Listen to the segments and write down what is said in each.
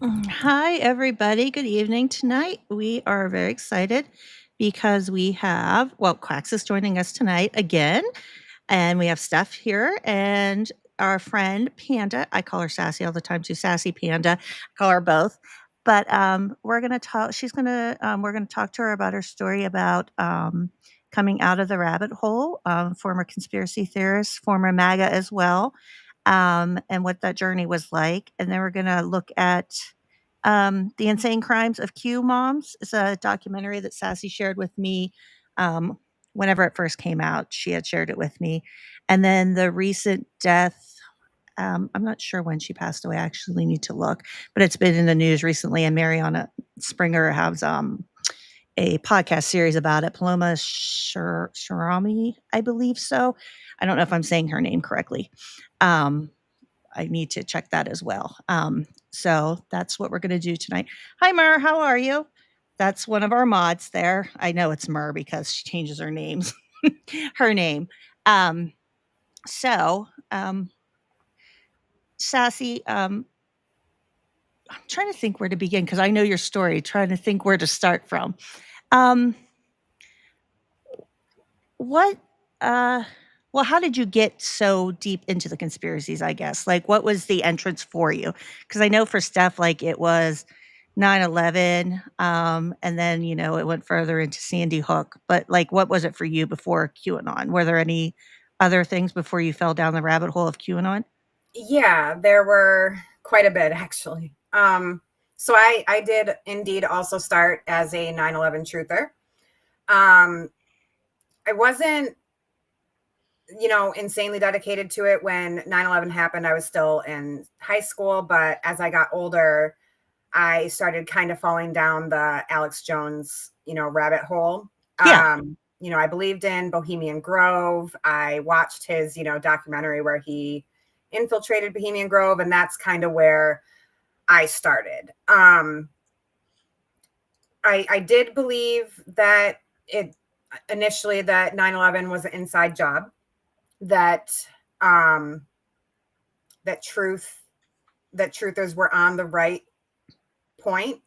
Hi, everybody. Good evening. Tonight, we are very excited because we have, Quax is joining us tonight again, and we have Steph here and our friend Panda. I call her Sassy all the time too. Sassy Panda. I call her both. But we're going to talk. We're going to talk to her about her story about coming out of the rabbit hole, former conspiracy theorist, former MAGA as well, and what that journey was like. And then we're going to look at The Insane Crimes of Q Moms. It's a documentary that Sassy shared with me um, whenever it first came out. She had shared it with me. And then the recent death, I'm not sure when she passed away. I actually need to look, but it's been in the news recently. And Mariana Springer has a podcast series about it. Paloma Shemirani, I believe so. I don't know if I'm saying her name correctly. I need to check that as well. So that's what we're going to do tonight. Hi, Mer. How are you? That's one of our mods there. I know it's Mer because she changes her names, her name. So, Sassy, I'm trying to think where to begin because I know your story. Trying to think where to start from. Um, what? Well, how did you get so deep into the conspiracies? I guess like what was the entrance for you? Because I know for Steph, like it was 9/11, and then it went further into Sandy Hook. But like, what was it for you before QAnon? Were there any other things before you fell down the rabbit hole of QAnon? Yeah, there were quite a bit actually. So I did indeed also start as a 9/11 truther. I wasn't, insanely dedicated to it when 9/11 happened. I was still in high school, but as I got older, I started kind of falling down the Alex Jones, rabbit hole. Yeah. I believed in Bohemian Grove. I watched his, documentary where he infiltrated Bohemian Grove, and that's kind of where I started. I did believe that it initially that 9/11 was an inside job, that um, that truthers were on the right point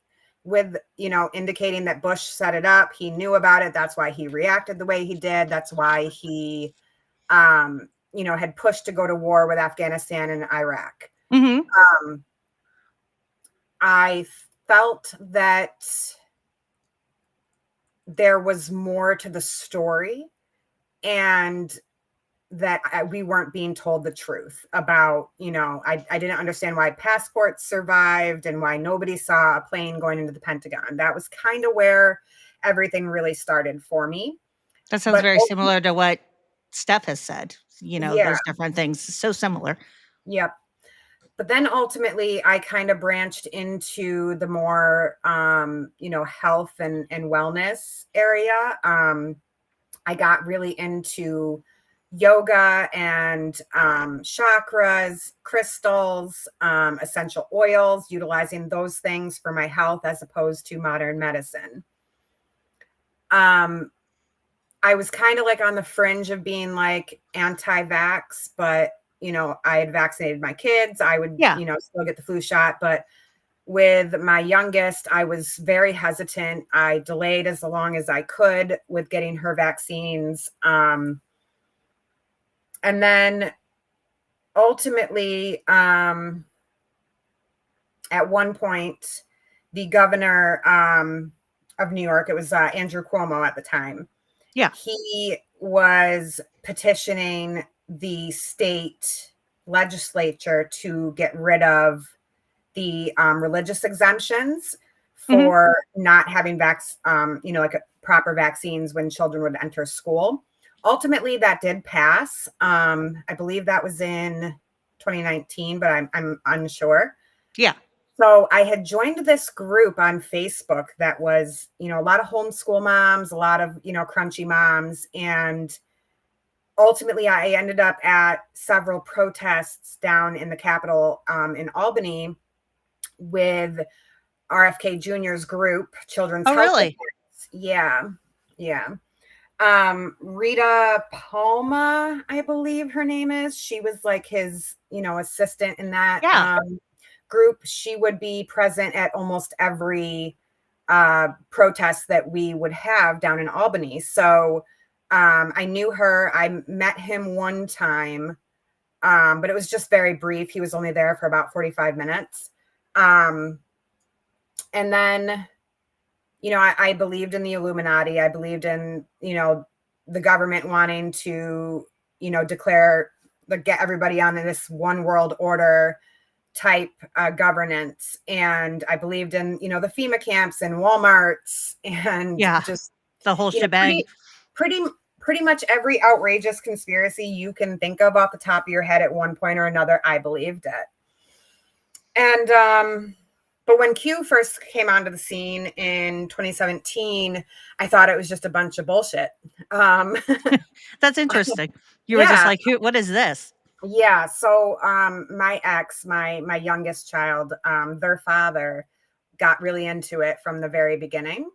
with indicating that Bush set it up. He knew about it. That's why he reacted the way he did. That's why he had pushed to go to war with Afghanistan and Iraq. Mm-hmm. I felt that there was more to the story, and that we weren't being told the truth about, I didn't understand why passports survived and why nobody saw a plane going into the Pentagon. That was kind of where everything really started for me. That sounds But very similar to what Steph has said. yeah, Those different things. So similar. yep. But then ultimately I kind of branched into the more, health and wellness area. I got really into yoga and chakras, crystals, essential oils, utilizing those things for my health as opposed to modern medicine. I was kind of like on the fringe of being like anti-vax, but I had vaccinated my kids. I would, Yeah. Still get the flu shot, but with my youngest, I was very hesitant. I delayed as long as I could with getting her vaccines. And then ultimately, at one point, the governor of New York, it was Andrew Cuomo at the time. Yeah. He was petitioning the state legislature to get rid of the religious exemptions Mm-hmm. for not having proper vaccines when children would enter school. Ultimately, that did pass. I believe that was in 2019, but I'm unsure. Yeah. So I had joined this group on Facebook that was, a lot of homeschool moms, a lot of, crunchy moms. And ultimately I ended up at several protests down in the Capitol in Albany with RFK Jr.'s group, Children's Oh, Health really? Defense. Yeah. Yeah. Rita Palma, I believe her name is. She was like his, assistant in that. Yeah. group, she would be present at almost every protest that we would have down in Albany. So I knew her. I met him one time, but it was just very brief. He was only there for about 45 minutes. And then, I believed in the Illuminati. I believed in, the government wanting to, declare, get everybody on this one world order type governance. And I believed in, the FEMA camps and Walmarts and Yeah, just, the whole you know, shebang. pretty, pretty much every outrageous conspiracy you can think of off the top of your head at one point or another, I believed it. And, but when Q first came onto the scene in 2017, I thought it was just a bunch of bullshit. That's interesting. You were just Yeah, like, "What is this?" yeah. So, my ex, my youngest child, their father got really into it from the very beginning,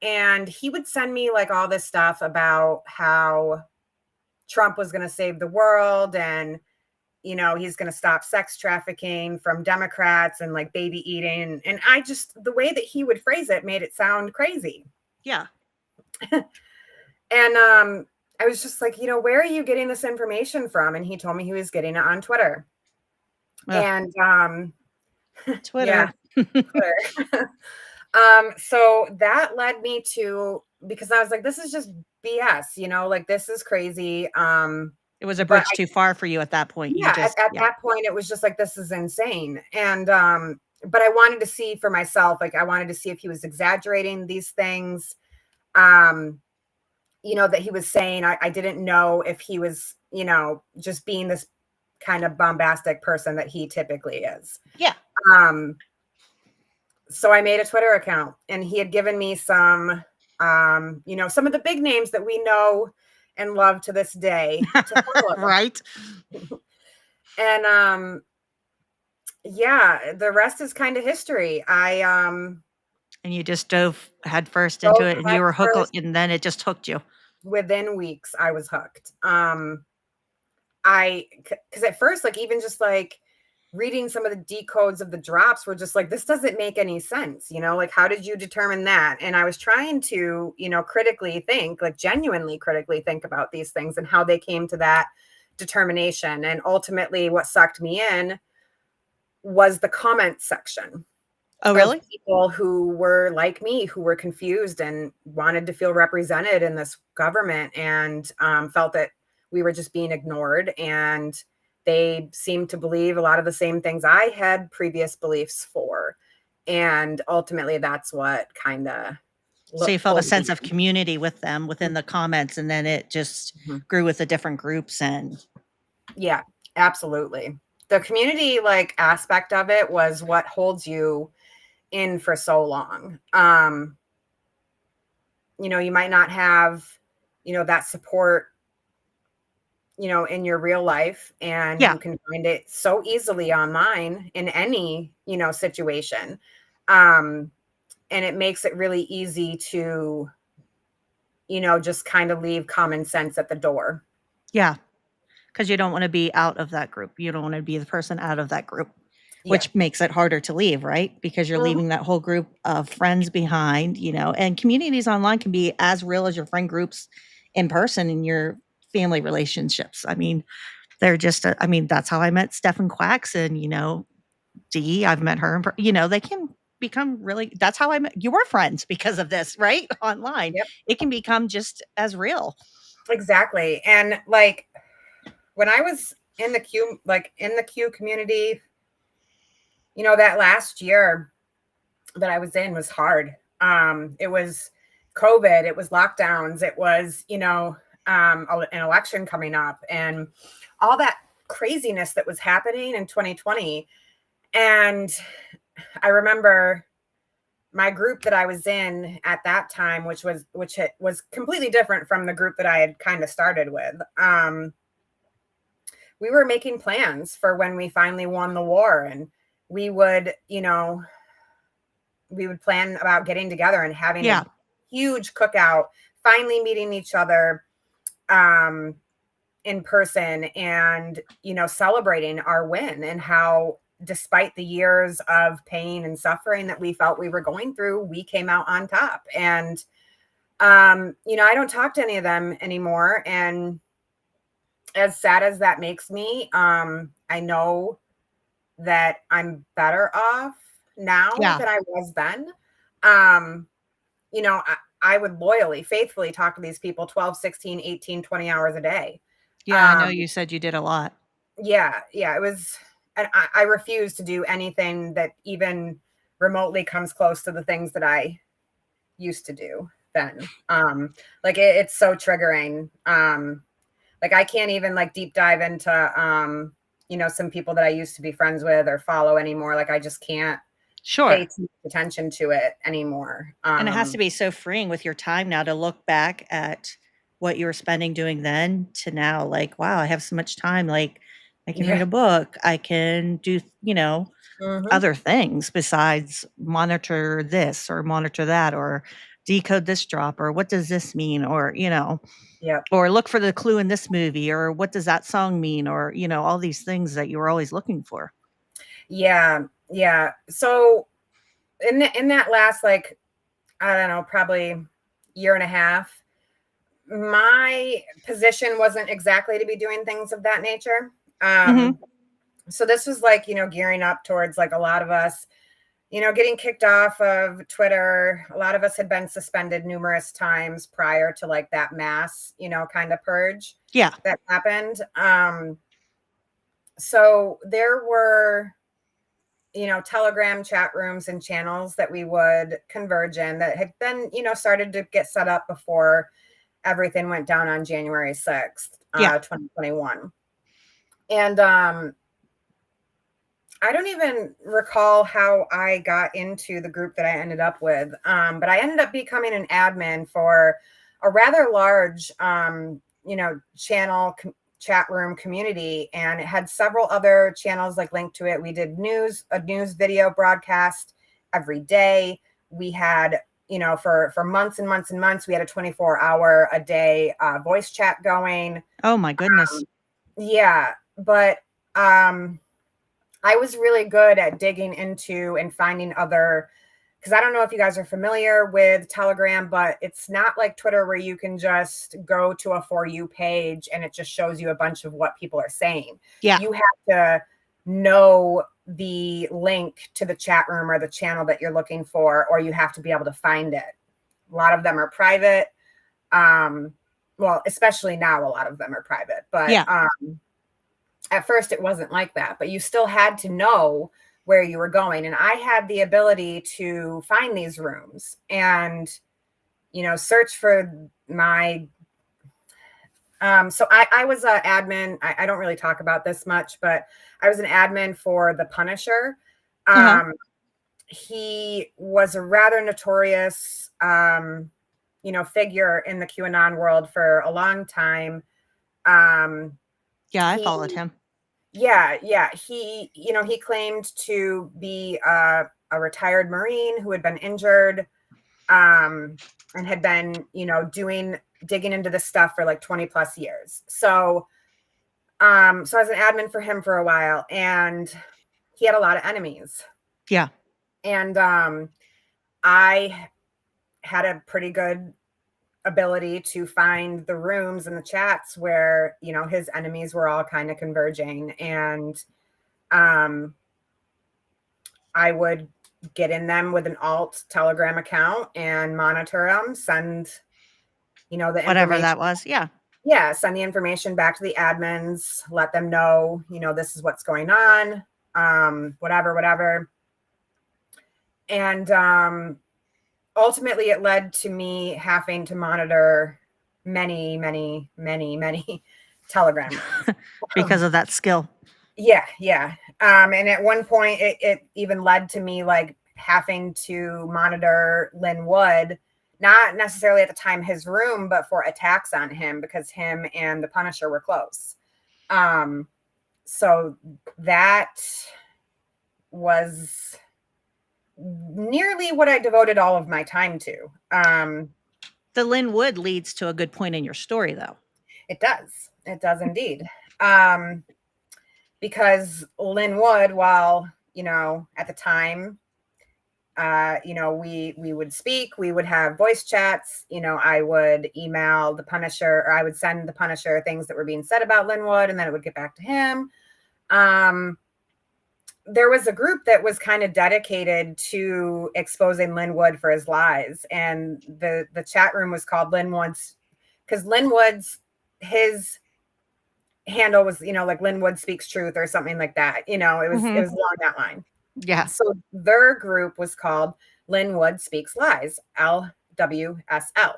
and he would send me like all this stuff about how Trump was going to save the world, and he's going to stop sex trafficking from Democrats and like baby eating. And I just, the way that he would phrase it made it sound crazy. Yeah. And I was just like, where are you getting this information from? And he told me he was getting it on Twitter. Ugh, And yeah, Twitter. Twitter. So that led me to, because I was like, this is just BS, like this is crazy. It was a But bridge too far for you at that point. You yeah, just at yeah. that point, it was just like, this is insane. And, but I wanted to see for myself, like, I wanted to see if he was exaggerating these things, that he was saying. I didn't know if he was, just being this kind of bombastic person that he typically is. Yeah. So I made a Twitter account, and he had given me some, some of the big names that we know and love to this day to follow. Right? And yeah, the rest is kind of history. I And you just dove headfirst into dove it, and you head were hooked, first. and then it just hooked you. Within weeks, I was hooked. Because at first, like, even just like reading some of the decodes of the drops were just like, this doesn't make any sense, like, how did you determine that? And I was trying to, critically think, like genuinely critically think about these things and how they came to that determination. And ultimately what sucked me in was the comment section Oh, of really? people who were like me, who were confused and wanted to feel represented in this government, and felt that we were just being ignored. And they seemed to believe a lot of the same things I had previous beliefs for. And ultimately, that's what kind of So you felt a pulled sense me of community with them within the comments, and then it just in. grew with the different groups and Yeah, absolutely. The community like aspect of it was what holds you in for so long. You might not have, that support, in your real life, and yeah. you can find it so easily online in any, situation. Um, and it makes it really easy to, just kind of leave common sense at the door. Yeah. Because you don't wanna be out of that group. You don't wanna be the person out of that group, Yeah. which makes it harder to leave, right? Because you're Mhm. leaving that whole group of friends behind, and communities online can be as real as your friend groups in person in your family relationships. I mean, they're just I mean, that's how I met Stefan Quacks and, Dee, I've met her in they can become really that's how I met you were friends because of this, right? Online. Yep. It can become just as real. Exactly. And like when I was in the Q community, that last year that I was in was hard. It was COVID, it was lockdowns, it was, an election coming up, and all that craziness that was happening in 2020. And I remember my group that I was in at that time, which was completely different from the group that I had kind of started with. We were making plans for when we finally won the war, and we would, we would plan about getting together and having a Yeah. huge cookout, finally meeting each other um, in person, and, celebrating our win and how despite the years of pain and suffering that we felt we were going through, we came out on top. And I don't talk to any of them anymore. And as sad as that makes me, I know that I'm better off now Yeah. than I was then. Um, I would loyally, faithfully talk to these people 12, 16, 18, 20 hours a day. Yeah, I know Um, you said you did a lot. yeah, it was, and I refuse to do anything that even remotely comes close to the things that I used to do then. Like it's so triggering. Like I can't even like deep dive into, some people that I used to be friends with or follow anymore. Like I just can't pay Sure. too much attention to it anymore. And it has to be so freeing with your time now to look back at what you were spending doing then to now, like, wow, I have so much time. Like, I can read Yeah. a book. I can do, Hmm. other things besides monitor this or monitor that or decode this drop or what does this mean or, Yep. or look for the clue in this movie or what does that song mean or, all these things that you were always looking for. Yeah. Yeah. So in that last, like, I don't know, probably year and a half, my position wasn't exactly to be doing things of that nature. Mhm. So this was like, gearing up towards like a lot of us, getting kicked off of Twitter. A lot of us had been suspended numerous times prior to like that mass, kind of purge Yeah. that happened. So there were, Telegram chat rooms and channels that we would converge in that had been, started to get set up before everything went down on January 6th, Yeah. 2021. And I don't even recall how I got into the group that I ended up with, but I ended up becoming an admin for a rather large, channel chat room community, and it had several other channels like linked to it. We did a news video broadcast every day. We had, for months and months and months, we had a 24-hour a day voice chat going. Oh my goodness. Yeah, but I was really good at digging into and finding other, because I don't know if you guys are familiar with Telegram, but it's not like Twitter where you can just go to a For You page and it just shows you a bunch of what people are saying. Yeah. You have to know the link to the chat room or the channel that you're looking for, or you have to be able to find it. A lot of them are private. Well, especially now, a lot of them are private, but Yeah. at first it wasn't like that, but you still had to know where you were going. And I had the ability to find these rooms and, search for my, so I was an admin. I don't really talk about this much, but I was an admin for the Punisher. Uh-huh. He was a rather notorious, figure in the QAnon world for a long time. Yeah, I He followed him. Yeah. He claimed to be a retired Marine who had been injured, and had been, digging into this stuff for like 20 plus years. So I was an admin for him for a while, and he had a lot of enemies. Yeah. And I had a pretty good ability to find the rooms and the chats where, his enemies were all kind of converging. And um, I would get in them with an alt Telegram account and monitor them, send, the Whatever information. that was. Yeah. Yeah, send the information back to the admins, let them know, this is what's going on, whatever. And ultimately, it led to me having to monitor many, many, many, many Telegram rooms. Because of that skill. Yeah. And at one point, it even led to me like having to monitor Lynn Wood, not necessarily at the time his room, but for attacks on him because him and the Punisher were close. So that was nearly what I devoted all of my time to. The Lynn Wood leads to a good point in your story, though. It does. It does indeed. Um, because Linwood, while, at the time, we would speak, we would have voice chats, I would email the Punisher, or I would send the Punisher things that were being said about Linwood, and then it would get back to him. There was a group that was kind of dedicated to exposing Linwood for his lies, and the chat room was called Linwood's, because Linwood's, his handle was, like Linwood Speaks Truth or something like that. It was along that line. Yeah. So their group was called Linwood Speaks Lies, LWSL.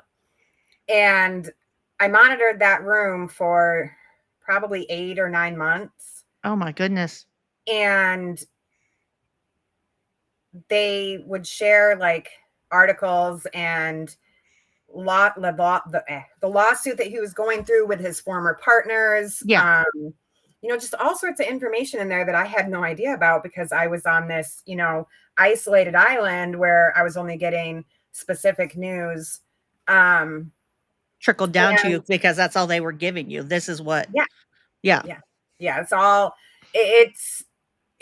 And I monitored that room for probably 8 or 9 months. Oh my goodness. And they would share like articles and the lawsuit that he was going through with his former partners. Yeah. Just all sorts of information in there that I had no idea about, because I was on this, isolated island where I was only getting specific news. Trickled down to you because that's all they were giving you. This is what. Yeah. Yeah. Yeah.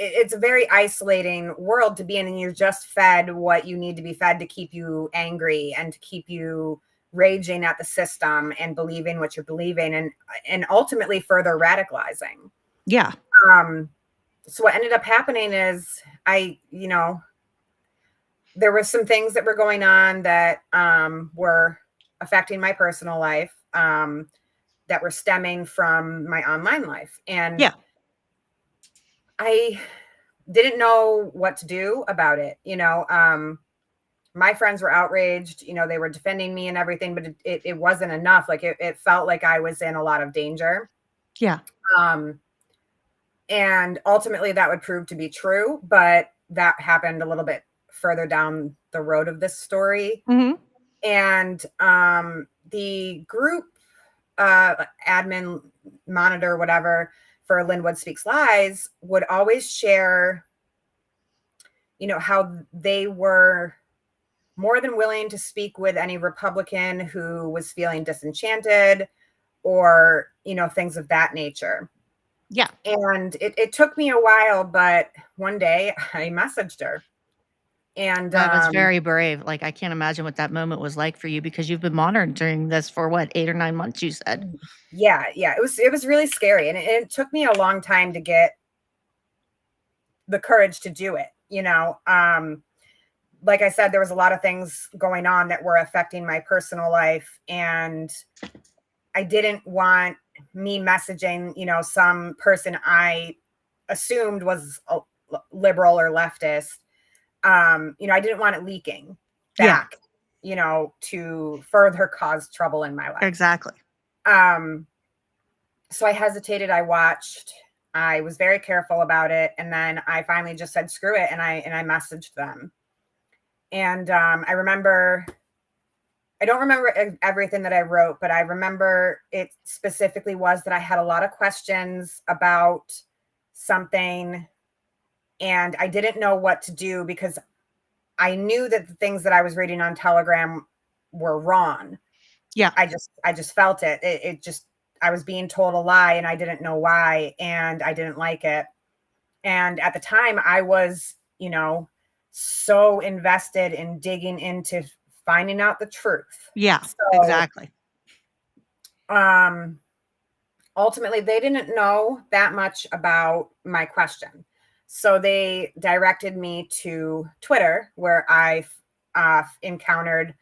It's a very isolating world to be in, and you're just fed what you need to be fed to keep you angry and to keep you raging at the system and believing what you're believing, and ultimately further radicalizing. Yeah. So what ended up happening is there were some things that were going on that were affecting my personal life, that were stemming from my online life. And yeah. I didn't know what to do about it. My friends were outraged, they were defending me and everything, but it wasn't enough. Like it felt like I was in a lot of danger. Yeah. And ultimately that would prove to be true, but that happened a little bit further down the road of this story. Mm-hmm. And the group admin, monitor, whatever, for Linwood Speaks Lies would always share, how they were more than willing to speak with any Republican who was feeling disenchanted, or, things of that nature. Yeah. And it took me a while, but one day I messaged her. And that was very brave. Like, I can't imagine what that moment was like for you, because you've been monitoring this for what, 8 or 9 months, you said? Yeah. It was really scary. And it took me a long time to get the courage to do it. Like I said, there was a lot of things going on that were affecting my personal life, and I didn't want me messaging, some person I assumed was a liberal or leftist. I didn't want it leaking back, to further cause trouble in my life. Exactly. So I hesitated. I watched. I was very careful about it, and then I finally just said screw it, and I messaged them. And I don't remember everything that I wrote, but I remember it specifically was that I had a lot of questions about something, and I didn't know what to do, because I knew that the things that I was reading on Telegram were wrong. Yeah. I just felt it. It just, I was being told a lie, and I didn't know why, and I didn't like it. And at the time I was, so invested in digging into finding out the truth. Yeah, so, exactly. Ultimately, they didn't know that much about my question. So they directed me to Twitter, where I encountered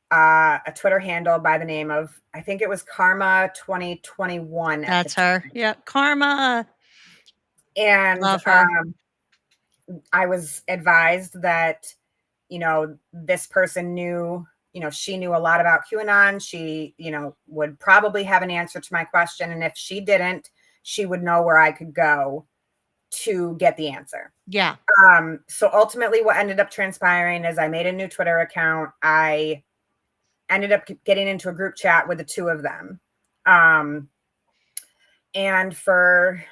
a Twitter handle by the name of, I think it was Karma 2021. That's her. Yeah, Karma. And love her. I was advised that, this person knew, she knew a lot about QAnon. She, would probably have an answer to my question. And if she didn't, she would know where I could go to get the answer. Yeah. So ultimately what ended up transpiring is I made a new Twitter account. I ended up getting into a group chat with the two of them. And for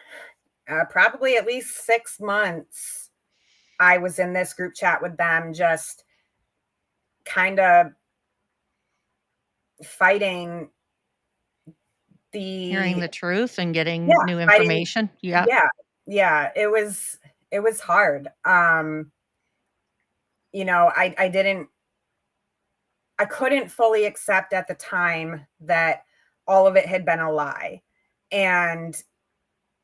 probably at least 6 months, I was in this group chat with them, just kind of fighting hearing the truth and getting new information. Yeah. yeah, it was hard. You know, I couldn't fully accept at the time that all of it had been a lie. And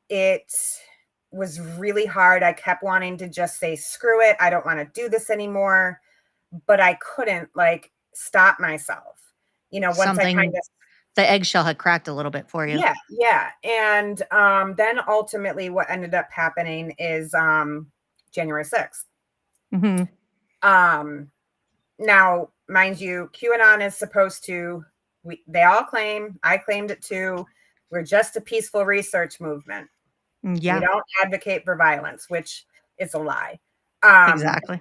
it was really hard. I kept wanting to just say, screw it. I don't want to do this anymore. But I couldn't like stop myself. You know, once I kind Something of, the eggshell had cracked a little bit for you. yeah, yeah. And then ultimately what ended up happening is January 6th. Mhm. Um, Now, mind you, QAnon is supposed to, they all claim, I claimed it too. We're just a peaceful research movement. We Yeah, don't advocate for violence, which is a lie. Um, exactly.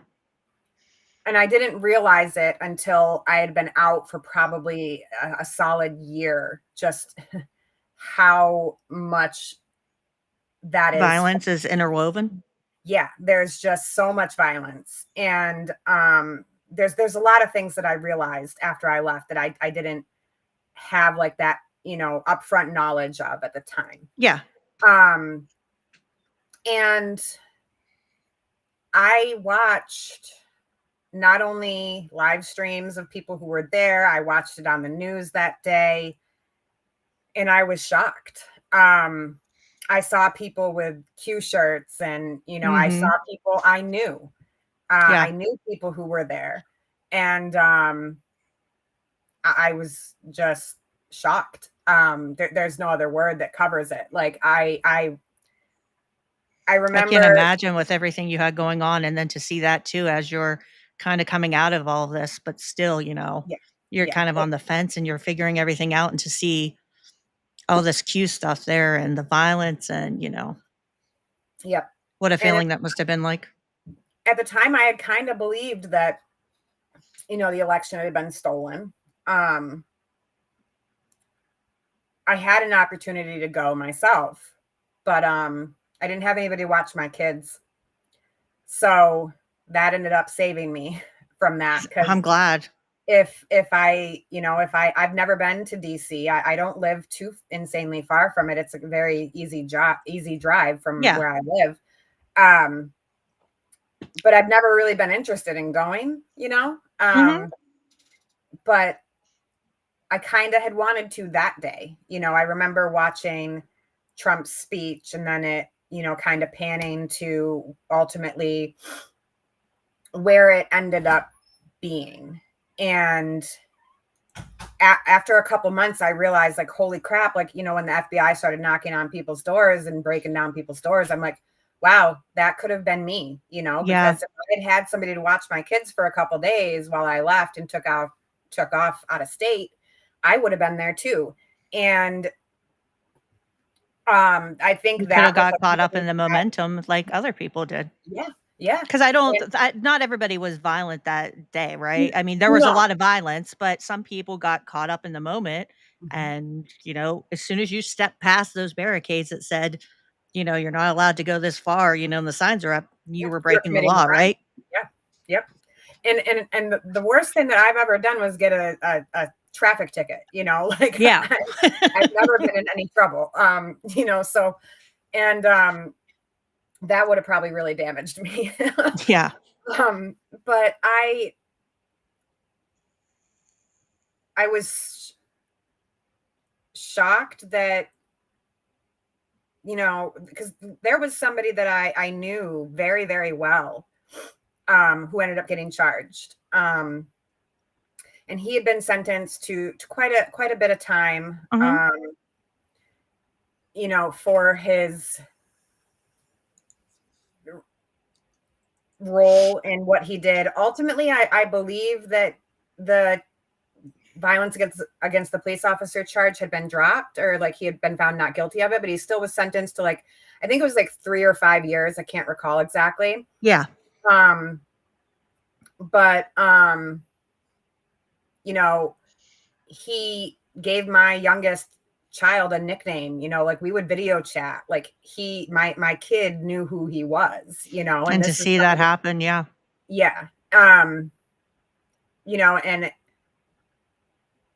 and I didn't realize it until I had been out for probably a solid year, just how much that is. Violence is interwoven. Yeah, there's just so much violence. And there's a lot of things that I realized after I left that I didn't have like that, you know, upfront knowledge of at the time. Yeah. Um, and I watched not only live streams of people who were there, I watched it on the news that day, and I was shocked. Um, I saw people with Q shirts, and you know, I saw Mhm. people I knew. Yeah. I knew people who were there, and I was just shocked. There's no other word that covers it. Like I I can't remember, imagine with everything you had going on, and then to see that too as you're kinda coming out of all this, but still, yeah, you're yeah, kind of on the fence and you're figuring everything out, and to see all this Q stuff there and the violence and, yep. what a And feeling that must have been like. at the time, I had kind of believed that, you know, the election had been stolen. Um, I had an opportunity to go myself, but I didn't have anybody to watch my kids, so that ended up saving me from that. I'm Because glad. if I, you know, if I've never been to DC, I don't live too insanely far from it. It's a very easy drive from Yeah. where I live. Um, but I've never really been interested in going, you know. Mhm. But I kind of had wanted to that day. You know, I remember watching Trump's speech and then it, you know, kind of panning to ultimately where it ended up being. And after a couple months, I realized, like, holy crap, like, you know, when the FBI started knocking on people's doors and breaking down people's doors, I'm like, wow, that could have been me, you know, Yeah. because if I had had somebody to watch my kids for a couple days while I left and took off out of state, I would have been there too. And I You think coulda that was got a caught up in moment the that, momentum like other people did. yeah, yeah. 'Cause I don't And not everybody was violent that day, right? I mean, there was a no. lot of violence, but some people got caught up in the moment, Mhm. and, as soon as you step past those barricades that said, "You're not allowed to go this far," and the signs are up, you Yeah, were you're breaking the committing a law, crime. right? Yeah. Yep. And the worst thing that I've ever done was get a traffic ticket, you know, like Yeah. I've never been in any trouble. You know, so and that would have probably really damaged me. Yeah. um, but I was shocked that, you know, because there was somebody that I knew very, very well, who ended up getting charged. And he had been sentenced to quite a bit of time, Mhm. you know, for his role in what he did. Ultimately, I believe that the violence against the police officer charge had been dropped, or like he had been found not guilty of it, but he still was sentenced to, like, I think it was like 3 or 5 years. I can't recall exactly. Yeah. Um, but you know, he gave my youngest child a nickname, you know, like we would video chat. Like my kid knew who he was, you know, and And to this is see that somebody, happen, yeah. yeah. You know, and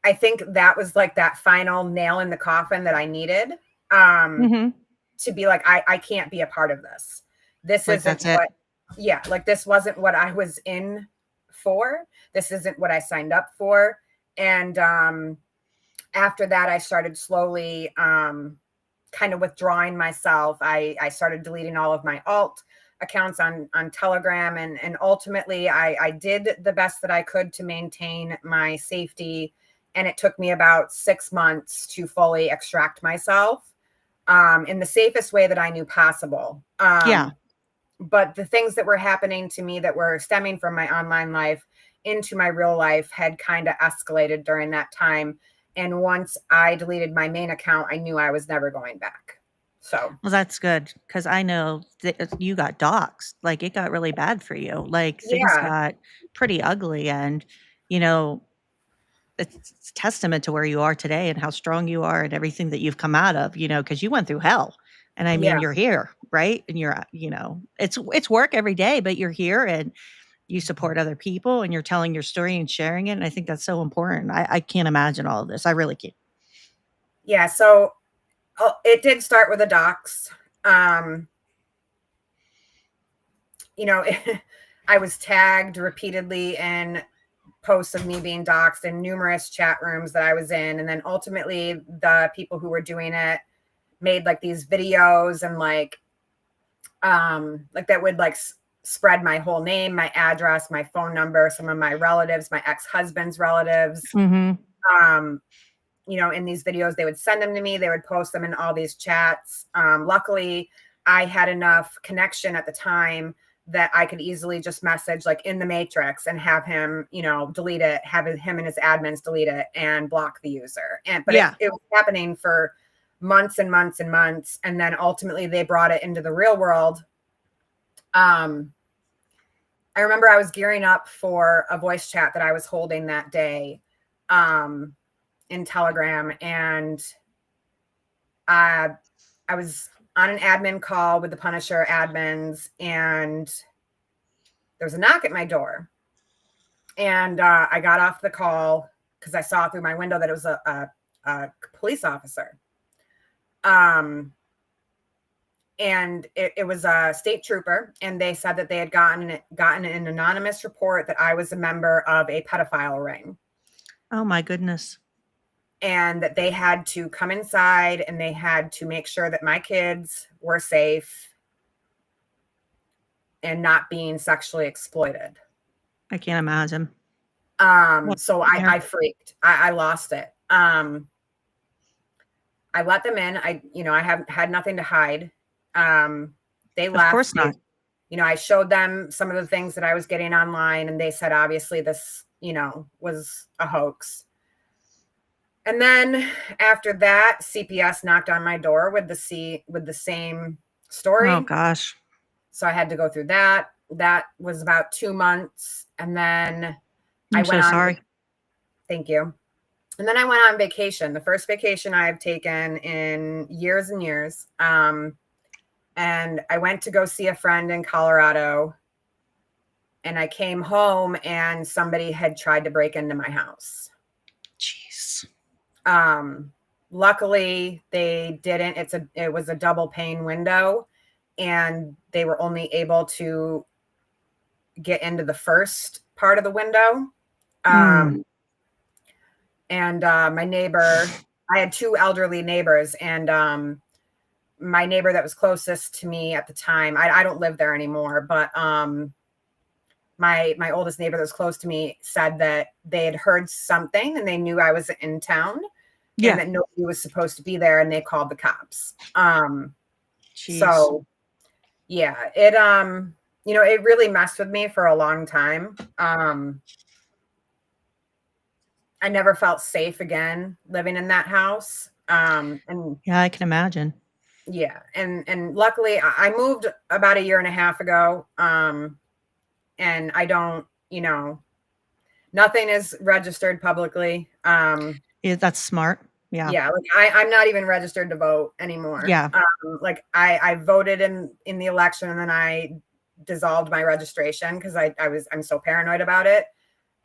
I think that was like that final nail in the coffin that I needed. Um, Mhm. to be like, I can't be a part of this. This Like, isn't that's it. what, yeah, like this wasn't what I was in for. This isn't what I signed up for. And after that, I started slowly kind of withdrawing myself. I started deleting all of my alt accounts on Telegram. And ultimately, I did the best that I could to maintain my safety. And it took me about 6 months to fully extract myself in the safest way that I knew possible. Yeah. But the things that were happening to me that were stemming from my online life into my real life had kind of escalated during that time. And once I deleted my main account, I knew I was never going back. So, Well, that's good because I know that you got doxxed. Like, it got really bad for you. Like, things yeah, got pretty ugly, and, you know, it's testament to where you are today and how strong you are and everything that you've come out of, because you went through hell. And I mean, yeah, you're here, right? And you're, it's work every day, but you're here and you support other people and you're telling your story and sharing it. And I think that's so important. I can't imagine all of this. I really can't. yeah. So it did start with a dox. Um, you know, I was tagged repeatedly in posts of me being doxxed in numerous chat rooms that I was in. And then ultimately, the people who were doing it made like these videos and like that would like spread my whole name, my address, my phone number, some of my relatives, my ex-husband's relatives. Mhm. Um, in these videos, they would send them to me. They would post them in all these chats. Luckily, I had enough connection at the time that I could easily just message like in the matrix and have him, delete it, have him and his admins delete it and block the user. But Yeah. it was happening for months and months and months. And then ultimately they brought it into the real world. I remember I was gearing up for a voice chat that I was holding that day in Telegram, and I was on an admin call with the Punisher admins, and there was a knock at my door. And I got off the call because I saw through my window that it was a police officer. And it was a state trooper, and they said that they had gotten an anonymous report that I was a member of a pedophile ring, Oh my goodness. and that they had to come inside and they had to make sure that my kids were safe and not being sexually exploited. I can't imagine. What So a nightmare. I freaked. I lost it. I let them in. I haven't had nothing to hide. They Of left. course not. I showed them some of the things that I was getting online, and they said, obviously this, was a hoax. And then after that, CPS knocked on my door with the same Oh story. gosh. So I had to go through that. That was about 2 months. And then I I'm so went on, sorry. thank you. And then I went on vacation, the first vacation I've taken in years and years. And I went to go see a friend in Colorado. And I came home and somebody had tried to break into my house. Jeez. Luckily they didn't. It was a double pane window, and they were only able to get into the first part of the window. Mm. And my neighbor, I had two elderly neighbors, and my neighbor that was closest to me at the time, I don't live there anymore, but my oldest neighbor that was close to me said that they had heard something and they knew I was in town and Yeah. that nobody was supposed to be there, and they called the cops. Jeez. So yeah, it really messed with me for a long time. I never felt safe again living in that house. And Yeah, I can imagine. yeah, and luckily I moved about a year and a half ago. And I don't, nothing is registered publicly. Yeah, that's smart. Yeah. Yeah, like I'm not even registered to vote anymore. Yeah. Like I voted in the election, and then I dissolved my registration because I'm so paranoid about it.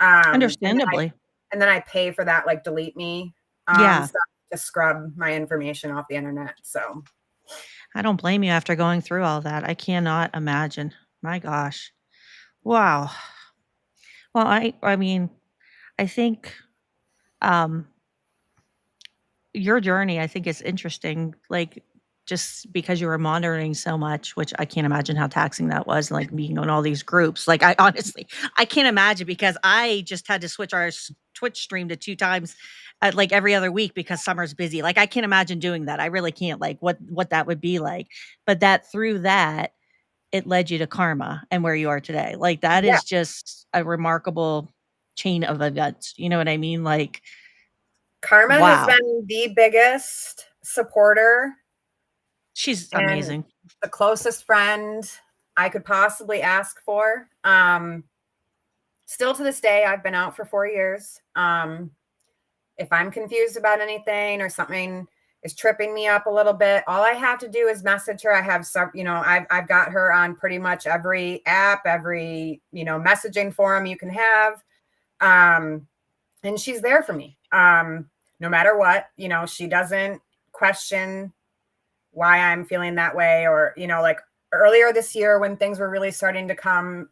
Understandably. And then I pay for that like delete me Yeah. stuff to scrub my information off the internet. So I don't blame you after going through all that. I cannot imagine. My gosh. Wow. Well, I mean, I think, um, your journey, I think, is interesting, like, just because you were monitoring so much, which I can't imagine how taxing that was, like, being on all these groups. Like, I honestly I can't imagine because I just had to switch our Twitch stream to 2 times, like, every other week because summer's busy. Like, I can't imagine doing that. I really can't, like, what that would be like. But that through that, it led you to karma and where you are today. Like, that Yeah. is just a remarkable chain of events. You know what I mean? Like, Karma has wow. been the biggest supporter She's and amazing. the closest friend I could possibly ask for. Still to this day, I've been out for 4 years. If I'm confused about anything or something is tripping me up a little bit, all I have to do is message her. I have some, I've got her on pretty much every app, every, messaging forum you can have. And she's there for me. No matter what, she doesn't question why I'm feeling that way, or, like earlier this year when things were really starting to come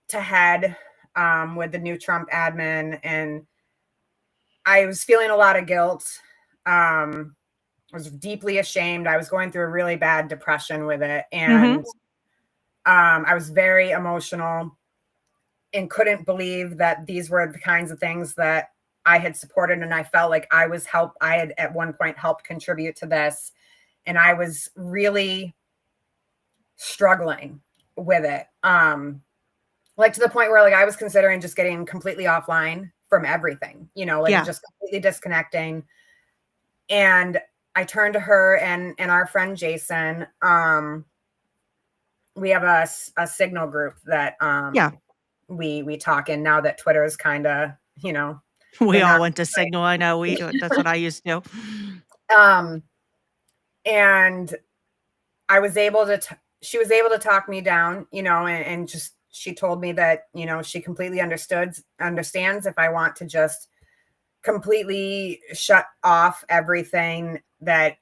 to head, with the new Trump admin, and I was feeling a lot of guilt. I was deeply ashamed. I was going through a really bad depression with it. Mhm. And I was very emotional and couldn't believe that these were the kinds of things that I had supported. And I felt like I had at one point helped contribute to this. And I was really struggling with it. Like to the point where like I was considering just getting completely offline from everything, like Yeah. just completely disconnecting. And I turned to her and our friend Jason. We have a signal group that Yeah. we talk in now that Twitter is kind of, We they're all not went to Signal. I know that's what I used to. um and I was able to she was able to talk me down, and just she told me that, she completely understands if I want to just completely shut off everything, that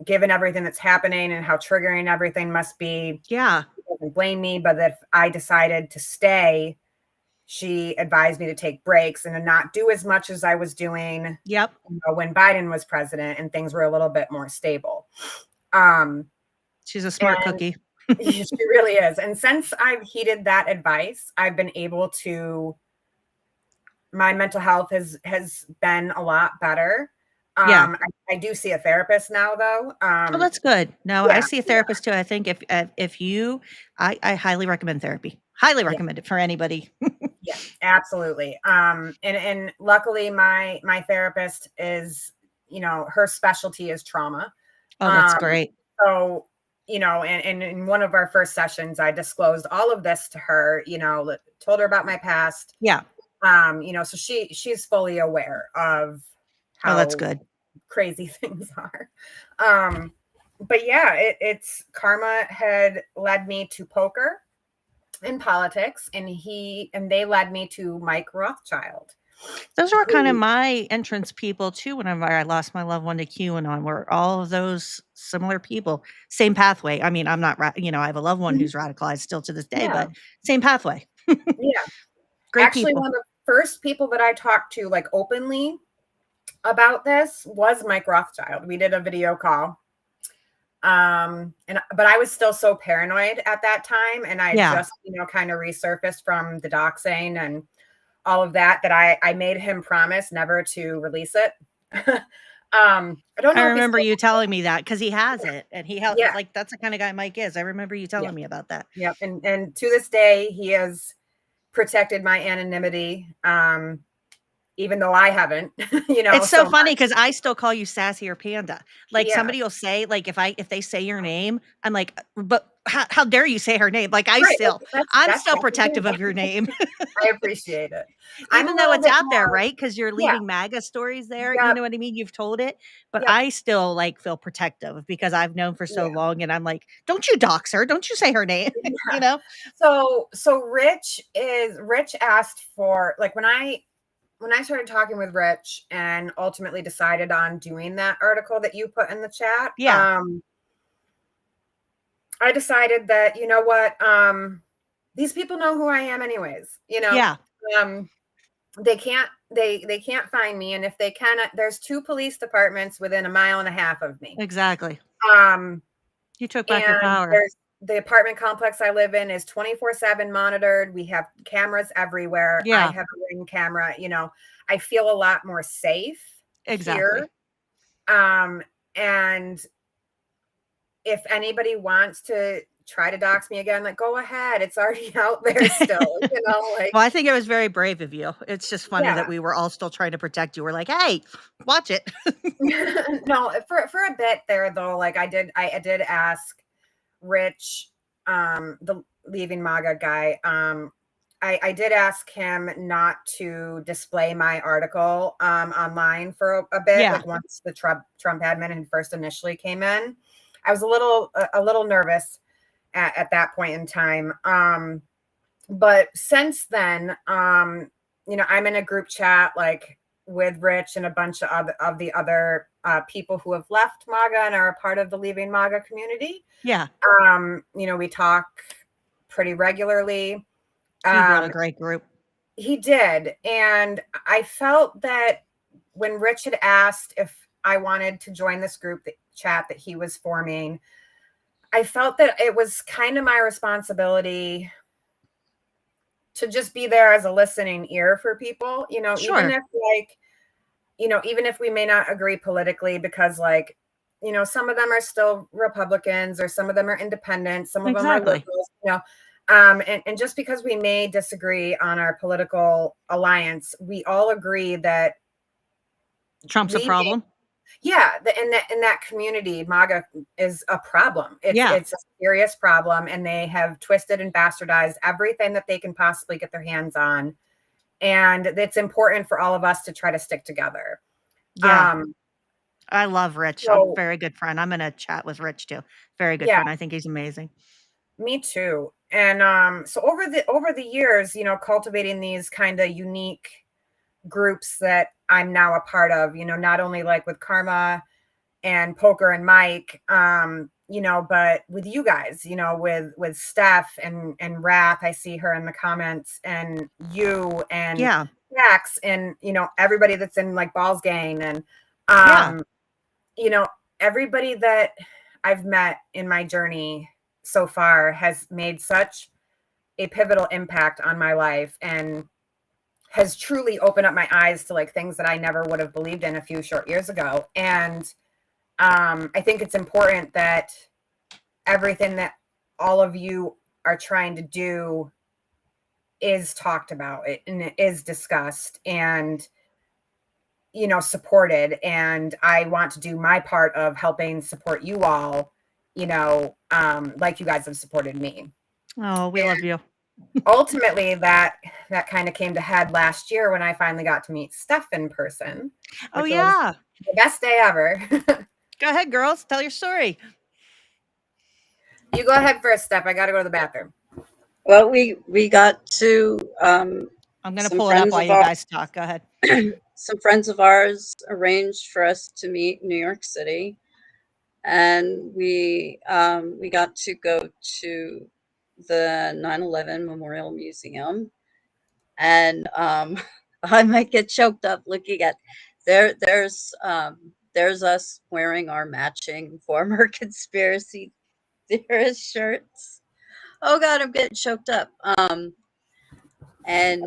given everything that's happening and how triggering everything must be, Yeah. she doesn't blame me. But if I decided to stay, she advised me to take breaks and to not do as much as I was doing, Yep. when Biden was president and things were a little bit more stable. Um, She's a smart and cookie. she really is. And since I've heeded that advice, I've been able to, my mental health has been a lot better. Yeah. I do see a therapist now, though. Oh, that's good. No, I Yeah, see a yeah, therapist too. I think if you I highly recommend therapy. Highly yeah, recommend it for anybody. yeah, absolutely. And luckily, my therapist is, her specialty is trauma. Oh, that's Um, great. so, and in one of our first sessions, I disclosed all of this to her. Told her about my past. Yeah. So she's fully aware of Oh, that's how good. crazy things are. But yeah, it's karma had led me to poker and politics, and they led me to Mike Rothschild, Those were kind of who, my entrance people too whenever I lost my loved one to QAnon, were all of those similar people. Same pathway. I mean, I'm not I have a loved one who's radicalized still to this day, yeah, but same pathway. yeah. Great Actually, one people. of the first people that I talked to like openly about this was Mike Rothschild. We did a video call. But I was still so paranoid at that time, and I had Yeah. just, kind of resurfaced from the doxing and all of that, that I made him promise never to release it. I don't I know if he remember still, you telling me that because he has it and he yeah, like, that's the kind of guy Mike is. I remember you yeah, telling me about that. yeah. And to this day, he has protected my anonymity, even though I haven't, It's so so much. funny because I still call you Sassy or Panda. Like, Yeah, somebody will say, like, if they say your name, I'm like, "But how dare you say her name?" Like, right. I'm That's still technically protective of your name, I appreciate it. I'm a even though little it's bit out there, more, right? Because 'Cause you're yeah, leaving MAGA stories there, you yep, know what I mean? You've told it, but yep, I still, like, feel protective because I've known for so yeah. long, and I'm like, "Don't you dox her, don't you say her name," you know? So Rich asked for, like, when I started talking with Rich and ultimately decided on doing that article that you put in the chat, Yeah. I decided that, you know what, these people know who I am anyways, Yeah, um, they can't find me, and if they cannot, there's 2 police departments within a mile and a half of me. exactly. Um, You took back your and power. there's the apartment complex I live in is 24/7 monitored. We have cameras everywhere. I Yeah, have a Ring camera, I feel a lot more safe here. exactly. Um, and if anybody wants to try to dox me again, like, go ahead. It's already out there still, Well, like, I think it was very brave of you. It's just funny that yeah. we were all still trying to protect you. We're like, "Hey, watch it." No, for a bit there though, like I did ask Rich, the leaving MAGA guy, I did ask him not to display my article online for a bit, Yeah, like once the Trump admin had first initially came in. I was a little nervous at that point in time. But since then, I'm in a group chat like with Rich and a bunch of the other people who have left MAGA and are a part of the Leaving MAGA community. yeah. We talk pretty regularly. You built a Um, great group. he did. And I felt that when Rich had asked if I wanted to join this group chat that he was forming, I felt that it was kind of my responsibility to just be there as a listening ear for people, even Sure. if even if we may not agree politically, because some of them are still Republicans or some of them are independent, some of them are Exactly. liberals, and just because we may disagree on our political alliance, we all agree that Trump's a leaving, problem. yeah, in that community, MAGA is a problem. It's Yeah. it's a serious problem, and they have twisted and bastardized everything that they can possibly get their hands on. And it's important for all of us to try to stick together. Yeah. Um, I love Rich. A so very good friend. I'm gonna chat with Rich too. Very good yeah, friend. I think he's amazing. me too. And so over the years, cultivating these kind of unique groups that I'm now a part of, not only like with Karma and Poker and Mike, but with you guys, with Steph and Wrath, I see her in the comments, and you and Yeah. Max, and everybody that's in like Balls Gang, and Yeah. um, you know, everybody that I've met in my journey so far has made such a pivotal impact on my life and has truly opened up my eyes to like things that I never would have believed in a few short years ago. And I think it's important that everything that all of you are trying to do is talked about it and it is discussed and supported, and I want to do my part of helping support you all, like you guys have supported me. Oh, we love you. Ultimately, that kind of came to head last year when I finally got to meet Steph in person, Oh, which was yeah. the best day ever. Go ahead, girls. Tell your story. You go ahead first, Steph. I got to go to the bathroom. Well, we got to I'm gonna some pull it up friends while of you our guys talk. Go ahead. some friends of ours arranged for us to meet in New York City, and we got to go to the 9/11 Memorial Museum, and I might get choked up looking at there's us wearing our matching former conspiracy theorist shirts. Oh God, I'm getting choked up. And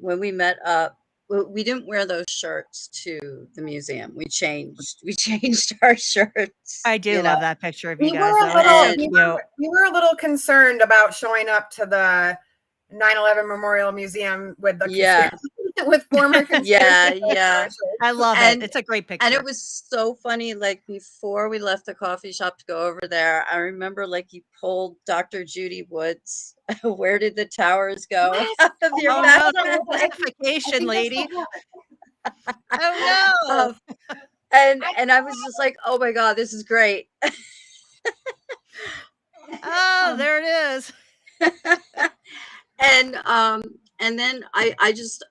when we met up, we didn't wear those shirts to the museum. We changed our shirts, I do love that picture of you We were guys, a though. It's little so and we cute. were we were a little concerned about showing up to the 9/11 Memorial Museum with the yeah, conspiracy with former conspiracy yeah, yeah. I theorists. love it. And It's a great and it picture. was so funny. Like before we left the coffee shop to go over there, I remember like you pulled Dr. Judy Woods. Where did the towers go? Yes. Out of Oh your Oh, my God. no. Hold on, backpack. hold on. I Identification, think I still lady. have it. Oh, Um, no. I and I was just like, oh my God, this is great. Oh, Um, there it is. and and then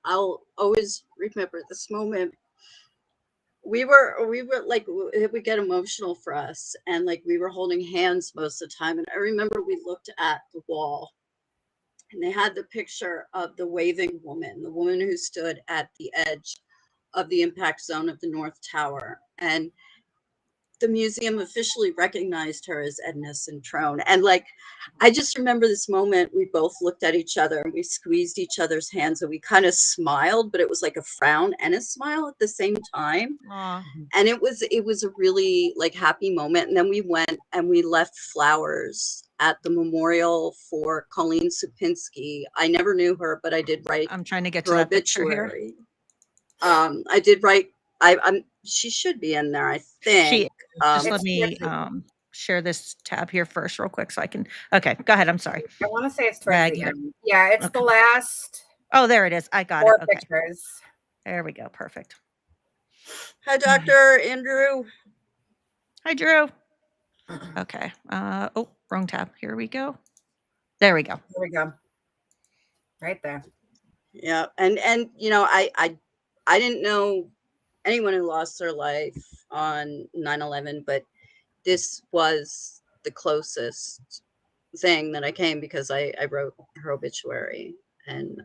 I'll always remember this moment. we were like, it would get emotional for us, and like we were holding hands most of the time. And I remember we looked at the wall, and they had the picture of the waving woman, the woman who stood at the edge of the impact zone of the North Tower. And the museum officially recognized her as Edna Centrone. And like, I just remember this moment. We both looked at each other and we squeezed each other's hands and we kind of smiled, but it was like a frown and a smile at the same time. Aw. And it was a really like happy moment. And then we went and we left flowers at the memorial for Colleen Supinski. I never knew her, but I did write I'm trying to get to her that picture here. obituary. I did write. She should be in there, I think. Just let me share this tab here first real quick so I can. Okay, go ahead. I'm sorry. I want to say it's towards the end. Yeah, it's the last. Oh, there it is. I got four it. Okay. pictures. There we go. Perfect. Hi, Dr. Andrew. Hi, Drew. Okay. Oh, wrong tab. Here we go. There we go. There we go. Right there. Yeah, and I didn't know anyone who lost their life on 9/11, but this was the closest thing that I came because I wrote her obituary, and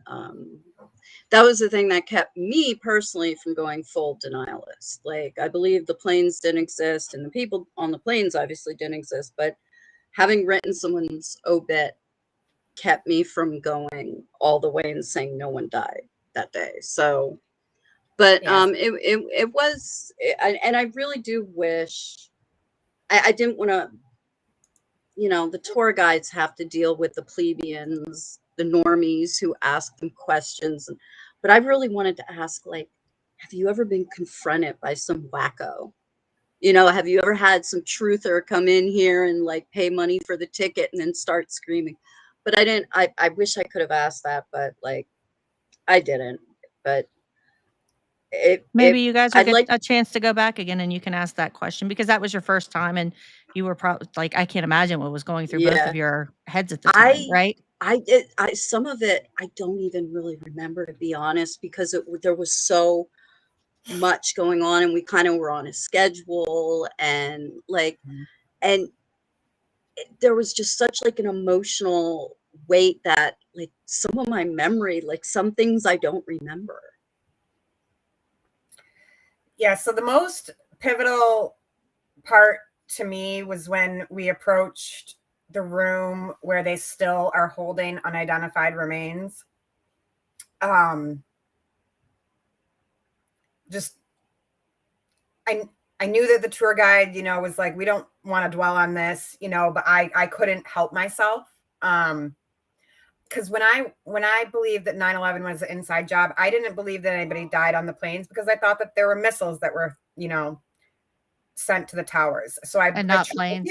that was the thing that kept me personally from going full denialist. Like, I believe the planes didn't exist and the people on the planes obviously didn't exist, but having written someone's obit kept me from going all the way and saying no one died that day. So, but it was, and I really do wish I didn't want to, the tour guides have to deal with the plebeians, the normies who ask them questions. But I really wanted to ask, like, have you ever been confronted by some wacko? Have you ever had some truther come in here and like pay money for the ticket and then start screaming? But I didn't. I wish I could have asked that, but like, I didn't. But maybe you guys will get a chance to go back again and you can ask that question, because that was your first time and you were probably like, I can't imagine what was going through both of your heads at the time, right? Some of it I don't even really remember, to be honest, because there was so much going on and we kind of were on a schedule, and like, and there was just such like an emotional weight that like some of my memory, like some things I don't remember. Yeah, so the most pivotal part to me was when we approached the room where they still are holding unidentified remains. Just I knew that the tour guide, was like, we don't want to dwell on this, but I couldn't help myself. Because when I believed that 9/11 was an inside job, I didn't believe that anybody died on the planes, because I thought that there were missiles that were, sent to the towers. So and not planes.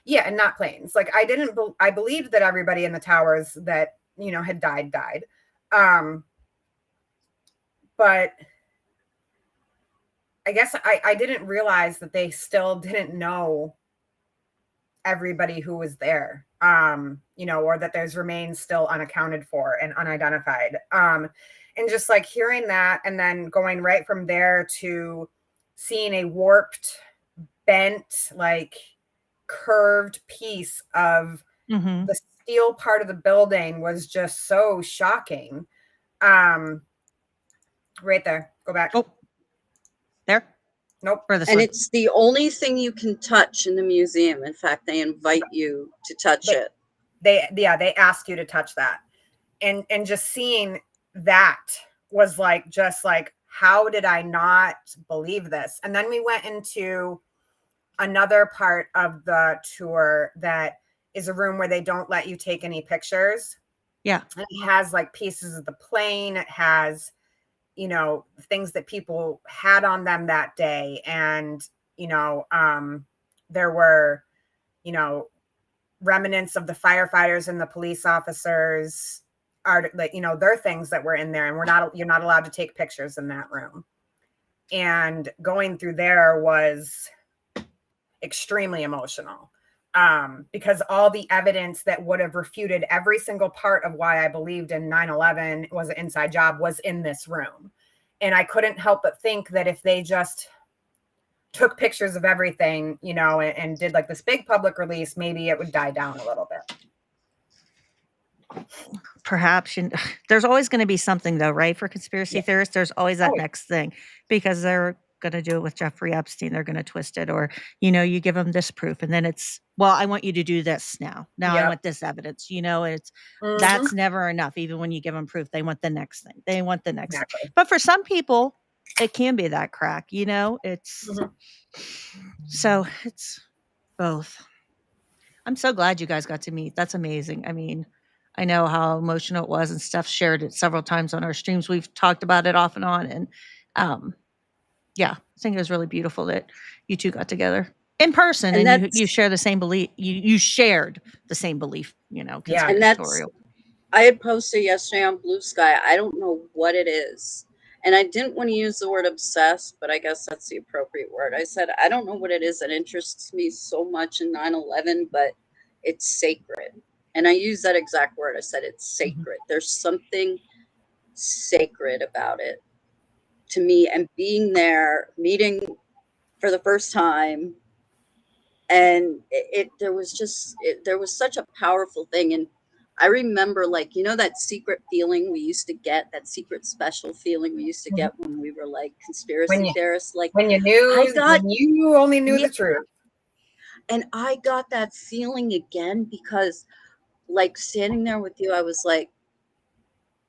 Yeah, and not planes. Like, I believed that everybody in the towers that, had died. But I guess I didn't realize that they still didn't know everybody who was there, or that there's remains still unaccounted for and unidentified. And just like hearing that and then going right from there to seeing a warped, bent, like curved piece of the steel part of the building was just so shocking. Right there. Go back. Oh, there. Nope. And it's the only thing you can touch in the museum. In fact, they invite you to touch it. They ask you to touch that. And just seeing that was like, just like, how did I not believe this? And then we went into another part of the tour that is a room where they don't let you take any pictures. Yeah. And it has like pieces of the plane. It has, things that people had on them that day. And, there were, remnants of the firefighters and the police officers are like, there are things that were in there, and you're not allowed to take pictures in that room. And going through there was extremely emotional, because all the evidence that would have refuted every single part of why I believed in 9/11 was an inside job was in this room. And I couldn't help but think that if they just took pictures of everything, you know, and did like this big public release, maybe it would die down a little bit. Perhaps there's always going to be something though, right? For conspiracy theorists, there's always that next thing, because they're going to do it with Jeffrey Epstein. They're going to twist it, or, you know, you give them this proof and then it's, well, I want you to do this now. I want this evidence, you know, it's, that's never enough. Even when you give them proof, they want the next thing. They want the next thing. But for some people, it can be that crack, you know, it's, so it's both. I'm so glad you guys got to meet. That's amazing. I mean, I know how emotional it was, and Steph shared it several times on our streams. We've talked about it off and on. And yeah, I think it was really beautiful that you two got together in person, and you share the same belief. You shared the same belief, you know, conspiratorial. I had posted yesterday on Blue Sky. I don't know what it is. And I didn't want to use the word obsessed, but I guess that's the appropriate word. I said, I don't know what it is that interests me so much in 9/11, but it's sacred. And I use that exact word. I said, it's sacred. There's something sacred about it to me. And being there, meeting for the first time, and there was such a powerful thing. And I remember, like, you know, that secret feeling we used to get, that secret special feeling we used to get when we were like conspiracy theorists, like when you knew, when you only knew the truth. And I got that feeling again, because like standing there with you, I was like,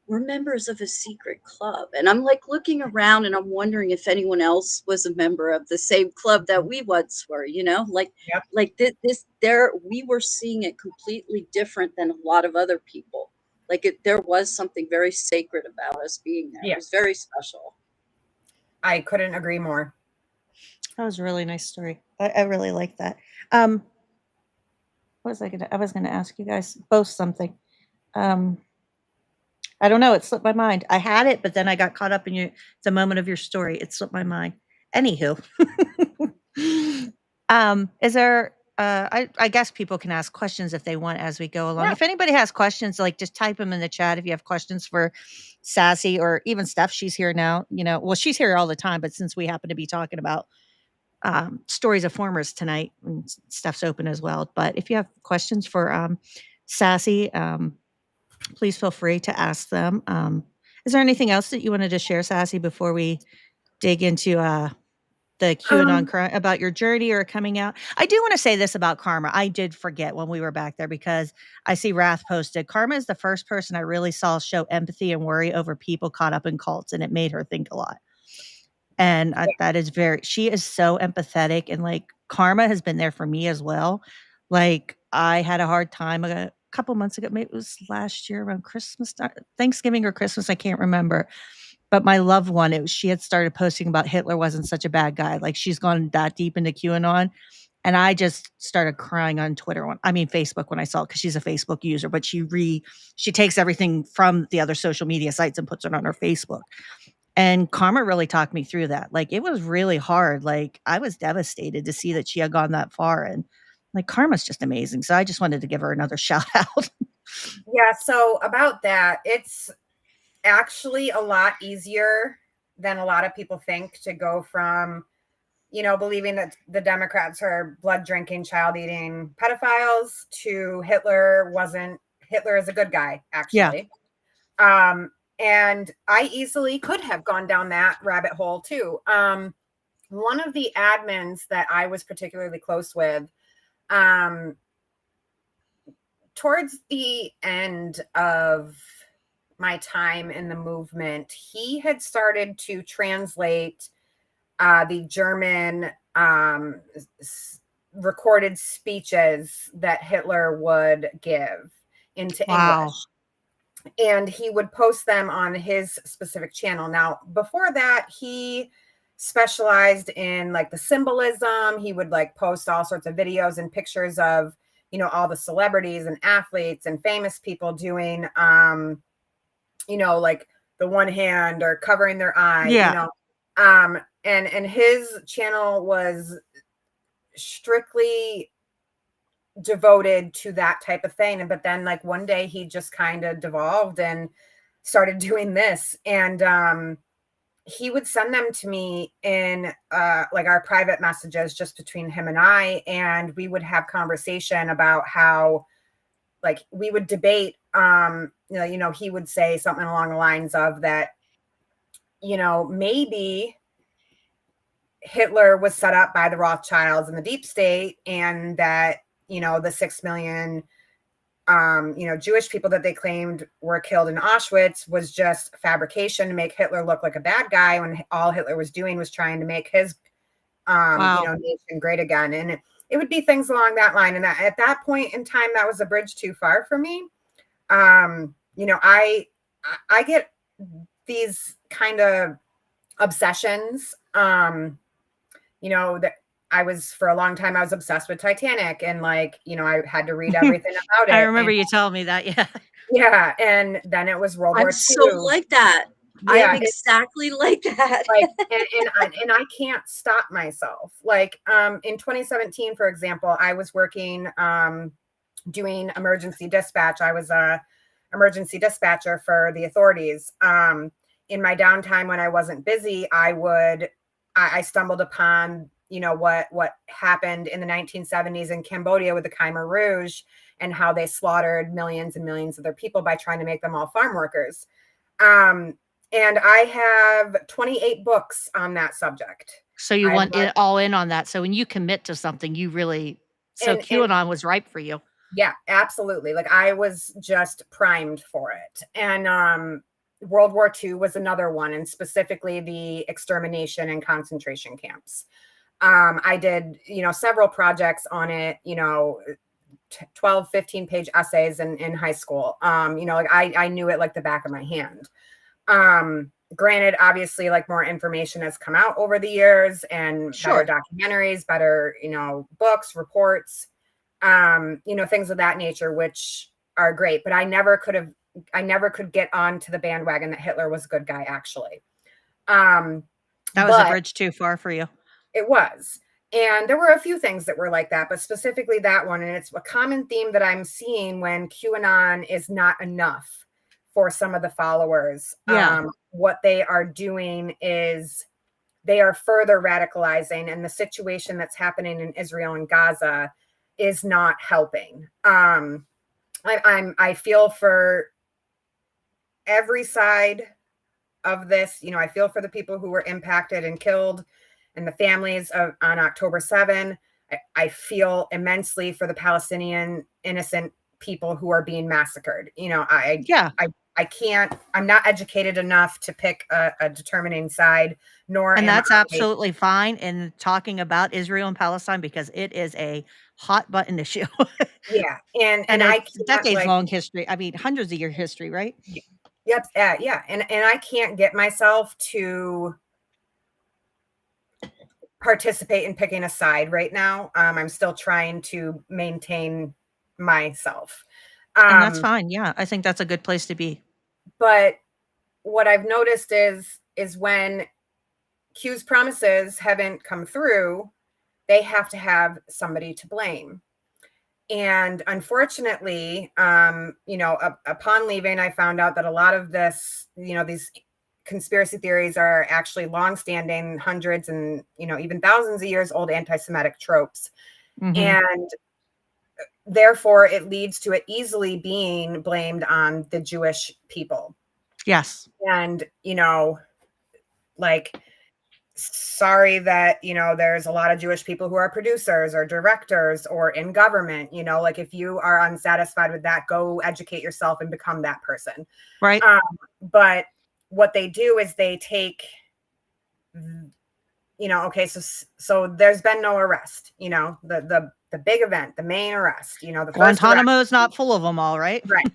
we're members of a secret club. And I'm like looking around and I'm wondering if anyone else was a member of the same club that we once were, you know, like we were seeing it completely different than a lot of other people. Like there was something very sacred about us being there. It was very special. I couldn't agree more. That was a really nice story. I really like that. What was I was gonna ask you guys both something. I don't know. It slipped my mind. I had it, but then I got caught up in the moment of your story. It slipped my mind. Anywho, is there? I guess people can ask questions if they want as we go along. If anybody has questions, like just type them in the chat. If you have questions for Sassy or even Steph, she's here now. You know, well, she's here all the time, but since we happen to be talking about stories of formers tonight, and Steph's open as well. But if you have questions for Sassy, please feel free to ask them. Is there anything else that you wanted to share, Sassy, before we dig into the QAnon about your journey or coming out? I do want to say this about Karma. I did forget when we were back there, because I see Wrath posted. Karma is the first person I really saw show empathy and worry over people caught up in cults, and it made her think a lot. And that is she is so empathetic, and like Karma has been there for me as well. Like I had a hard time a couple months ago, maybe it was last year around Christmas, Thanksgiving or Christmas, I can't remember. But my loved one, she had started posting about Hitler wasn't such a bad guy. Like she's gone that deep into QAnon. And I just started crying on Facebook when I saw it, because she's a Facebook user, but she takes everything from the other social media sites and puts it on her Facebook. And Karma really talked me through that. Like, it was really hard. Like, I was devastated to see that she had gone that far. And like, Karma's just amazing. So I just wanted to give her another shout out. Yeah. So about that, it's actually a lot easier than a lot of people think to go from, you know, believing that the Democrats are blood drinking, child eating pedophiles to Hitler is a good guy, actually. Yeah. And I easily could have gone down that rabbit hole too. One of the admins that I was particularly close with, towards the end of my time in the movement, he had started to translate the German recorded speeches that Hitler would give into English. And he would post them on his specific channel. Now, before that, he specialized in like the symbolism. He would like post all sorts of videos and pictures of, you know, all the celebrities and athletes and famous people doing, you know, like the one hand or covering their eye, you know. And his channel was strictly devoted to that type of thing. But then like one day he just kind of devolved and started doing this. And he would send them to me in like our private messages just between him and I, and we would have conversation about how, like, we would debate, he would say something along the lines of that, maybe Hitler was set up by the Rothschilds and the deep state, and that, the 6 million Jewish people that they claimed were killed in Auschwitz was just fabrication to make Hitler look like a bad guy, when all Hitler was doing was trying to make his, Wow. nation great again. And it would be things along that line. And at that point in time, that was a bridge too far for me. I get these kind of obsessions, that for a long time, I was obsessed with Titanic, and I had to read everything about I it. remember And you telling me that. Yeah. yeah, and then it was World I'm War so II. like that. I am Yeah, exactly like that. and I can't stop myself. In 2017, for example, I was working, doing emergency dispatch. I was a emergency dispatcher for the authorities. In my downtime when I wasn't busy, I stumbled upon, what happened in the 1970s in Cambodia with the Khmer Rouge, and how they slaughtered millions and millions of their people by trying to make them all farm workers. And I have 28 books on that subject. So you I want it all in on that. So when you commit to something, you really, so and QAnon was ripe for you. yeah, absolutely. I was just primed for it. And World War II was another one, and specifically the extermination and concentration camps. I did, several projects on it, 12, 15-page essays in high school. I knew it like the back of my hand. Granted, obviously, more information has come out over the years, and Sure. better documentaries, better, books, reports, things of that nature, which are great. But I never could get onto the bandwagon that Hitler was a good guy, actually. That was a But bridge too far for you. it was. And there were a few things that were like that, but specifically that one. And it's a common theme that I'm seeing when QAnon is not enough for some of the followers. Yeah. What they are doing is they are further radicalizing, and the situation that's happening in Israel and Gaza is not helping. I feel for every side of this. I feel for the people who were impacted and killed, and the families on October 7. I feel immensely for the Palestinian innocent people who are being massacred. Yeah. I'm not educated enough to pick a determining side, nor And am that's I. absolutely fine in talking about Israel and Palestine, because it is a hot button issue. Yeah. And And I it's can't, decades long history. I mean, hundreds of year history, right? yep. Yeah. And I can't get myself to participate in picking a side right now. I'm still trying to maintain myself. And that's fine. Yeah. I think that's a good place to be. But what I've noticed is when Q's promises haven't come through, they have to have somebody to blame. And unfortunately, upon leaving, I found out that a lot of this, these conspiracy theories are actually longstanding, hundreds and, even thousands of years old anti-Semitic tropes. Mhm. And therefore, it leads to it easily being blamed on the Jewish people. Yes. And, sorry that, there's a lot of Jewish people who are producers or directors or in government. If you are unsatisfied with that, go educate yourself and become that person. Right. But what they do is they take, okay, so there's been no arrest, the big event, the main arrest, the first Guantanamo arrest. is not full of them all, right? Right.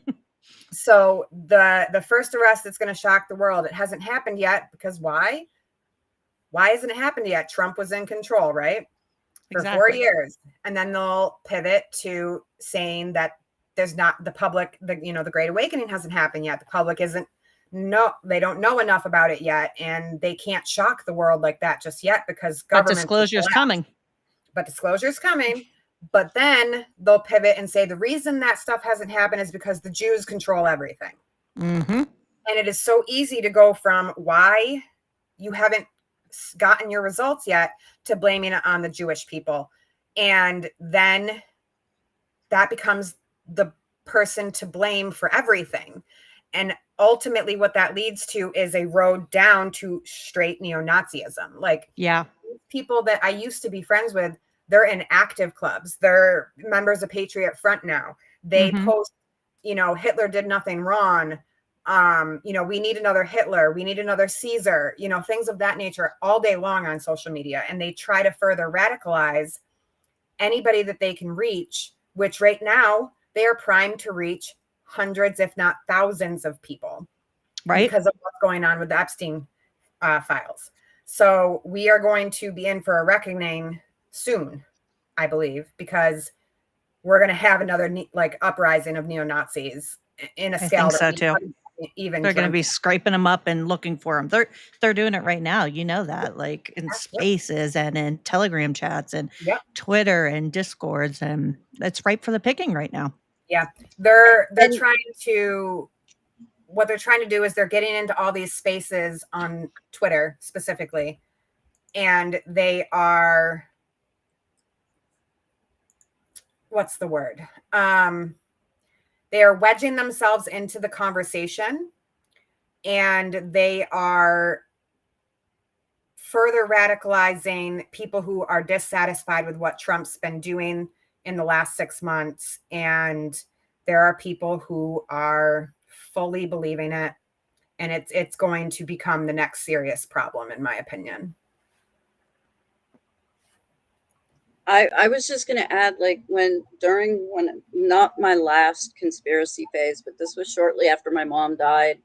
So the first arrest that's going to shock the world, it hasn't happened yet, because why? Why hasn't it happened yet? Trump was in control, right? For Exactly. 4 years. And then they'll pivot to saying that there's not the public, the Great Awakening hasn't happened yet. The public they don't know enough about it yet. And they can't shock the world like that just yet, because government. But disclosure is coming. But disclosure is coming. But then they'll pivot and say the reason that stuff hasn't happened is because the Jews control everything. Mm-hmm. And it is so easy to go from why you haven't gotten your results yet, to blaming it on the Jewish people. And then that becomes the person to blame for everything. And ultimately what that leads to is a road down to straight neo-Nazism. Like, Yeah. people that I used to be friends with, they're in active clubs. They're members of Patriot Front now. They post, Hitler did nothing wrong. We need another Hitler. We need another Caesar, things of that nature all day long on social media. And they try to further radicalize anybody that they can reach, which right now they are primed to reach hundreds, if not thousands of people, right? Because of what's going on with the Epstein files. So we are going to be in for a reckoning soon, I believe, because we're going to have another uprising of neo-Nazis in a scale I think so too. Even they're going to be scraping them up and looking for them. They're doing it right now. You know that, like in spaces and in Telegram chats and Twitter and Discords, and it's ripe for the picking right now. Yeah, they're trying to. What they're trying to do is they're getting into all these spaces on Twitter specifically, and they are. What's the word? They are wedging themselves into the conversation, and they are further radicalizing people who are dissatisfied with what Trump's been doing in the last 6 months. And there are people who are fully believing it, and it's going to become the next serious problem, in my opinion. I was just going to add, like, when not my last conspiracy phase, but this was shortly after my mom died.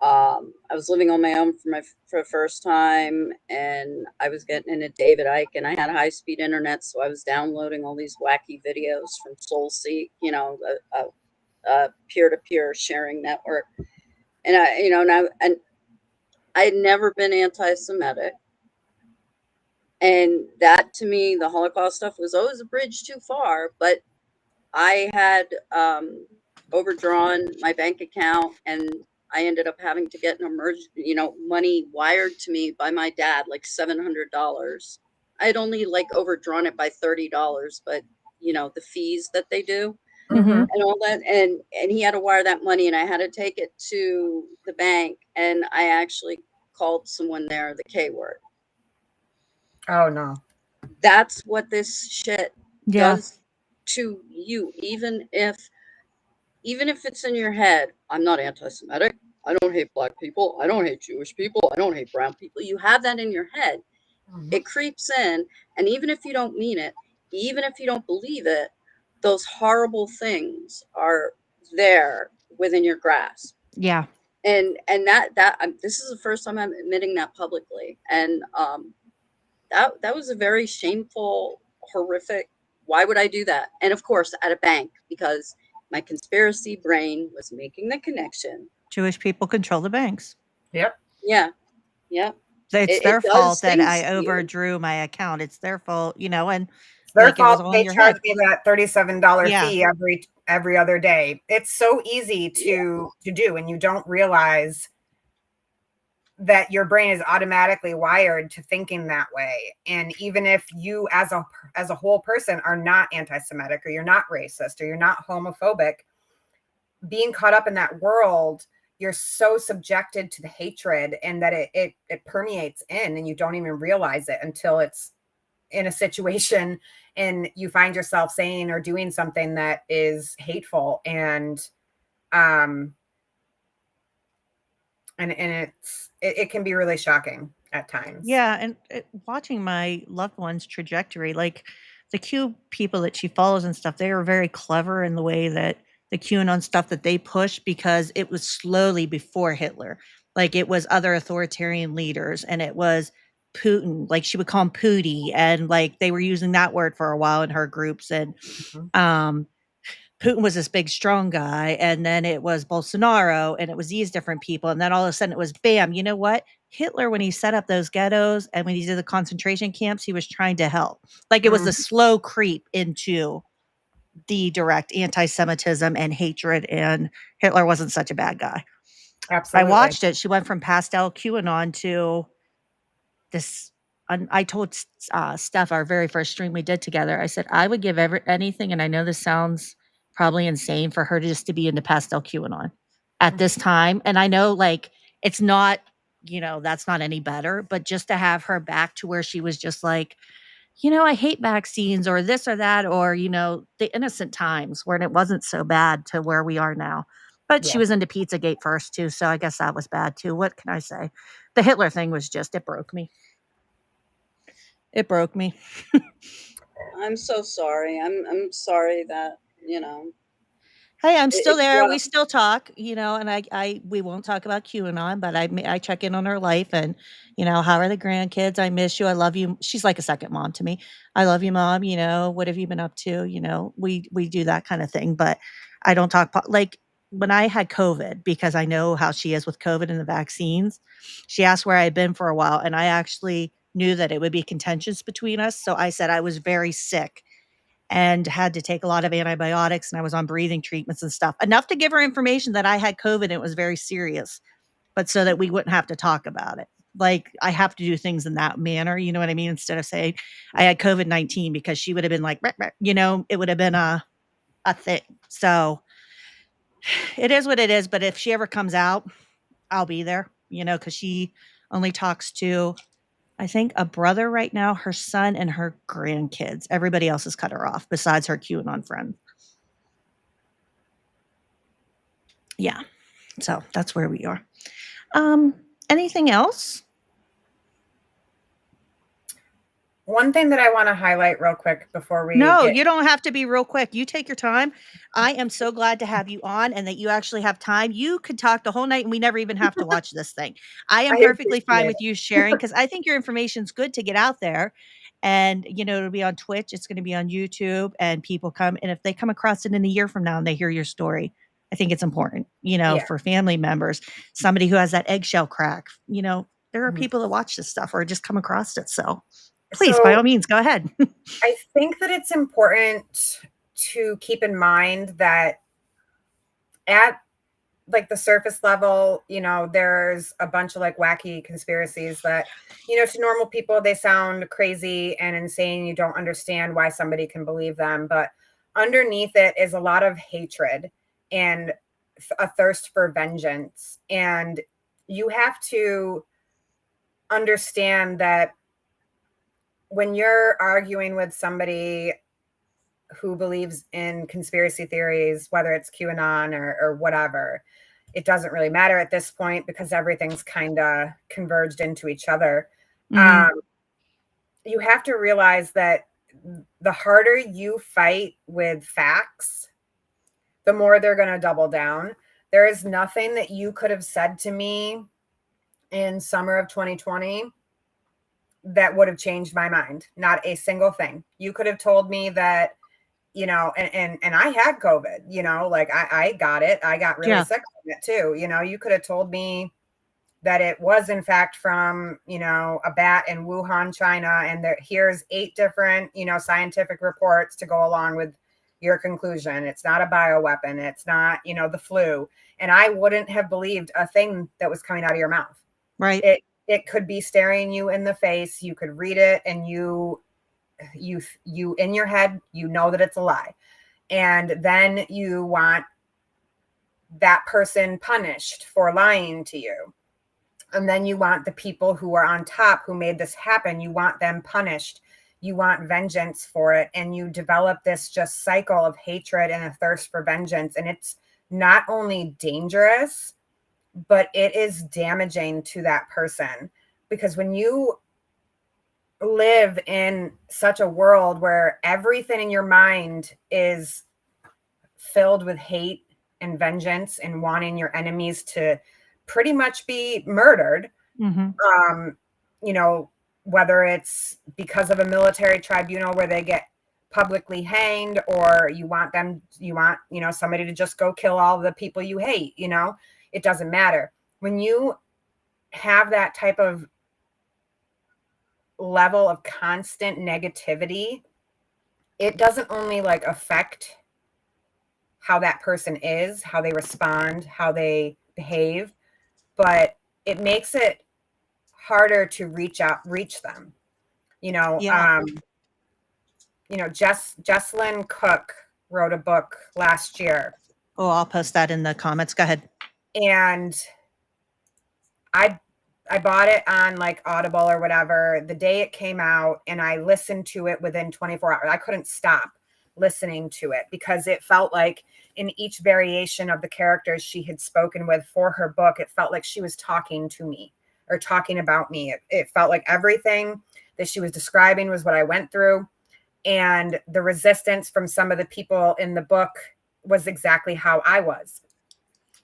I was living on my own for the first time, and I was getting into David Icke, and I had high-speed internet, so I was downloading all these wacky videos from SoulSeek, a peer-to-peer sharing network. And I had never been anti-Semitic. And that, to me, the Holocaust stuff was always a bridge too far. But I had overdrawn my bank account, and I ended up having to get money wired to me by my dad, like $700. I had only overdrawn it by $30, but the fees that they do and all that, and he had to wire that money, and I had to take it to the bank, and I actually called someone there the K word. Oh no. That's what this shit does to you. Even if it's in your head, I'm not anti-Semitic, I don't hate black people, I don't hate Jewish people, I don't hate brown people. You have that in your head. It creeps in, and even if you don't mean it, even if you don't believe it, those horrible things are there within your grasp. Yeah. And that this is the first time I'm admitting that publicly. And that was a very shameful, horrific. Why would I do that? And of course, at a bank, because my conspiracy brain was making the connection. Jewish people control the banks. Yep. Yeah. Yep. It's their fault that I overdrew my account. It's their fault, and it's their fault. They charge me that $37 fee every other day. It's so easy to do, and you don't realize that your brain is automatically wired to thinking that way. And even if you as a whole person are not anti-Semitic, or you're not racist, or you're not homophobic, being caught up in that world, you're so subjected to the hatred, and that it permeates in, and you don't even realize it until it's in a situation and you find yourself saying or doing something that is hateful. And it can be really shocking at times. Yeah, and watching my loved one's trajectory, like the Q people that she follows and stuff, they are very clever in the way that the QAnon stuff that they push, because it was slowly before Hitler. Like, it was other authoritarian leaders, and it was Putin. Like, she would call him Pootie, and like they were using that word for a while in her groups. And Putin was this big, strong guy, and then it was Bolsonaro, and it was these different people. And then all of a sudden it was bam. You know what? Hitler, when he set up those ghettos and when he did the concentration camps, he was trying to help. Like, it was a slow creep into the direct anti-Semitism and hatred, and Hitler wasn't such a bad guy. Absolutely. I watched it. She went from pastel QAnon to this. I told Steph, our very first stream we did together, I said, I would give anything, and I know this sounds probably insane, for her to just to be into pastel QAnon at this time. And I know, like, it's not, that's not any better, but just to have her back to where she was just like, I hate vaccines or this or that, or, the innocent times when it wasn't so bad to where we are now. But she Yeah. was into Pizzagate first too, so I guess that was bad too. What can I say? The Hitler thing was just, it broke me. It broke me. I'm so sorry. I'm sorry that, Hey, I'm still it's there. We rough. still talk, and we won't talk about QAnon, but I check in on her life, and, how are the grandkids? I miss you. I love you. She's like a second mom to me. I love you, mom. What have you been up to? We do that kind of thing, but I don't talk like when I had COVID, because I know how she is with COVID and the vaccines. She asked where I had been for a while, and I actually knew that it would be contentious between us. So I said I was very sick and had to take a lot of antibiotics, and I was on breathing treatments and stuff. Enough to give her information that I had COVID and it was very serious, but so that we wouldn't have to talk about it. Like, I have to do things in that manner, you know what I mean? Instead of saying I had COVID-19, because she would have been like, "Meh, meh," it would have been a thing. So it is what it is. But if she ever comes out, I'll be there, because she only talks to, I think, a brother right now, her son, and her grandkids. Everybody else has cut her off besides her QAnon friend. Yeah. So that's where we are. Anything else? One thing that I want to highlight real quick before we No, get you don't have to be real quick. You take your time. I am so glad to have you on and that you actually have time. You could talk the whole night and we never even have to watch this thing. I am I perfectly fine appreciate with you sharing, because I think your information's good to get out there. And, it'll be on Twitch, it's going to be on YouTube, and people come. And if they come across it in a year from now and they hear your story, I think it's important, it. Yeah. for family members, somebody who has that eggshell crack, there are Mhm. people that watch this stuff or just come across it. So please, by all So means, go ahead. I think that it's important to keep in mind that at like the surface level, there's a bunch of like wacky conspiracies that, to normal people, they sound crazy and insane. You don't understand why somebody can believe them. But underneath it is a lot of hatred and a thirst for vengeance. And you have to understand that when you're arguing with somebody who believes in conspiracy theories, whether it's QAnon or whatever, it doesn't really matter at this point because everything's kind of converged into each other. Mhm. You have to realize that the harder you fight with facts, the more they're going to double down. There is nothing that you could have said to me in summer of 2020 that would have changed my mind. Not a single thing. You could have told me that, and I had COVID, like I got it. I got really Yeah. sick from it too. You could have told me that it was in fact from, a bat in Wuhan, China, and that here's 8 different, scientific reports to go along with your conclusion. It's not a bioweapon. It's not, the flu. And I wouldn't have believed a thing that was coming out of your mouth. Right. It could be staring you in the face. You could read it and you in your head, that it's a lie. And then you want that person punished for lying to you. And then you want the people who are on top who made this happen, you want them punished. You want vengeance for it. And you develop this just cycle of hatred and a thirst for vengeance. And it's not only dangerous, but it is damaging to that person. Because when you live in such a world where everything in your mind is filled with hate and vengeance and wanting your enemies to pretty much be murdered, Mhm. you know, whether it's because of a military tribunal where they get publicly hanged, or you want, somebody to just go kill all the people you hate, it doesn't matter. When you have that type of level of constant negativity, it doesn't only like affect how that person is, how they respond, how they behave, but it makes it harder to reach them. Yeah. Jessalyn Cook wrote a book last year, Oh, I'll post that in the comments. Go ahead. and I bought it on like Audible or whatever the day it came out, and I listened to it within 24 hours. I couldn't stop listening to it because it felt like in each variation of the characters she had spoken with for her book, it felt like she was talking to me or talking about me. It felt like everything that she was describing was what I went through. And the resistance from some of the people in the book was exactly how I was.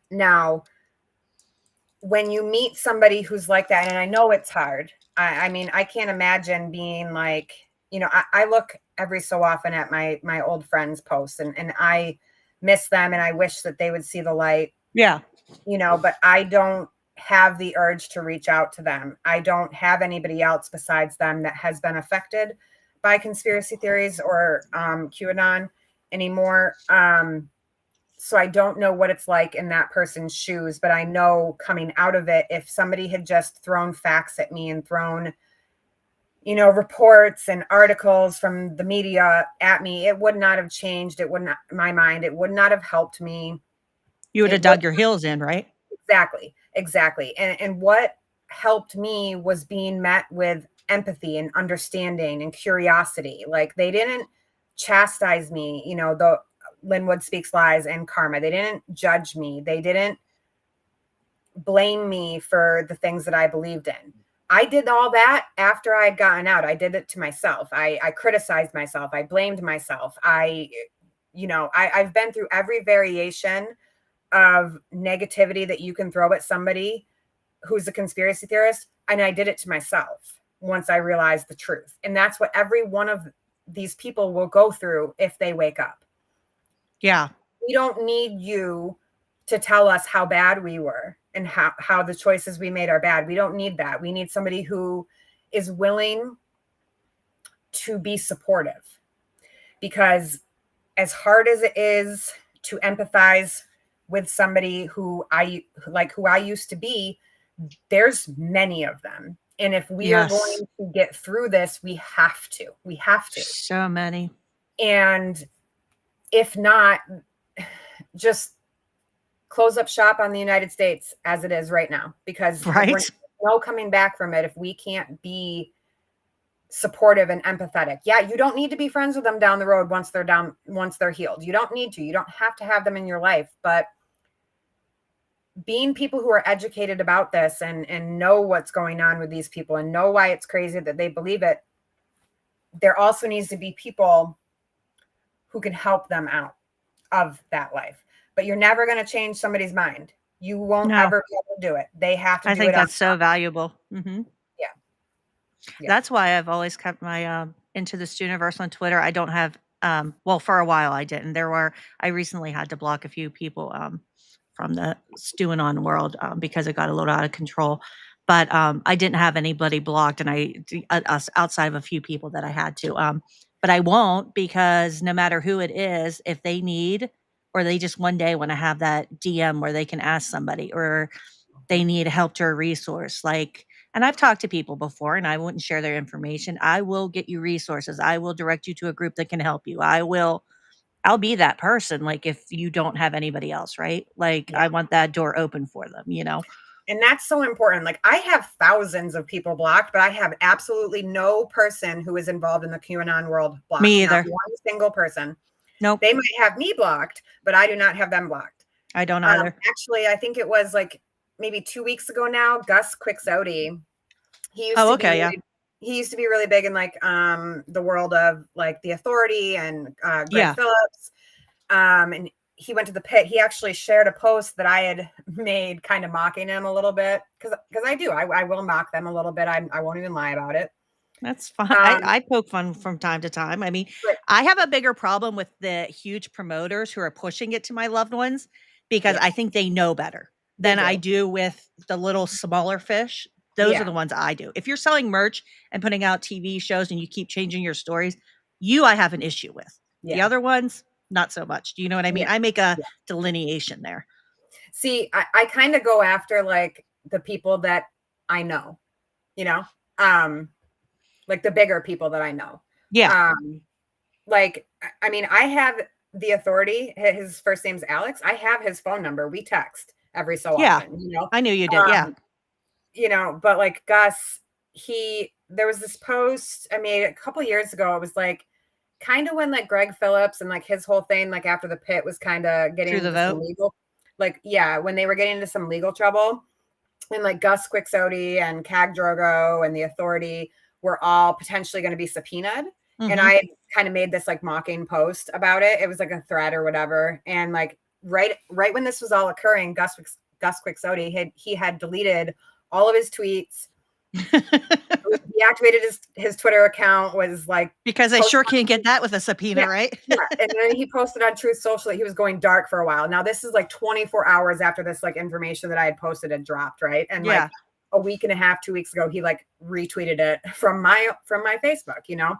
Now, when you meet somebody who's like that, and I know it's hard. I mean, I can't imagine being like, I look every so often at my old friends' posts, and I miss them, and I wish that they would see the light. Yeah. But I don't have the urge to reach out to them. I don't have anybody else besides them that has been affected by conspiracy theories or QAnon anymore. So I don't know what it's like in that person's shoes, but I know coming out of it, if somebody had just thrown facts at me and thrown, reports and articles from the media at me, it would not have changed. It wouldn't, my mind, it would not have helped me. You would have It would dug your heels in, right? Exactly. And what helped me was being met with empathy and understanding and curiosity. Like, they didn't chastise me, the Linwood Speaks Lies and Karma. They didn't judge me. They didn't blame me for the things that I believed in. I did all that after I had gotten out. I did it to myself. I criticized myself. I blamed myself. I've been through every variation of negativity that you can throw at somebody who's a conspiracy theorist. And I did it to myself once I realized the truth. And that's what every one of these people will go through if they wake up. Yeah. We don't need you to tell us how bad we were and how the choices we made are bad. We don't need that. We need somebody who is willing to be supportive, because as hard as it is to empathize with somebody who I used to be, there's many of them. And if we are going to get through this, we have to. So many. And if not, just close up shop on the United States as it is right now, because Right. no coming back from it if we can't be supportive and empathetic. Yeah, you don't need to be friends with them down the road once they're healed. You don't need to. You don't have to have them in your life, but being people who are educated about this and know what's going on with these people and know why it's crazy that they believe it, there also needs to be people who can help them out of that life. But you're never going to change somebody's mind. You won't ever be able to do it. They have to I do think it. that's so valuable. Mm-hmm. Yeah. That's why I've always kept my Into the Studentverse on Twitter. I don't have for a while I didn't. I recently had to block a few people from the Stewing On world because it got a little out of control. But I didn't have anybody blocked, and outside of a few people that I had to. But I won't, because no matter who it is, if they need, or they just one day want to have that DM where they can ask somebody, or they need help to a resource, and I've talked to people before, and I wouldn't share their information. I will get you resources. I will direct you to a group that can help you. I'll be that person, if you don't have anybody else, right? I want that door open for them, And that's so important. I have thousands of people blocked, but I have absolutely no person who is involved in the QAnon world blocked. Me either. Not one single person. Nope. They might have me blocked, but I do not have them blocked. I don't either. Actually, I think it was maybe 2 weeks ago now, Gus Quixote. He used to be really big in the world of The Authority and Greg Phillips. And he went to the pit. He actually shared a post that I had made kind of mocking him a little bit, because I do. I will mock them a little bit. I won't even lie about it. That's fine. I poke fun from time to time. I mean, I have a bigger problem with the huge promoters who are pushing it to my loved ones, because I think they know better than I do with the little smaller fish. Those are the ones I do. If you're selling merch and putting out TV shows and you keep changing your stories, I have an issue with. The other ones, not so much. Do you know what I mean? I make a delineation there. See, I kind of go after the people that I know. you know, like the bigger people that I know. Yeah. Like, I mean, I have the authority. His first name's Alex. I have his phone number. We text every so Yeah. often, you know. I knew you did. Yeah. You know, but like Gus, there was this post I made a couple years ago. It was like kind of when like Greg Phillips and like his whole thing, like after the pit was kind of getting Through the into some vote. legal, like, yeah, when they were getting into some legal trouble, and like Gus Quixote and Cag Drogo and the authority were all potentially going to be subpoenaed. And Mm-hmm. I kind of made this like mocking post about it. It was like a thread or whatever. And like right when this was all occurring, Gus Quixote he had deleted all of his tweets. He activated his Twitter account, was like, Because I sure can't get that with a subpoena, yeah, right? yeah. And then he posted on Truth Social that he was going dark for a while. Now this is like 24 hours after this like information that I had posted had dropped, right? And Yeah. like a week and a half, 2 weeks ago, he like retweeted it from my Facebook, you know?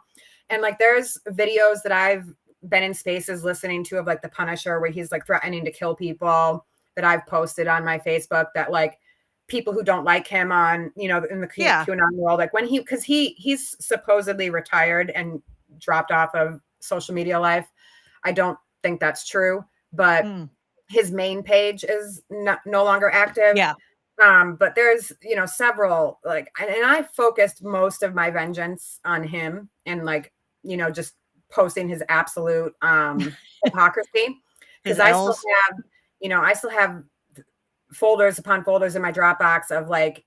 And like there's videos that I've been in spaces listening to of like the Punisher where he's like threatening to kill people that I've posted on my Facebook that like people who don't like him on, you know, in the QAnon world, like when because he's supposedly retired and dropped off of social media life. I don't think that's true, but his main page is no longer active. Yeah. But there's, you know, several like, and I focused most of my vengeance on him and like, you know, just posting his absolute hypocrisy. Because I still have folders upon folders in my Dropbox of like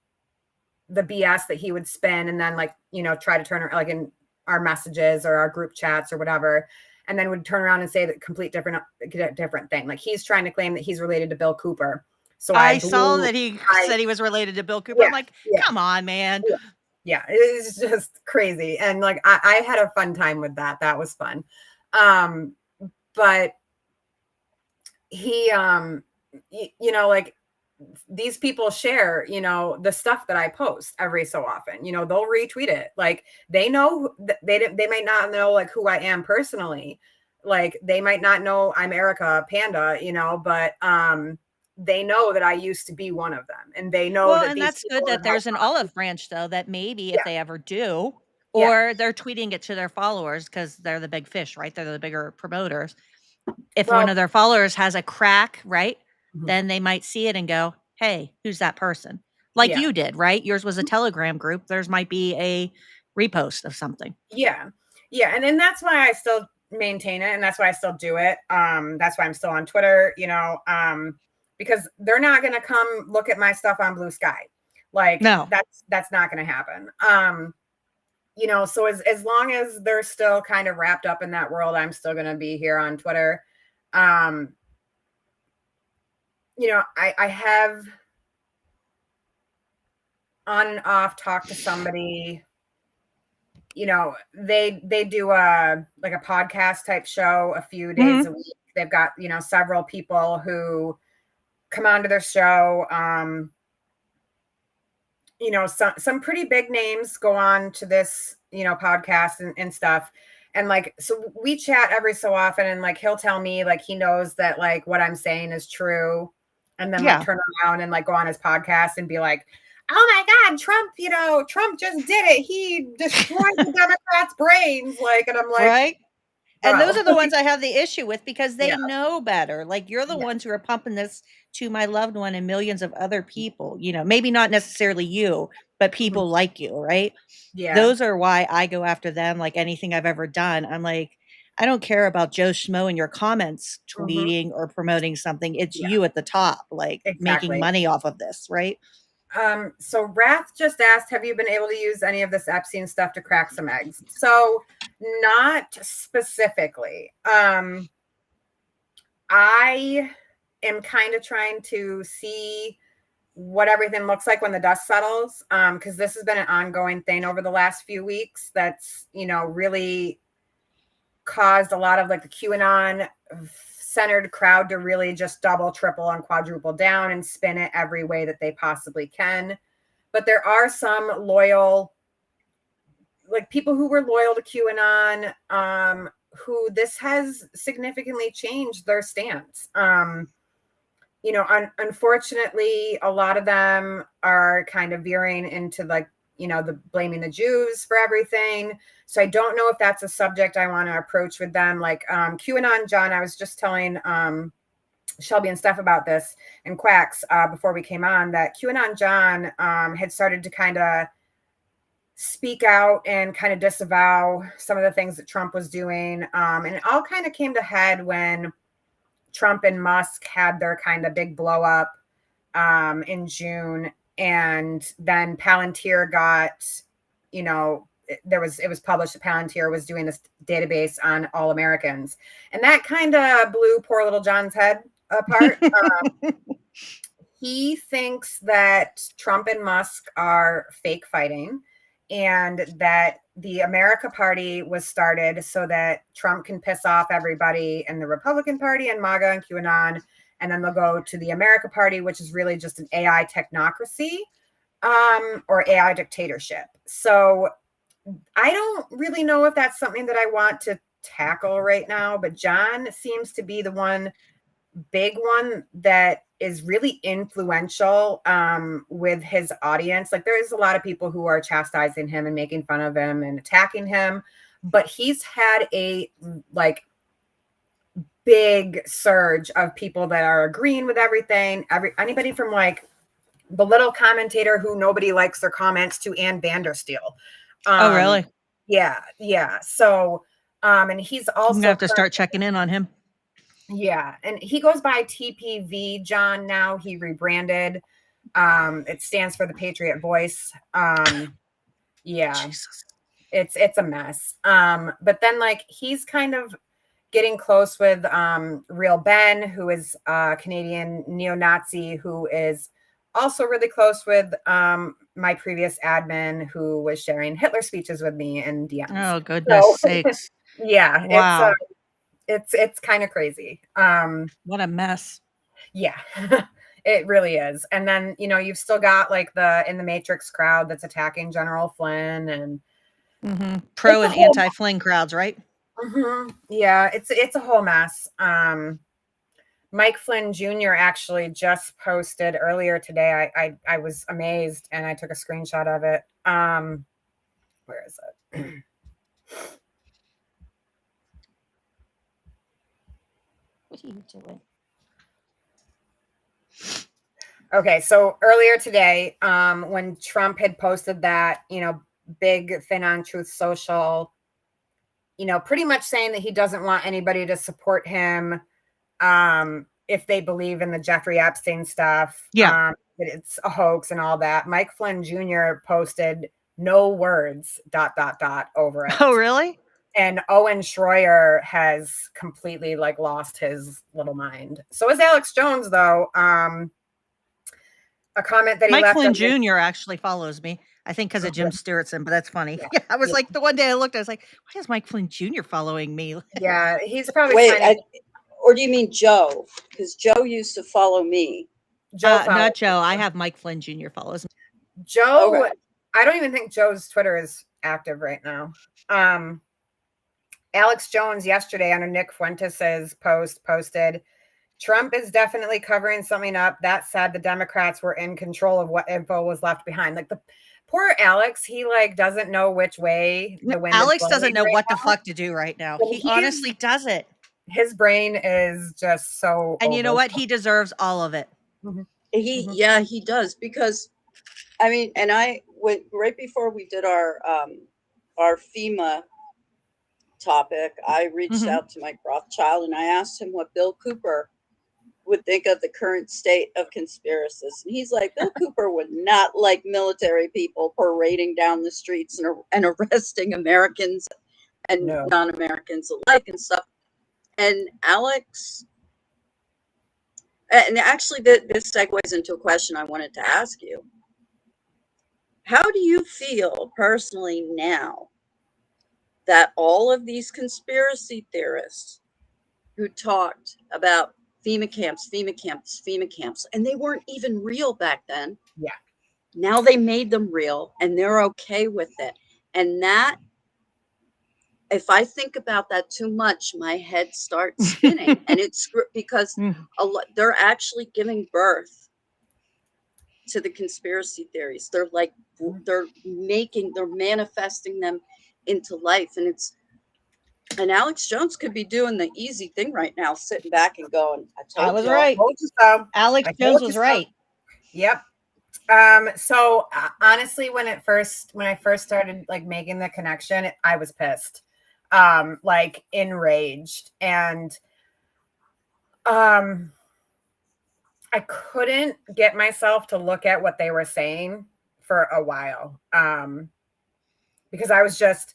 the BS that he would spin and then like, you know, try to turn like in our messages or our group chats or whatever, and then would turn around and say the complete different thing. Like he's trying to claim that he's related to Bill Cooper. So I saw that he said he was related to Bill Cooper. Yeah, I'm like, come on, man. Yeah, it's just crazy. And like I had a fun time with that. That was fun. But he you know, like these people share, you know, the stuff that I post every so often. You know, they'll retweet it. Like they know they might not know like who I am personally. Like they might not know I'm Erica Panda, you know, but they know that I used to be one of them, and they know that And these that's good people that there's an olive branch though, that maybe if they ever do, or they're tweeting it to their followers because they're the big fish, right? They're the bigger promoters. If one of their followers has a crack, right, then they might see it and go, hey, who's that person? Like you did, right? Yours was a Telegram group. Theirs might be a repost of something. Yeah. And then that's why I still maintain it, and that's why I still do it. That's why I'm still on Twitter, you know, because they're not going to come look at my stuff on Blue Sky. Like no, that's not going to happen. You know, so as long as they're still kind of wrapped up in that world, I'm still going to be here on Twitter. You know, I have on and off talked to somebody, you know, they do a like a podcast type show a few days a week. They've got, you know, several people who come onto their show. You know, some pretty big names go on to this, you know, podcast and stuff. And like, so we chat every so often, and like he'll tell me like he knows that like what I'm saying is true, and then like turn around and like go on his podcast and be like, oh my God, Trump, you know, Trump just did it. He destroyed the Democrats' brains. Like, and I'm like, right. And those are the ones I have the issue with because they Yeah. know better. Like you're the ones who are pumping this to my loved one and millions of other people, you know, maybe not necessarily you, but people like you, right? Yeah. Those are why I go after them. Like anything I've ever done, I'm like, I don't care about Joe Schmo in your comments tweeting or promoting something. It's you at the top, like making money off of this, right? So Wrath just asked, have you been able to use any of this Epstein stuff to crack some eggs? So not specifically. I am kind of trying to see what everything looks like when the dust settles. Because this has been an ongoing thing over the last few weeks that's, you know, really caused a lot of like the QAnon centered crowd to really just double, triple, and quadruple down and spin it every way that they possibly can. But there are some loyal, like people who were loyal to QAnon, who this has significantly changed their stance. You know, unfortunately, a lot of them are kind of veering into like, the blaming the Jews for everything. So I don't know if that's a subject I want to approach with them. Like QAnon John, I was just telling Shelby and Steph about this and Quacks before we came on, that QAnon John had started to kind of speak out and kind of disavow some of the things that Trump was doing. And it all kind of came to head when Trump and Musk had their kind of big blow up in June. And then Palantir got, it was published that Palantir was doing this database on all Americans. And that kind of blew poor little John's head apart. He thinks that Trump and Musk are fake fighting, and that the America Party was started so that Trump can piss off everybody in the Republican Party and MAGA and QAnon, and then they'll go to the America Party, which is really just an AI technocracy or AI dictatorship. So I don't really know if that's something that I want to tackle right now, but John seems to be the big one that is really influential with his audience. Like there's a lot of people who are chastising him and making fun of him and attacking him, but he's had a big surge of people that are agreeing with everything. Anybody from like the little commentator who nobody likes their comments to Ann Vandersteel. Oh, really? Yeah. So, and he's also I'm gonna have to start checking in on him. Yeah, and he goes by TPV John now. He rebranded. It stands for the Patriot Voice. Yeah, Jesus. it's a mess. But then like he's kind of getting close with Real Ben, who is a Canadian neo-Nazi, who is also really close with my previous admin, who was sharing Hitler speeches with me in DMs. Oh, goodness sakes. Yeah, Wow. it's kind of crazy. What a mess. Yeah, it really is. And then, you've still got like in the Matrix crowd that's attacking General Flynn and pro and anti-Flynn crowds, right? Yeah, it's a whole mess. Mike Flynn Jr. actually just posted earlier today. I was amazed and I took a screenshot of it. Where is it? What are you doing? Okay, so earlier today, when Trump had posted that, big thing on Truth Social, pretty much saying that he doesn't want anybody to support him if they believe in the Jeffrey Epstein stuff. Yeah. That it's a hoax and all that. Mike Flynn Jr. posted no words ... over it. Oh, really? And Owen Schroyer has completely lost his little mind. So is Alex Jones, though. A comment that he Mike left. Flynn Jr. actually follows me. I think because of Jim Stewartson, but that's funny. Yeah, I was like, the one day I looked, I was like, why is Mike Flynn Jr. following me? Yeah, he's probably or do you mean Joe? Because Joe used to follow me. Not Joe. I have Mike Flynn Jr. follows me. Joe, okay. I don't even think Joe's Twitter is active right now. Alex Jones yesterday under Nick Fuentes' posted, Trump is definitely covering something up. That said, the Democrats were in control of what info was left behind. Like the poor Alex, he doesn't know which way the wind Alex is doesn't know right what now. the fuck to do right now. He honestly doesn't. His brain is just so. And you know what? He deserves all of it. Yeah, he does, because I mean, and I went right before we did our FEMA topic, I reached out to Mike Rothschild and I asked him what Bill Cooper would think of the current state of conspiracists. And he's like, Bill Cooper would not like military people parading down the streets and arresting Americans and non-Americans alike and stuff. And Alex, and actually this segues into a question I wanted to ask you. How do you feel personally now that all of these conspiracy theorists who talked about FEMA camps, and they weren't even real back then. Yeah. Now they made them real and they're okay with it. And that, if I think about that too much, my head starts spinning. And it's because they're actually giving birth to the conspiracy theories. They're like, they're manifesting them into life. And Alex Jones could be doing the easy thing right now, sitting back and going, I I told was y'all. right. Told you so. Alex I Jones told you was so. right. Yep. So honestly, when I first started like making the connection, I was pissed, like enraged, and I couldn't get myself to look at what they were saying for a while, because I was just,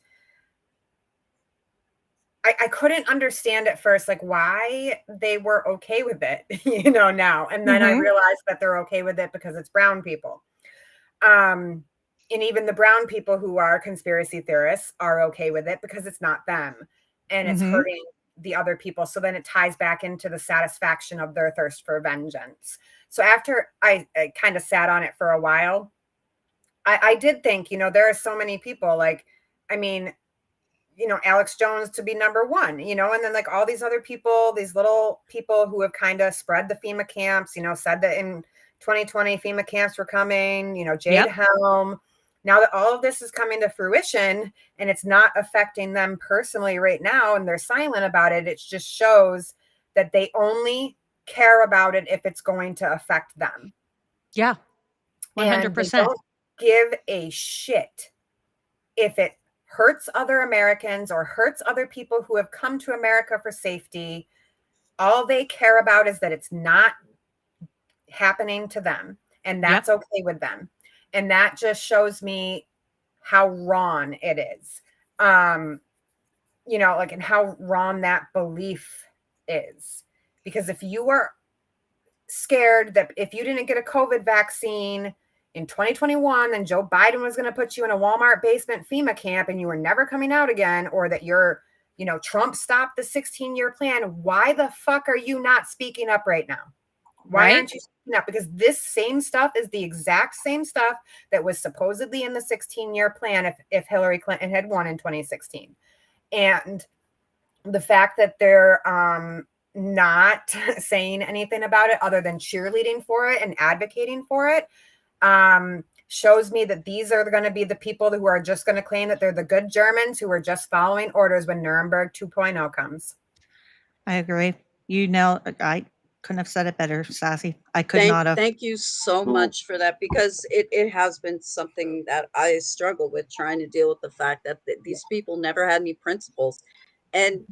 I couldn't understand at first, like why they were okay with it, now. And then I realized that they're okay with it because it's brown people. And even the brown people who are conspiracy theorists are okay with it because it's not them and it's hurting the other people. So then it ties back into the satisfaction of their thirst for vengeance. So after I kind of sat on it for a while, I did think, there are so many people, like, I mean, Alex Jones to be number one, and then like all these other people, these little people who have kind of spread the FEMA camps, said that in 2020 FEMA camps were coming, Jade Helm. Now that all of this is coming to fruition and it's not affecting them personally right now and they're silent about it, it just shows that they only care about it if it's going to affect them. Yeah. 100%. And they don't give a shit if it hurts other Americans or hurts other people who have come to America for safety. All they care about is that it's not happening to them, and that's okay with them. And that just shows me how wrong it is. Like, and how wrong that belief is. Because if you were scared that if you didn't get a COVID vaccine in 2021, then Joe Biden was going to put you in a Walmart basement FEMA camp and you were never coming out again, or that Trump stopped the 16-year plan, why the fuck are you not speaking up right now? Why aren't you speaking up? Because this same stuff is the exact same stuff that was supposedly in the 16-year plan if Hillary Clinton had won in 2016. And the fact that they're not saying anything about it other than cheerleading for it and advocating for it shows me that these are going to be the people who are just going to claim that they're the good Germans who are just following orders when Nuremberg 2.0 comes. I agree. I couldn't have said it better, Sassy. I could not have. Thank you so much for that, because it has been something that I struggle with, trying to deal with the fact that these people never had any principles. And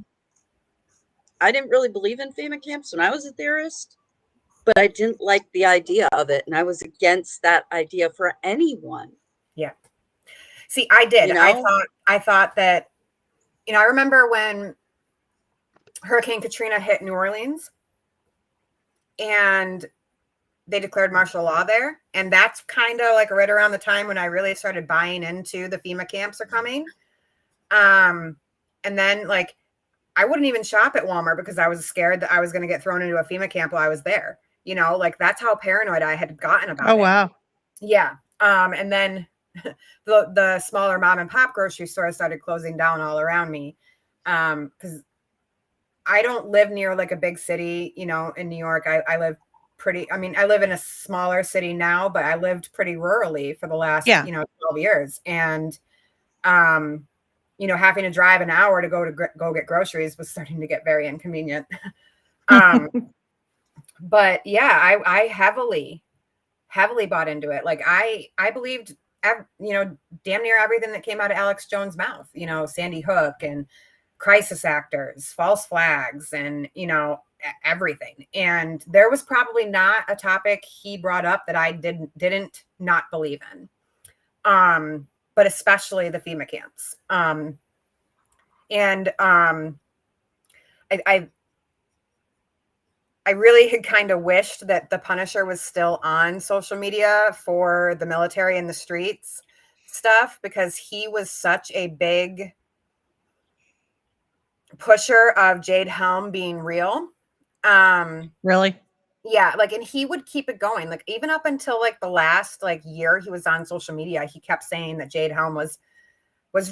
I didn't really believe in FEMA camps when I was a theorist, but I didn't like the idea of it. And I was against that idea for anyone. Yeah. See, I did. I thought that, I remember when Hurricane Katrina hit New Orleans and they declared martial law there. And that's kind of like right around the time when I really started buying into the FEMA camps are coming. And then like, I wouldn't even shop at Walmart because I was scared that I was going to get thrown into a FEMA camp while I was there. Like that's how paranoid I had gotten about it. Oh, wow. Yeah. And then the smaller mom and pop grocery stores started closing down all around me. Because I don't live near like a big city, in New York. I live I live in a smaller city now, but I lived pretty rurally for the last, 12 years. And, having to drive an hour to go get groceries was starting to get very inconvenient. But yeah, I heavily bought into it. Like I believed, damn near everything that came out of Alex Jones' mouth, Sandy Hook and crisis actors, false flags, and, everything. And there was probably not a topic he brought up that I didn't not believe in. But especially the FEMA camps. I really had kind of wished that the Punisher was still on social media for the military in the streets stuff, because he was such a big pusher of Jade Helm being real. Really? Yeah, like, and he would keep it going. Like, even up until like the last like year he was on social media, he kept saying that Jade Helm was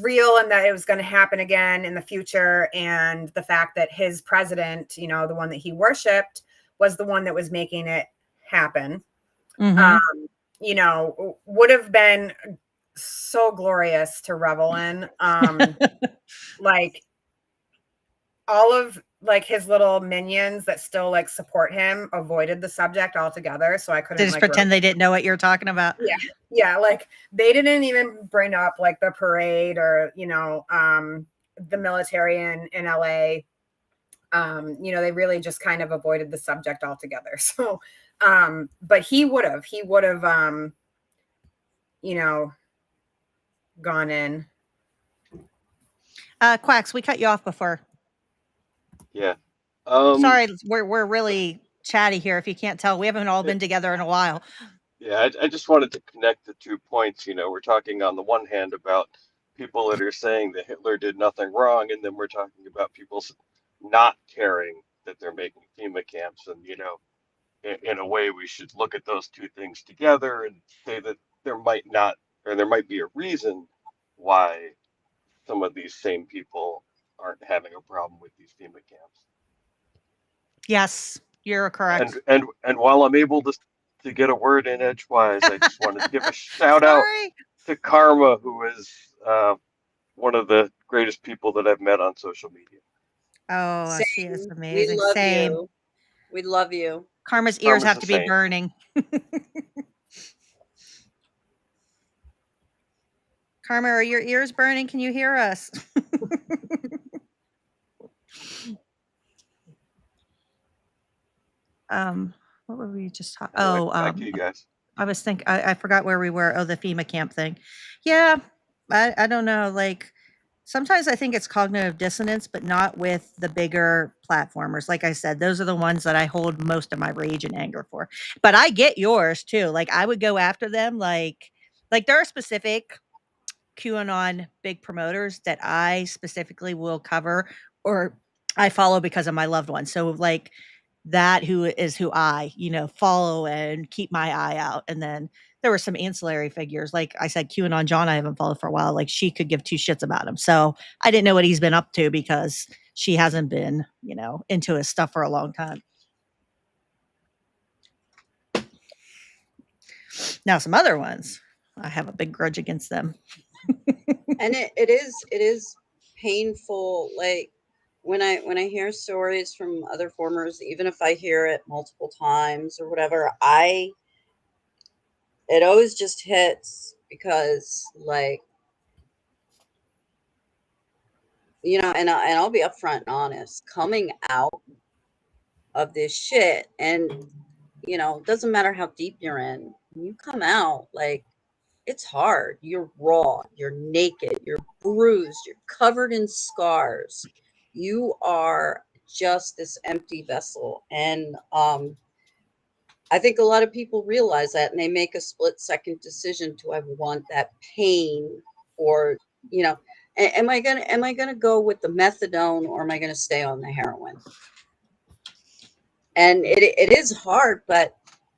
real and that it was going to happen again in the future. And the fact that his president, the one that he worshiped, was the one that was making it happen. you know, would have been so glorious to revel in. Like all of like his little minions that still like support him avoided the subject altogether, so I They couldn't just like pretend they didn't know what you're talking about. yeah, like they didn't even bring up like the parade or, you know, the military in LA. You know, they really just kind of avoided the subject altogether. So but he would have you know, gone in. Quacks, we cut you off before. Yeah. Sorry, we're really chatty here. If you can't tell, we haven't all it- been together in a while. yeah, I just wanted to connect the 2 points. You know, we're talking on the one hand about people that are saying that Hitler did nothing wrong, and then we're talking about people not caring that they're making FEMA camps. And, you know, in a way, we should look at those two things together and say that there might not, or there might be a reason why some of these same people aren't having a problem with these FEMA camps. Yes, you're correct. And while I'm able to get a word in edgewise, I just wanted to give a shout out Sorry. to Karma, who is one of the greatest people that I've met on social media. Oh, she is Same. We amazing. love Same. you. We love you. Karma's ears Karma's have the to be same. burning. Karma, are your ears burning? Can you hear us? What were we just talking? Anyway, Oh, back to you guys. I was thinking, I forgot where we were. Oh, the FEMA camp thing. Yeah, I don't know. Like sometimes I think it's cognitive dissonance, but not with the bigger platformers. Like I said, those are the ones that I hold most of my rage and anger for. But I get yours too. Like I would go after them. Like there are specific QAnon big promoters that I specifically will cover or I follow because of my loved ones. So like that who is who I, follow and keep my eye out. And then there were some ancillary figures. Like I said, QAnon John, I haven't followed for a while. Like she could give two shits about him. So I didn't know what he's been up to because she hasn't been, into his stuff for a long time. Now some other ones, I have a big grudge against them. And it is painful, like when I hear stories from other formers, even if I hear it multiple times or whatever, it always just hits because, like, and I'll be upfront and honest, coming out of this shit, and it doesn't matter how deep you're in, when you come out, like, it's hard. You're raw, you're naked, you're bruised, you're covered in scars. You are just this empty vessel. And I think a lot of people realize that, and they make a split-second decision: do I want that pain, or am I gonna go with the methadone, or am I gonna stay on the heroin? And it is hard, but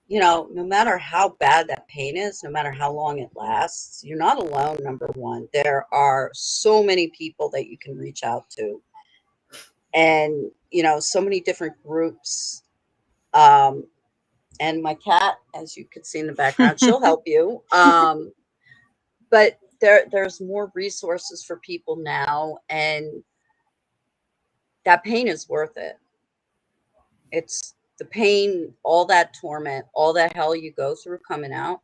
no matter how bad that pain is, no matter how long it lasts, you're not alone. Number one, there are so many people that you can reach out to, and so many different groups. And my cat, as you could see in the background, she'll help you. But there's more resources for people now, and that pain is worth it. It's the pain, all that torment, all that hell you go through coming out.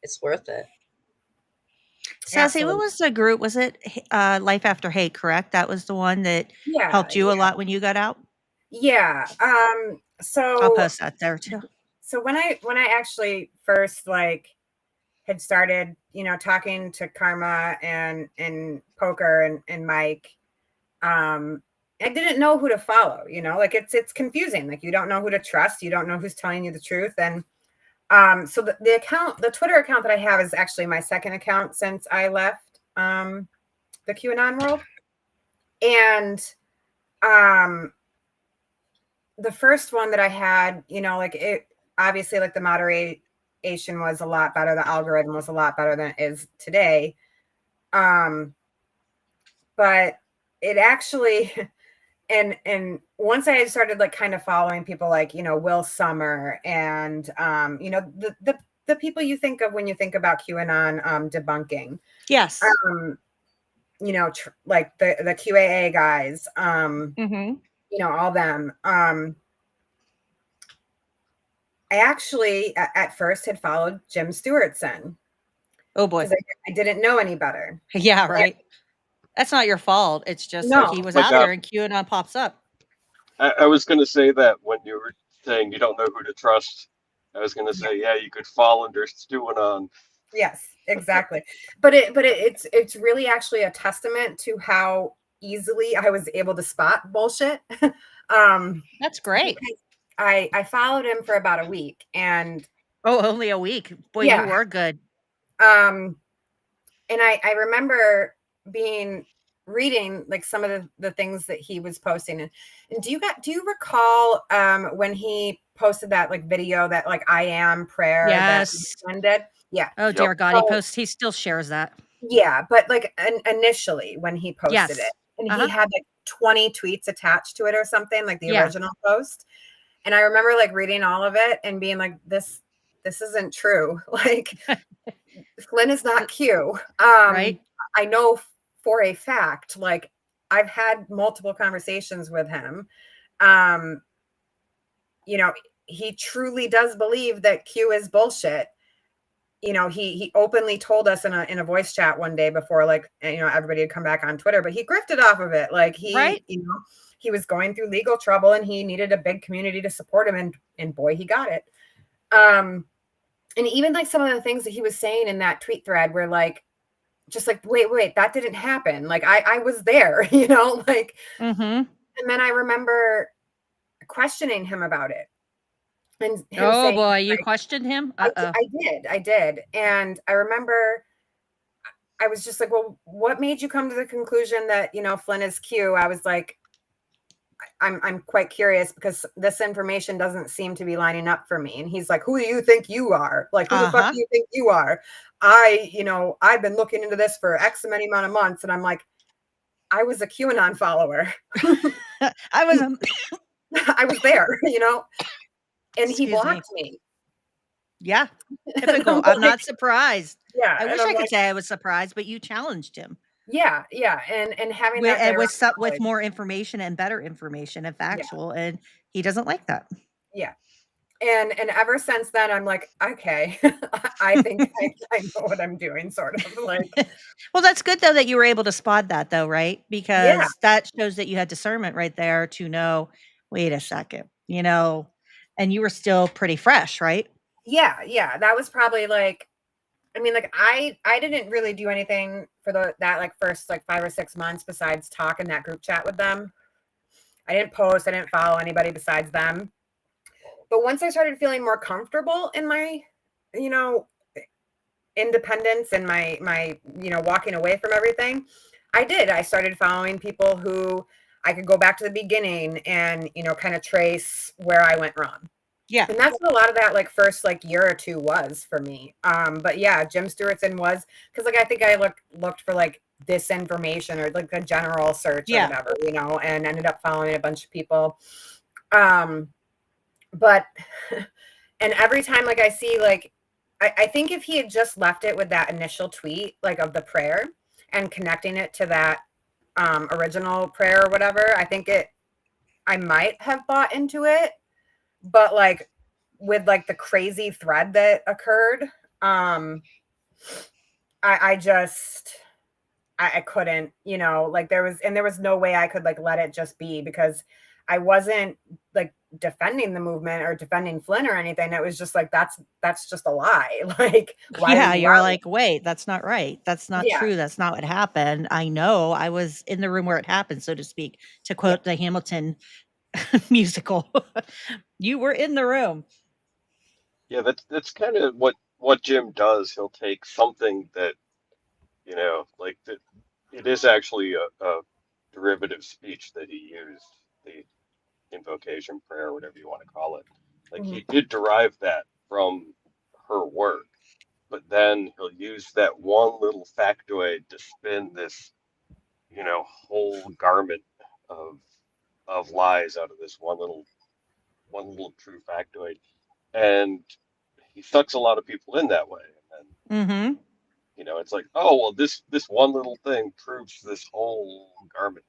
It's worth it. Sassy, what was the group? Was it Life After Hate, correct? That was the one that helped you a lot when you got out? Yeah. I'll post that there too. So when I actually first had started, talking to Karma and Poker and Mike, I didn't know who to follow, like it's confusing. Like you don't know who to trust. You don't know who's telling you the truth. And so the Twitter account that I have is actually my second account since I left the QAnon world. And the first one that I had, like it obviously, like the moderation was a lot better. The algorithm was a lot better than it is today. But it actually, and once I started like kind of following people like, Will Summer and, the the people you think of when you think about QAnon debunking. Yes. You know, like the QAA guys, Mm-hmm. you know, all them. I actually at first had followed Jim Stewartson Oh boy. because I didn't know any better. Yeah, right. That's not your fault. It's just like No, he was My out God, there and QAnon pops up. I was going to say that when you were saying you don't know who to trust. I was going to yeah, say, yeah, you could fall under stewing on. yes, exactly. It's really actually a testament to how easily I was able to spot bullshit. That's great. Because I followed him for about a week, and Oh, only a week. Boy, you yeah, were good. and I remember reading like some of the things that he was posting, and do you recall when he posted that like video, that like I am prayer that Yes. Flynn did? Yeah. Oh Yep. dear God, So he still shares that. yeah, but like initially when he posted it, Yes. and he Uh-huh. had like 20 tweets attached to it or something, like the Yeah. original post. And I remember like reading all of it and being like, this isn't true. Like Flynn is not Q. Right? I know for a fact, like I've had multiple conversations with him. Um, you know, he truly does believe that Q is bullshit. You know, he openly told us in a voice chat one day before, like, you know, everybody had come back on Twitter, but he grifted off of it. Like Right? you know, he was going through legal trouble and he needed a big community to support him, and boy, he got it. And even like some of the things that he was saying in that tweet thread were like, just like, wait, that didn't happen. Like I was there, you know, like, Mm-hmm. and then I remember questioning him about it and him Oh saying, boy, you like, questioned him? Uh-oh. I did. And I remember I was just like, well, what made you come to the conclusion that, you know, Flynn is Q? I was like, I'm quite curious because this information doesn't seem to be lining up for me. And he's like, who do you think you are? Like, who the fuck Uh-huh. do you think you are? You know, I've been looking into this for X many amount of months. And I'm like, I was a QAnon follower. I was I was there, you know, and he excuse me. blocked me. Yeah. And I'm Typical. I'm like, not surprised. yeah. I And wish I'm I could like, say I was surprised, but you challenged him yeah. And having with that direct with knowledge. more information and better information and Yeah. factual, and he doesn't like that. Yeah. And ever since then, I'm like, okay, I think I know what I'm doing, sort of like, Well, that's good though that you were able to spot that though, right? yeah, Because that shows that you had discernment right there to know, wait a second, you know, and you were still pretty fresh, right? yeah. That was probably like, I mean, like I didn't really do anything for that like first like 5 or 6 months besides talk in that group chat with them. I didn't post, I didn't follow anybody besides them. But once I started feeling more comfortable in my, you know, independence and my you know, walking away from everything, I started following people who I could go back to the beginning and, you know, kind of trace where I went wrong. Yeah. And that's what a lot of that like first like year or two was for me. But yeah, Jim Stewartson was, because like I think I looked for like disinformation or like a general search or Yeah. whatever, you know, and ended up following a bunch of people. Um, but and every time like I see like I think if he had just left it with that initial tweet like of the prayer and connecting it to that original prayer or whatever, I might have bought into it. But like with like the crazy thread that occurred, I just I couldn't, you know, like there was no way I could like let it just be, because I wasn't like defending the movement or defending Flynn or anything. It was just like that's just a lie. Like why would Yeah, you you're lie? like, "Wait, that's not right. That's not Yeah, true. That's not what happened. I know. I was in the room where it happened, so to speak, to yeah, quote the Hamilton musical. You were in the room." Yeah, that's kind of what Jim does. He'll take something that, like that it is actually a derivative speech that he used, the invocation prayer, whatever you want to call it. Like mhm, he did derive that from her work, but then he'll use that one little factoid to spin this, whole garment of lies out of this one little true factoid. And he sucks a lot of people in that way. And then, Mm-hmm. it's like, oh, well, this one little thing proves this whole garment.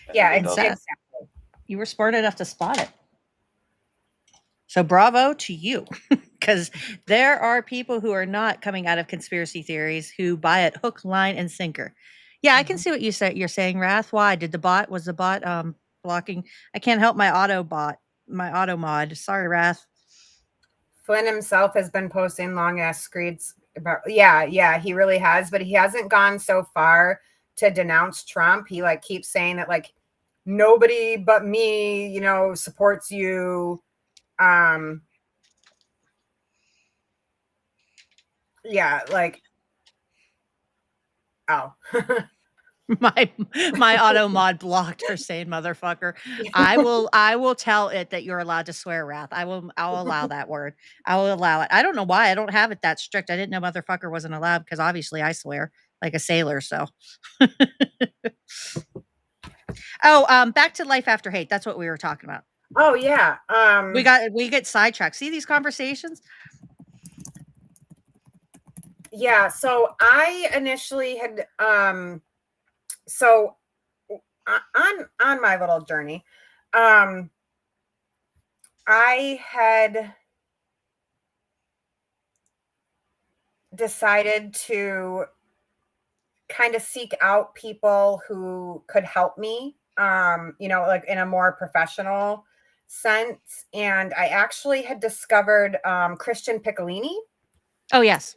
And Yeah, it doesn't. exactly. You were smart enough to spot it. So bravo to you, because there are people who are not coming out of conspiracy theories who buy it hook, line, and sinker. Yeah, I can Mhm. see what you're saying, Wrath. Why did was the bot blocking? I can't help my auto mod. Sorry, Wrath. Flynn himself has been posting long ass screeds about, yeah, he really has, but he hasn't gone so far to denounce Trump. He like keeps saying that like nobody but me, supports you. Yeah, like, oh. My auto mod blocked for saying motherfucker. I will tell it that you're allowed to swear, Wrath. I'll allow that word. I will allow it. I don't know why I don't have it that strict. I didn't know motherfucker wasn't allowed because obviously I swear like a sailor. So back to life after hate. That's what we were talking about. Oh yeah. We get sidetracked. See these conversations? Yeah, so I initially had so on my little journey, I had decided to kind of seek out people who could help me, like in a more professional sense. And I actually had discovered Christian Piccolini. Oh yes.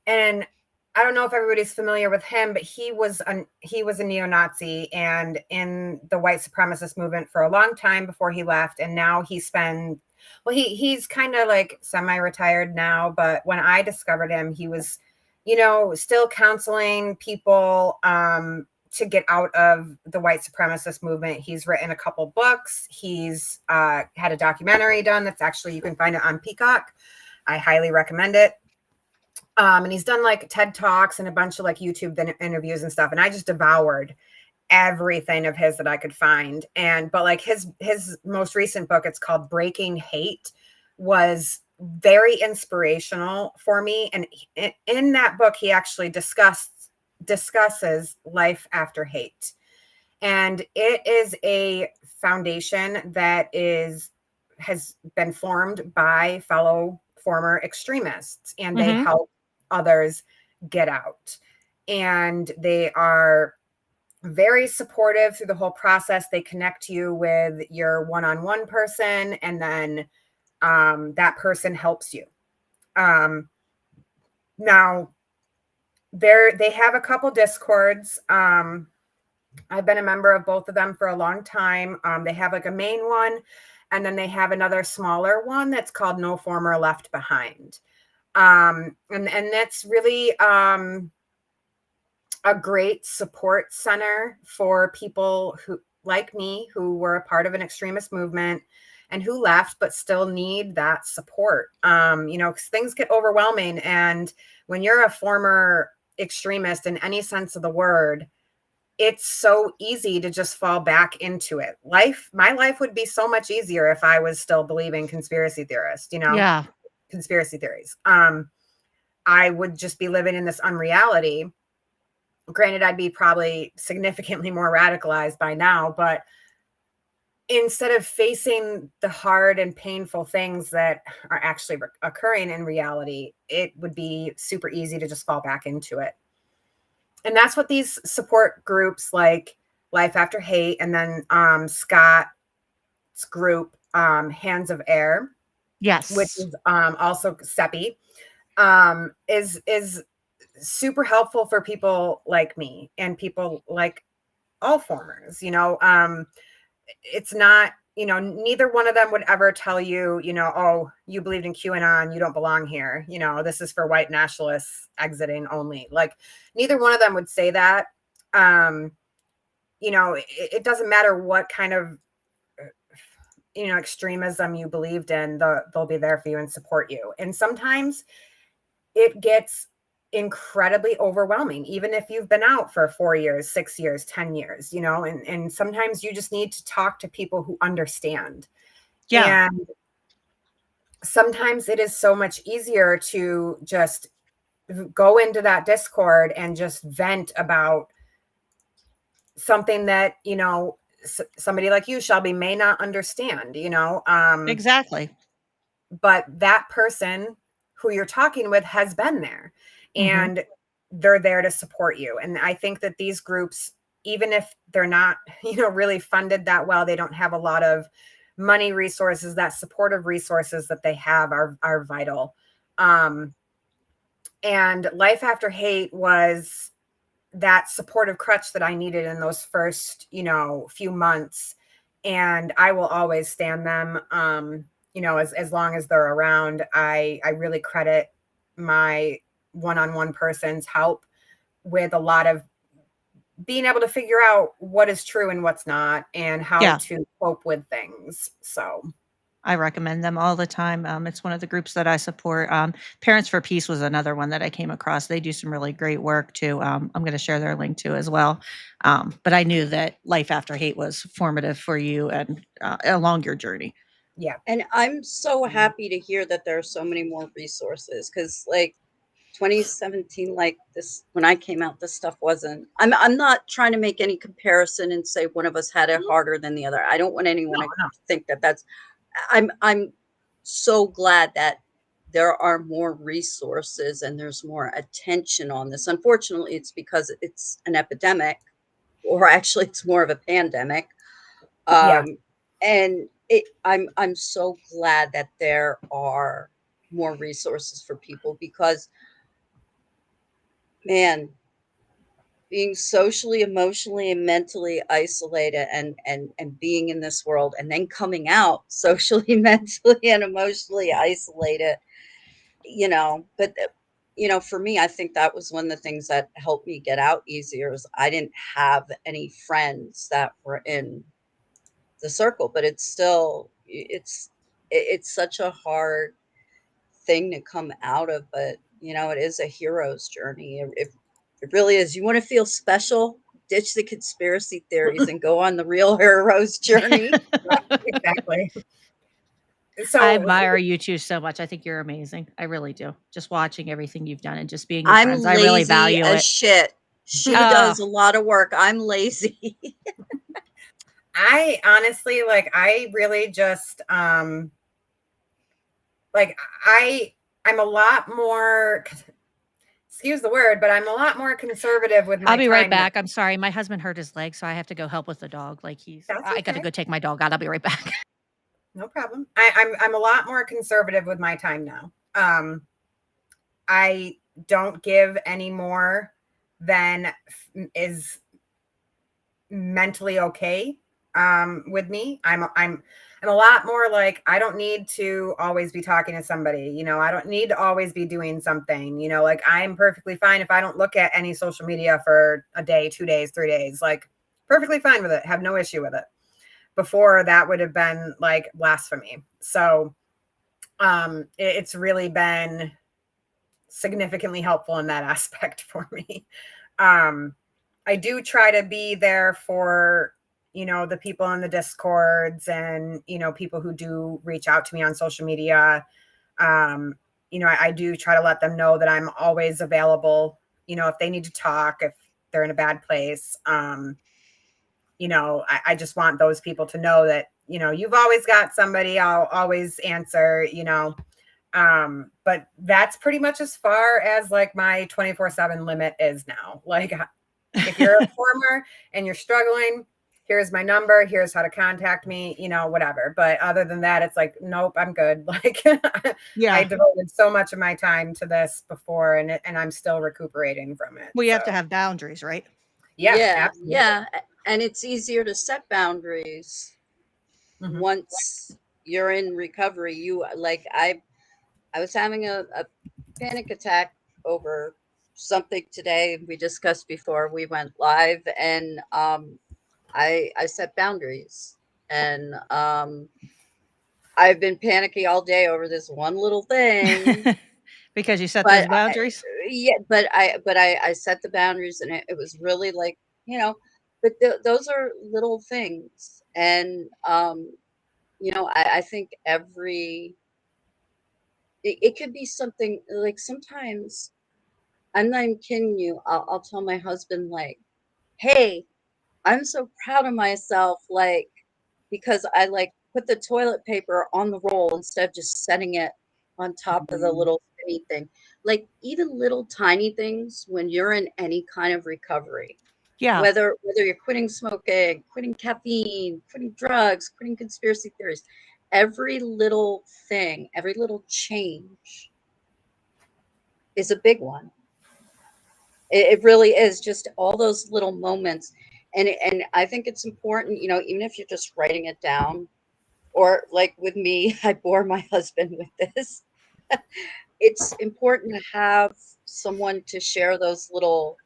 And I don't know if everybody's familiar with him, but he was a neo-Nazi and in the white supremacist movement for a long time before he left. And now he's kind of like semi-retired now, but when I discovered him, he was, still counseling people to get out of the white supremacist movement. He's written a couple books. He's had a documentary done that's actually, you can find it on Peacock. I highly recommend it. And he's done like TED Talks and a bunch of like YouTube interviews and stuff. And I just devoured everything of his that I could find. But like his most recent book, it's called Breaking Hate, was very inspirational for me. And in that book, he actually discusses life after hate. And it is a foundation that has been formed by fellow former extremists, and they help others get out. And they are very supportive through the whole process. They connect you with your one-on-one person, and then that person helps you. Now, they have a couple Discords. I've been a member of both of them for a long time. They have like a main one, and then they have another smaller one that's called No Former Left Behind. And that's really a great support center for people who, like me, who were a part of an extremist movement and who left but still need that support. Because things get overwhelming, and when you're a former extremist in any sense of the word, it's so easy to just fall back into it. My life would be so much easier if I was still believing conspiracy theorists, Yeah. conspiracy theories. I would just be living in this unreality. Granted, I'd be probably significantly more radicalized by now, but instead of facing the hard and painful things that are actually occurring in reality, it would be super easy to just fall back into it. And that's what these support groups like Life After Hate, and then Scott's group, Hands of Air, Yes. which is also SEPI, is super helpful for people like me and people like all formers. It's not, neither one of them would ever tell you, oh, you believed in QAnon, you don't belong here. This is for white nationalists exiting only. Like, neither one of them would say that. It doesn't matter what kind of, extremism you believed in, they'll be there for you and support you. And sometimes it gets incredibly overwhelming, even if you've been out for 4 years, 6 years, 10 years, and sometimes you just need to talk to people who understand. Yeah. And sometimes it is so much easier to just go into that Discord and just vent about something that, somebody like you, Shelby, may not understand, Exactly. but that person who you're talking with has been there, Mhm. and they're there to support you. And I think that these groups, even if they're not, really funded that well, they don't have a lot of money resources, that supportive resources that they have are vital. And Life After Hate was that supportive crutch that I needed in those first, few months. And I will always stand them. As long as they're around, I really credit my one-on-one person's help with a lot of being able to figure out what is true and what's not, and how Yeah. to cope with things. So I recommend them all the time. It's one of the groups that I support. Parents for Peace was another one that I came across. They do some really great work too. I'm going to share their link too as well. But I knew that Life After Hate was formative for you and along your journey. yeah. And I'm so happy to hear that there are so many more resources, because like 2017, like this, when I came out, this stuff wasn't. I'm not trying to make any comparison and say one of us had it harder than the other. I don't want anyone No, to no. think that that's. I'm so glad that there are more resources and there's more attention on this. Unfortunately, it's because it's an epidemic, or actually, it's more of a pandemic. Yeah. And I'm so glad that there are more resources for people, because, man, being socially, emotionally, and mentally isolated, and being in this world, and then coming out socially, mentally, and emotionally isolated, but for me, I think that was one of the things that helped me get out easier, is I didn't have any friends that were in the circle. But it's still, it's such a hard thing to come out of. But it is a hero's journey. It really is. You want to feel special, ditch the conspiracy theories and go on the real hero's journey. Exactly. I So admire you two so much. I think you're amazing. I really do. Just watching everything you've done and just being your I'm friends. I really lazy value as it. shit. She Oh, does a lot of work. I'm lazy. I honestly, like, I really just like I'm a lot more, excuse the word, but I'm a lot more conservative with I'll my be right time now. back. I'm sorry. My husband hurt his leg, so I have to go help with the dog. That's I got to okay. go take my dog out. I'll be right back. No problem. I'm a lot more conservative with my time now. I don't give any more than is mentally okay with me. I'm a lot more like, I don't need to always be talking to somebody, I don't need to always be doing something, like, I'm perfectly fine if I don't look at any social media for a day, 2 days, 3 days, like, perfectly fine with it, have no issue with it. Before, that would have been like blasphemy. So it's really been significantly helpful in that aspect for me. um I do try to be there for, the people in the Discords, and, people who do reach out to me on social media. I do try to let them know that I'm always available, if they need to talk, if they're in a bad place. I just want those people to know that, you've always got somebody, I'll always answer, but that's pretty much as far as, like, my 24/7 limit is now. Like, if you're a performer and you're struggling, here's my number, here's how to contact me, whatever. But other than that, it's like, nope, I'm good. Like, I Yeah. devoted so much of my time to this before, and I'm still recuperating from it. Well, you So have to have boundaries, right? yeah, Yeah, absolutely. yeah. And it's easier to set boundaries Hmm. once you're in recovery. I was having a panic attack over something today we discussed before we went live, and I set boundaries, and I've been panicky all day over this one little thing. Because you set But those boundaries. yeah, but I set the boundaries, and it was really like, you know but those are little things. And I think every it could be something like sometimes I'm not even kidding you. I'll tell my husband like, "Hey, I'm so proud of myself, like because I like put the toilet paper on the roll instead of just setting it on top of the little spinny thing." Like even little tiny things when you're in any kind of recovery, Yeah. whether you're quitting smoking, quitting caffeine, quitting drugs, quitting conspiracy theories, every little thing, every little change is a big one. It really is just all those little moments. And I think it's important, you know, even if you're just writing it down, or like with me, I bore my husband with this. It's important to have someone to share those little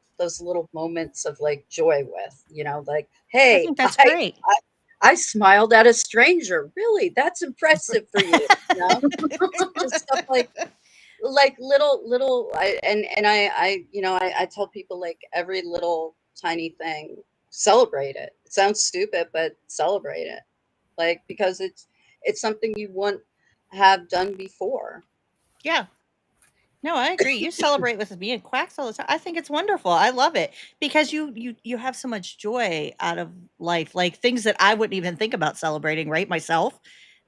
moments of like joy with, you know, like, I hey, think that's great. I smiled at a stranger. Really? That's impressive for you, you know? Just stuff like little I you know I tell people like every little tiny thing, celebrate it. It sounds stupid, but celebrate it, like because it's something you wouldn't have done before. Yeah. No, I agree. You celebrate with me and Quacks all the time. I think it's wonderful. I love it because you have so much joy out of life, like things that I wouldn't even think about celebrating, right, myself.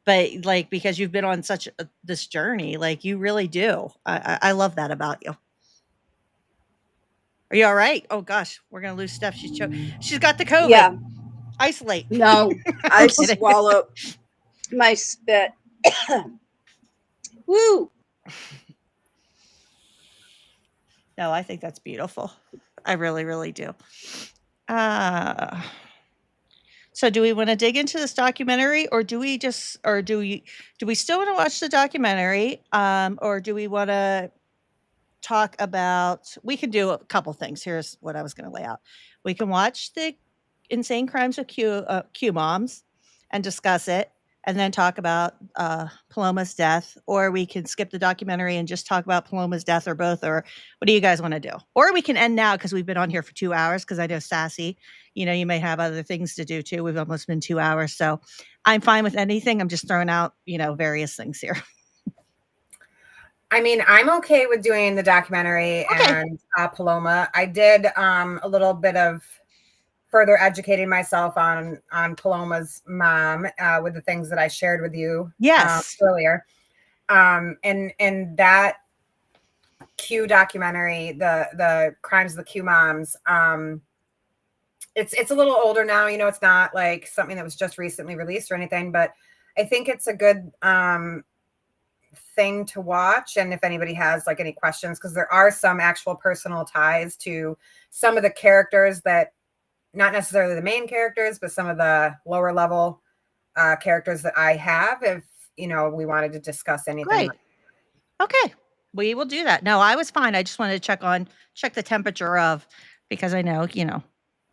But like because you've been on such this journey, like you really do. I love that about you. Are you all right? Oh gosh, we're gonna lose Steph. She's got the COVID. Yeah, Isolate. no, I'm I kidding. swallow my spit. Woo. No, I think that's beautiful. I really, really do. Uh So do we wanna dig into this documentary or do we still wanna watch the documentary, or do we wanna talk about we can do a couple things. Here's what I was gonna lay out. We can watch the Insane Crimes of Q Moms and discuss it and then talk about, Paloma's death, or we can skip the documentary and just talk about Paloma's death or both, or what do you guys wanna do? Or we can end now because 'cause we've been on here for 2 hours. Because I know Sassy, you may have other things to do too. We've almost been 2 hours, so I'm fine with anything. I'm just throwing out, various things here. I mean, I'm okay with doing the documentary Okay. and Paloma. I did a little bit of further educating myself on Paloma's mom with the things that I shared with you Yes. earlier. And that Q documentary, the Crimes of the Q Moms. It's a little older now. You know, it's not like something that was just recently released or anything, but I think it's a good thing to watch. And if anybody has like any questions, because there are some actual personal ties to some of the characters that not necessarily the main characters, but some of the lower level characters that I have, if we wanted to discuss anything. Great. Okay. We will do that. No, I was fine. I just wanted to check the temperature of because I know,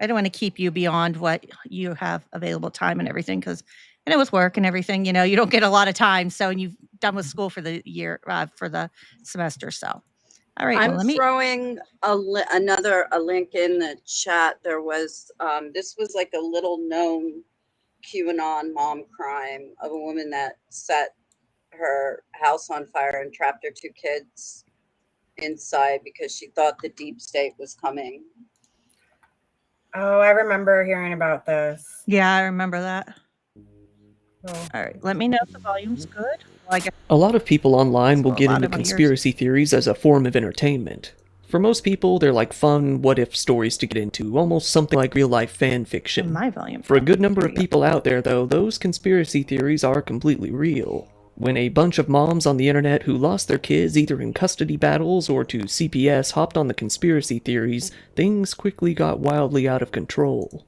I don't want to keep you beyond what you have available time and everything because I know with work and everything, you don't get a lot of time. So, and you've done with school for the year, for the semester. So, all right. Well, I'm let me, throwing a link in the chat. There was this was like a little known QAnon mom crime of a woman that set her house on fire and trapped her two kids inside because she thought the deep state was coming. Oh, I remember hearing about this. yeah, I remember that. Oh. All right. Let me know if the volume's good. Well, I guess A lot of people online will a get lot into of my ears. conspiracy theories as a form of entertainment. For most people, they're like fun what-if stories to get into, almost something like real-life fan fiction. My volume. For a good number There of you go. people out there, though, those conspiracy theories are completely real. When a bunch of moms on the internet who lost their kids either in custody battles or to CPS hopped on the conspiracy theories, things quickly got wildly out of control.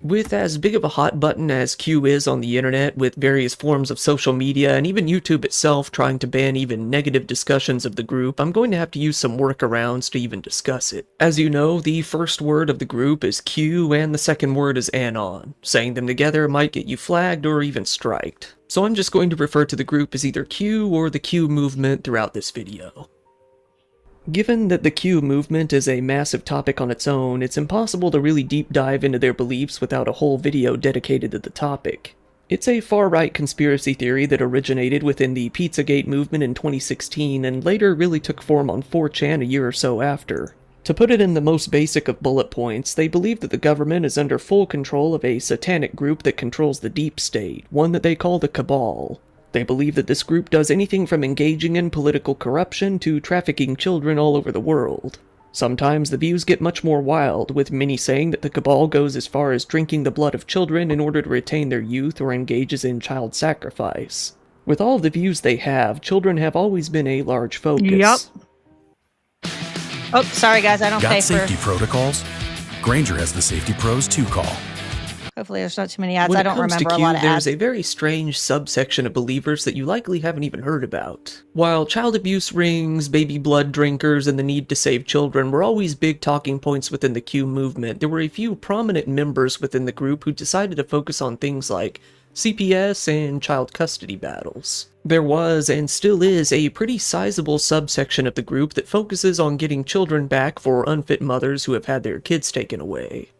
With as big of a hot button as Q is on the internet, with various forms of social media and even YouTube itself trying to ban even negative discussions of the group, I'm going to have to use some workarounds to even discuss it. As you know, the first word of the group is Q and the second word is anon. Saying them together might get you flagged or even striked. So I'm just going to refer to the group as either Q or the Q movement throughout this video. Given that the Q movement is a massive topic on its own, it's impossible to really deep dive into their beliefs without a whole video dedicated to the topic. It's a far-right conspiracy theory that originated within the Pizzagate movement in 2016 and later really took form on 4chan a year or so after. To put it in the most basic of bullet points, they believe that the government is under full control of a satanic group that controls the deep state, one that they call the Cabal. They believe that this group does anything from engaging in political corruption to trafficking children all over the world. Sometimes the views get much more wild, with many saying that the Cabal goes as far as drinking the blood of children in order to retain their youth or engages in child sacrifice. With all the views they have, children have always been a large focus. Yep. Oh, sorry guys, I don't pay Got for... safety protocols? Granger has the Safety Pros 2 call. Hopefully there's not too many ads. When I it don't comes to remember a Q, lot of there's ads. a very strange subsection of believers that you likely haven't even heard about. While child abuse rings, baby blood drinkers, and the need to save children were always big talking points within the Q movement, there were a few prominent members within the group who decided to focus on things like CPS and child custody battles. There was, and still is, a pretty sizable subsection of the group that focuses on getting children back for unfit mothers who have had their kids taken away.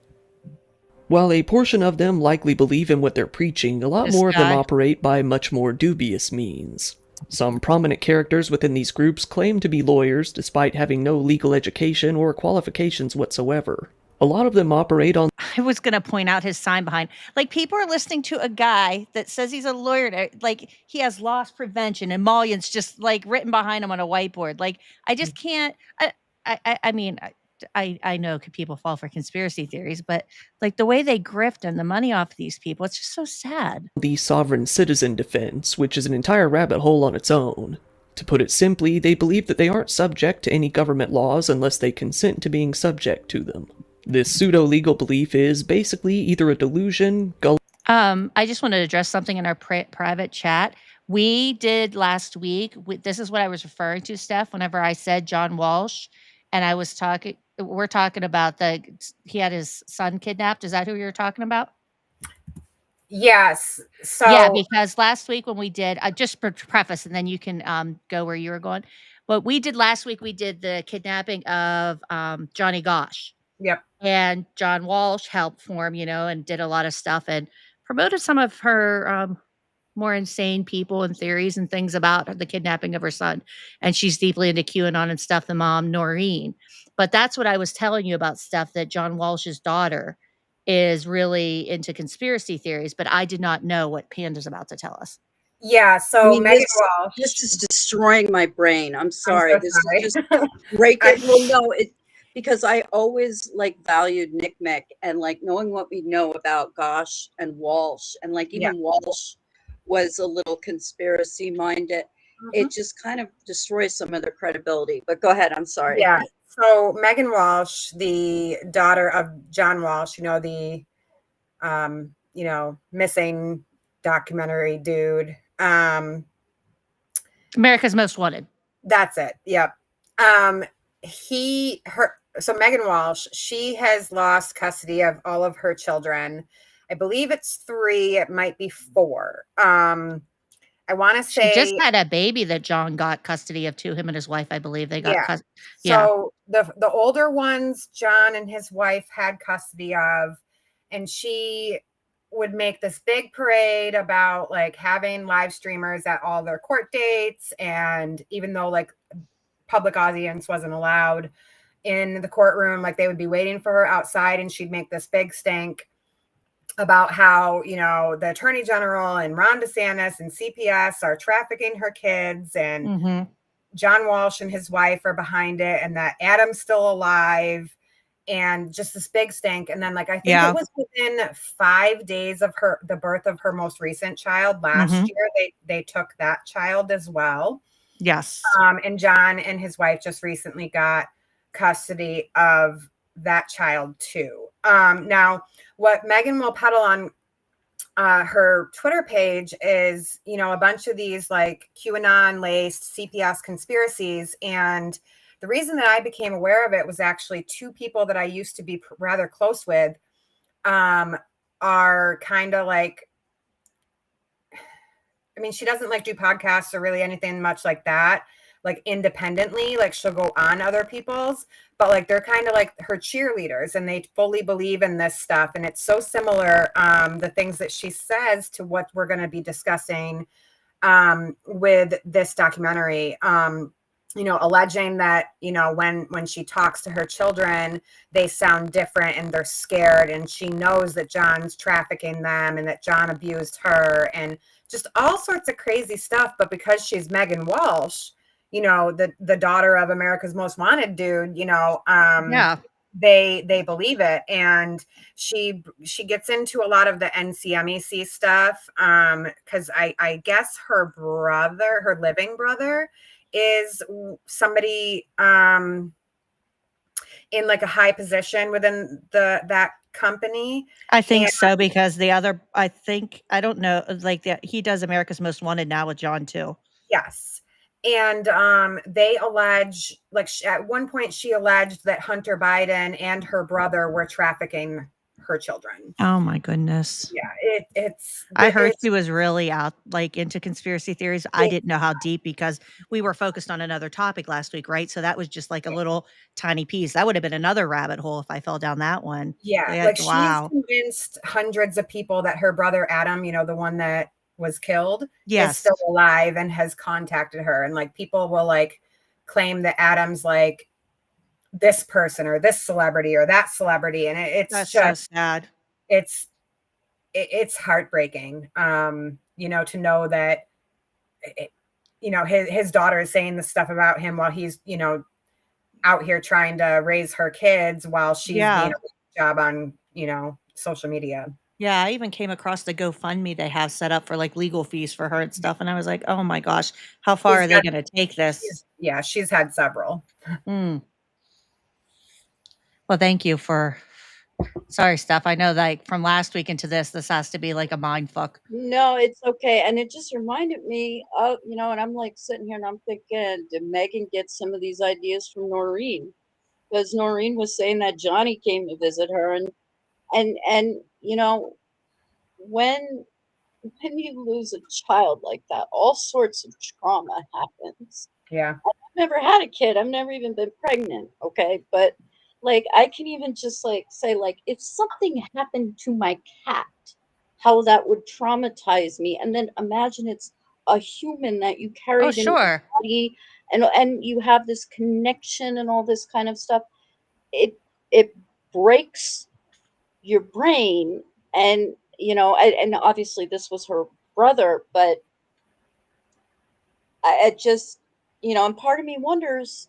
While a portion of them likely believe in what they're preaching, a lot This more of them guy. operate by much more dubious means. Some prominent characters within these groups claim to be lawyers despite having no legal education or qualifications whatsoever. A lot of them operate on I was going to point out his sign behind. Like, people are listening to a guy that says he's a lawyer. Like, he has loss prevention, emollients just like written behind him on a whiteboard. Like, I just can't. I mean, I know people fall for conspiracy theories, but like the way they grift and the money off these people, it's just so sad. the sovereign citizen defense, which is an entire rabbit hole on its own. To put it simply, they believe that they aren't subject to any government laws unless they consent to being subject to them. This pseudo-legal belief is basically either a delusion, I just want to address something in our private chat. We did last week. This is what I was referring to, Steph. Whenever I said John Walsh, and I was talking, we're talking about he had his son kidnapped. Is that who you're talking about? Yes. So Yeah, because last week when we did, just for preface, and then you can go where you were going. But we did last week. We did the kidnapping of Johnny Gosh. yep. And John Walsh helped form, and did a lot of stuff and promoted some of her more insane people and theories and things about the kidnapping of her son. And she's deeply into QAnon and stuff, the mom, Noreen. But that's what I was telling you about, stuff that John Walsh's daughter is really into conspiracy theories. But I did not know what Panda's about to tell us. Yeah. I So mean, Megan this Walsh. is destroying my brain. I'm sorry. so This sorry. is just breaking. Well, no, because I always valued Nick Mick and knowing what we know about Gosh and Walsh, and even Walsh was a little conspiracy minded. It just kind of destroys some of their credibility. But go ahead. I'm sorry. Yeah. So Megan Walsh, the daughter of John Walsh, the missing documentary dude. America's Most Wanted. That's it. Yep. So Megan Walsh, she has lost custody of all of her children. I believe it's 3. It might be 4. I want to say She just had a baby that John got custody of too. Him and his wife, I believe they got custody. So the older ones, John and his wife had custody of, and she would make this big parade about having live streamers at all their court dates. And even though public audience wasn't allowed in the courtroom, they would be waiting for her outside, and she'd make this big stink about how, the attorney general and Ron DeSantis and CPS are trafficking her kids, and John Walsh and his wife are behind it, and that Adam's still alive, and just this big stink. And then I think it was within 5 days of the birth of her most recent child last year, they took that child as well. Yes. And John and his wife just recently got custody of that child too. Now, what Megan will peddle on her Twitter page is, a bunch of these QAnon laced CPS conspiracies. And the reason that I became aware of it was actually 2 people that I used to be rather close with are kind of she doesn't do podcasts or really anything much like that. like independently, like she'll go on other people's, but like they're kind of like her cheerleaders and they fully believe in this stuff. And it's so similar, the things that she says to what we're going to be discussing with this documentary. Alleging that, when she talks to her children, they sound different and they're scared, and she knows that John's trafficking them and that John abused her and just all sorts of crazy stuff. But because she's Megan Walsh, the daughter of America's Most Wanted dude, Yeah. they believe it. And she gets into a lot of the NCMEC stuff, because I guess her living brother is somebody in like a high position within that company. I think And so, because I don't know, like, he does America's Most Wanted now with John too. yes. And they allege, like, at one point she alleged that Hunter Biden and her brother were trafficking her children. Oh my goodness. Yeah, I heard it's she was really out, like, into conspiracy theories. I didn't know how deep, because we were focused on another topic last week, right? So that was just like a little tiny piece. That would have been another rabbit hole if I fell down that one. yeah, Like, like she's wow. convinced hundreds of people that her brother Adam, the one that was killed, is Yes. still alive and has contacted her. And like people will like claim that Adam's like this person or this celebrity or that celebrity, and it's That's just so sad. it's heartbreaking, to know that his daughter is saying this stuff about him while he's out here trying to raise her kids while she's being Yeah. a job on social media. Yeah, I even came across the GoFundMe they have set up for like legal fees for her and stuff, and I was like, "Oh my gosh, how far She's are they got- gonna take this?" she's had several. Mm. Well, thank you for sorry, Steph. I know, like, from last week into this has to be like a mind fuck. No, it's okay. And it just reminded me of, and I'm like sitting here and I'm thinking, did Megan get some of these ideas from Noreen? Because Noreen was saying that Johnny came to visit her, and when you lose a child like that, all sorts of trauma happens. Yeah. I've never had a kid. I've never even been pregnant. Okay. But like, I can even just like say, like, if something happened to my cat, how that would traumatize me. And then imagine it's a human that you Oh, carried in your sure. body, and you have this connection and all this kind of stuff. It breaks your brain. And and obviously this was her brother, but I just, and part of me wonders,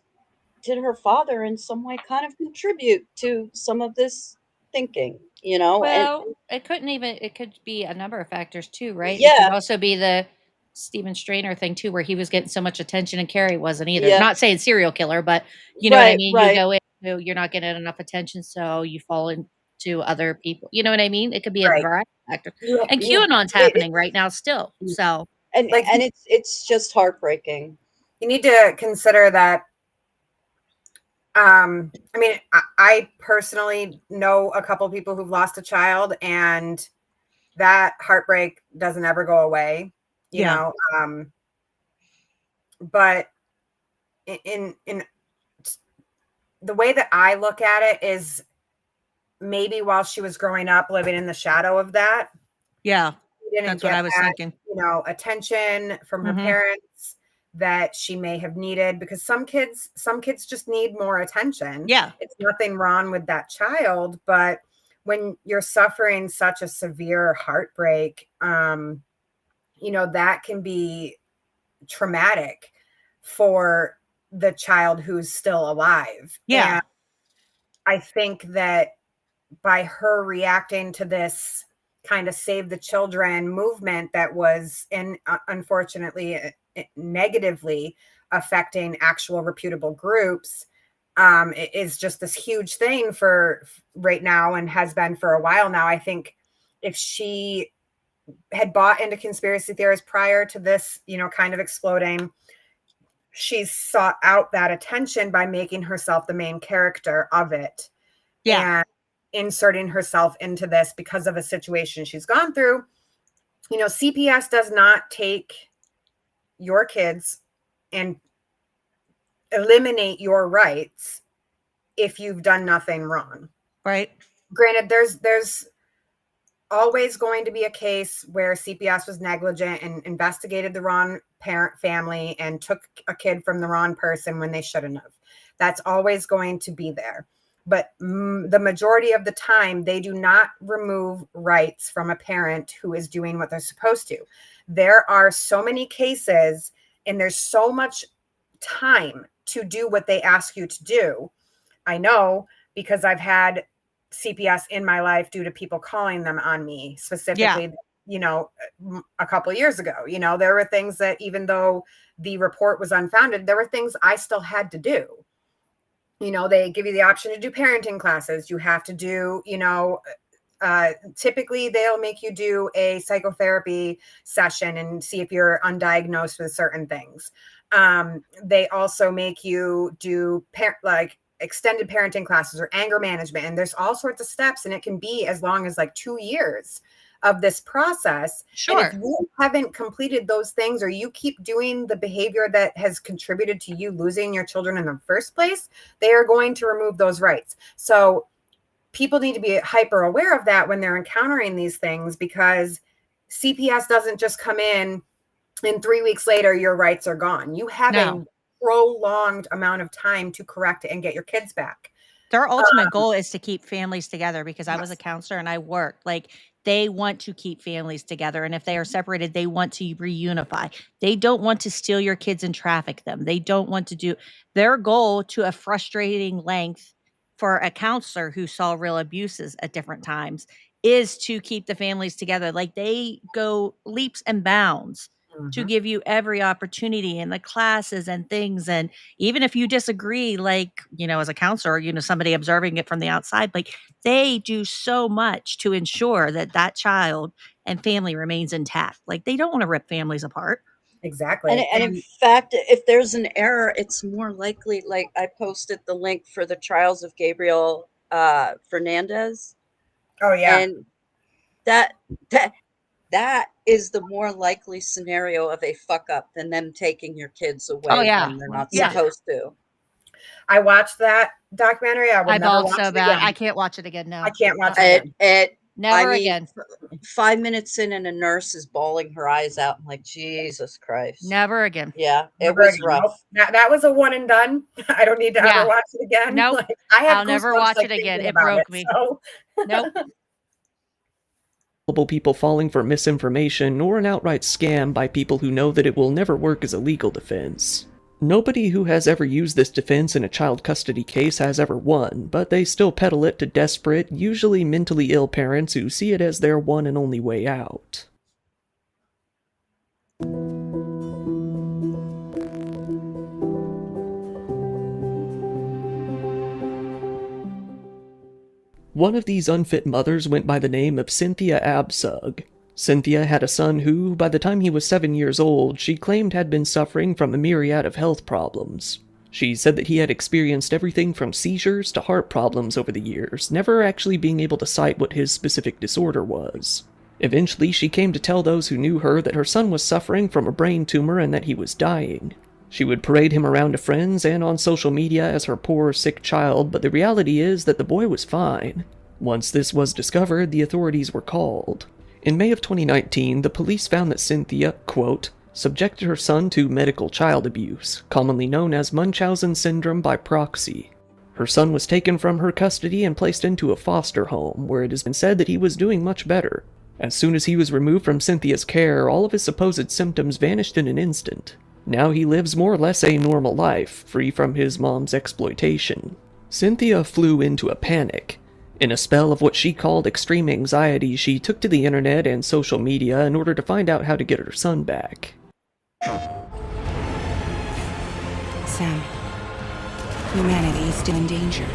did her father in some way kind of contribute to some of this thinking, and Well, it could be a number of factors too, right? It could yeah, also be the Steven Strainer thing too, where he was getting so much attention and Carrie wasn't either. yeah, Not saying serial killer, but you know what I right, mean? You right, go into, you're not getting enough attention, so you fall into other people. You know what I mean? It could be a Right. variety of factors. You, And you, QAnon's happening right now still. So and like it's just heartbreaking. you need to consider that. I mean, I personally know a couple people who've lost a child, and that heartbreak doesn't ever go away, yeah. but in the way that I look at it is, maybe while she was growing up living in the shadow of that, Yeah. she didn't That's what get I was that, thinking. attention from her Mhm. parents that she may have needed, because some kids just need more attention. Yeah. It's nothing wrong with that child, but when you're suffering such a severe heartbreak, that can be traumatic for the child who's still alive. Yeah. And I think that by her reacting to this kind of save the children movement that was unfortunately negatively affecting actual reputable groups, it is just this huge thing for right now and has been for a while now. I think if she had bought into conspiracy theories prior to this, kind of exploding, she sought out that attention by making herself the main character of it. Yeah. And inserting herself into this because of a situation she's gone through. CPS does not take your kids and eliminate your rights if you've done nothing wrong. Right. Granted, there's always going to be a case where CPS was negligent and investigated the wrong parent family and took a kid from the wrong person when they shouldn't have. That's always going to be there. But the majority of the time, they do not remove rights from a parent who is doing what they're supposed to. There are so many cases, and there's so much time to do what they ask you to do. I know, because I've had CPS in my life due to people calling them on me specifically, a couple of years ago. There were things that, even though the report was unfounded, there were things I still had to do. They give you the option to do parenting classes. You have to do, typically they'll make you do a psychotherapy session and see if you're undiagnosed with certain things. They also make you do extended parenting classes or anger management. And there's all sorts of steps, and it can be as long as 2 years of this process. Sure. And if you haven't completed those things, or you keep doing the behavior that has contributed to you losing your children in the first place, they are going to remove those rights. So people need to be hyper aware of that when they're encountering these things, because CPS doesn't just come in and 3 weeks later, your rights are gone. You have a prolonged amount of time to correct it and get your kids back. Their ultimate goal is to keep families together, because I was a counselor and I worked. They want to keep families together. And if they are separated, they want to reunify. They don't want to steal your kids and traffic them. They don't want to do their goal to a frustrating length for a counselor who saw real abuses at different times is to keep the families together. They go leaps and bounds to give you every opportunity in the classes and things. And even if you disagree, as a counselor, somebody observing it from the outside, they do so much to ensure that child and family remains intact. They don't want to rip families apart. Exactly. And in fact, if there's an error, it's more likely, I posted the link for the trials of Gabriel Fernandez. Oh yeah. And that is the more likely scenario of a fuck up than them taking your kids away when they're not supposed to. I watched that documentary. I bawled so bad. I can't watch it again now. I can't watch it again. Never again. 5 minutes in and a nurse is bawling her eyes out. I'm like, Jesus Christ. Never again. Yeah, it was rough. That was a one and done. I don't need to ever watch it again. Nope. I'll never watch it again. It broke me. So. Nope. People falling for misinformation or an outright scam by people who know that it will never work as a legal defense. Nobody who has ever used this defense in a child custody case has ever won, but they still peddle it to desperate, usually mentally ill parents who see it as their one and only way out. One of these unfit mothers went by the name of Cynthia Absug. Cynthia had a son who, by the time he was 7 years old, she claimed had been suffering from a myriad of health problems. She said that he had experienced everything from seizures to heart problems over the years, never actually being able to cite what his specific disorder was. Eventually, she came to tell those who knew her that her son was suffering from a brain tumor and that he was dying. She would parade him around to friends and on social media as her poor, sick child, but the reality is that the boy was fine. Once this was discovered, the authorities were called. In May of 2019, the police found that Cynthia, quote, subjected her son to medical child abuse, commonly known as Munchausen syndrome by proxy. Her son was taken from her custody and placed into a foster home, where it has been said that he was doing much better. As soon as he was removed from Cynthia's care, all of his supposed symptoms vanished in an instant. Now he lives more or less a normal life, free from his mom's exploitation. Cynthia flew into a panic. In a spell of what she called extreme anxiety, she took to the internet and social media in order to find out how to get her son back. Sam, humanity is still in danger.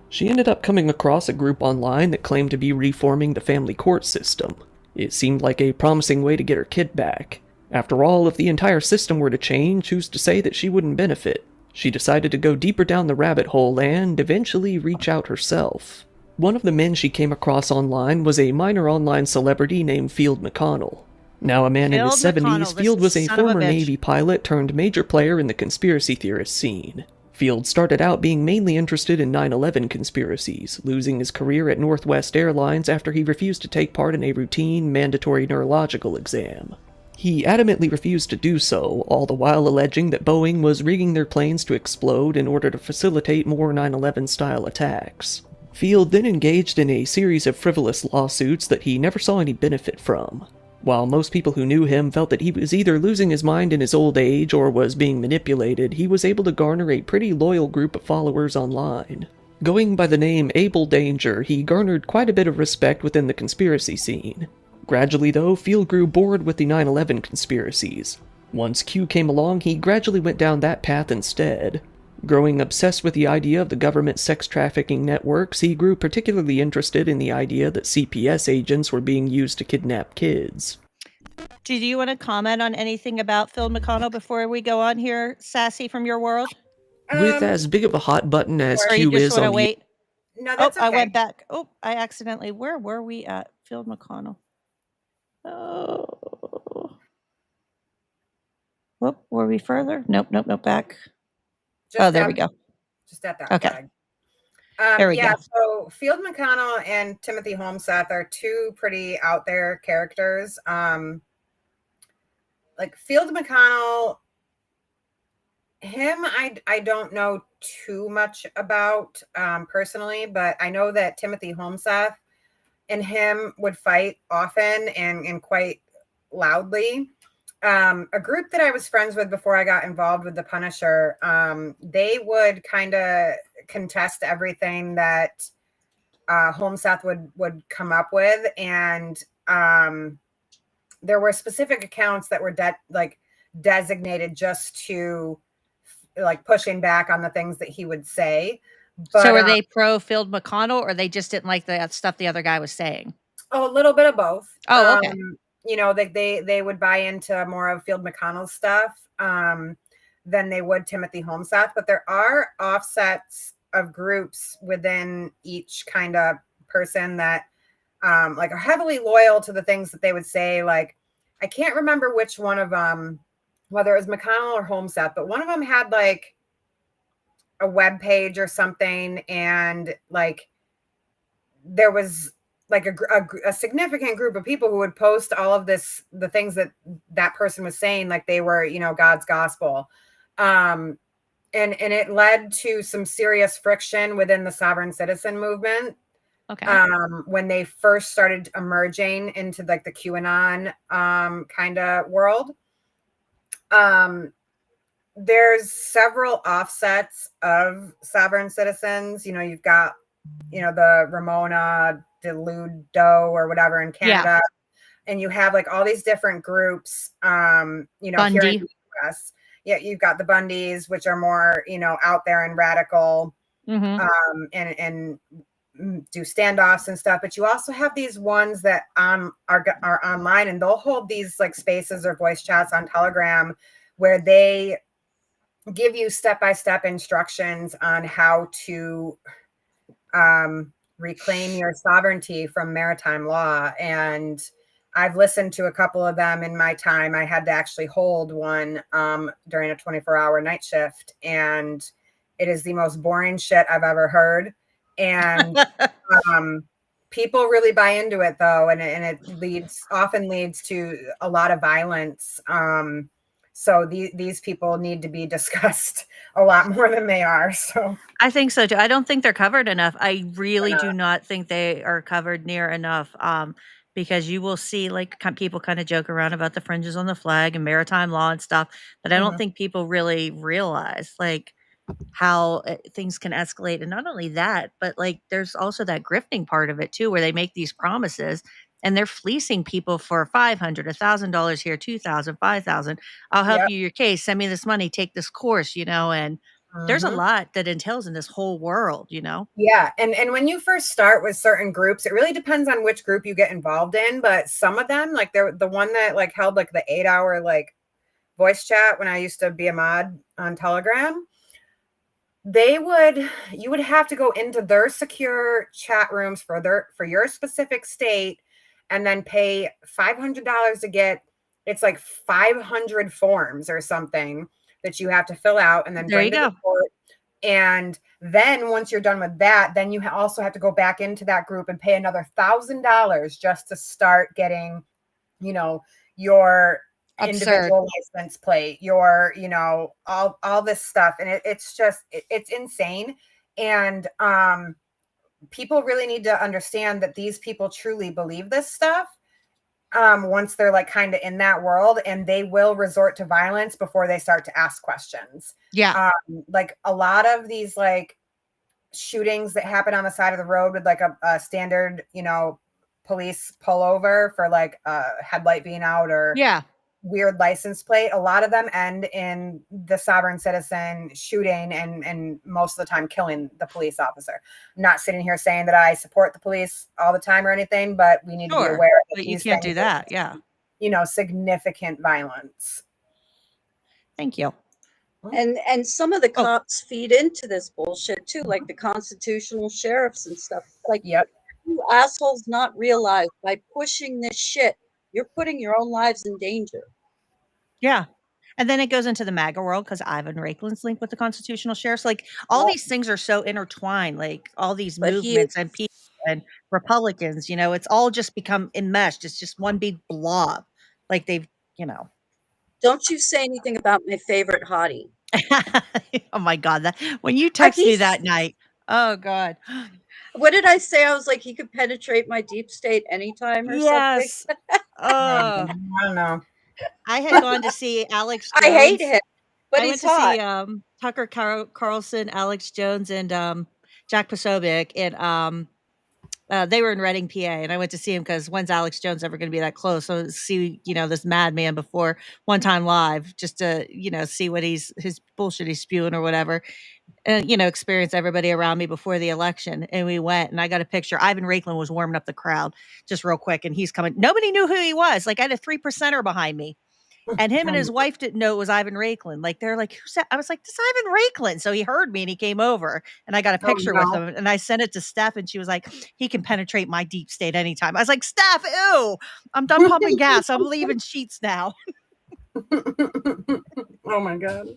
She ended up coming across a group online that claimed to be reforming the family court system. It seemed like a promising way to get her kid back. After all, if the entire system were to change, who's to say that she wouldn't benefit? She decided to go deeper down the rabbit hole and eventually reach out herself. One of the men she came across online was a minor online celebrity named Field McConnell. Now a man in his Field 70s, McConnell, this Field was a son of a former bitch. Navy pilot turned major player in the conspiracy theorist scene. Field started out being mainly interested in 9/11 conspiracies, losing his career at Northwest Airlines after he refused to take part in a routine, mandatory neurological exam. He adamantly refused to do so, all the while alleging that Boeing was rigging their planes to explode in order to facilitate more 9/11-style attacks. Field then engaged in a series of frivolous lawsuits that he never saw any benefit from. While most people who knew him felt that he was either losing his mind in his old age or was being manipulated, he was able to garner a pretty loyal group of followers online. Going by the name Able Danger, he garnered quite a bit of respect within the conspiracy scene. Gradually, though, Field grew bored with the 9/11 conspiracies. Once Q came along, he gradually went down that path instead. Growing obsessed with the idea of the government sex trafficking networks, he grew particularly interested in the idea that CPS agents were being used to kidnap kids. Do you want to comment on anything about Phil McConnell before we go on here, Sassy, from your world? With as big of a hot button as Or you Q just is want on to the wait? No, Oh, that's okay. I went back. Oh, I accidentally. Where were we at? Phil McConnell. Oh. Whoop, were we further? Nope, back. Just There at- we go. Just at that Okay. flag. There we yeah, go. so Field McConnell and Timothy Holmseth are two pretty out there characters. Like Field McConnell, him, I don't know too much about personally, but I know that Timothy Holmseth and him would fight often and quite loudly. A group that I was friends with before I got involved with the Punisher, they would kind of contest everything that Holmseth would come up with, and there were specific accounts that were designated just to like pushing back on the things that he would say. But, so were they pro Phil McConnell, or they just didn't like the stuff the other guy was saying? Oh, a little bit of both. Oh, okay. You know, they would buy into more of Field McConnell's stuff than they would Timothy Holmseth. But there are offsets of groups within each kind of person that like are heavily loyal to the things that they would say. Like, I can't remember which one of them, whether it was McConnell or Holmseth, but one of them had like a web page or something, and like there was like a significant group of people who would post all of the things that person was saying, like they were, you know, God's gospel. And it led to some serious friction within the sovereign citizen movement. Okay. When they first started emerging into like the QAnon kind of world. There's several offsets of sovereign citizens. You know, you've got, you know, the Ramona DeLudo or whatever in Canada. And you have like all these different groups, you know, Bundy. here in the US. Yeah, you've got the Bundys, which are more, you know, out there and radical, and do standoffs and stuff. But you also have these ones that are online, and they'll hold these like spaces or voice chats on Telegram where they give you step-by-step instructions on how to reclaim your sovereignty from maritime law. And I've listened to a couple of them in my time. I had to actually hold one during a 24-hour night shift, and it is the most boring shit I've ever heard. And people really buy into it, though, and it often leads to a lot of violence. So these people need to be discussed a lot more than they are. So I think so too. I don't think they're covered enough. I really do not think they are covered near enough. Because you will see like people kind of joke around about the fringes on the flag and maritime law and stuff, but I don't think people really realize like how things can escalate. And not only that, but like there's also that grifting part of it too, where they make these promises and they're fleecing people for $500, $1,000 here, 2,000, 5,000. I'll help you your case. Send me this money. Take this course, you know, and there's a lot that entails in this whole world, you know? Yeah. And when you first start with certain groups, it really depends on which group you get involved in. But some of them, like the one that like held like the 8-hour like voice chat when I used to be a mod on Telegram, you would have to go into their secure chat rooms for your specific state and then pay $500 to get it's like 500 forms or something that you have to fill out and then There you bring to go. the court. And then once you're done with that, then you also have to go back into that group and pay another $1,000 just to start getting, your Absurd. individual license plate, your, all this stuff. And it's insane. And people really need to understand that these people truly believe this stuff. Once they're like kind of in that world, and they will resort to violence before they start to ask questions. Yeah. Like a lot of these like shootings that happen on the side of the road with like a standard, police pullover for like a headlight being out or Yeah. weird license plate. A lot of them end in the sovereign citizen shooting and most of the time killing the police officer. I'm not sitting here saying that I support the police all the time or anything, but we need to be Sure. aware that But you these can't do things that. Yeah. significant violence. Thank you. And some of the Oh. cops feed into this bullshit too, like the constitutional sheriffs and stuff. Like, Yep. you assholes not realize by pushing this shit, you're putting your own lives in danger. Yeah. And then it goes into the MAGA world because Ivan Reikland's linked with the constitutional sheriffs. Like all these things are so intertwined, like all these But movements and people and Republicans, it's all just become enmeshed. It's just one big blob. Like they've, don't you say anything about my favorite hottie. oh my God. When you text me that night, oh God. What did I say? I was like, he could penetrate my deep state anytime or something. Yes. Oh, I don't know. I had gone to see Alex Jones. I hate him, but I he's went to hot. see Tucker Carlson, Alex Jones, and Jack Posobiec, and they were in Reading, PA, and I went to see him because when's Alex Jones ever going to be that close? So see, this madman before one time live, just to see what his bullshit he's spewing or whatever, and experience everybody around me before the election. And we went, and I got a picture. Ivan Reikland was warming up the crowd just real quick, and he's coming. Nobody knew who he was. Like I had a 3%er behind me. And him and his wife didn't know it was Ivan Reikland. Like they're like, who's that? I was like, this is Ivan Reikland. So he heard me and he came over and I got a picture with him and I sent it to Steph and she was like, he can penetrate my deep state anytime. I was like, Steph, ew, I'm done pumping gas. I'm leaving Sheets now. Oh my God.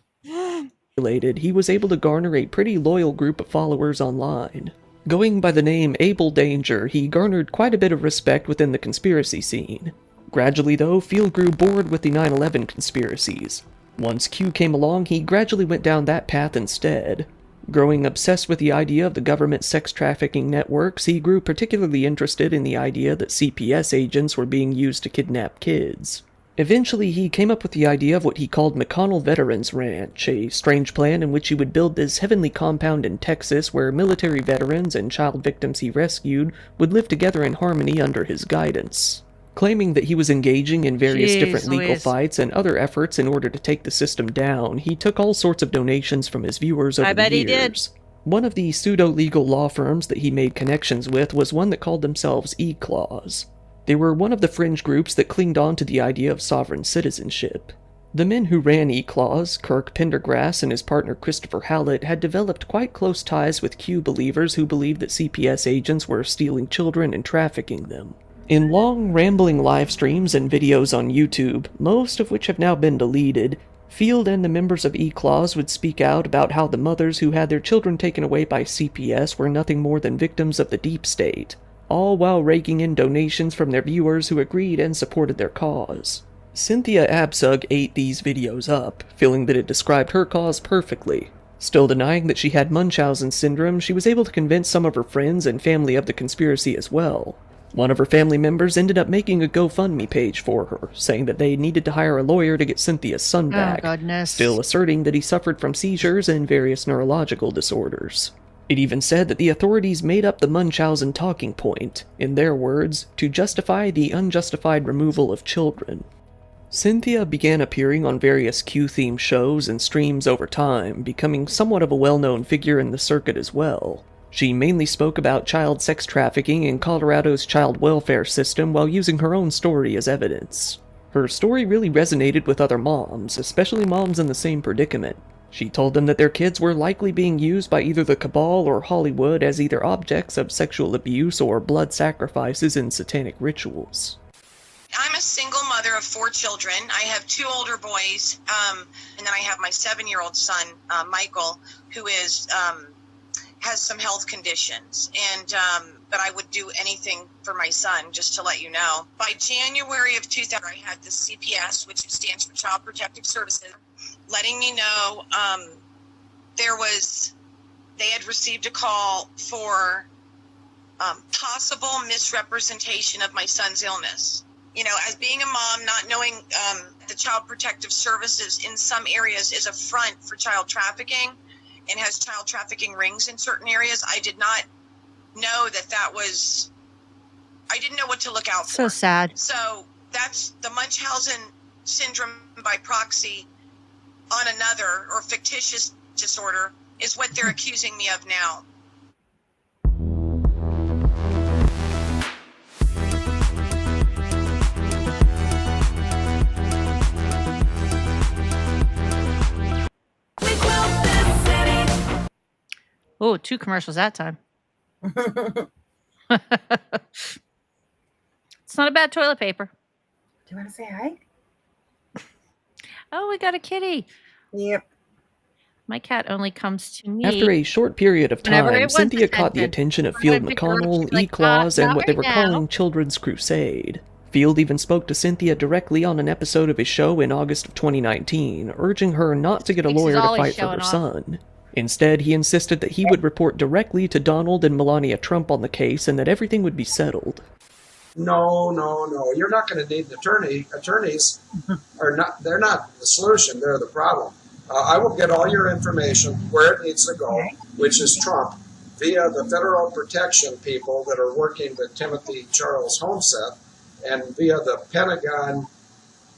He was able to garner a pretty loyal group of followers online. Going by the name Able Danger, he garnered quite a bit of respect within the conspiracy scene. Gradually, though, Field grew bored with the 9/11 conspiracies. Once Q came along, he gradually went down that path instead. Growing obsessed with the idea of the government sex trafficking networks, he grew particularly interested in the idea that CPS agents were being used to kidnap kids. Eventually, he came up with the idea of what he called McConnell Veterans Ranch, a strange plan in which he would build this heavenly compound in Texas where military veterans and child victims he rescued would live together in harmony under his guidance. Claiming that he was engaging in various different legal fights and other efforts in order to take the system down, he took all sorts of donations from his viewers over the years. I bet he did. One of the pseudo-legal law firms that he made connections with was one that called themselves E-Claws. They were one of the fringe groups that clinged on to the idea of sovereign citizenship. The men who ran E-Claws, Kirk Pendergrass and his partner Christopher Hallett, had developed quite close ties with Q believers who believed that CPS agents were stealing children and trafficking them. In long, rambling live streams and videos on YouTube, most of which have now been deleted, Field and the members of E-Claws would speak out about how the mothers who had their children taken away by CPS were nothing more than victims of the deep state, all while raking in donations from their viewers who agreed and supported their cause. Cynthia Absug ate these videos up, feeling that it described her cause perfectly. Still denying that she had Munchausen syndrome, she was able to convince some of her friends and family of the conspiracy as well. One of her family members ended up making a GoFundMe page for her, saying that they needed to hire a lawyer to get Cynthia's son back, still asserting that he suffered from seizures and various neurological disorders. It even said that the authorities made up the Munchausen talking point, in their words, to justify the unjustified removal of children. Cynthia began appearing on various Q-themed shows and streams over time, becoming somewhat of a well-known figure in the circuit as well. She mainly spoke about child sex trafficking in Colorado's child welfare system while using her own story as evidence. Her story really resonated with other moms, especially moms in the same predicament. She told them that their kids were likely being used by either the cabal or Hollywood as either objects of sexual abuse or blood sacrifices in satanic rituals. I'm a single mother of 4 children. I have 2 older boys, and then I have my 7-year-old son, Michael, who is has some health conditions. And but I would do anything for my son, just to let you know. By January of 2000, I had the CPS, which stands for Child Protective Services, letting me know they had received a call for possible misrepresentation of my son's illness. You know, as being a mom, not knowing the Child Protective Services in some areas is a front for child trafficking and has child trafficking rings in certain areas, I did not know that was, I didn't know what to look out for. So sad. So that's the Munchausen syndrome by proxy on another or fictitious disorder is what they're accusing me of now. Oh, 2 commercials that time. It's not a bad toilet paper. Do you want to say hi? Oh, we got a kitty. Yep. My cat only comes to me. After a short period of whenever it time, wants Cynthia caught the attention. attention of When I Field pick her up, McConnell, she's like, E-Claws, and not what they right were now. calling Children's Crusade. Field even spoke to Cynthia directly on an episode of his show in August of 2019, urging her not to get a Thinks he's lawyer to always fight for showing her off. son. Instead, he insisted that he would report directly to Donald and Melania Trump on the case and that everything would be settled. No. You're not going to need attorneys are not. They're not the solution. They're the problem. I will get all your information where it needs to go, which is Trump, via the federal protection people that are working with Timothy Charles Homseth, and via the Pentagon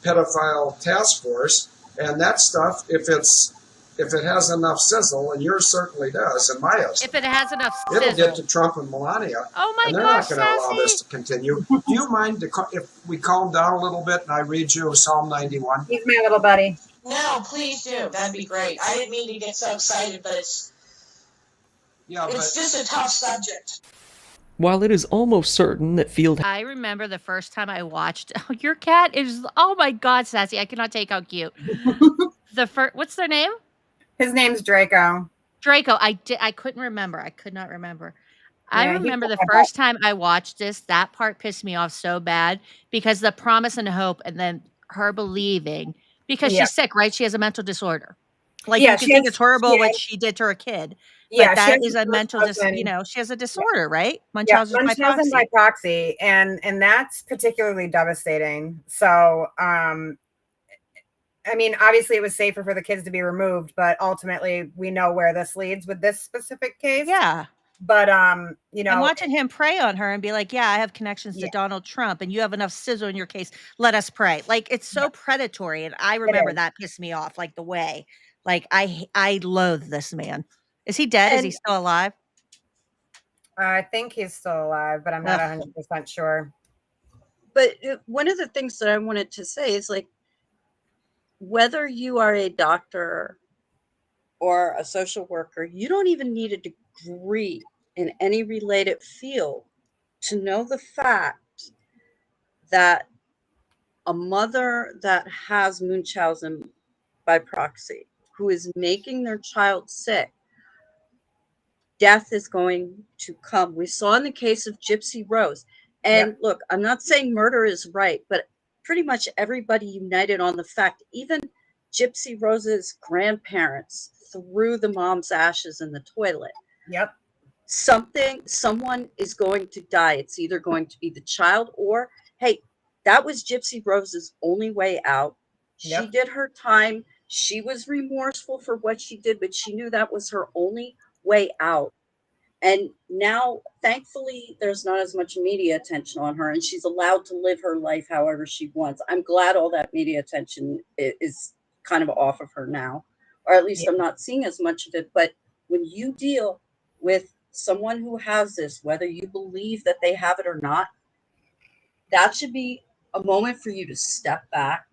pedophile task force. And that stuff, if it has enough sizzle, and yours certainly does, in my estimate, If it has enough it'll sizzle. get to Trump and Melania. Oh my And they're gosh, not going to allow Sassy. this to continue. Do you mind if we calm down a little bit and I read you Psalm 91? He's my little buddy. No, please do. That'd be great. I didn't mean to get so excited, but it's just a tough subject. While it is almost certain that Field I remember the first time I watched. Oh, your cat is. Oh my God, Sassy! I cannot take how cute. What's their name? His name's Draco. Draco. I couldn't remember. I could not remember. I Yeah, he remember the got first time I watched this. That part pissed me off so bad because the promise and hope, and then her believing because Yeah. she's sick, right? She has a mental disorder. Like Yeah, you can she think has- it's horrible yeah. what she did to her kid. Yeah, But she that has is a mental, Munchausen. she has a disorder, right? Yeah, Munchausen by Munchausen proxy. by proxy, and that's particularly devastating. So, I mean, obviously, it was safer for the kids to be removed, but ultimately, we know where this leads with this specific case. Yeah. But And you know, watching him pray on her and be like, yeah, I have connections to Yeah. Donald Trump and you have enough sizzle in your case. Let us pray. Like, it's so predatory. And I remember is. that pissed me off, like the way. Like, I loathe this man. Is he dead? Is he And- still alive? I think he's still alive, but I'm not Ugh. 100% sure. But one of the things that I wanted to say is like, whether you are a doctor or a social worker, you don't even need a degree in any related field to know the fact that a mother that has Munchausen by proxy, who is making their child sick, death is going to come. We saw in the case of Gypsy Rose. And look, I'm not saying murder is right, but pretty much everybody united on the fact, even Gypsy Rose's grandparents threw the mom's ashes in the toilet. Yep. Someone is going to die. It's either going to be the child or, hey, that was Gypsy Rose's only way out. She Yep. did her time. She was remorseful for what she did, but she knew that was her only way out. And now, thankfully, there's not as much media attention on her, and she's allowed to live her life however she wants. I'm glad all that media attention is kind of off of her now, or at least I'm not seeing as much of it. But when you deal with someone who has this, whether you believe that they have it or not, that should be a moment for you to step back.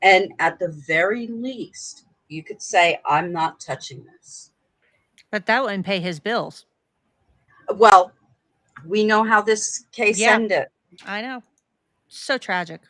And at the very least, you could say, I'm not touching this. But that wouldn't pay his bills. Well, we know how this case Yeah. ended. I know. So tragic.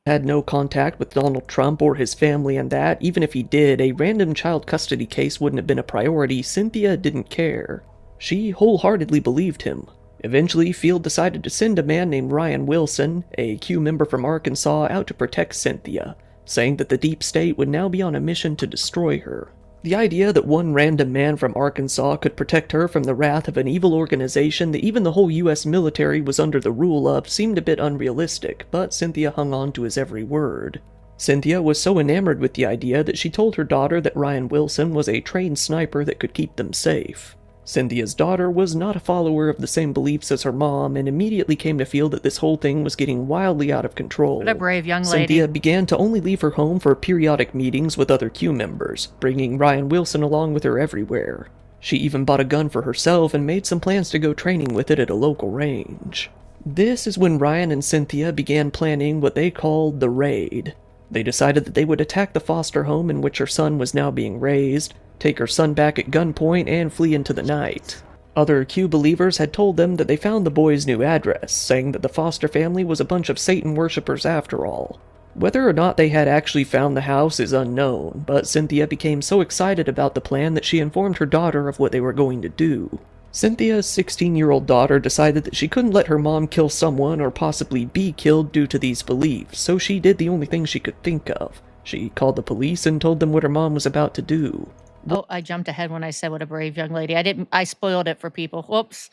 had no contact with Donald Trump or his family, and that, even if he did, a random child custody case wouldn't have been a priority, Cynthia didn't care. She wholeheartedly believed him. Eventually, Field decided to send a man named Ryan Wilson, a Q member from Arkansas, out to protect Cynthia, saying that the deep state would now be on a mission to destroy her. The idea that one random man from Arkansas could protect her from the wrath of an evil organization that even the whole US military was under the rule of seemed a bit unrealistic, but Cynthia hung on to his every word. Cynthia was so enamored with the idea that she told her daughter that Ryan Wilson was a trained sniper that could keep them safe. Cynthia's daughter was not a follower of the same beliefs as her mom and immediately came to feel that this whole thing was getting wildly out of control. What a brave young lady. Cynthia began to only leave her home for periodic meetings with other Q members, bringing Ryan Wilson along with her everywhere. She even bought a gun for herself and made some plans to go training with it at a local range. This is when Ryan and Cynthia began planning what they called the raid. They decided that they would attack the foster home in which her son was now being raised, take her son back at gunpoint, and flee into the night. Other Q believers had told them that they found the boy's new address, saying that the foster family was a bunch of Satan worshippers after all. Whether or not they had actually found the house is unknown, but Cynthia became so excited about the plan that she informed her daughter of what they were going to do. Cynthia's 16-year-old daughter decided that she couldn't let her mom kill someone or possibly be killed due to these beliefs, so she did the only thing she could think of. She called the police and told them what her mom was about to do. Oh, I jumped ahead when I said what a brave young lady. I spoiled it for people. Whoops.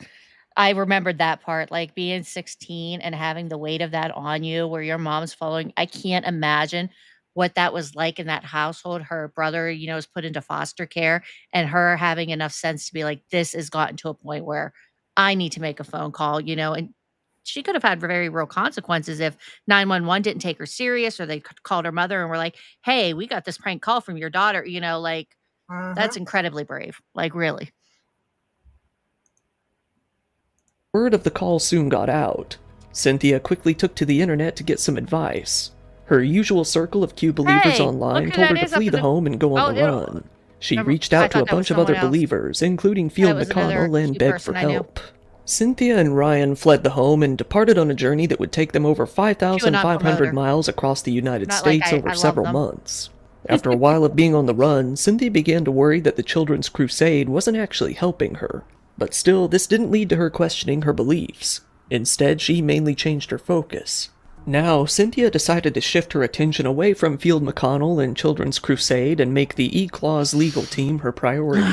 I remembered that part, like being 16 and having the weight of that on you where your mom's following. I can't imagine what that was like in that household. Her brother, is put into foster care and her having enough sense to be like, this has gotten to a point where I need to make a phone call, and she could have had very real consequences if 911 didn't take her serious or they called her mother and were like, hey, we got this prank call from your daughter, that's incredibly brave. Like, really. Word of the call soon got out. Cynthia quickly took to the internet to get some advice. Her usual circle of Q believers online told her to flee the home and go on the run. She reached out to a bunch of other believers, including Field McConnell, and begged for help. Cynthia and Ryan fled the home and departed on a journey that would take them over 5,500 miles across the United States over several months. After a while of being on the run, Cynthia began to worry that the Children's Crusade wasn't actually helping her. But still, this didn't lead to her questioning her beliefs. Instead, she mainly changed her focus. Now, Cynthia decided to shift her attention away from Field McConnell and Children's Crusade and make the E-Claws legal team her priority.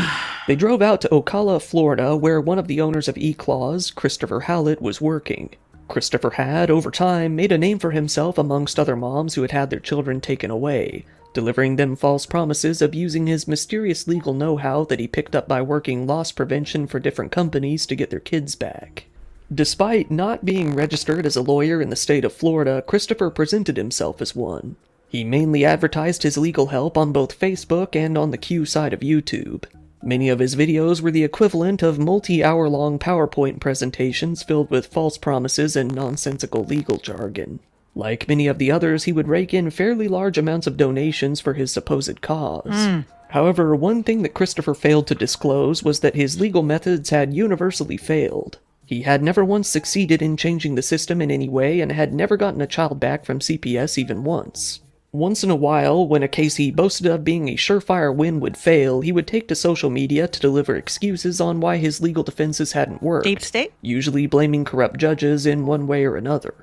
They drove out to Ocala, Florida, where one of the owners of E-Claws, Christopher Hallett, was working. Christopher had, over time, made a name for himself amongst other moms who had had their children taken away, delivering them false promises of using his mysterious legal know-how that he picked up by working loss prevention for different companies to get their kids back. Despite not being registered as a lawyer in the state of Florida, Christopher presented himself as one. He mainly advertised his legal help on both Facebook and on the Q side of YouTube. Many of his videos were the equivalent of multi-hour-long PowerPoint presentations filled with false promises and nonsensical legal jargon. Like many of the others, he would rake in fairly large amounts of donations for his supposed cause. However, one thing that Christopher failed to disclose was that his legal methods had universally failed. He had never once succeeded in changing the system in any way and had never gotten a child back from CPS even once. Once in a while, when a case he boasted of being a surefire win would fail, he would take to social media to deliver excuses on why his legal defenses hadn't worked. Deep state? Usually blaming corrupt judges in one way or another.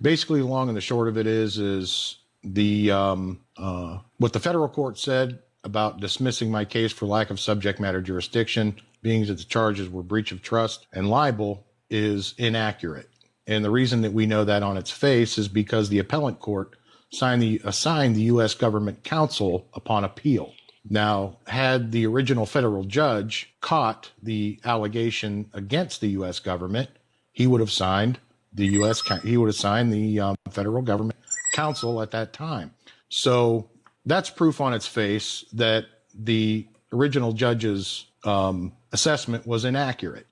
Basically, the long and the short of it is the what the federal court said about dismissing my case for lack of subject matter jurisdiction, being that the charges were breach of trust and libel, is inaccurate. And the reason that we know that on its face is because the appellate court assigned the U.S. government counsel upon appeal. Now, had the original federal judge caught the allegation against the U.S. government, he would have signed the federal government counsel at that time. So that's proof on its face that the original judge's assessment was inaccurate.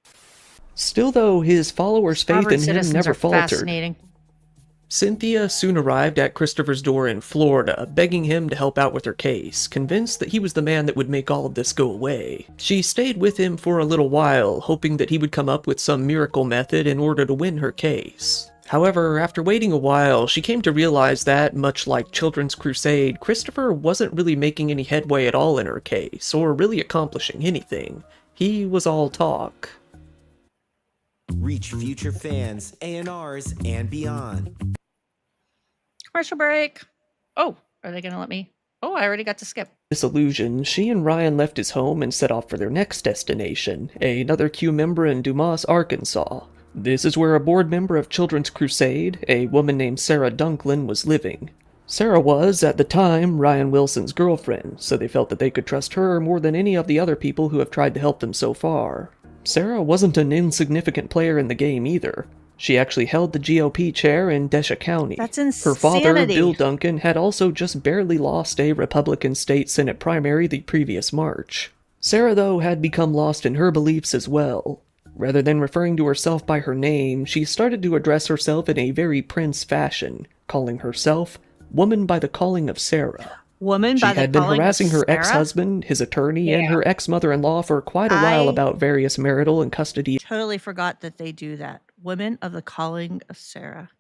Still, though, his followers' faith in him never faltered. Fascinating. Cynthia soon arrived at Christopher's door in Florida, begging him to help out with her case, convinced that he was the man that would make all of this go away. She stayed with him for a little while, hoping that he would come up with some miracle method in order to win her case. However, after waiting a while, she came to realize that, much like Children's Crusade, Christopher wasn't really making any headway at all in her case, or really accomplishing anything. He was all talk. Reach future fans, A&Rs, and beyond. Commercial break. Oh, are they going to let me? Oh, I already got to skip. Disillusioned, she and Ryan left his home and set off for their next destination, another Q member in Dumas, Arkansas. This is where a board member of Children's Crusade, a woman named Sarah Dunklin, was living. Sarah was, at the time, Ryan Wilson's girlfriend, so they felt that they could trust her more than any of the other people who have tried to help them so far. Sarah wasn't an insignificant player in the game either. She actually held the GOP chair in Desha County. That's insanity. Her father, Bill Duncan, had also just barely lost a Republican state Senate primary the previous March. Sarah, though, had become lost in her beliefs as well. Rather than referring to herself by her name, she started to address herself in a very Prince fashion, calling herself Woman by the Calling of Sarah. Woman by the Calling of Sarah? She had been harassing her ex-husband, his attorney, and her ex-mother-in-law for quite a while about various marital and custody. Totally forgot that they do that. Women of the Calling of Sarah.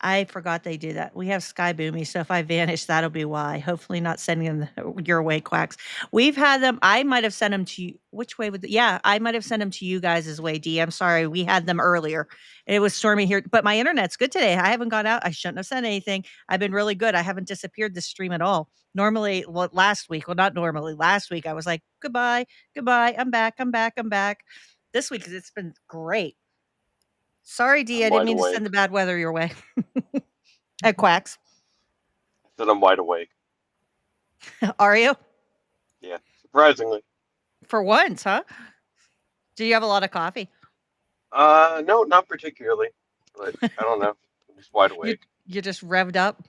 I forgot they do that. We have Sky Boomy, so if I vanish, that'll be why. Hopefully not sending them your way, Quacks. We've had them. I might have sent them to you. Which way would I might have sent them to you guys' way, D. I'm sorry. We had them earlier. It was stormy here, but my internet's good today. I haven't gone out. I shouldn't have sent anything. I've been really good. I haven't disappeared this stream at all. Normally, last week, not normally, last week, I was like, goodbye, I'm back. This week, it's been great. Sorry, D. I didn't mean to send the bad weather your way. At Quacks. I said I'm wide awake. Are you? Yeah, surprisingly. For once, huh? Do you have a lot of coffee? No, not particularly. But I don't know. I'm just wide awake. You're just revved up.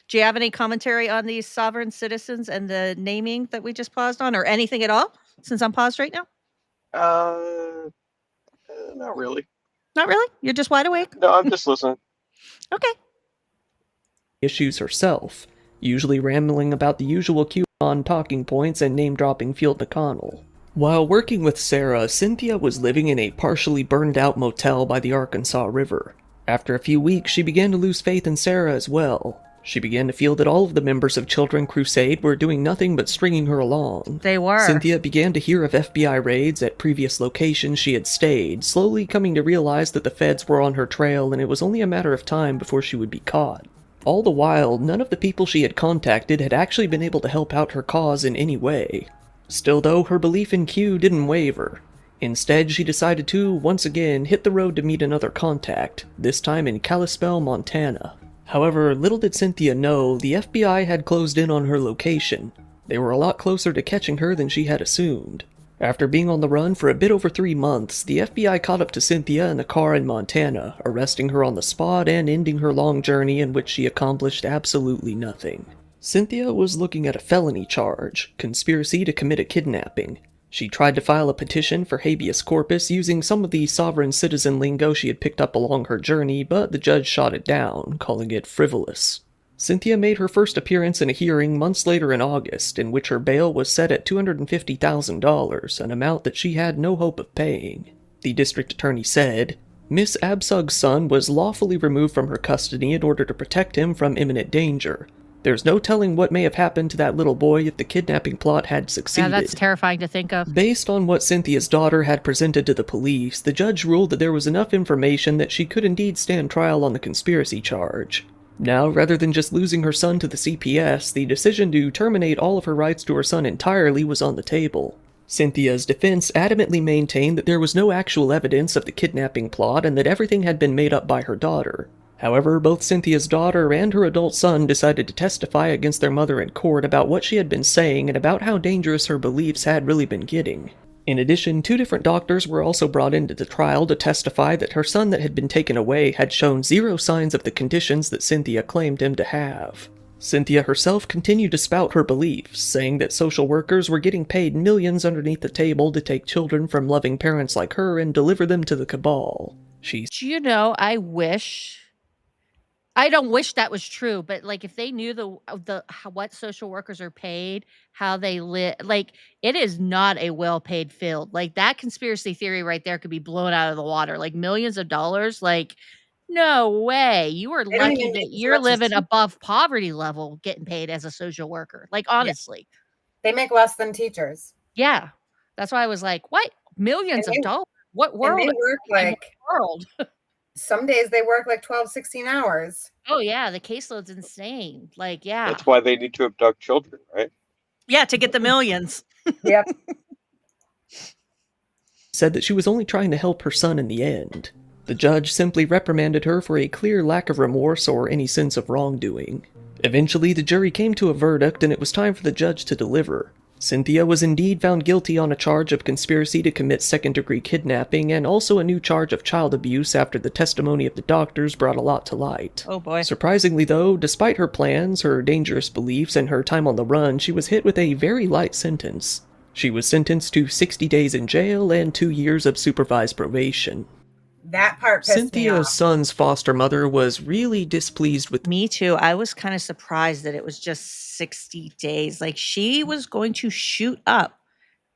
Do you have any commentary on these sovereign citizens and the naming that we just paused on, or anything at all, since I'm paused right now? Not really. Not really? You're just wide awake? No, I'm just listening. Okay. Issues herself, usually rambling about the usual QAnon talking points and name-dropping Field McConnell. While working with Sarah, Cynthia was living in a partially burned-out motel by the Arkansas River. After a few weeks, she began to lose faith in Sarah as well. She began to feel that all of the members of Children's Crusade were doing nothing but stringing her along. They were. Cynthia began to hear of FBI raids at previous locations she had stayed, slowly coming to realize that the feds were on her trail and it was only a matter of time before she would be caught. All the while, none of the people she had contacted had actually been able to help out her cause in any way. Still though, her belief in Q didn't waver. Instead, she decided to, once again, hit the road to meet another contact, this time in Kalispell, Montana. However, little did Cynthia know, the FBI had closed in on her location. They were a lot closer to catching her than she had assumed. After being on the run for a bit over 3 months, the FBI caught up to Cynthia in a car in Montana, arresting her on the spot and ending her long journey in which she accomplished absolutely nothing. Cynthia was looking at a felony charge, conspiracy to commit a kidnapping. She tried to file a petition for habeas corpus using some of the sovereign citizen lingo she had picked up along her journey, but the judge shot it down, calling it frivolous. Cynthia made her first appearance in a hearing months later in August, in which her bail was set at $250,000, an amount that she had no hope of paying. The district attorney said, Miss Absug's son was lawfully removed from her custody in order to protect him from imminent danger. There's no telling what may have happened to that little boy if the kidnapping plot had succeeded. Yeah, that's terrifying to think of. Based on what Cynthia's daughter had presented to the police, the judge ruled that there was enough information that she could indeed stand trial on the conspiracy charge. Now, rather than just losing her son to the CPS, the decision to terminate all of her rights to her son entirely was on the table. Cynthia's defense adamantly maintained that there was no actual evidence of the kidnapping plot and that everything had been made up by her daughter. However, both Cynthia's daughter and her adult son decided to testify against their mother in court about what she had been saying and about how dangerous her beliefs had really been getting. In addition, 2 different doctors were also brought into the trial to testify that her son that had been taken away had shown 0 signs of the conditions that Cynthia claimed him to have. Cynthia herself continued to spout her beliefs, saying that social workers were getting paid millions underneath the table to take children from loving parents like her and deliver them to the cabal. Do you know, I wish I don't wish that was true, but, like, if they knew what social workers are paid, how they live, like, it is not a well-paid field. Like, that conspiracy theory right there could be blown out of the water, like, millions of dollars, like, no way. You are They don't lucky even that make as you're much as living teachers. above poverty level getting paid as a social worker, like, Yeah, honestly. they make less than teachers. Yeah. That's why I was like, "What? And Millions of they dollars? What and world they am work I in? What like world?" some days they work like 12, 16 hours. Oh, yeah, the caseload's insane. Like, yeah. That's why they need to abduct children, right? Yeah, to get the millions. Yep. Said that she was only trying to help her son in the end. The judge simply reprimanded her for a clear lack of remorse or any sense of wrongdoing. Eventually, the jury came to a verdict and it was time for the judge to deliver. Cynthia was indeed found guilty on a charge of conspiracy to commit second-degree kidnapping and also a new charge of child abuse after the testimony of the doctors brought a lot to light. Oh boy. Surprisingly though, despite her plans, her dangerous beliefs, and her time on the run, she was hit with a very light sentence. She was sentenced to 60 days in jail and 2 years of supervised probation. That part pissed me Cynthia's off. son's foster mother was really displeased with Me too. I was kind of surprised that it was just 60 days. Like, she was going to shoot up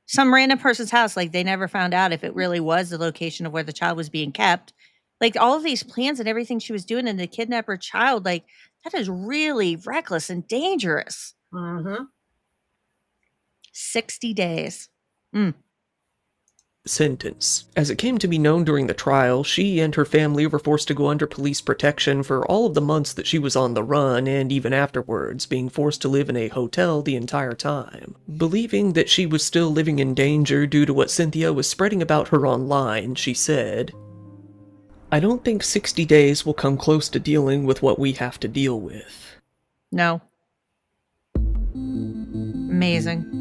some random person's house. Like, they never found out if it really was the location of where the child was being kept. Like, all of these plans and everything she was doing and to kidnap her child, like, that is really reckless and dangerous. Mm-hmm. 60 days. sentence. As it came to be known during the trial, she and her family were forced to go under police protection for all of the months that she was on the run, and even afterwards, being forced to live in a hotel the entire time. Believing that she was still living in danger due to what Cynthia was spreading about her online, she said, "I don't think 60 days will come close to dealing with what we have to deal with." No. Amazing.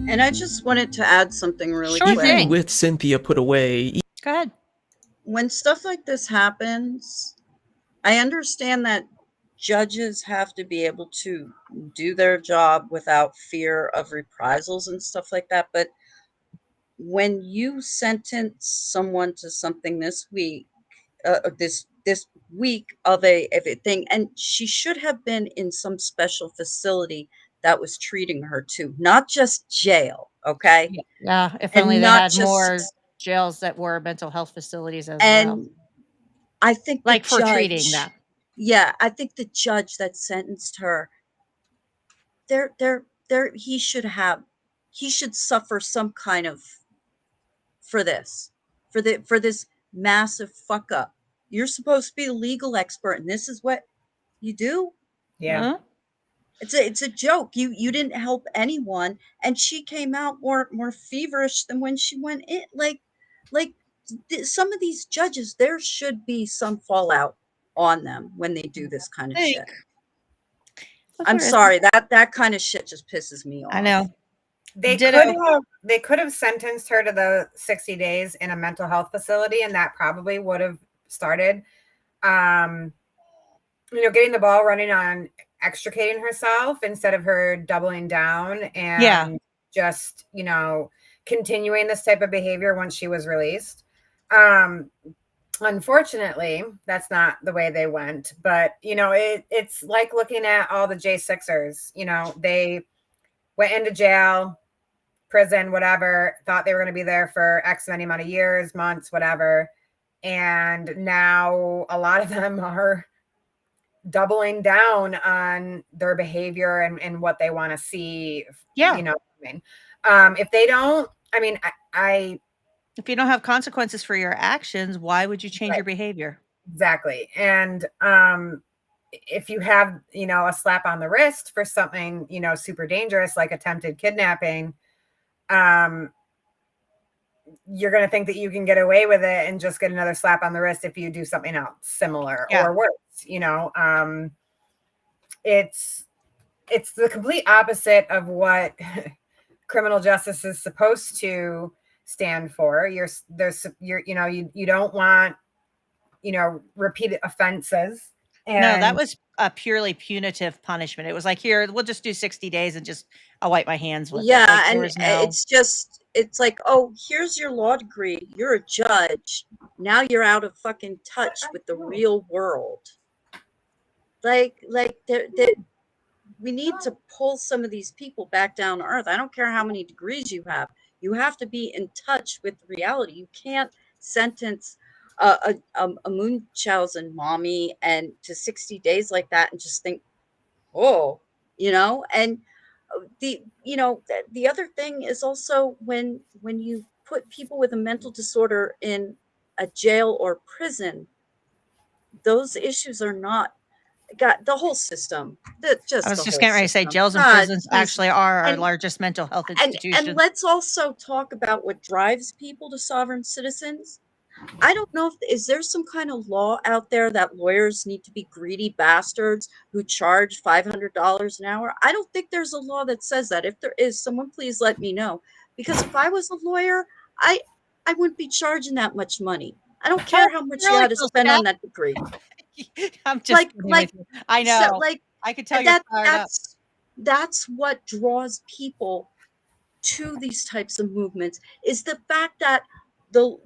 And I just wanted to add something really Sure quick. thing. With Cynthia put away, Go ahead. When stuff like this happens, I understand that judges have to be able to do their job without fear of reprisals and stuff like that. But when you sentence someone to something this week, this week of a thing, and she should have been in some special facility that was treating her too, not just jail, okay? Yeah, if And only they not had just more jails that were mental health facilities as well. and I think the Like, for treating judge, them. yeah, I think the judge that sentenced her, he should suffer some kind of for this, for this massive fuck up. You're supposed to be the legal expert, and this is what you do. Yeah. Huh? It's a joke. You didn't help anyone, and she came out more feverish than when she went in. Like some of these judges, there should be some fallout on them when they do this kind of shit. I'm sorry, that kind of shit just pisses me off. I know. They could have sentenced her to the 60 days in a mental health facility, and that probably would have started getting the ball running on extricating herself instead of her doubling down and just continuing this type of behavior once she was released. Unfortunately, that's not the way they went, but it's like looking at all the J6ers. They went into jail, prison, whatever, thought they were going to be there for X many amount of years, months, whatever. And now a lot of them are doubling down on their behavior and what they want to see. Yeah. If they don't, if you don't have consequences for your actions, why would you change your behavior? Exactly. And if you have, a slap on the wrist for something, super dangerous, like attempted kidnapping, you're going to think that you can get away with it and just get another slap on the wrist if you do something else similar or worse. It's the complete opposite of what criminal justice is supposed to stand for. You don't want, repeated offenses. And no, that was a purely punitive punishment. It was like, here, we'll just do 60 days and I'll wipe my hands with it. Yeah, Like, and it's just it's like, oh, here's your law degree. You're a judge. Now you're out of fucking touch with the real world. Like we need to pull some of these people back down to earth. I don't care how many degrees you have. You have to be in touch with reality. You can't sentence a Munchausen mommy and to 60 days like that and just think, oh, and the other thing is also when you put people with a mental disorder in a jail or prison, those issues are not got the whole system. I was just getting ready to say jails and prisons actually are our largest mental health institutions. And let's also talk about what drives people to sovereign citizens. I don't know is there some kind of law out there that lawyers need to be greedy bastards who charge $500 an hour? I don't think there's a law that says that. If there is, someone please let me know. Because if I was a lawyer, I wouldn't be charging that much money. I don't care how much you had to spend on that degree. I'm just I know. So, I could tell you're fired up. That's what draws people to these types of movements is the fact that the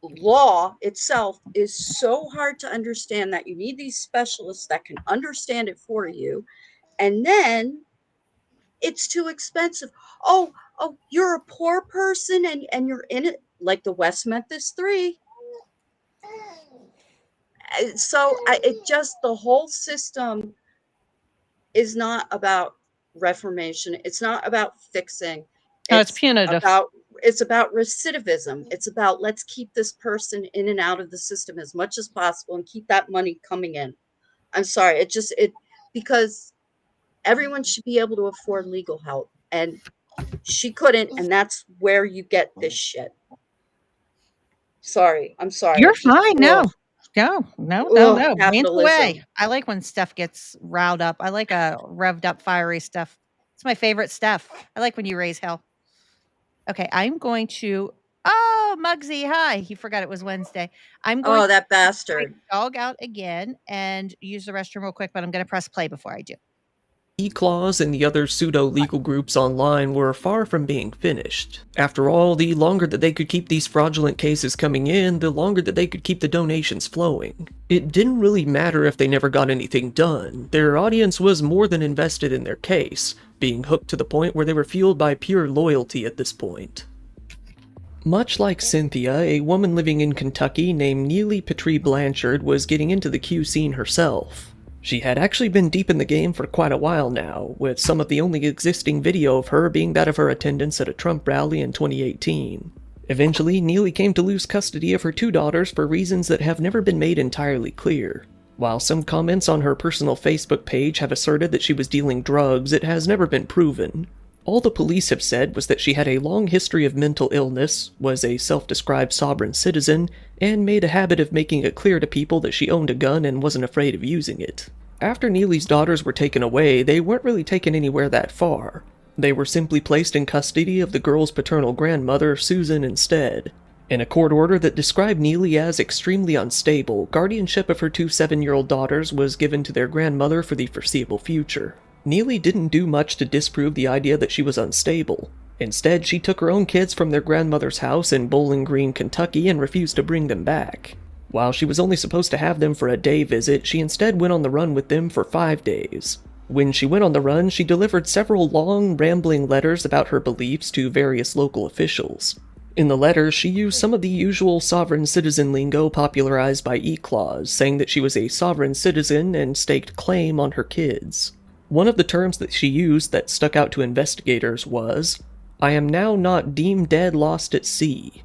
law itself is so hard to understand that you need these specialists that can understand it for you, and then it's too expensive. Oh, you're a poor person and you're in it, like the West Memphis 3. So the whole system is not about reformation. It's not about fixing. It's punitive. It's about recidivism. It's about let's keep this person in and out of the system as much as possible and keep that money coming in. I'm sorry. Because everyone should be able to afford legal help, and she couldn't, and that's where you get this shit. Sorry. I'm sorry. You're fine. No. Capitalism. Way. I like when stuff gets riled up. I like revved up, fiery stuff. It's my favorite stuff. I like when you raise hell. Okay, I'm going to. Oh, Muggsy, hi. He forgot it was Wednesday. I'm going. That bastard. Dog out again and use the restroom real quick, but I'm going to press play before I do. E-Claws and the other pseudo-legal groups online were far from being finished. After all, the longer that they could keep these fraudulent cases coming in, the longer that they could keep the donations flowing. It didn't really matter if they never got anything done. Their audience was more than invested in their case, being hooked to the point where they were fueled by pure loyalty at this point. Much like Cynthia, a woman living in Kentucky named Neely Petrie Blanchard was getting into the Q scene herself. She had actually been deep in the game for quite a while now, with some of the only existing video of her being that of her attendance at a Trump rally in 2018. Eventually, Neely came to lose custody of her 2 daughters for reasons that have never been made entirely clear. While some comments on her personal Facebook page have asserted that she was dealing drugs, it has never been proven. All the police have said was that she had a long history of mental illness, was a self-described sovereign citizen, and made a habit of making it clear to people that she owned a gun and wasn't afraid of using it. After Neely's daughters were taken away, they weren't really taken anywhere that far. They were simply placed in custody of the girl's paternal grandmother, Susan, instead. In a court order that described Neely as extremely unstable, guardianship of her 2 7-year-old daughters was given to their grandmother for the foreseeable future. Neely didn't do much to disprove the idea that she was unstable. Instead, she took her own kids from their grandmother's house in Bowling Green, Kentucky, and refused to bring them back. While she was only supposed to have them for a day visit, she instead went on the run with them for 5 days. When she went on the run, she delivered several long, rambling letters about her beliefs to various local officials. In the letters, she used some of the usual sovereign citizen lingo popularized by E-Claws, saying that she was a sovereign citizen and staked claim on her kids. One of the terms that she used that stuck out to investigators was, "I am now not deemed dead lost at sea."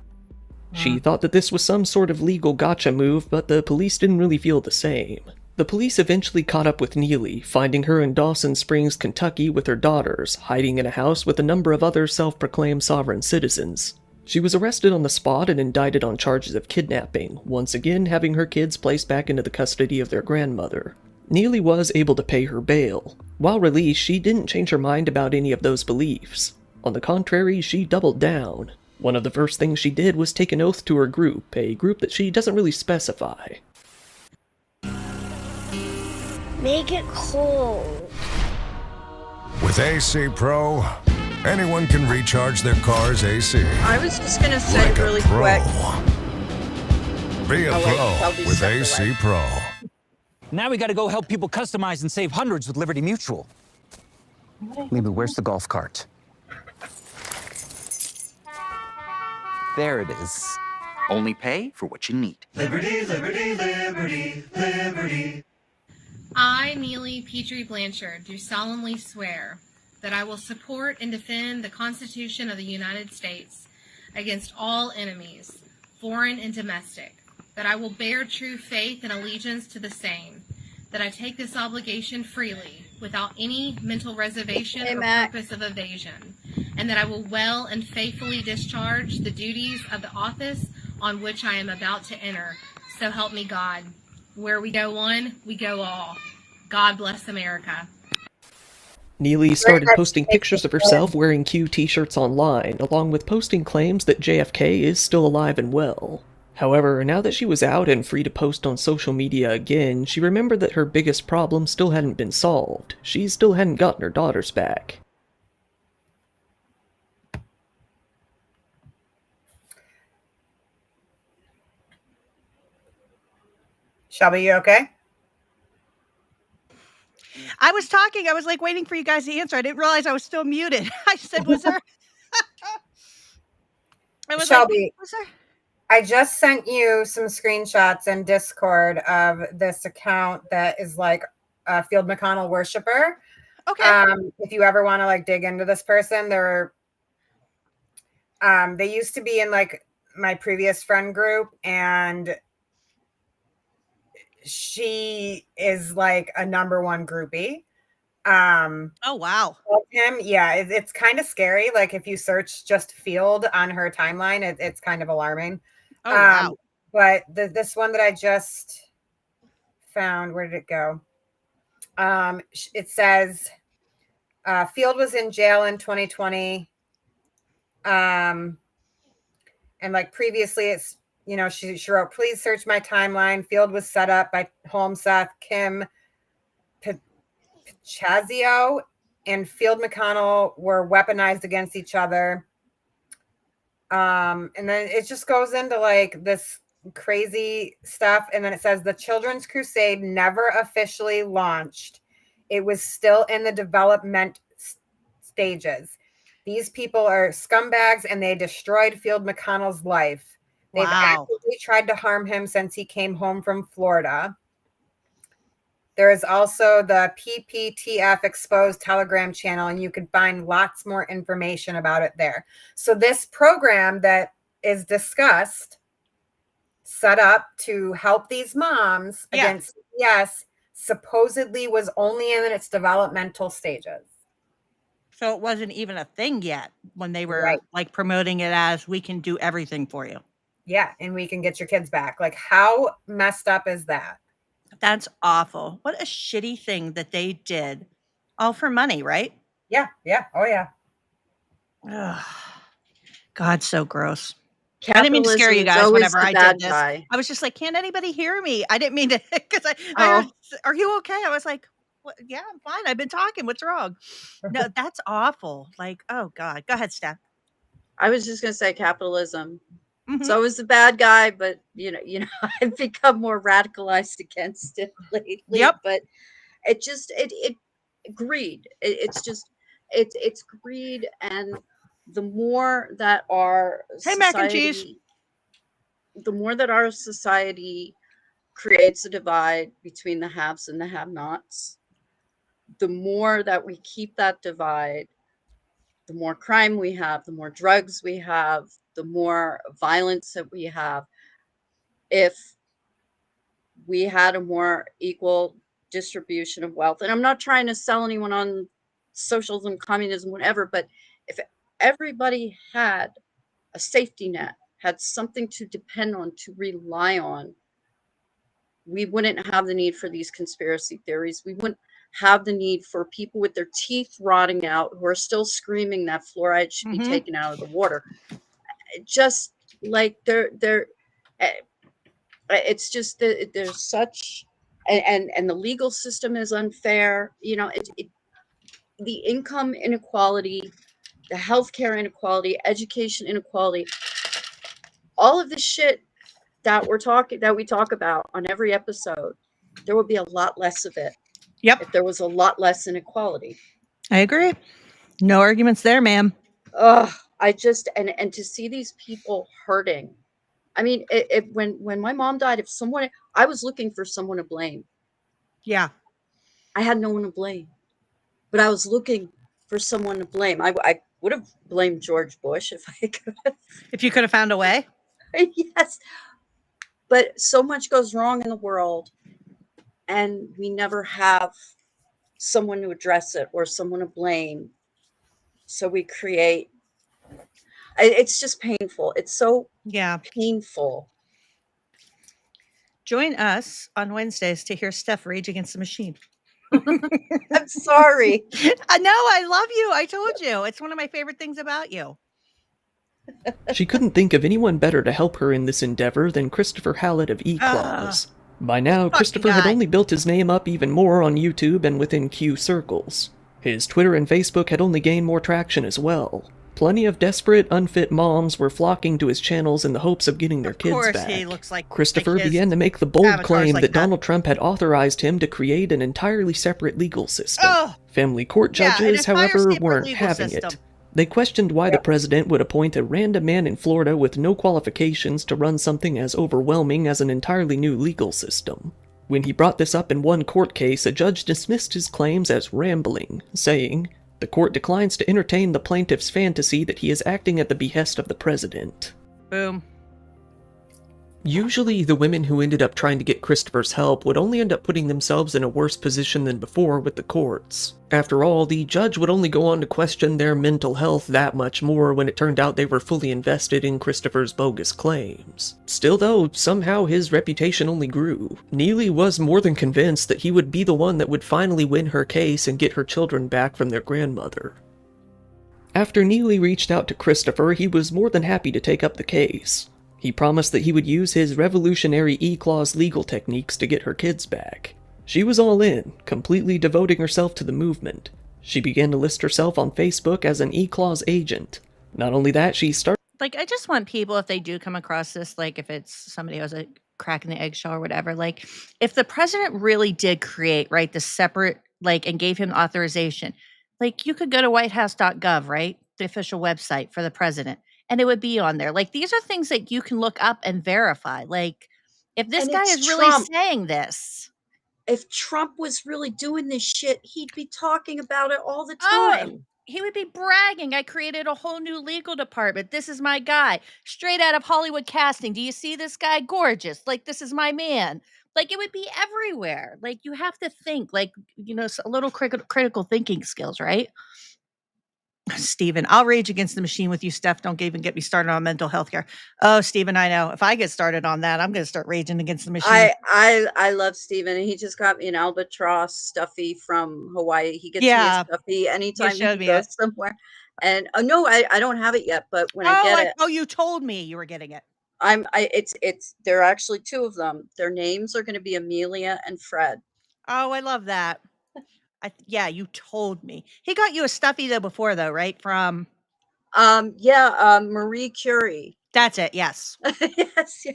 She thought that this was some sort of legal gotcha move, but the police didn't really feel the same. The police eventually caught up with Neely, finding her in Dawson Springs, Kentucky with her daughters, hiding in a house with a number of other self-proclaimed sovereign citizens. She was arrested on the spot and indicted on charges of kidnapping, once again having her kids placed back into the custody of their grandmother. Neely was able to pay her bail. While released, she didn't change her mind about any of those beliefs. On the contrary, she doubled down. One of the first things she did was take an oath to her group, a group that she doesn't really specify. Make it cold. With AC Pro, anyone can recharge their car's AC. I was just going to say Like a really pro. quick. Be a pro be with stepped AC away. Pro. Now we gotta go help people customize and save hundreds with Liberty Mutual. Maybe where's the golf cart? There it is. Only pay for what you need. Liberty, liberty, liberty, liberty. I, Neely Petrie Blanchard, do solemnly swear that I will support and defend the Constitution of the United States against all enemies, foreign and domestic, that I will bear true faith and allegiance to the same, that I take this obligation freely, without any mental reservation or purpose of evasion, and that I will well and faithfully discharge the duties of the office on which I am about to enter. So help me God. Where we go one, we go all. God bless America. Neely started posting pictures of herself wearing Q t-shirts online, along with posting claims that JFK is still alive and well. However, now that she was out and free to post on social media again, she remembered that her biggest problem still hadn't been solved. She still hadn't gotten her daughters back. Shelby, you okay? I was talking. I was like waiting for you guys to answer. I didn't realize I was still muted. I said, was there? I was Shelby, like, was there? I just sent you some screenshots in Discord of this account that is like a Field McConnell worshiper. Okay. If you ever want to like dig into this person, they used to be in like my previous friend group, and she is like a #1 groupie. Oh wow. Him, yeah, it's kind of scary. Like if you search just Field on her timeline, it's kind of alarming. Oh wow. But this one that I just found, where did it go? It says Field was in jail in 2020. And like previously, it's, you know, she wrote, please search my timeline. Field was set up by Holmseth, Kim Chazio, and Field McConnell were weaponized against each other. And then it just goes into like this crazy stuff. And then it says the Children's Crusade never officially launched. It was still in the development stages. These people are scumbags and they destroyed Field McConnell's life. They've actively tried to harm him since he came home from Florida. There is also the PPTF Exposed Telegram channel, and you can find lots more information about it there. So this program that is discussed, set up to help these moms against CPS, supposedly was only in its developmental stages. So it wasn't even a thing yet when they were like promoting it as we can do everything for you. Yeah, and we can get your kids back. Like, how messed up is that? That's awful. What a shitty thing that they did. All for money, right? Yeah. Oh, yeah. Ugh. God, so gross. I didn't mean to scare you guys always whenever the I bad did this. guy. I was just like, can't anybody hear me? I didn't mean to, because I heard, are you okay? I was like, what? Yeah, I'm fine. I've been talking. What's wrong? No, that's awful. Like, oh God. Go ahead, Steph. I was just going to say capitalism. It's always the bad guy, but you know, I've become more radicalized against it lately. Yep. But it just it greed. It's greed, and the more that our mac and cheese. The more that our society creates a divide between the haves and the have-nots, the more that we keep that divide, the more crime we have, the more drugs we have, the more violence that we have. If we had a more equal distribution of wealth, and I'm not trying to sell anyone on socialism, communism, whatever, but if everybody had a safety net, had something to depend on, to rely on, we wouldn't have the need for these conspiracy theories. We wouldn't have the need for people with their teeth rotting out who are still screaming that fluoride should be taken out of the water. Just like it's just that there's such, and the legal system is unfair. You know, the income inequality the healthcare inequality, education inequality, all of this shit that we talk about on every episode, there would be a lot less of it. Yep. If there was a lot less inequality. I agree. No arguments there, ma'am. I just and to see these people hurting. I mean, when my mom died, I was looking for someone to blame. Yeah. I had no one to blame, but I was looking for someone to blame. I would have blamed George Bush if I could. If you could have found a way. Yes. But so much goes wrong in the world, and we never have someone to address it or someone to blame. So we create. It's just painful. It's so painful. Join us on Wednesdays to hear Steph rage against the machine. I'm sorry. I know. I love you. I told you. It's one of my favorite things about you. She couldn't think of anyone better to help her in this endeavor than Christopher Hallett of E-Claws. By now, Christopher had only built his name up even more on YouTube and within Q circles. His Twitter and Facebook had only gained more traction as well. Plenty of desperate, unfit moms were flocking to his channels in the hopes of getting their kids back. He looks like Christopher began to make the bold claim that Donald Trump had authorized him to create an entirely separate legal system. Family court judges, however, weren't having it. They questioned why the president would appoint a random man in Florida with no qualifications to run something as overwhelming as an entirely new legal system. When he brought this up in one court case, a judge dismissed his claims as rambling, saying, "The court declines to entertain the plaintiff's fantasy that he is acting at the behest of the president." Boom. Usually, the women who ended up trying to get Christopher's help would only end up putting themselves in a worse position than before with the courts. After all, the judge would only go on to question their mental health that much more when it turned out they were fully invested in Christopher's bogus claims. Still though, somehow his reputation only grew. Neely was more than convinced that he would be the one that would finally win her case and get her children back from their grandmother. After Neely reached out to Christopher, he was more than happy to take up the case. He promised that he would use his revolutionary E-Claws legal techniques to get her kids back. She was all in, completely devoting herself to the movement. She began to list herself on Facebook as an E-Claws agent. Not only that, she started... Like, I just want people, if they do come across this, like, if it's somebody who has a crack in the eggshell or whatever, like, if the president really did create, right, the separate, like, and gave him authorization, like, you could go to whitehouse.gov, right, the official website for the president, and it would be on there. Like, these are things that you can look up and verify. Like, if this guy is really saying this. If Trump was really doing this shit, he'd be talking about it all the time. He would be bragging, I created a whole new legal department. This is my guy. Straight out of Hollywood casting. Do you see this guy? Gorgeous. Like, this is my man. Like, it would be everywhere. Like, you have to think, like, you know, a little critical thinking skills, right? Stephen, I'll rage against the machine with you, Steph. Don't even get me started on mental health care. Oh, Stephen, I know. If I get started on that, I'm going to start raging against the machine. I love Stephen, and he just got me an albatross stuffy from Hawaii. He gets me a stuffy anytime he goes somewhere. And no, I don't have it yet, but when I get it. Oh, you told me you were getting it. There are actually two of them. Their names are going to be Amelia and Fred. Oh, I love that. Yeah, you told me. He got you a stuffy though before though, right? From Marie Curie. That's it. Yes. yes.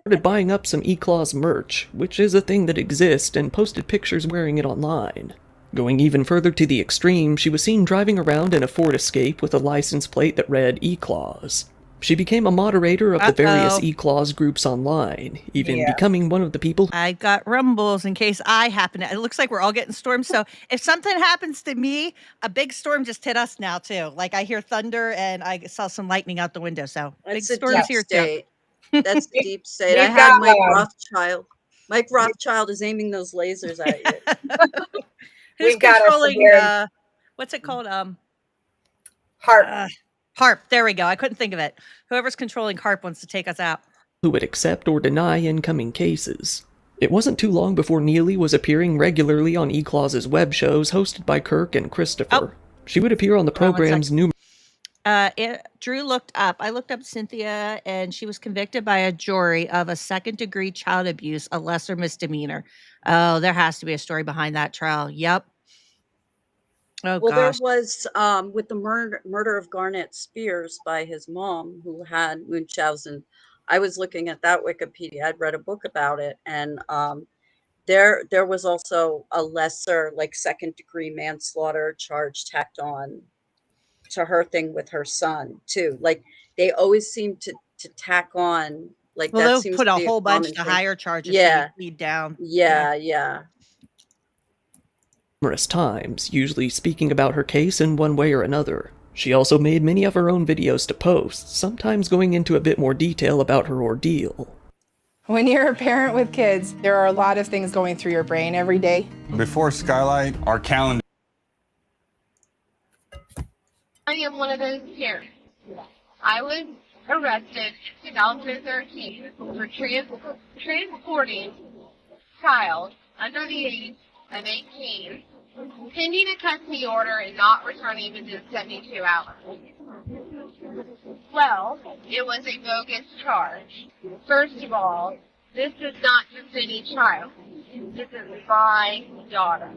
Started buying up some E-Claws merch, which is a thing that exists, and posted pictures wearing it online. Going even further to the extreme, she was seen driving around in a Ford Escape with a license plate that read E-Claws. She became a moderator of the various E-Claws groups online, even becoming one of the people... I got rumbles in case I happen to... It looks like we're all getting storms, so if something happens to me, a big storm just hit us now, too. Like, I hear thunder, and I saw some lightning out the window, so big storms here, too. That's the deep state. I had Mike Rothschild. Mike Rothschild is aiming those lasers at you. Who's controlling... what's it called? HARP. HARP. There we go. I couldn't think of it. Whoever's controlling HARP wants to take us out. Who would accept or deny incoming cases. It wasn't too long before Neely was appearing regularly on E-Claws' web shows hosted by Kirk and Christopher. She would appear on the program's numerous... Drew looked up. I looked up Cynthia, and she was convicted by a jury of a second-degree child abuse, a lesser misdemeanor. Oh, there has to be a story behind that trial. Yep. Oh Well, there gosh. was with the murder of Garnett Spears by his mom, who had Munchausen. I was looking at that Wikipedia. I'd read a book about it, and there was also a lesser, like, second-degree manslaughter charge tacked on to her thing with her son too. Like, they always seem to tack on, like, Well, that they'll seems put to a be a whole bunch common to thing. higher charges so you Yeah, plead down. yeah. Numerous times, usually speaking about her case in one way or another. She also made many of her own videos to post, sometimes going into a bit more detail about her ordeal. When you're a parent with kids, there are a lot of things going through your brain every day. Before Skylight, our calendar. I am one of those parents. I was arrested in 2013 for transporting a child under the age of 18, pending a custody order and not returning within 72 hours. Well, it was a bogus charge. First of all, this is not just any child. This is my daughter.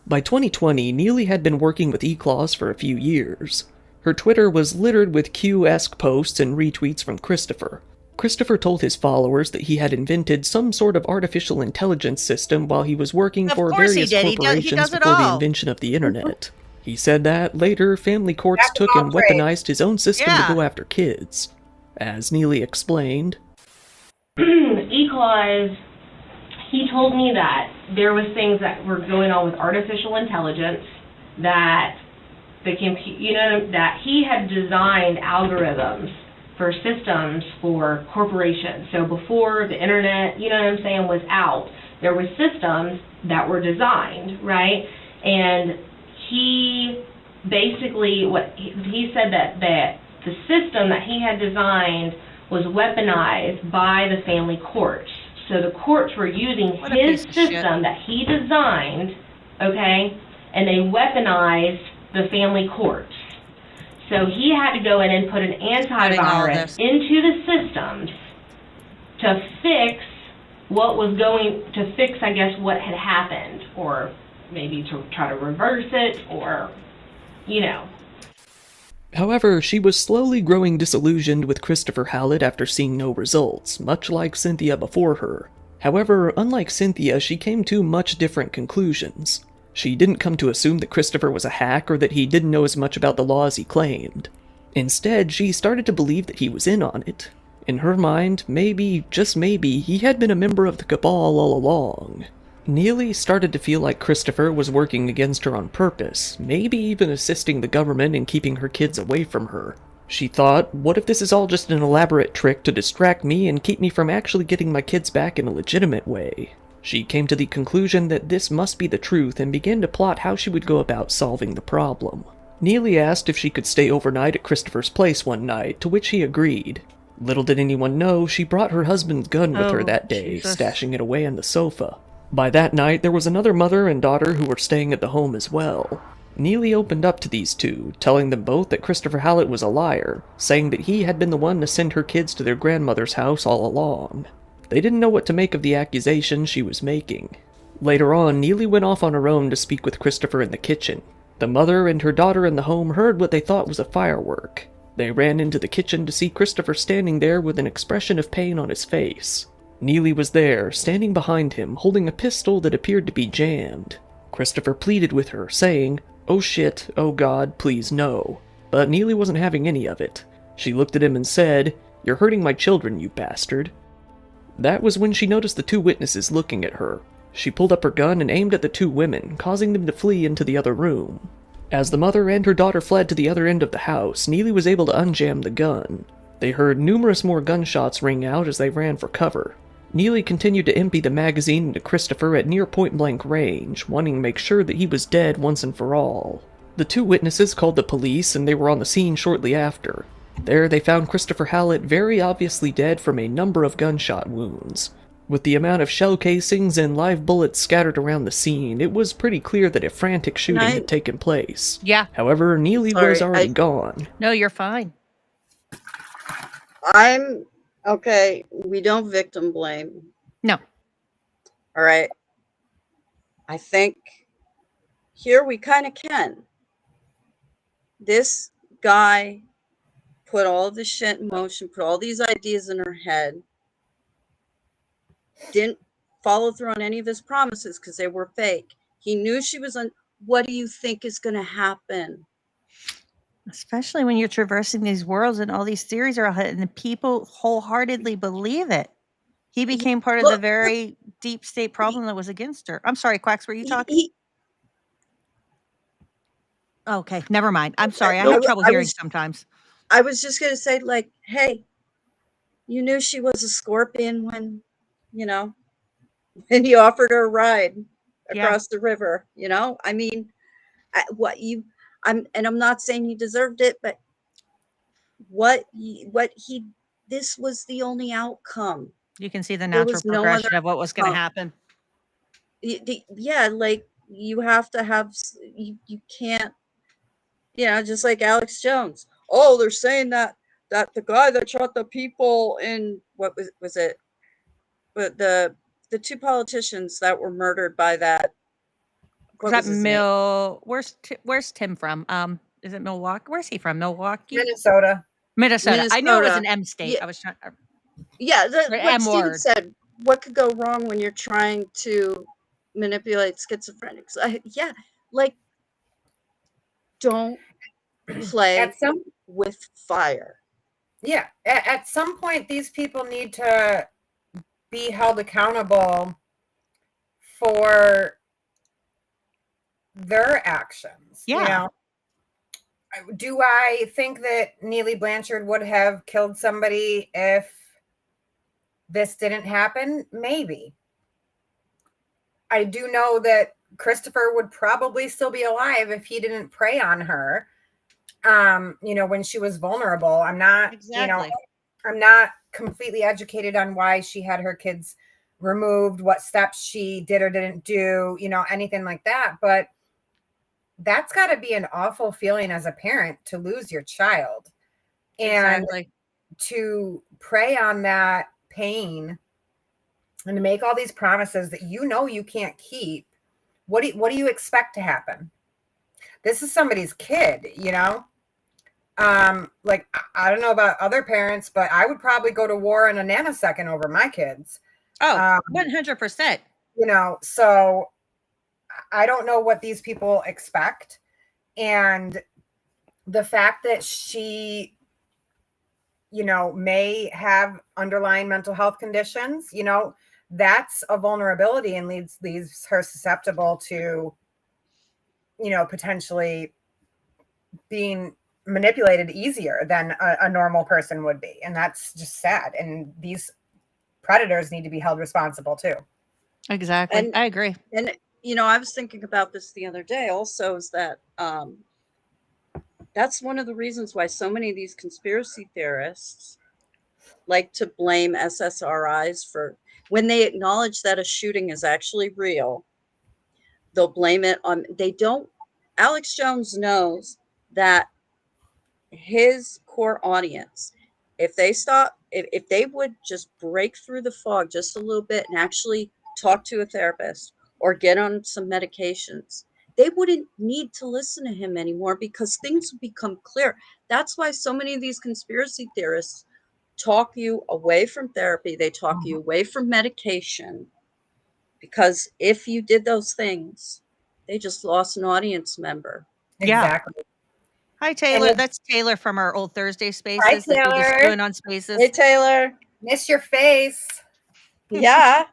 By 2020, Neely had been working with eClaws for a few years. Her Twitter was littered with Q-esque posts and retweets from Christopher. Christopher told his followers that he had invented some sort of artificial intelligence system while he was working for various corporations before the invention of the internet. He said that later, family courts took and weaponized his own system to go after kids. As Neely explained, eClaws, he told me that there was things that were going on with artificial intelligence, that that he had designed algorithms for systems for corporations. So before the internet, was out, there were systems that were designed, right? And he basically, he said that the system that he had designed was weaponized by the family courts. So the courts were using his system that he designed, okay, and they weaponized the family courts. So he had to go in and put an antivirus into the systems to fix I guess, what had happened, or maybe to try to reverse it, or, However, she was slowly growing disillusioned with Christopher Hallett after seeing no results, much like Cynthia before her. However, unlike Cynthia, she came to much different conclusions. She didn't come to assume that Christopher was a hack or that he didn't know as much about the law as he claimed. Instead, she started to believe that he was in on it. In her mind, maybe, just maybe, he had been a member of the cabal all along. Neely started to feel like Christopher was working against her on purpose, maybe even assisting the government in keeping her kids away from her. She thought, what if this is all just an elaborate trick to distract me and keep me from actually getting my kids back in a legitimate way? She came to the conclusion that this must be the truth and began to plot how she would go about solving the problem. Neely asked if she could stay overnight at Christopher's place one night, to which he agreed. Little did anyone know, she brought her husband's gun with her that day, stashing it away on the sofa. By that night, there was another mother and daughter who were staying at the home as well. Neely opened up to these two, telling them both that Christopher Hallett was a liar, saying that he had been the one to send her kids to their grandmother's house all along. They didn't know what to make of the accusation she was making. Later on, Neely went off on her own to speak with Christopher in the kitchen. The mother and her daughter in the home heard what they thought was a firework. They ran into the kitchen to see Christopher standing there with an expression of pain on his face. Neely was there, standing behind him, holding a pistol that appeared to be jammed. Christopher pleaded with her, saying, "Oh shit, oh god, please no." But Neely wasn't having any of it. She looked at him and said, "You're hurting my children, you bastard." That was when she noticed the two witnesses looking at her. She pulled up her gun and aimed at the two women, causing them to flee into the other room. As the mother and her daughter fled to the other end of the house, Neely was able to unjam the gun. They heard numerous more gunshots ring out as they ran for cover. Neely continued to empty the magazine into Christopher at near point-blank range, wanting to make sure that he was dead once and for all. The two witnesses called the police, and they were on the scene shortly after. There they found Christopher Hallett very obviously dead from a number of gunshot wounds. With the amount of shell casings and live bullets scattered around the scene, it was pretty clear that a frantic shooting had taken place. Yeah. However, Neely was already gone. No, you're fine. Okay, we don't victim blame. No. All right. I think here we kind of can. This guy put all this shit in motion, put all these ideas in her head, didn't follow through on any of his promises because they were fake. He knew she was on. What do you think is going to happen? Especially when you're traversing these worlds and all these theories are out, and the people wholeheartedly believe it. He became part of the very deep state problem that was against her. I'm sorry, Quacks, were you talking? Okay, never mind. I'm sorry. I have trouble hearing sometimes. I was just going to say, like, hey, you knew she was a scorpion when, you know, when you offered her a ride across the river, you know? I mean, I'm not saying he deserved it, but this was the only outcome. You can see the natural progression of what was going to happen. Yeah, like you have to have, you can't, just like Alex Jones. Oh, they're saying that the guy that shot the people in, what was it? But the two politicians that were murdered by that. What was his name? Where's Tim from? Is it Milwaukee? Where's he from? Milwaukee? Minnesota. I knew it was an M state. Yeah. I was trying. What Steven said. What could go wrong when you're trying to manipulate schizophrenics? Don't play with fire. Yeah, at some point, these people need to be held accountable for their actions. Yeah. Do I think that Neely Blanchard would have killed somebody if this didn't happen? Maybe. I do know that Christopher would probably still be alive if he didn't prey on her. When she was vulnerable. I'm not, I'm not completely educated on why she had her kids removed, what steps she did or didn't do, anything like that. But that's got to be an awful feeling as a parent to lose your child and to prey on that pain and to make all these promises that you can't keep. What do you expect to happen? This is somebody's kid, I don't know about other parents, but I would probably go to war in a nanosecond over my kids. Oh, 100%. So I don't know what these people expect. And the fact that she, may have underlying mental health conditions, that's a vulnerability and leaves her susceptible to, potentially being manipulated easier than a normal person would be. And that's just sad. And these predators need to be held responsible too. Exactly. And I agree. And, I was thinking about this the other day also, is that that's one of the reasons why so many of these conspiracy theorists like to blame SSRIs for, when they acknowledge that a shooting is actually real, they'll blame it on, Alex Jones knows that his core audience, if they would just break through the fog just a little bit and actually talk to a therapist or get on some medications, they wouldn't need to listen to him anymore because things would become clear. That's why so many of these conspiracy theorists talk you away from therapy. They talk you away from medication, because if you did those things, they just lost an audience member. Exactly. Hi, Taylor. That's Taylor from our old Thursday Spaces. Hi, Taylor. That doing on Spaces. Hey, Taylor. Miss your face. Yeah.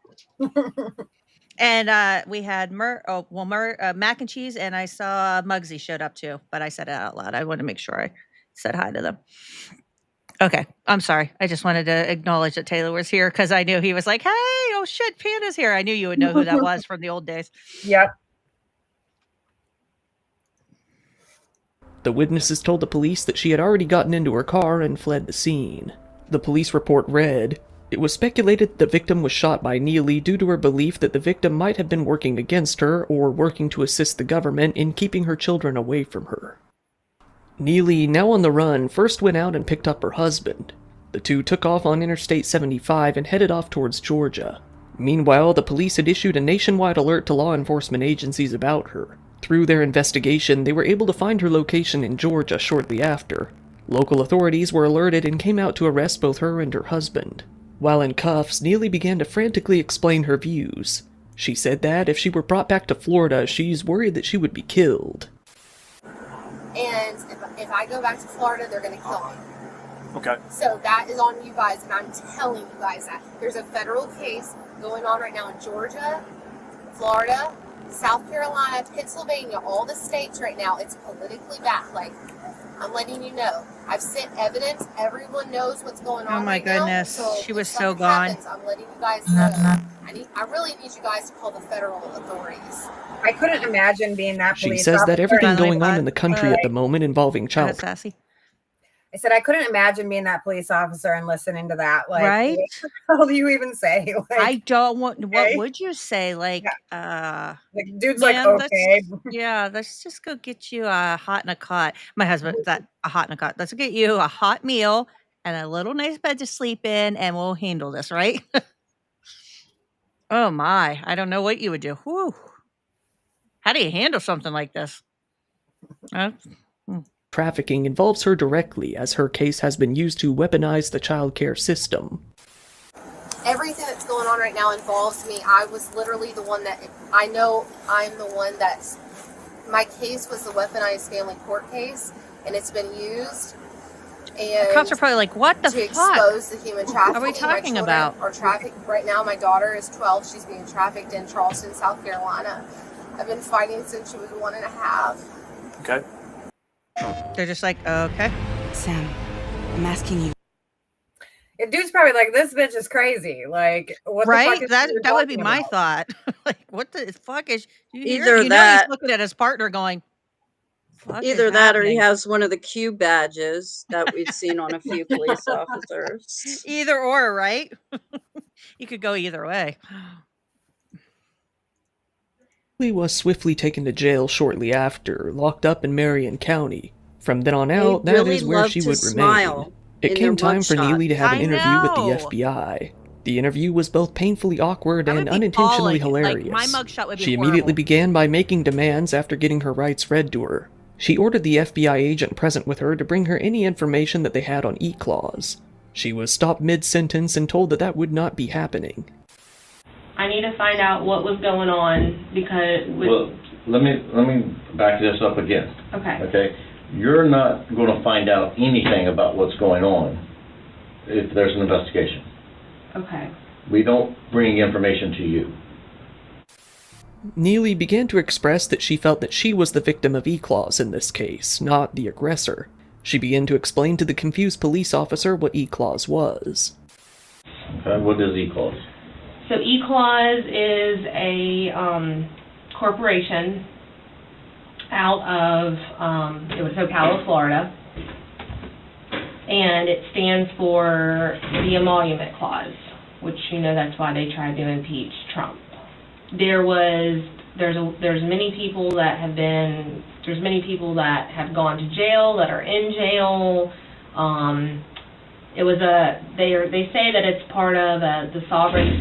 And we had mac and cheese, and I saw Muggsy showed up too, but I said it out loud. I wanted to make sure I said hi to them. Okay, I'm sorry. I just wanted to acknowledge that Taylor was here because I knew he was like, hey, oh shit, Panda's here. I knew you would know who that was from the old days. Yep. The witnesses told the police that she had already gotten into her car and fled the scene. The police report read, "It was speculated the victim was shot by Neely due to her belief that the victim might have been working against her or working to assist the government in keeping her children away from her." Neely, now on the run, first went out and picked up her husband. The two took off on Interstate 75 and headed off towards Georgia. Meanwhile, the police had issued a nationwide alert to law enforcement agencies about her. Through their investigation, they were able to find her location in Georgia shortly after. Local authorities were alerted and came out to arrest both her and her husband. While in cuffs, Neely began to frantically explain her views. She said that if she were brought back to Florida, she's worried that she would be killed. And if I go back to Florida, they're going to kill me. Okay. So that is on you guys, and I'm telling you guys that. There's a federal case going on right now in Georgia, Florida, South Carolina, Pennsylvania, all the states right now. It's politically backed. Like, I'm letting you know. I've sent evidence. Everyone knows what's going on. Oh my goodness. Now. So she was if so something gone. happens, I'm letting you guys know. I really need you guys to call the federal authorities. I couldn't imagine being that She police says that officer. everything going on in the country at the moment involving child. Sassy. I said I couldn't imagine being that police officer and listening to that. Like, Right? what the hell do you even say? Like, I don't want. What okay. would you say? Like, like dude's man, like, okay. let's just go get you a hot and a cot. My husband, a hot and a cot. Let's get you a hot meal and a little nice bed to sleep in, and we'll handle this, right? Oh my! I don't know what you would do. Whew. How do you handle something like this? Trafficking involves her directly, as her case has been used to weaponize the child care system. Everything that's going on right now involves me. I was literally the one that, I know I'm the one that's, my case was the weaponized family court case, and it's been used. And Cops are probably like, what the to fuck expose the human trafficking. are we talking about? Are trafficked right now. My daughter is 12. She's being trafficked in Charleston, South Carolina. I've been fighting since she was 1.5. Okay. They're just like, okay. Sam, I'm asking you. The dude's probably like, this bitch is crazy. Like, what Right? the fuck is That would be my thought. Like, what the fuck is Either you know that- he's looking at his partner going, fuck is Either that or he happening? has one of the Q badges that we've seen on a few police officers. Either or, right? You could go either way. Lee was swiftly taken to jail shortly after, locked up in Marion County. From then on out, that really is where love she to would smile remain. It in came their time for mugshot. Neely to have an I interview with know. the FBI. The interview was both painfully awkward I would and be unintentionally bawling. Like, hilarious. my mugshot would be She immediately horrible. began by making demands after getting her rights read to her. She ordered the FBI agent present with her to bring her any information that they had on E-Clause. She was stopped mid-sentence and told that that would not be happening. I need to find out what was going on because. Well, let me back this up again. Okay. Okay, you're not going to find out anything about what's going on if there's an investigation. Okay. We don't bring information to you. Neely began to express that she felt that she was the victim of E-Clause in this case, not the aggressor. She began to explain to the confused police officer what E-Clause was. Okay, what is E-Clause? So E-Clause is a corporation out of Ocala, Florida, and it stands for the Emolument Clause, which that's why they tried to impeach Trump. There's many people that have gone to jail, that are in jail. They say that it's part of the Sovereign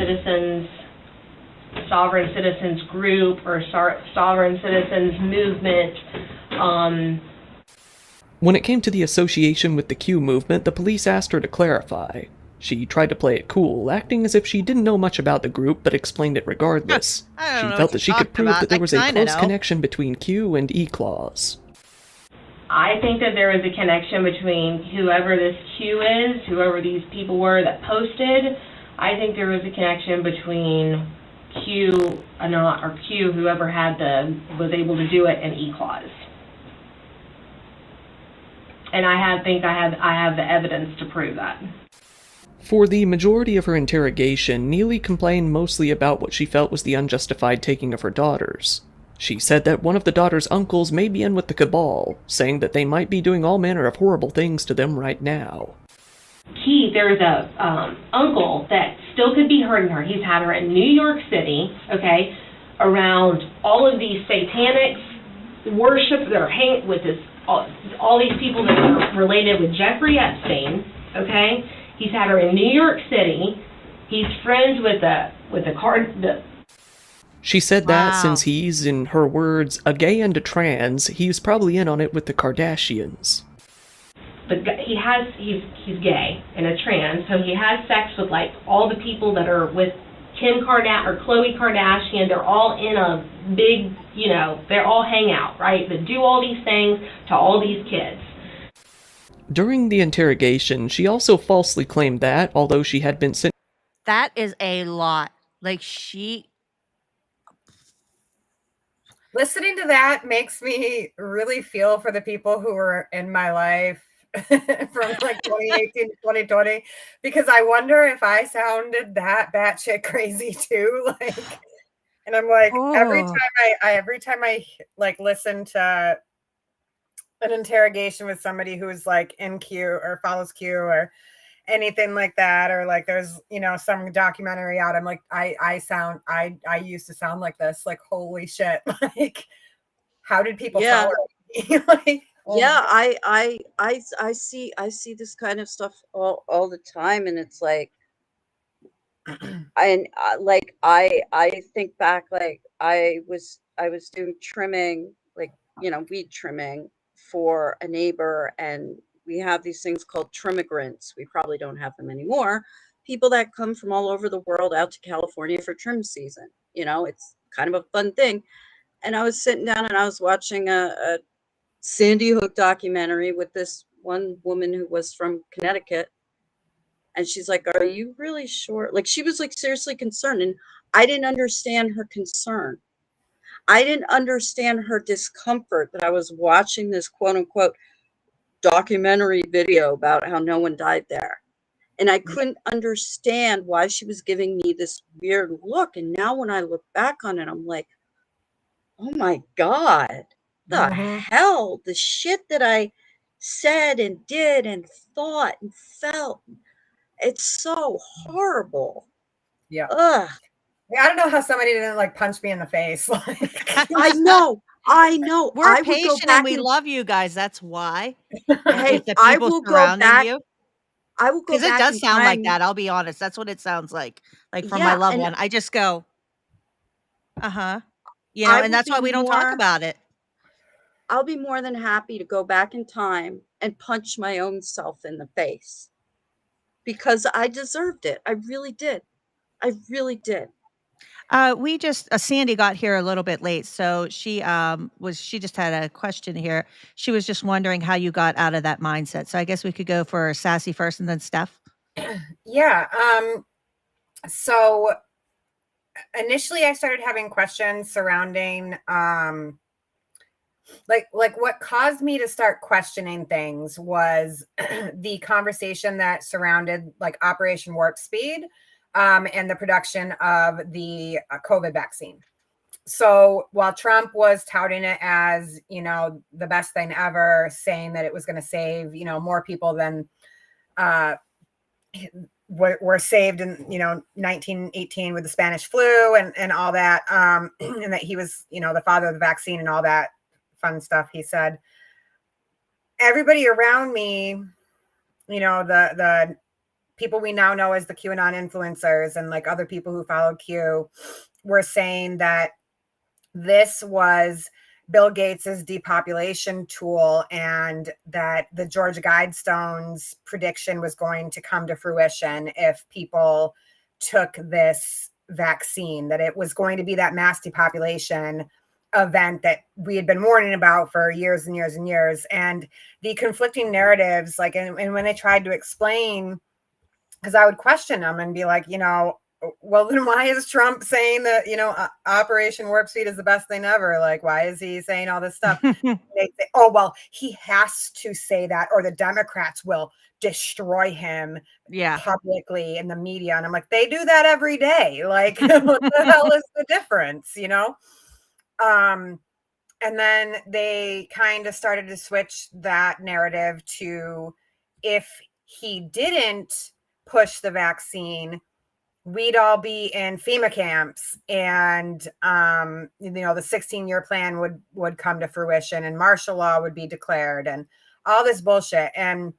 Citizens group or Sovereign Citizens movement. When it came to the association with the Q movement, the police asked her to clarify. She tried to play it cool, acting as if she didn't know much about the group, but explained it regardless. She felt that she could prove that there was a close connection between Q and E-Clause. I think that there is a connection between whoever this Q is, whoever these people were that posted. I think there was a connection between Q, whoever was able to do it, and E-Clause. And I have the evidence to prove that. For the majority of her interrogation, Neely complained mostly about what she felt was the unjustified taking of her daughters. She said that one of the daughters' uncles may be in with the cabal, saying that they might be doing all manner of horrible things to them right now. There's a uncle that still could be hurting her. He's had her in New York City, okay, around all of these satanics, worship that are hanging with all these people that are related with Jeffrey Epstein, okay. He's had her in New York City. He's friends with the She said that Wow. since he's, in her words, a gay and a trans, he's probably in on it with the Kardashians. But he's gay and a trans, so he has sex with like all the people that are with Kim Kardashian or Khloe Kardashian. They're all in a big, they're all hang out, right? That do all these things to all these kids. During the interrogation, she also falsely claimed that, although she had been sent. That is a lot. Like Listening to that makes me really feel for the people who were in my life from like 2018 to 2020, because I wonder if I sounded that batshit crazy too. Like, and I'm like, every time I like listen to an interrogation with somebody who's like in Q or follows Q or anything like that, or like there's some documentary out, I'm like, I used to sound like this, like, holy shit, like, how did people follow me? Like, I see this kind of stuff all the time, and it's like, and I think back, like I was doing trimming, like weed trimming for a neighbor, and we have these things called trimmigrants. We probably don't have them anymore. People that come from all over the world out to California for trim season. It's kind of a fun thing. And I was sitting down and I was watching a Sandy Hook documentary with this one woman who was from Connecticut. And she's like, are you really sure? Like, she was like seriously concerned. And I didn't understand her concern. I didn't understand her discomfort that I was watching this quote unquote documentary video about how no one died there. And I couldn't understand why she was giving me this weird look. And now when I look back on it, I'm like, oh my God, the hell, the shit that I said and did and thought and felt. It's so horrible. Yeah. Ugh. I don't know how somebody didn't like punch me in the face. Like, I know. We're patient and we love you guys. That's why. Hey, With the I people will go surrounding back. you. I will go Because it back does in sound like time. that. I'll be honest. That's what it sounds like. Like from my Yeah, loved and one. I just go, and I will that's be why we don't talk more- about it. I'll be more than happy to go back in time and punch my own self in the face, because I deserved it. I really did. I really did. We just Sandy got here a little bit late, so she just had a question here. She was just wondering how you got out of that mindset. So I guess we could go for Sassy first and then Steph. Yeah. So initially I started having questions surrounding like what caused me to start questioning things was the conversation that surrounded like Operation Warp Speed and the production of the COVID vaccine. So while Trump was touting it as, the best thing ever, saying that it was going to save, more people than were saved in 1918 with the Spanish flu and all that, and that he was the father of the vaccine and all that fun stuff, he said, everybody around me, the people we now know as the QAnon influencers and like other people who follow Q, were saying that this was Bill Gates's depopulation tool, and that the Georgia Guidestones prediction was going to come to fruition if people took this vaccine, that it was going to be that mass depopulation event that we had been warning about for years and years and years. And the conflicting narratives, like, and when they tried to explain, because I would question them and be like, well, then why is Trump saying that, Operation Warp Speed is the best thing ever? Like, why is he saying all this stuff? They say, oh, well, he has to say that or the Democrats will destroy him publicly in the media. And I'm like, they do that every day. Like, what the hell is the difference, And then they kind of started to switch that narrative to, if he didn't push the vaccine, we'd all be in FEMA camps, and the 16-year plan would come to fruition, and martial law would be declared, and all this bullshit. And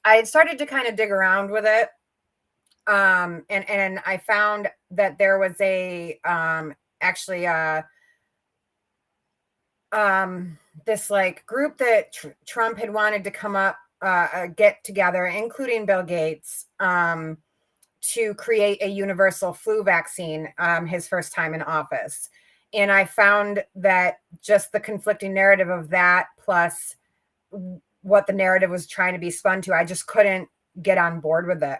I had started to kind of dig around with it, and I found that there was a actually this like group that Trump had wanted to come up, get together, including Bill Gates, to create a universal flu vaccine, his first time in office. And I found that just the conflicting narrative of that, plus what the narrative was trying to be spun to, I just couldn't get on board with it.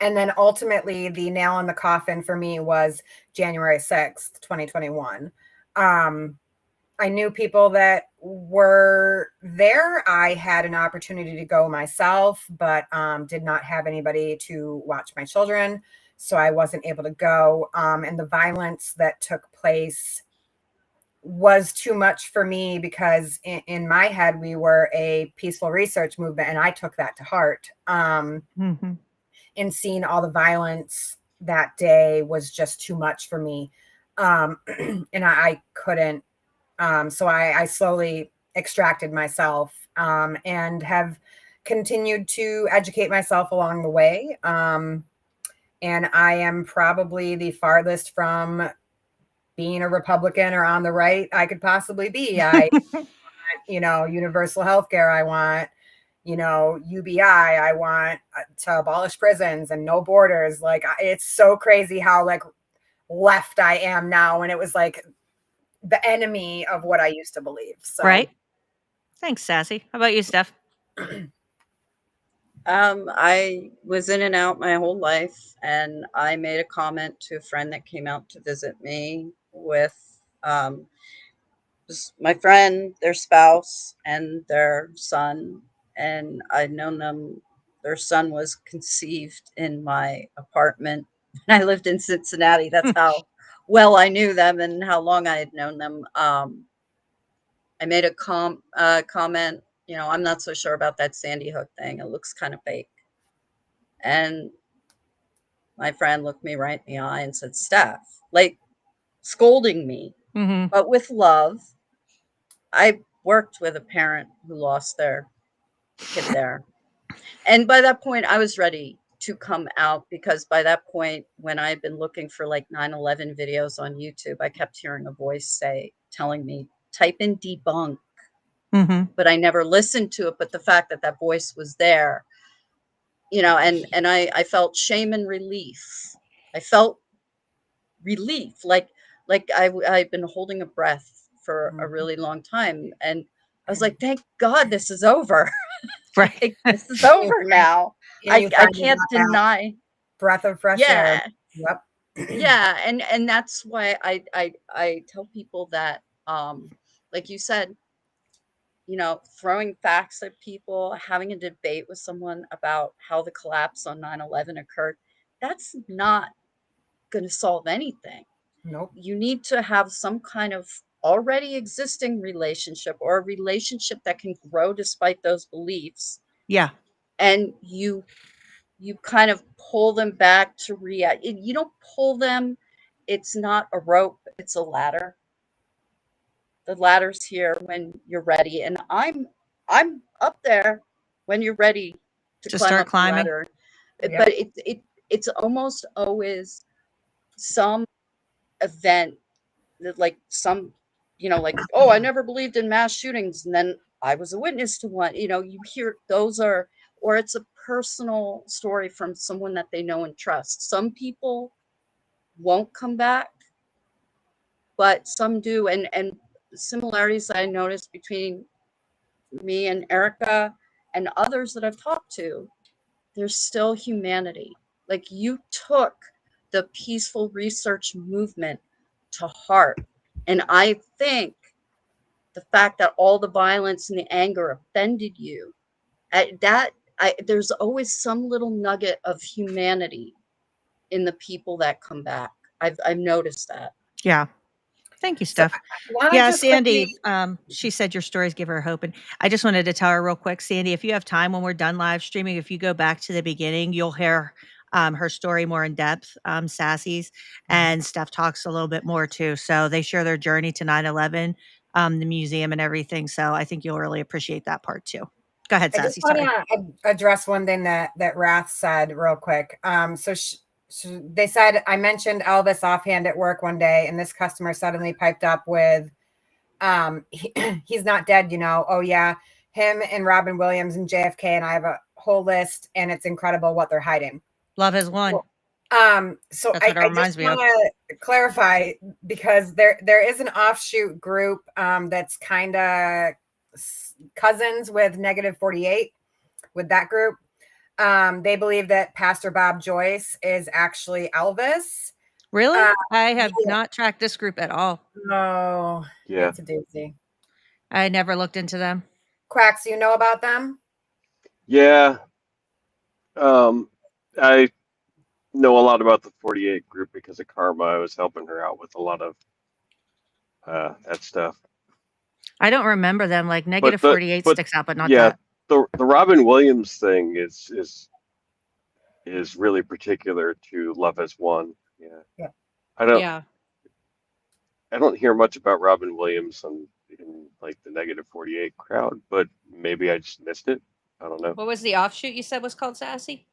And then ultimately the nail in the coffin for me was January 6th, 2021. I knew people that were there. I had an opportunity to go myself, but did not have anybody to watch my children. So I wasn't able to go. And the violence that took place was too much for me, because in my head, we were a peaceful research movement, and I took that to heart. Mm-hmm. And seeing all the violence that day was just too much for me. And I couldn't. So I slowly extracted myself, and have continued to educate myself along the way. And I am probably the farthest from being a Republican or on the right I could possibly be. I want, universal healthcare. I want, UBI. I want to abolish prisons and no borders. Like, it's so crazy how like left I am now. And it was like the enemy of what I used to believe. So. Right. Thanks, Sassy. How about you, Steph? I was in and out my whole life, and I made a comment to a friend that came out to visit me with my friend, their spouse, and their son. And I'd known them. Their son was conceived in my apartment. I lived in Cincinnati. That's how well I knew them and how long I had known them. I made a comment, I'm not so sure about that Sandy Hook thing. It looks kind of fake. And my friend looked me right in the eye and said, Steph, like scolding me, but with love. I worked with a parent who lost their kid there. And by that point, I was ready to come out, because by that point, when I had been looking for like 9/11 videos on YouTube, I kept hearing a voice telling me, type in debunk. But I never listened to it. But the fact that that voice was there, and I felt shame and relief. I felt relief, like I've been holding a breath for a really long time. And I was like, thank God this is over. Right. Like, this is over now. I can't deny. Breath of fresh air. Yep. Yeah. And that's why I tell people that, like you said, throwing facts at people, having a debate with someone about how the collapse on 9/11 occurred, that's not going to solve anything. Nope. You need to have some kind of already existing relationship, or a relationship that can grow despite those beliefs. Yeah. And you kind of pull them back to reality. You don't pull them. It's not a rope, it's a ladder. The ladder's here when you're ready. And I'm up there when you're ready to climb start up climbing. the ladder. Yep. But it's almost always some event that, like, some, like, oh, I never believed in mass shootings, and then I was a witness to one. You hear those are, or it's a personal story from someone that they know and trust. Some people won't come back, but some do. And similarities I noticed between me and Erica and others that I've talked to, there's still humanity. Like, you took the peaceful research movement to heart. And I think the fact that all the violence and the anger offended you, there's always some little nugget of humanity in the people that come back. I've noticed that. Yeah. Thank you, Steph. Yeah, Sandy, she said your stories give her hope. And I just wanted to tell her real quick, Sandy, if you have time when we're done live streaming, if you go back to the beginning, you'll hear her story more in depth, Sassy's, and Steph talks a little bit more too. So they share their journey to 9/11, the museum and everything. So I think you'll really appreciate that part too. Go ahead, Sassy. I just want to address one thing that Rath said real quick. So they said I mentioned Elvis offhand at work one day, and this customer suddenly piped up with, he's not dead, you know. Oh yeah, him and Robin Williams and JFK, and I have a whole list, and it's incredible what they're hiding. Love has won. So That's what it I reminds just me of. want to clarify, because there is an offshoot group that's kind of cousins with -48, with that group. They believe that Pastor Bob Joyce is actually Elvis. Really? I have not tracked this group at all. No, Yeah. it's a doozy. I never looked into them. Quacks, you know about them? Yeah. I know a lot about the 48 group because of Karma. I was helping her out with a lot of that stuff. I don't remember them. Like But -48 sticks out, but not yeah, that. the Robin Williams thing is really particular to Love Has Won. Yeah. I don't hear much about Robin Williams in like the -48 crowd, but maybe I just missed it. I don't know. What was the offshoot you said was called, Sassy?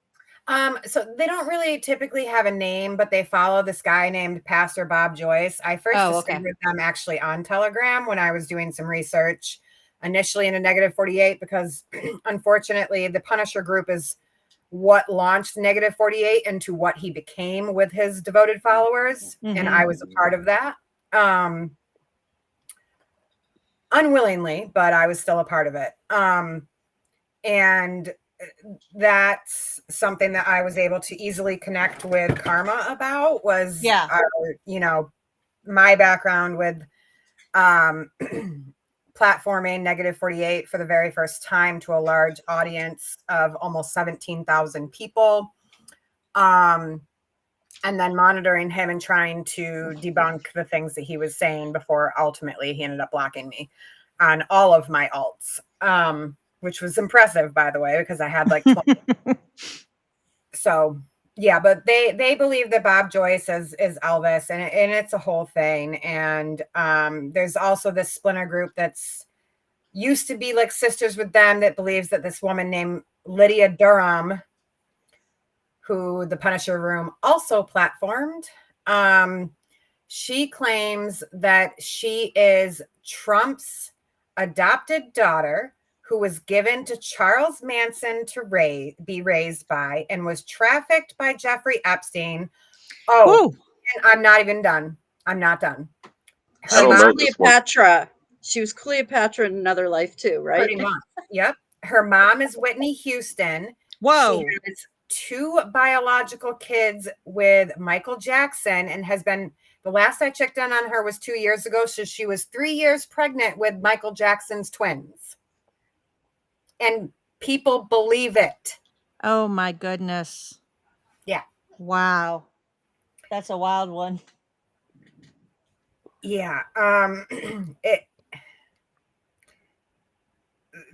So they don't really typically have a name, but they follow this guy named Pastor Bob Joyce. I first discovered them actually on Telegram when I was doing some research, initially in a -48, because unfortunately the Punisher group is what launched -48 into what he became with his devoted followers. And I was a part of that. Unwillingly, but I was still a part of it. And that's something that I was able to easily connect with Karma about, was, you know, my background with platforming -48 for the very first time to a large audience of almost 17,000 people. And then monitoring him and trying to debunk the things that he was saying before ultimately he ended up blocking me on all of my alts. Which was impressive, by the way, because I had like 20. So yeah, but they believe that Bob Joyce is Elvis, and it's a whole thing. And there's also this splinter group that's used to be like sisters with them, that believes that this woman named Lydia Durham, who the Punisher Room also platformed, she claims that she is Trump's adopted daughter, who was given to Charles Manson to be raised by, and was trafficked by Jeffrey Epstein. Oh, and I'm not even done. I'm not done. She was Cleopatra. She was Cleopatra in another life too, right? Pretty much. Yep. Her mom is Whitney Houston. Whoa. She has 2 biological kids with Michael Jackson, and has been, the last I checked in on her was 2 years ago. So she was 3 years pregnant with Michael Jackson's twins. And people believe it. Oh my goodness. Yeah. Wow. That's a wild one. Yeah.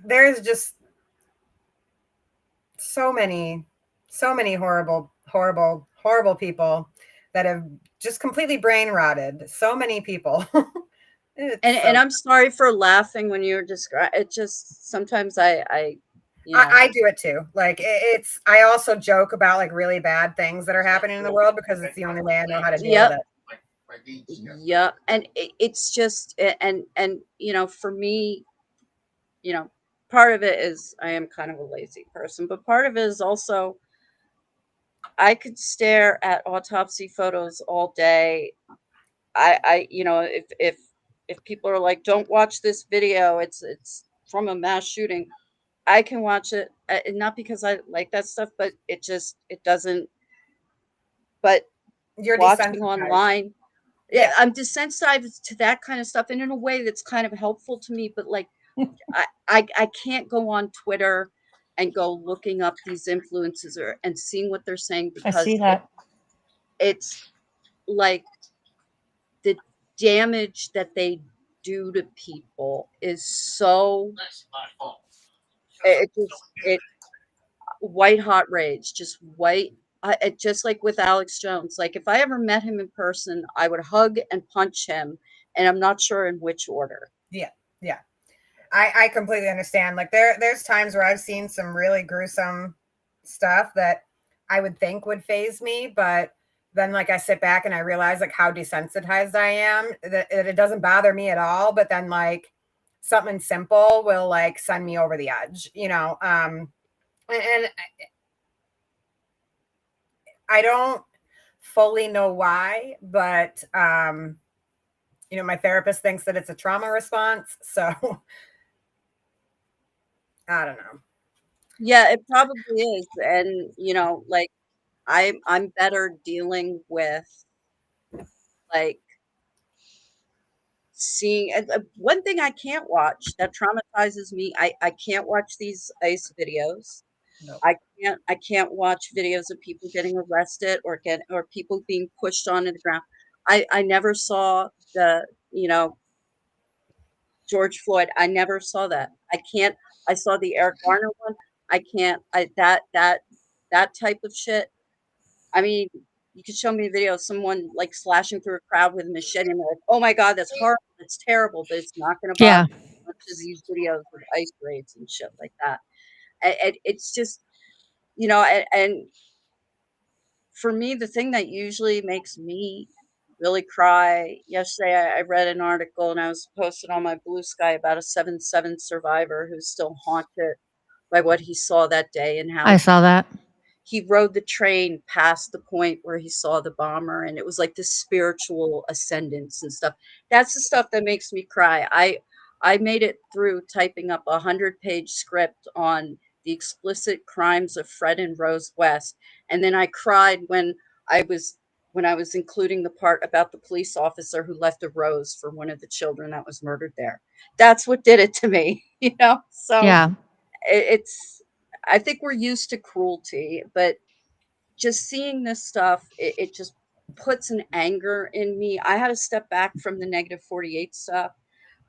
There's just so many horrible people that have just completely brain rotted. So many people. And I'm sorry for laughing when you were describing it. Just sometimes I do it too. Like it's, I also joke about like really bad things that are happening in the world, because it's the only way I know how to deal with it. Yeah. And it's just, and you know, for me, you know, part of it is I am kind of a lazy person, but part of it is also I could stare at autopsy photos all day. I you know, if people are like, don't watch this video, it's from a mass shooting, I can watch it, not because I like that stuff, but it doesn't. But you're watching desensitized online, yeah, I'm desensitized to that kind of stuff, and in a way that's kind of helpful to me. But like, I can't go on Twitter and go looking up these influencers and seeing what they're saying, because I see that. it's like the damage that they do to people is so, it white hot rage, just just like with Alex Jones. Like if I ever met him in person, I would hug and punch him, and I'm not sure in which order. Yeah. I completely understand. Like there's times where I've seen some really gruesome stuff that I would think would phase me, but then like I sit back and I realize like how desensitized I am, that it doesn't bother me at all. But then like something simple will like send me over the edge, you know. And I don't fully know why, but you know, my therapist thinks that it's a trauma response. So I don't know. Yeah, it probably is. And you know, like I'm better dealing with like seeing one thing I can't watch that traumatizes me. I can't watch these ICE videos. No. I can't watch videos of people getting arrested or people being pushed onto the ground. I never saw the, you know, George Floyd. I never saw that. I can't. I saw the Eric Garner one. I can't. That type of shit. I mean, you could show me a video of someone like slashing through a crowd with a machete, and they're like, "Oh my god, that's horrible. It's terrible," but it's not going to bother Yeah. me as much as these videos of ice raids and shit like that. It's just, you know, and for me, the thing that usually makes me really cry. Yesterday, I read an article and I was posted on my Blue Sky about a 7/7 survivor who's still haunted by what he saw that day and how I saw that. he rode the train past the point where he saw the bomber, and it was like this spiritual ascendance and stuff. That's the stuff that makes me cry. I made it through typing up a 100-page script on the explicit crimes of Fred and Rose West, and then I cried I was when I was including the part about the police officer who left a rose for one of the children that was murdered there. That's what did it to me, you know? So Yeah. it's I think we're used to cruelty, but just seeing this stuff, it just puts an anger in me. I had to step back from the negative 48 stuff.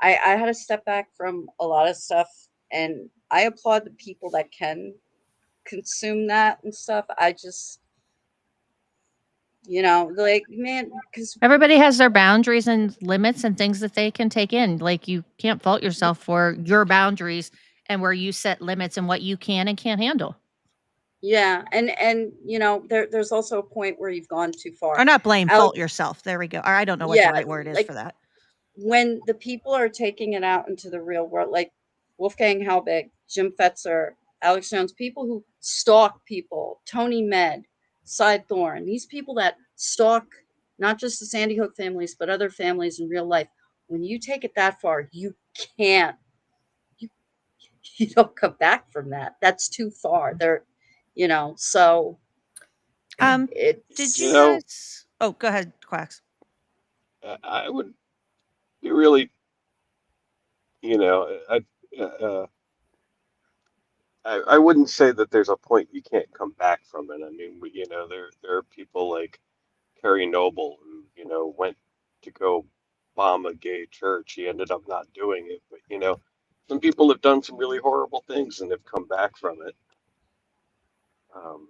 I had to step back from a lot of stuff, and I applaud the people that can consume that and stuff. I just, you know, like, man, because Everybody has their boundaries and limits and things that they can take in. Like, you can't fault yourself for your boundaries and where you set limits and what you can and can't handle. yeah, and you know, there's also a point where you've gone too far. Or not blame, Alex, fault yourself. There we go. Or I don't know what the yeah, right word is like for that. when the people are taking it out into the real world, like Wolfgang Halbig, Jim Fetzer, Alex Jones, people who stalk people, Tony Med, Side Thorne, these people that stalk not just the Sandy Hook families, but other families in real life. When you take it that far, can't, you, you don't come back from that. That's too far. You know, so Did it's, you You know, guys Oh, go ahead, Quacks. I would be really, you know, I wouldn't say that there's a point you can't come back from it. I mean, you know, there are people like Terry Noble who, you know, went to go bomb a gay church. He ended up not doing it, but you know, some people have done some really horrible things and have come back from it. Um,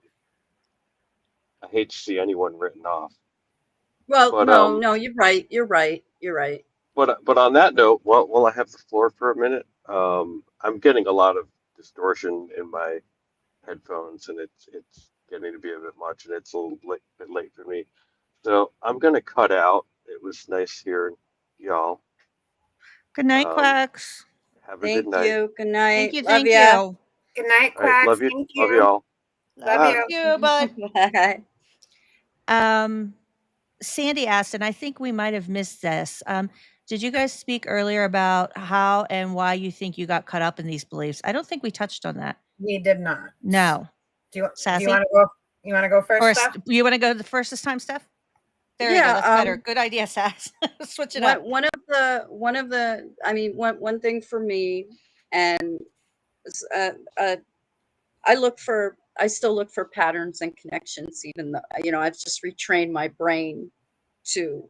I hate to see anyone written off, well, but no, you're right. You're right. You're right. but on that note, while I have the floor for a minute, I'm getting a lot of distortion in my headphones, and it's getting to be a bit much, and it's a little bit late for me. So I'm gonna cut out. It was nice hearing y'all. Good night, Um, Quacks. have a good Thank night. you. Good Thank night. you. Love Thank ya. you. Good night, All right, Quacks. love you, Thank love you. y'all. Love Bye. you. Bud. Bye. Sandy asked, and I think we might have missed this. Did you guys speak earlier about how and why you think you got caught up in these beliefs? I don't think we touched on that. We did not. No. Do you Sassy? want to go? You want to go first, Or Steph? you want to go the first this time, Steph? There you go. Yeah. That's better. Good idea, Sass. Switch it up. One of the I mean one thing for me, and uh, uh, I still look for patterns and connections, even though, you know, I've just retrained my brain to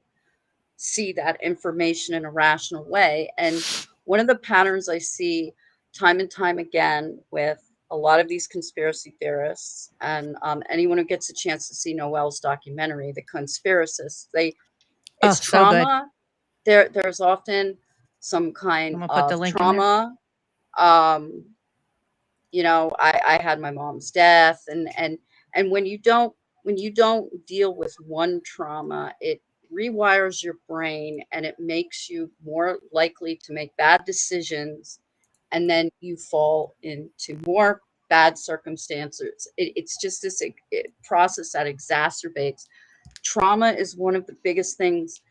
see that information in a rational way. And one of the patterns I see time and time again with a lot of these conspiracy theorists, and anyone who gets a chance to see Noel's documentary, The Conspiracists, Oh, it's so good. trauma. There's often some I'm kind gonna put the of link in there. trauma. Um, you know, I had my mom's death, and And when you don't deal with one trauma, it rewires your brain and it makes you more likely to make bad decisions, and then you fall into more bad circumstances. It's just this process that exacerbates. Trauma is one of the biggest things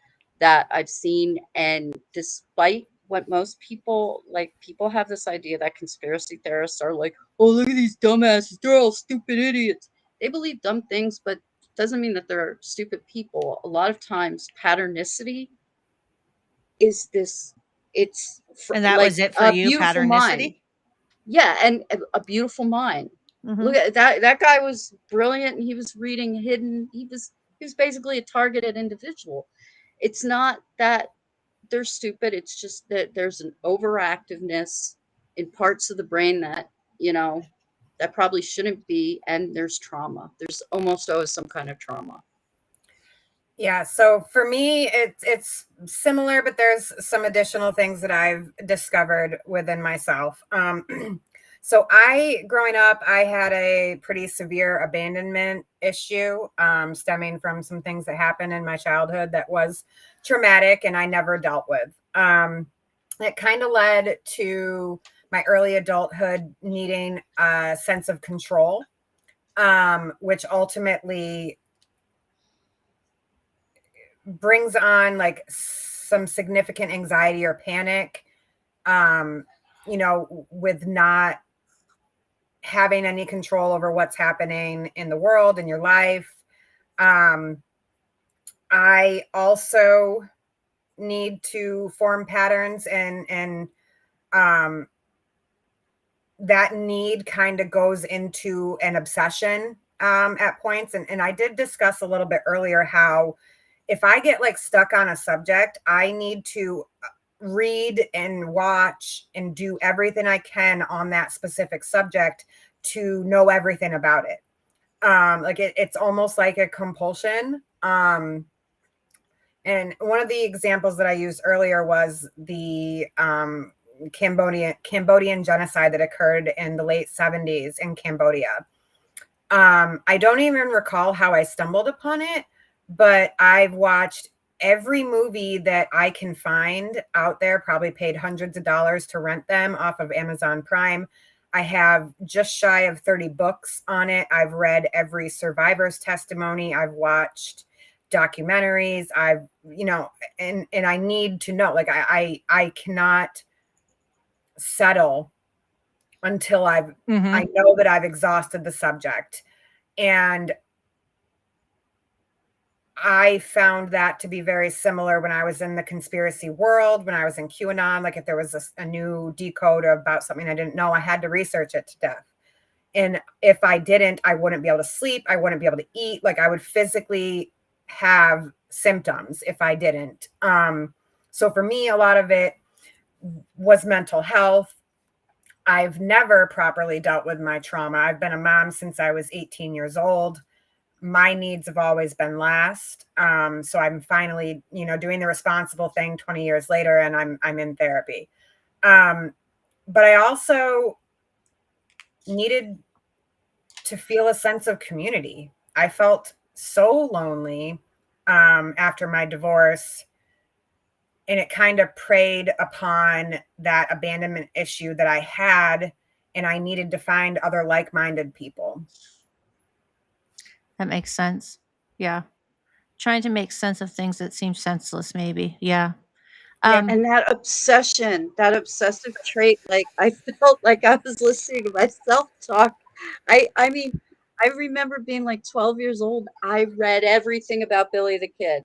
that I've seen, and despite what most people people have this idea that conspiracy theorists are like, oh, look at these dumbasses, they're all stupid idiots. They believe dumb things, but it doesn't mean that they're stupid people. A lot of times patternicity is this, it's And that like was it for a you, beautiful mind. patternicity? Yeah, and a beautiful mind. Look at that. That guy was brilliant, and he was reading hidden. He was basically a targeted individual. It's not that they're stupid. It's just that there's an overactiveness in parts of the brain that, that probably shouldn't be, and there's trauma. There's almost always some kind of trauma. Yeah, so for me, it's similar, but there's some additional things that I've discovered within myself. So growing up, I had a pretty severe abandonment issue, stemming from some things that happened in my childhood that was traumatic and I never dealt with. It kind of led to my early adulthood needing a sense of control, which ultimately brings on like some significant anxiety or panic, with not having any control over what's happening in the world, in your life. I also need to form patterns, and that need kind of goes into an obsession at points. And I did discuss a little bit earlier how if I get like stuck on a subject, I need to read and watch and do everything I can on that specific subject to know everything about it. It's almost like a compulsion. And one of the examples that I used earlier was the Cambodian genocide that occurred in the late 70s in Cambodia. I don't even recall how I stumbled upon it, but I've watched every movie that I can find out there, probably paid hundreds of dollars to rent them off of Amazon Prime. I have just shy of 30 books on it. I've read every survivor's testimony. I've watched documentaries. And I need to know, like, I cannot settle until I know that I've exhausted the subject. And I found that to be very similar when I was in the conspiracy world, when I was in QAnon. Like if there was a new decode about something I didn't know, I had to research it to death. And if I didn't, I wouldn't be able to sleep. I wouldn't be able to eat. Like I would physically have symptoms if I didn't. So for me, a lot of it was mental health. I've never properly dealt with my trauma. I've been a mom since I was 18 years old. My needs have always been last. So I'm finally, doing the responsible thing 20 years later, and I'm in therapy. But I also needed to feel a sense of community. I felt so lonely after my divorce, and it kind of preyed upon that abandonment issue that I had, and I needed to find other like-minded people. That makes sense. Yeah. Trying to make sense of things that seem senseless, maybe. Yeah. And that obsession, that obsessive trait, like I felt like I was listening to myself talk. I mean, I remember being like 12 years old. I read everything about Billy the Kid.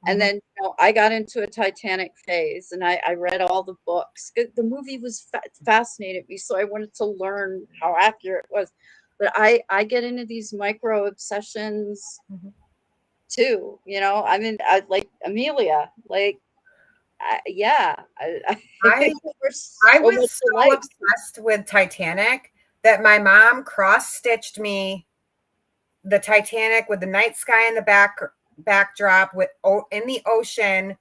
And then I got into a Titanic phase, and I read all the books. The movie was fascinated me, so I wanted to learn how accurate it was. But I get into these micro obsessions too. I mean, I like Amelia. Like, I was so obsessed with Titanic that my mom cross-stitched me the Titanic with the night sky in the backdrop with in the ocean,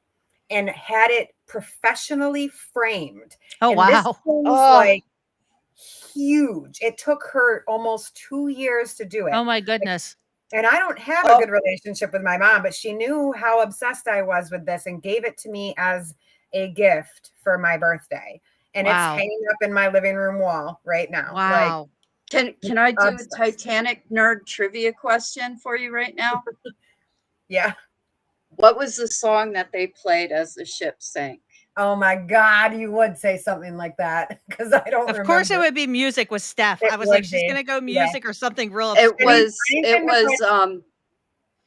and had it professionally framed. Oh, and wow. This thing's like huge. It took her almost 2 years to do it. Oh my goodness. And I don't have a good relationship with my mom, but she knew how obsessed I was with this and gave it to me as a gift for my birthday. And it's Wow. hanging up in my living room wall right now. Wow. Can I do obsessed. a Titanic nerd trivia question for you right now? Yeah. What was the song that they played as the ship sank? Oh my God, you would say something like that because I don't remember. Of course it would be music with Steph. I was like, she's going to go music or something real It obscure.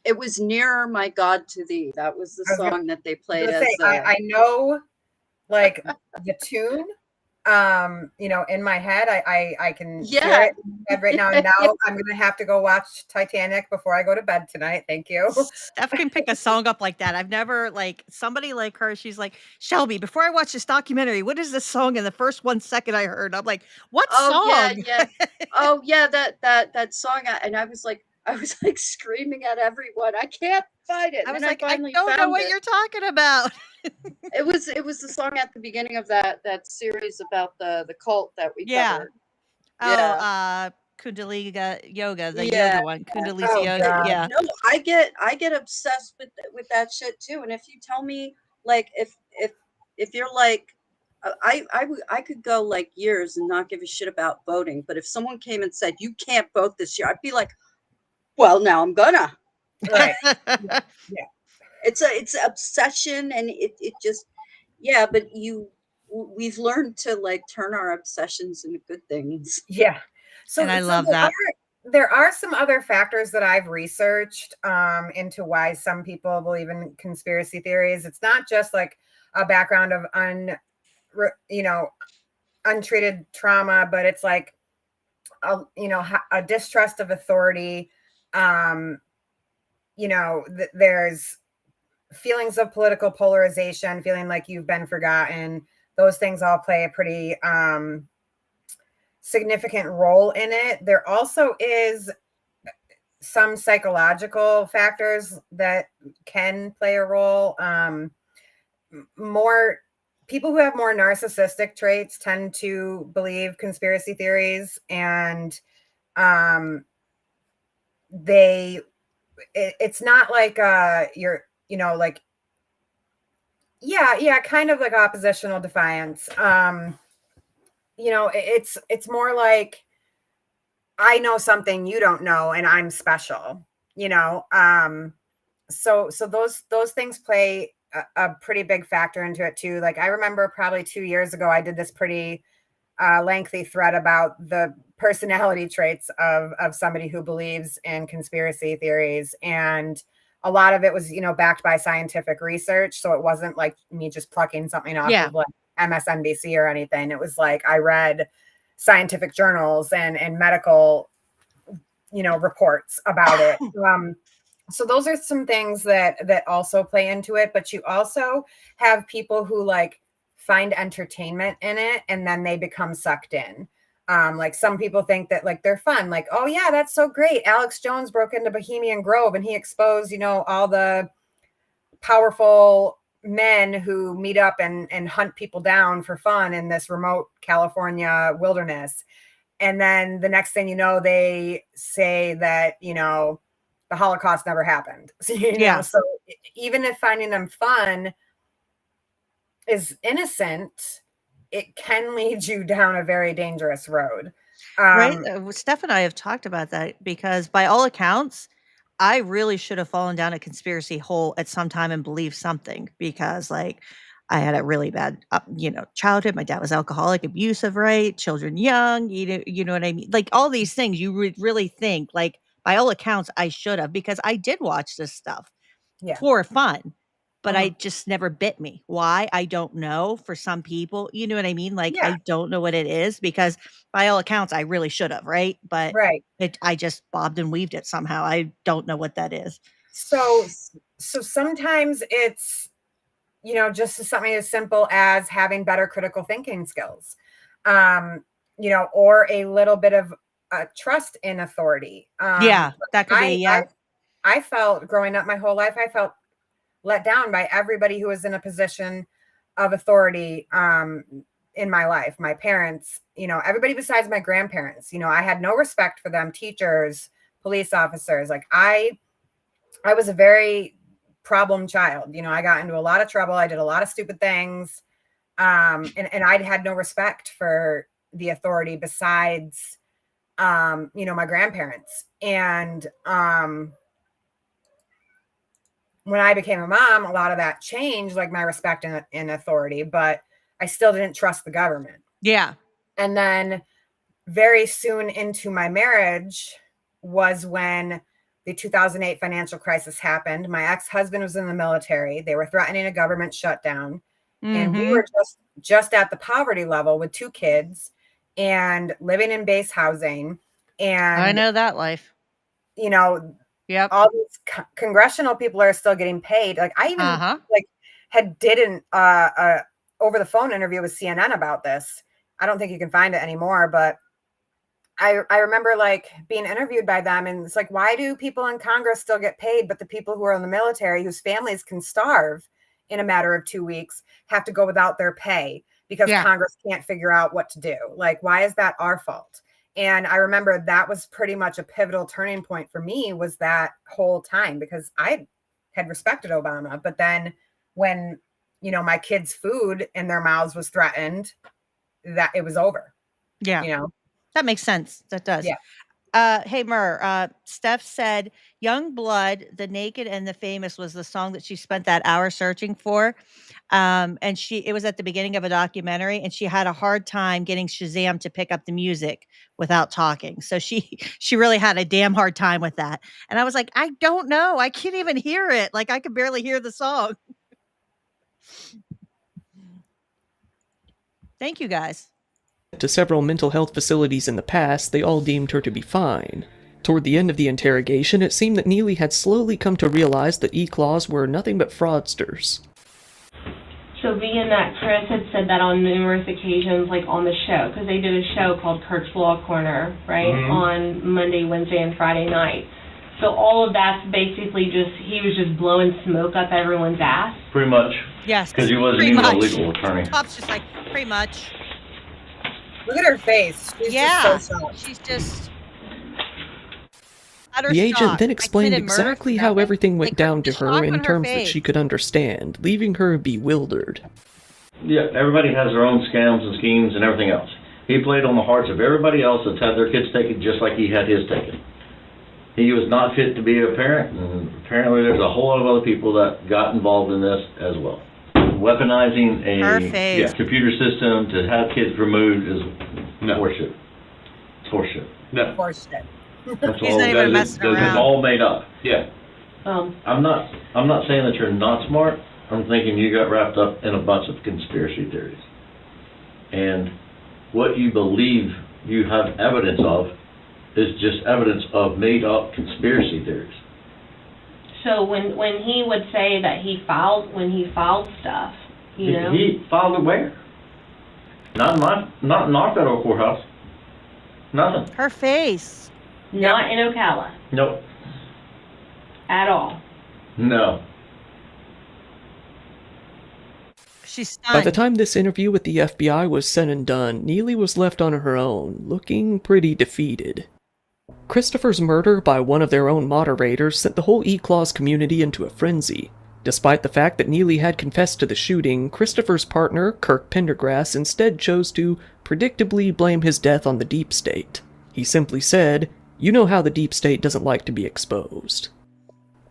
it was Nearer My God to Thee. That was the song that they played as I know like the tune. In my head, I can hear it in my head right now. And now I'm gonna have to go watch Titanic before I go to bed tonight. Thank you. Steph can pick a song up like that. I've never somebody like her. She's like, Shelby, before I watch this documentary, what is this song? In the first 1 second I heard, I'm like, what song? Yeah, that song. And I was like screaming at everyone. I can't find it. I was and like, I finally don't know found what it. you're talking about. It was the song at the beginning of that series about the cult that we covered. Oh, Kundalini yoga, the yoga one. Kundalini yoga. Yeah. No, I get obsessed with that shit too. And if you tell me like if you're like I could go like years and not give a shit about voting, but if someone came and said you can't vote this year, I'd be like, well, now I'm gonna. Right. Yeah. It's obsession, and it just but we've learned to like turn our obsessions into good things. Yeah. So And I love that. There are some other factors that I've researched into why some people believe in conspiracy theories. It's not just like a background of untreated trauma, but it's like a distrust of authority. There's feelings of political polarization, feeling like you've been forgotten. Those things all play a pretty significant role in it. There also is some psychological factors that can play a role. More people who have more narcissistic traits tend to believe conspiracy theories, and it's not like you're like kind of like oppositional defiance. It's more like I know something you don't know and I'm special, so those things play a pretty big factor into it too. Like I remember probably 2 years ago, I did this pretty lengthy thread about the personality traits of somebody who believes in conspiracy theories. And a lot of it was, backed by scientific research. So it wasn't like me just plucking something off of like MSNBC or anything. It was like I read scientific journals and medical, reports about it. So those are some things that also play into it. But you also have people who like find entertainment in it and then they become sucked in. Like some people think that like they're fun, like, oh yeah, that's so great. Alex Jones broke into Bohemian Grove and he exposed, all the powerful men who meet up and hunt people down for fun in this remote California wilderness. And then the next thing you know, they say that, the Holocaust never happened. So even if finding them fun is innocent, it can lead you down a very dangerous road. Right. Steph and I have talked about that because by all accounts, I really should have fallen down a conspiracy hole at some time and believed something because like I had a really bad, childhood. My dad was alcoholic, abusive, right? Children young, you know what I mean? Like all these things you would really think like by all accounts, I should have because I did watch this stuff for fun. But I just never bit me. Why? I don't know. For some people, you know what I mean? Like, I don't know what it is because by all accounts, I really should have, right? But I just bobbed and weaved it somehow. I don't know what that is. So sometimes it's, just something as simple as having better critical thinking skills, or a little bit of trust in authority. That could be, I felt growing up my whole life, I felt let down by everybody who was in a position of authority in my life. My parents, everybody besides my grandparents, I had no respect for them, teachers, police officers. Like I was a very problem child. I got into a lot of trouble. I did a lot of stupid things. And I had no respect for the authority besides, my grandparents. And when I became a mom, a lot of that changed, like my respect in authority, but I still didn't trust the government. Yeah. And then very soon into my marriage was when the 2008 financial crisis happened. My ex-husband was in the military. They were threatening a government shutdown. And we were just at the poverty level with 2 kids and living in base housing. And I know that life. Yep. All these congressional people are still getting paid. Like I even did an over the phone interview with CNN about this. I don't think you can find it anymore, but I remember like being interviewed by them, and it's like, why do people in Congress still get paid, but the people who are in the military, whose families can starve in a matter of 2 weeks, have to go without their pay because Congress can't figure out what to do? Like, why is that our fault? And I remember that was pretty much a pivotal turning point for me, was that whole time, because I had respected Obama. But then when, my kids' food in their mouths was threatened, that it was over. Yeah. That makes sense. That does. Yeah. Hey, Mur, Steph said Young Blood, The Naked and the Famous was the song that she spent that hour searching for. And it was at the beginning of a documentary, and she had a hard time getting Shazam to pick up the music without talking. So she really had a damn hard time with that. And I was like, I don't know. I can't even hear it. Like I could barely hear the song. Thank you guys. To several mental health facilities in the past, they all deemed her to be fine. Toward the end of the interrogation, it seemed that Neely had slowly come to realize that E-Claws were nothing but fraudsters. So being that Chris had said that on numerous occasions, like on the show, because they did a show called Kirk's Law Corner, right, on Monday, Wednesday, and Friday night. So all of that's basically he was just blowing smoke up everyone's ass. Pretty much. Yes. Because he wasn't even a legal attorney. Top's just like, pretty much. Look at her face. She's just so shocked. She's just... The agent then explained exactly how everything went down to her in terms that she could understand, leaving her bewildered. Yeah, everybody has their own scams and schemes and everything else. He played on the hearts of everybody else that's had their kids taken just like he had his taken. He was not fit to be a parent, and apparently there's a whole lot of other people that got involved in this as well. Weaponizing a computer system to have kids removed is horseshit. It's horseshit. No. Horseshit. That's all. It's all made up. Yeah. I'm not saying that you're not smart. I'm thinking you got wrapped up in a bunch of conspiracy theories. And what you believe you have evidence of is just evidence of made up conspiracy theories. So when he would say that he filed stuff, he filed it where? Not in our federal courthouse. Nothing. Her face. Not in Ocala. Nope. At all. No. She's stunned. By the time this interview with the FBI was said and done, Neely was left on her own, looking pretty defeated. Christopher's murder by one of their own moderators sent the whole E-Claws community into a frenzy. Despite the fact that Neely had confessed to the shooting, Christopher's partner, Kirk Pendergrass, instead chose to predictably blame his death on the deep state. He simply said, "You know how the deep state doesn't like to be exposed."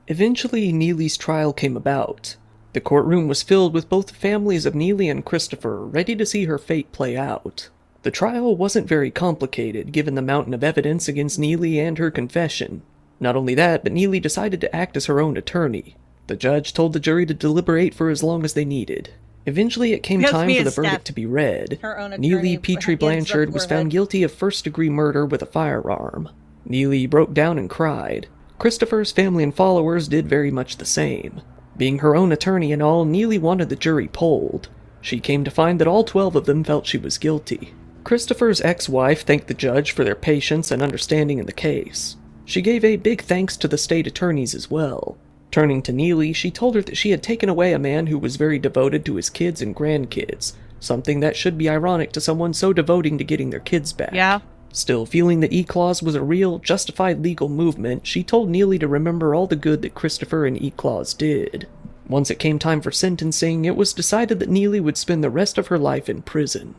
Eventually, Neely's trial came about. The courtroom was filled with both the families of Neely and Christopher, ready to see her fate play out. The trial wasn't very complicated, given the mountain of evidence against Neely and her confession. Not only that, but Neely decided to act as her own attorney. The judge told the jury to deliberate for as long as they needed. Eventually, it came time for the verdict to be read. Neely Petrie Blanchard was found guilty of first-degree murder with a firearm. Neely broke down and cried. Christopher's family and followers did very much the same. Being her own attorney and all, Neely wanted the jury polled. She came to find that all 12 of them felt she was guilty. Christopher's ex-wife thanked the judge for their patience and understanding in the case. She gave a big thanks to the state attorneys as well. Turning to Neely, she told her that she had taken away a man who was very devoted to his kids and grandkids, something that should be ironic to someone so devoting to getting their kids back. Yeah. Still, feeling that E-Clause was a real, justified legal movement, she told Neely to remember all the good that Christopher and E-Clause did. Once it came time for sentencing, it was decided that Neely would spend the rest of her life in prison.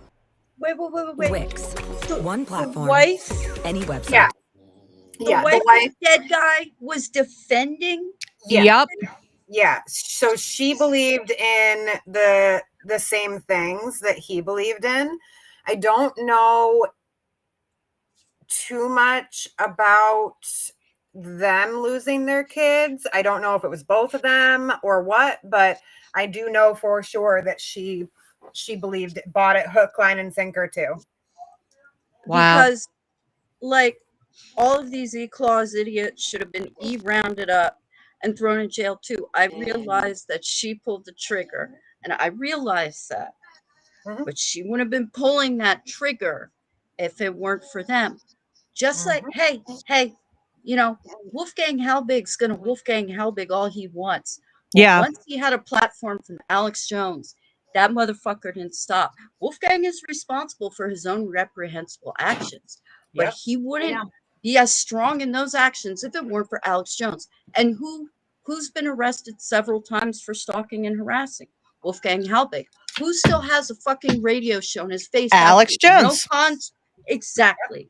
Wait. Wix. One platform. The wife, Any website. Yeah. the wife of the dead guy was defending. Yep. Yeah. So she believed in the same things that he believed in. I don't know too much about them losing their kids. I don't know if it was both of them or what, but I do know for sure that she believed, bought it hook, line, and sinker too. Wow. Because, like, all of these E-Clause idiots should have been rounded up and thrown in jail too. I realized that she pulled the trigger, and I realized that. But she wouldn't have been pulling that trigger if it weren't for them. Just like, hey, you know, Wolfgang Halbig's gonna Wolfgang Halbig all he wants. Well, Yeah. once he had a platform from Alex Jones, that motherfucker didn't stop. Wolfgang is responsible for his own reprehensible actions, but he wouldn't be as strong in those actions if it weren't for Alex Jones. And who's been arrested several times for stalking and harassing? Wolfgang Halbig. Who still has a fucking radio show in his face? Alex Jones. Exactly.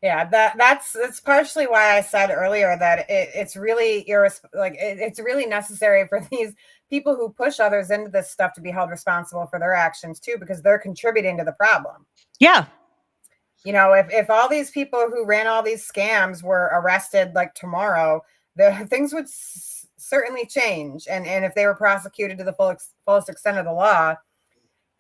Yeah, that's partially why I said earlier that it's really it's really necessary for these people who push others into this stuff to be held responsible for their actions too, because they're contributing to the problem. Yeah. You know, if all these people who ran all these scams were arrested like tomorrow, things would certainly change, and if they were prosecuted to the fullest extent of the law,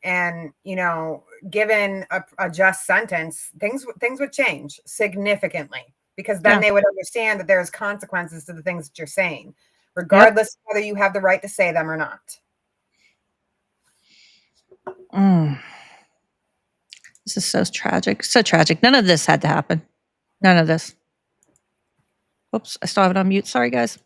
and you know, given a just sentence, things would change significantly, because then they would understand that there's consequences to the things that you're saying, regardless of whether you have the right to say them or not. This is so tragic. So tragic. None of this had to happen. None of this. Whoops, I still have it on mute. Sorry, guys.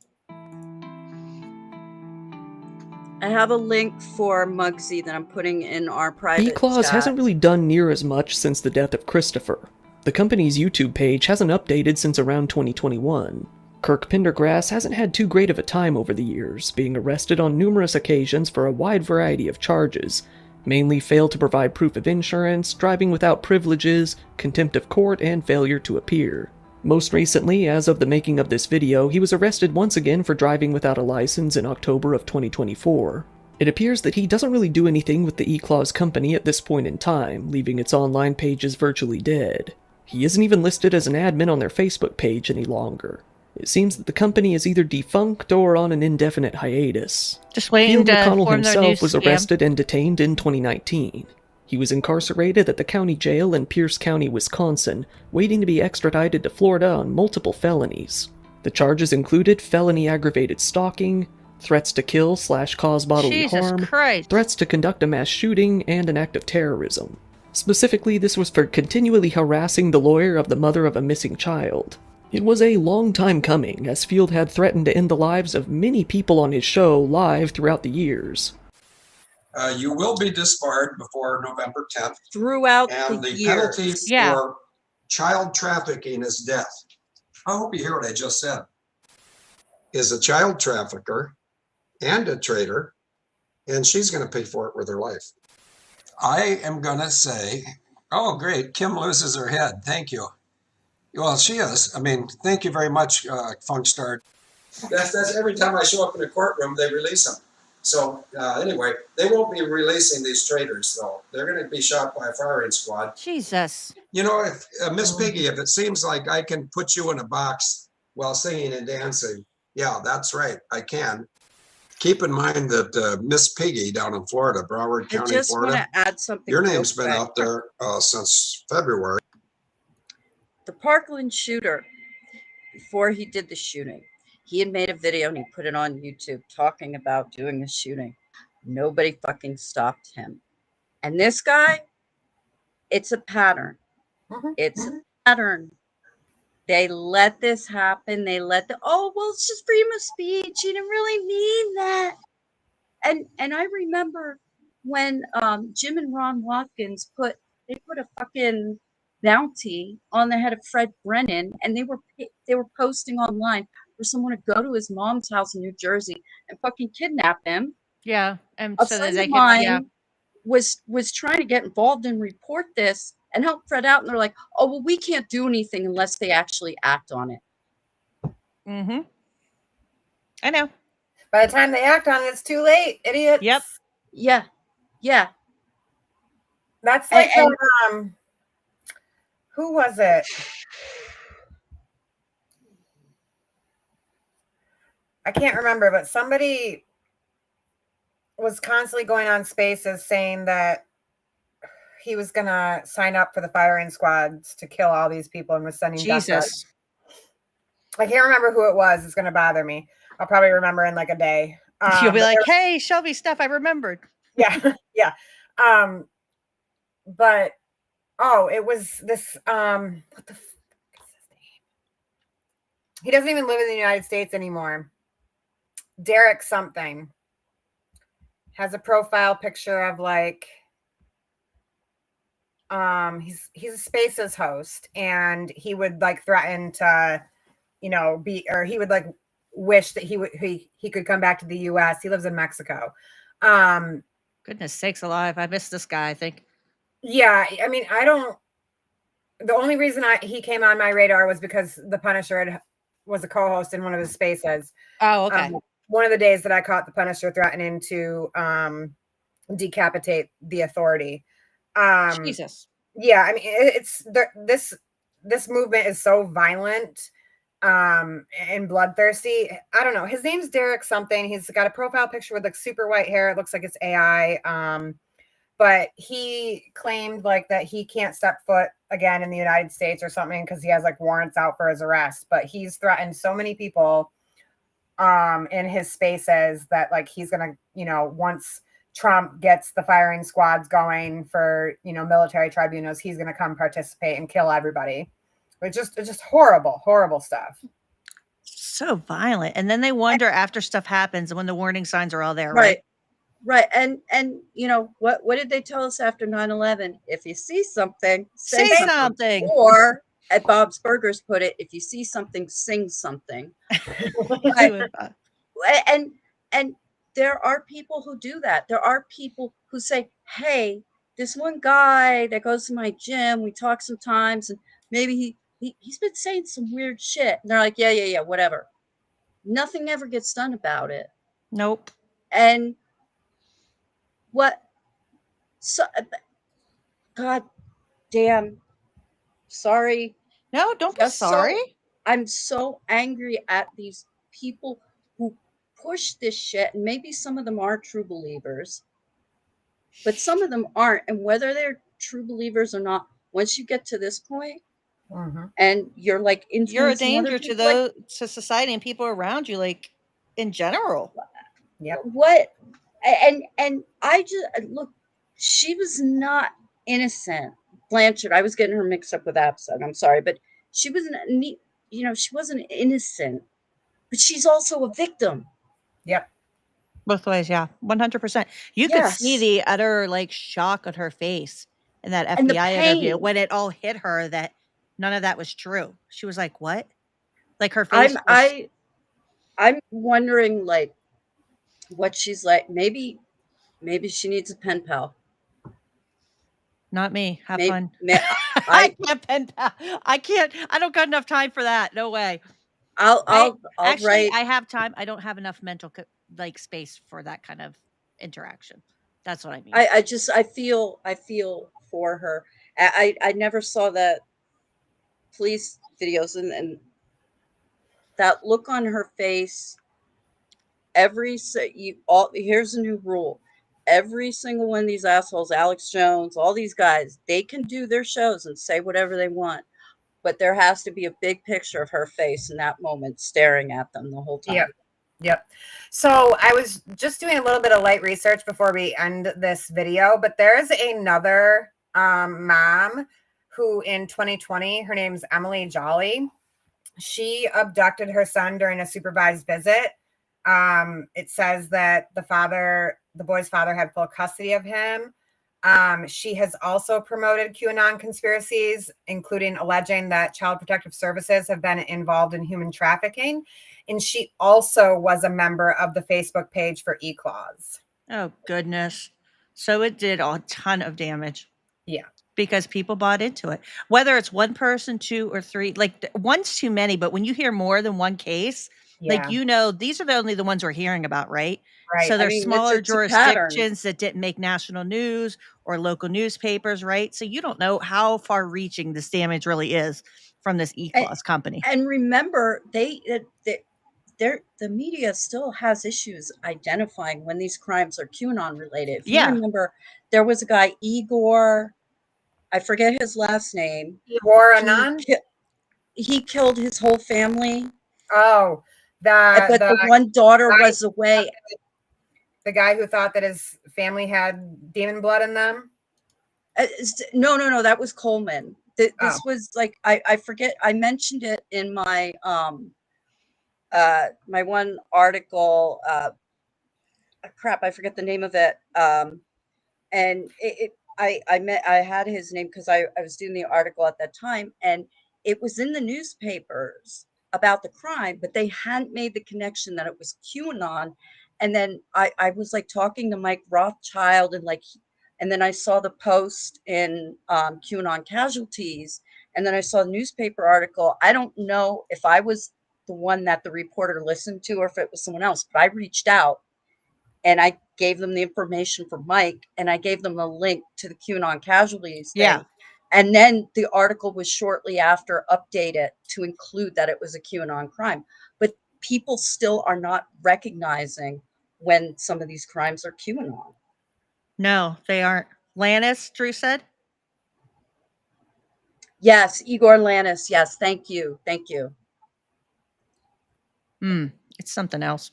I have a link for Muggsy that I'm putting in our private E-Clause chat. hasn't really done near as much since the death of Christopher. The company's YouTube page hasn't updated since around 2021. Kirk Pendergrass hasn't had too great of a time over the years, being arrested on numerous occasions for a wide variety of charges, mainly failed to provide proof of insurance, driving without privileges, contempt of court, and failure to appear. Most recently, as of the making of this video, he was arrested once again for driving without a license in October of 2024. It appears that he doesn't really do anything with the E-Clause company at this point in time, leaving its online pages virtually dead. He isn't even listed as an admin on their Facebook page any longer. It seems that the company is either defunct or on an indefinite hiatus. Just waiting Field to McConnell form their new himself was scam. arrested and detained in 2019. He was incarcerated at the county jail in Pierce County, Wisconsin, waiting to be extradited to Florida on multiple felonies. The charges included felony aggravated stalking, threats to kill/cause bodily Jesus harm, Christ. threats to conduct a mass shooting, and an act of terrorism. Specifically, this was for continually harassing the lawyer of the mother of a missing child. It was a long time coming, as Field had threatened to end the lives of many people on his show live throughout the years. You will be disbarred before November 10th. Throughout and the the years. penalty for child trafficking is death. I hope you hear what I just said. Is a child trafficker and a traitor, and she's going to pay for it with her life. I am going to say, oh, great, Kim loses her head. Thank you. Well, she is. I mean, thank you very much, Funkstar. That's every time I show up in a courtroom, they release them. So anyway, they won't be releasing these traitors, though. They're going to be shot by a firing squad. Jesus. You know, if Miss Piggy, if it seems like I can put you in a box while singing and dancing, yeah, that's right, I can. Keep in mind that Miss Piggy down in Florida, Broward County, I just Florida. want to add something. Your real name's been quick. out there since February. The Parkland shooter, before he did the shooting, he had made a video and he put it on YouTube talking about doing a shooting. Nobody fucking stopped him. And this guy, it's a pattern. It's a pattern. They let this happen. They let oh, well, it's just freedom of speech. He didn't really mean that. And I remember when Jim and Ron Watkins put a fucking bounty on the head of Fred Brennan, and they were posting online for someone to go to his mom's house in New Jersey and fucking kidnap him. Yeah, and A so that friend they of can, yeah. mine was trying to get involved and report this and help Fred out, and they're like, "Oh well, we can't do anything unless they actually act on it." Mm-hmm. I know. By the time they act on it, it's too late, idiots. Yep. Yeah. Yeah. That's like who was it? I can't remember, but somebody was constantly going on Spaces saying that he was gonna sign up for the firing squads to kill all these people and was sending death threats. I can't remember who it was. It's gonna bother me. I'll probably remember in like a day. You'll be like, "Hey, Shelby, stuff I remembered." Yeah, yeah. But it was this. What the fuck is his name? He doesn't even live in the United States anymore. Derek something has a profile picture of like. He's a Spaces host, and he would like threaten to, he would like wish that he could come back to the US. He lives in Mexico. Goodness sakes alive. I missed this guy, I think. Yeah, I mean, the only reason he came on my radar was because the Punisher was a co-host in one of his Spaces. Oh, okay. One of the days that I caught the Punisher threatening to decapitate the Authority. Jesus. Yeah, I mean, this movement is so violent and bloodthirsty. I don't know. His name's Derek something. He's got a profile picture with like super white hair. It looks like it's AI. But he claimed like that he can't step foot again in the United States or something because he has like warrants out for his arrest. But he's threatened so many people in his Spaces that like he's gonna, once Trump gets the firing squads going for, military tribunals, he's going to come participate and kill everybody. It's just horrible, horrible stuff. So violent. And then they wonder after stuff happens when the warning signs are all there, right? Right. And what did they tell us after 9/11? If you see something, say something. Or, as Bob's Burgers put it, if you see something, sing something. And there are people who do that. There are people who say, "Hey, this one guy that goes to my gym, we talk sometimes, and maybe he's been saying some weird shit." And they're like, yeah, whatever. Nothing ever gets done about it. Nope. And God damn, sorry. No, don't be sorry. I'm so angry at these people who push this shit, and maybe some of them are true believers, but some of them aren't. And whether they're true believers or not, once you get to this point, and you're like you're a danger to to society and people around you, like in general. Yep. What? And I just look. She was not innocent, Blanchard. I was getting her mixed up with Absent. I'm sorry, but she wasn't. She wasn't innocent, but she's also a victim. Yep. Both ways, yeah. 100%. You could see the utter like shock on her face in that FBI interview when it all hit her that none of that was true. She was like, "What?" Like her face. I'm wondering like what she's like. Maybe she needs a pen pal. Not me. Have fun. I can't pen pal. I can't. I don't got enough time for that. No way. I'll actually write. I have time. I don't have enough mental like space for that kind of interaction. That's what I mean. I feel for her. I never saw that police videos and that look on her face. Here's a new rule. Every single one of these assholes, Alex Jones, all these guys, they can do their shows and say whatever they want, but there has to be a big picture of her face in that moment staring at them the whole time. Yep. So I was just doing a little bit of light research before we end this video, but there's another mom who in 2020, her name's Emily Jolly. She abducted her son during a supervised visit. It says that the father the boy's father had full custody of him. She has also promoted QAnon conspiracies, including alleging that Child Protective Services have been involved in human trafficking. And she also was a member of the Facebook page for eClaws. Oh, goodness. So it did a ton of damage. Yeah. Because people bought into it. Whether it's one person, two or three, like one's too many, but when you hear more than one case, like, these are only the ones we're hearing about, right? Right. So I there's mean, smaller it's a pattern. jurisdictions that didn't make national news or local newspapers, right? So you don't know how far reaching this damage really is from this eClaws company. And remember, the media still has issues identifying when these crimes are QAnon related. If you remember, there was a guy, Igor, I forget his last name. Igor Anand? He killed his whole family. Oh, but the one daughter was away. The guy who thought that his family had demon blood in them? No, that was Coleman. This was like, I forget, I mentioned it in my my one article. Crap, I forget the name of it. And I had his name because I was doing the article at that time, and it was in the newspapers about the crime, but they hadn't made the connection that it was QAnon. And then I was like talking to Mike Rothschild, and then I saw the post in QAnon Casualties, and then I saw a newspaper article. I don't know if I was the one that the reporter listened to or if it was someone else, but I reached out and I gave them the information for Mike, and I gave them a link to the QAnon Casualties thing. Yeah. And then the article was shortly after updated to include that it was a QAnon crime. But people still are not recognizing when some of these crimes are QAnon. No, they aren't. Lannis, Drew said? Yes, Igor Lannis. Yes, thank you. Thank you. It's something else.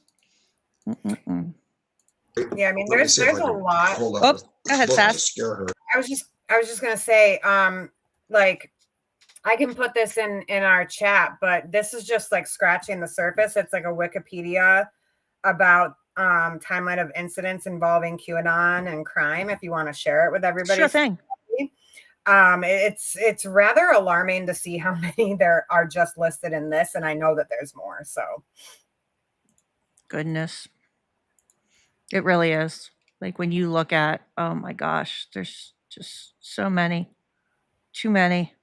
Yeah, I mean, there's a lot. Oh, go ahead, Sass. I was just gonna say, like, I can put this in our chat, but this is just like scratching the surface. It's like a Wikipedia about timeline of incidents involving QAnon and crime. If you want to share it with everybody, Sure thing. It's rather alarming to see how many there are just listed in this, and I know that there's more. So, goodness, it really is. Like when you look at, oh my gosh, there's just so many, too many.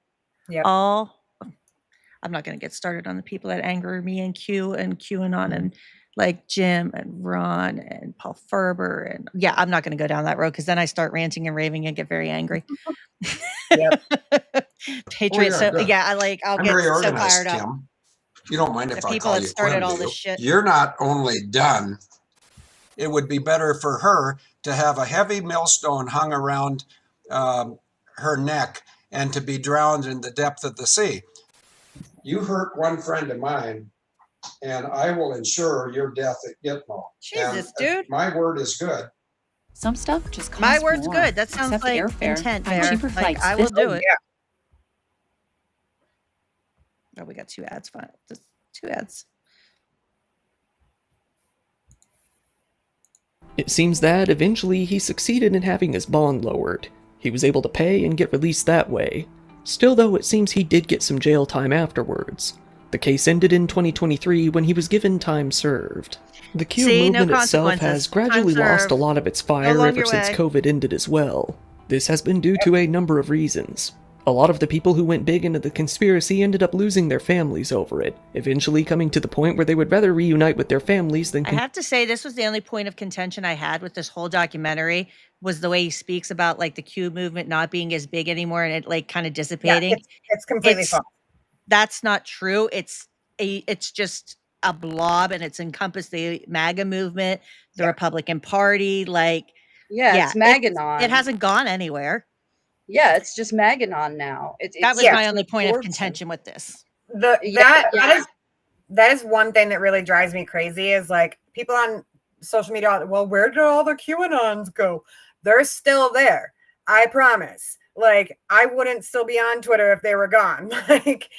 Yeah. I'm not going to get started on the people that anger me and Q and QAnon and like Jim and Ron and Paul Ferber. And yeah, I'm not going to go down that road because then I start ranting and raving and get very angry. Yep. Patriots. Oh, yeah, I'll I'm get very so organized, fired up. Kim. You don't mind if The I people call that you started Quinn, all do this you? shit. You're not only done. It would be better for her to have a heavy millstone hung around her neck and to be drowned in the depth of the sea. You hurt one friend of mine, and I will ensure your death at Gitmo. Jesus, and, dude. My word is good. Some stuff just costs My word's more, good. That sounds except like airfare. intent Find there. cheaper Like, flights I will this- do it. Oh, we got 2 ads. Fine. Just 2 ads. It seems that eventually he succeeded in having his bond lowered. He was able to pay and get released that way. Still though, it seems he did get some jail time afterwards. The case ended in 2023 when he was given time served. The Q movement itself has gradually lost a lot of its fire ever since COVID ended as well. This has been due to a number of reasons. A lot of the people who went big into the conspiracy ended up losing their families over it, eventually coming to the point where they would rather reunite with their families than... I have to say, this was the only point of contention I had with this whole documentary, was the way he speaks about like the Q movement not being as big anymore and it like kind of dissipating. Yeah, it's completely false. That's not true. It's just a blob, and it's encompassed the MAGA movement, the Republican Party. Like, it's Maganon. It hasn't gone anywhere. Yeah, it's just Maganon now. That was my only point of contention with this. That is one thing that really drives me crazy is like people on social media. Well, where did all the QAnons go? They're still there. I promise. Like, I wouldn't still be on Twitter if they were gone. Like,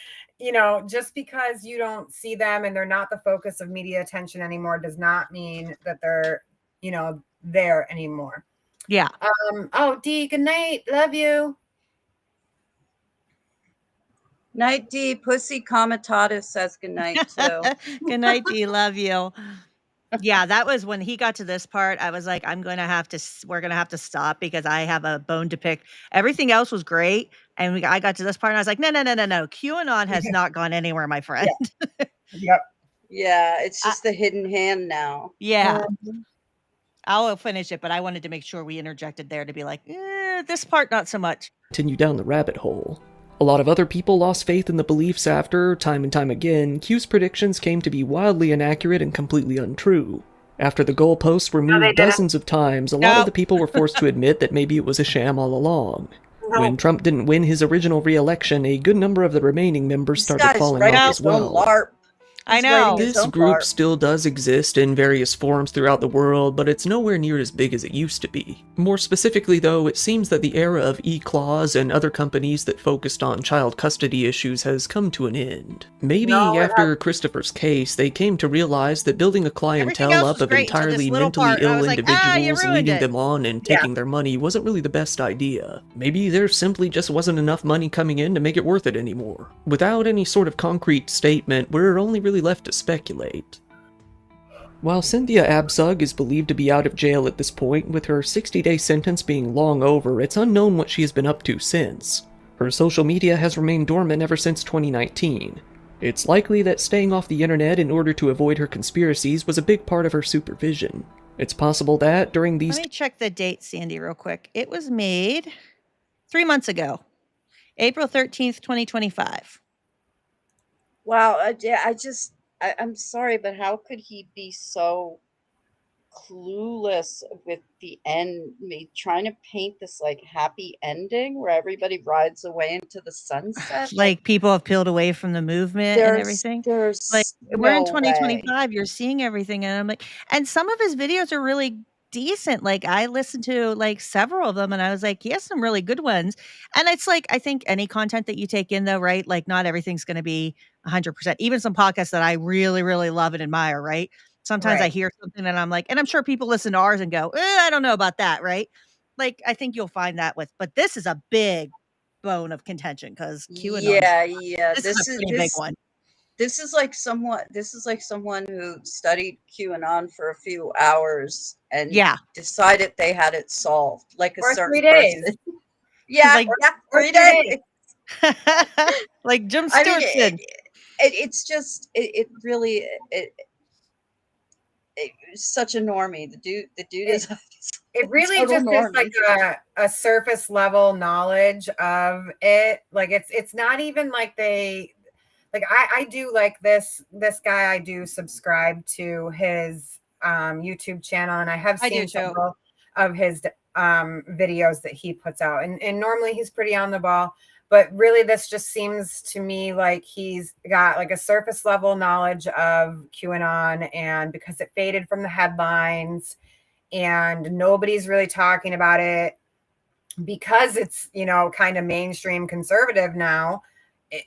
just because you don't see them and they're not the focus of media attention anymore does not mean that they're, there anymore. Yeah. Oh, Dee, good night. Love you. Night D. Pussy Comitatus says good night too. Good night, Dee. Love you. Yeah, that was when he got to this part. I was like, we're going to have to stop because I have a bone to pick. Everything else was great. And I got to this part and I was like, no. QAnon has not gone anywhere, my friend. Yep. Yeah, it's just the hidden hand now. Yeah. I'll finish it, but I wanted to make sure we interjected there to be like, this part, not so much. Continue down the rabbit hole. A lot of other people lost faith in the beliefs after, time and time again, Q's predictions came to be wildly inaccurate and completely untrue. After the goalposts were moved dozens of times, a lot of the people were forced to admit that maybe it was a sham all along. When Trump didn't win his original re-election, a good number of the remaining members started falling off as well. I know. This group still does exist in various forms throughout the world, but it's nowhere near as big as it used to be. More specifically, though, it seems that the era of E-Claws and other companies that focused on child custody issues has come to an end. Maybe after Christopher's case, they came to realize that building a clientele up of entirely mentally ill individuals, leading them on and taking their money wasn't really the best idea. Maybe there simply just wasn't enough money coming in to make it worth it anymore. Without any sort of concrete statement, we're only really left to speculate. While Cynthia Absug is believed to be out of jail at this point, with her 60-day sentence being long over, it's unknown what she has been up to since. Her social media has remained dormant ever since 2019. It's likely that staying off the internet in order to avoid her conspiracies was a big part of her supervision. It's possible that during these— Let me check the date, Sandy, real quick. It was made 3 months ago, April 13th, 2025. Wow, I'm sorry, but how could he be so clueless with the end, trying to paint this like happy ending where everybody rides away into the sunset? Like people have peeled away from the movement and everything. Like we're in 2025, you're seeing everything, and I'm like, and some of his videos are really decent. Like I listened to like several of them and I was like, he has some really good ones. And it's like, I think any content that you take in though, right? Like not everything's going to be 100%. Even some podcasts that I really, really love and admire, right? Sometimes I hear something and I'm like, and I'm sure people listen to ours and go, I don't know about that, right? Like I think you'll find that but this is a big bone of contention because QAnon. This is a pretty big one. This is like someone who studied QAnon for a few hours and decided they had it solved, like a certain 3 days. person. Yeah, like 3 days. Like Jim Stewartson. It's just it really it's such a normie. The dude is. It really just is like a surface level knowledge of it. Like it's not even like they. Like I do like this guy. I do subscribe to his YouTube channel, and I have seen several of his videos that he puts out. And normally he's pretty on the ball, but really this just seems to me like he's got like a surface level knowledge of QAnon, and because it faded from the headlines and nobody's really talking about it because it's, kind of mainstream conservative now.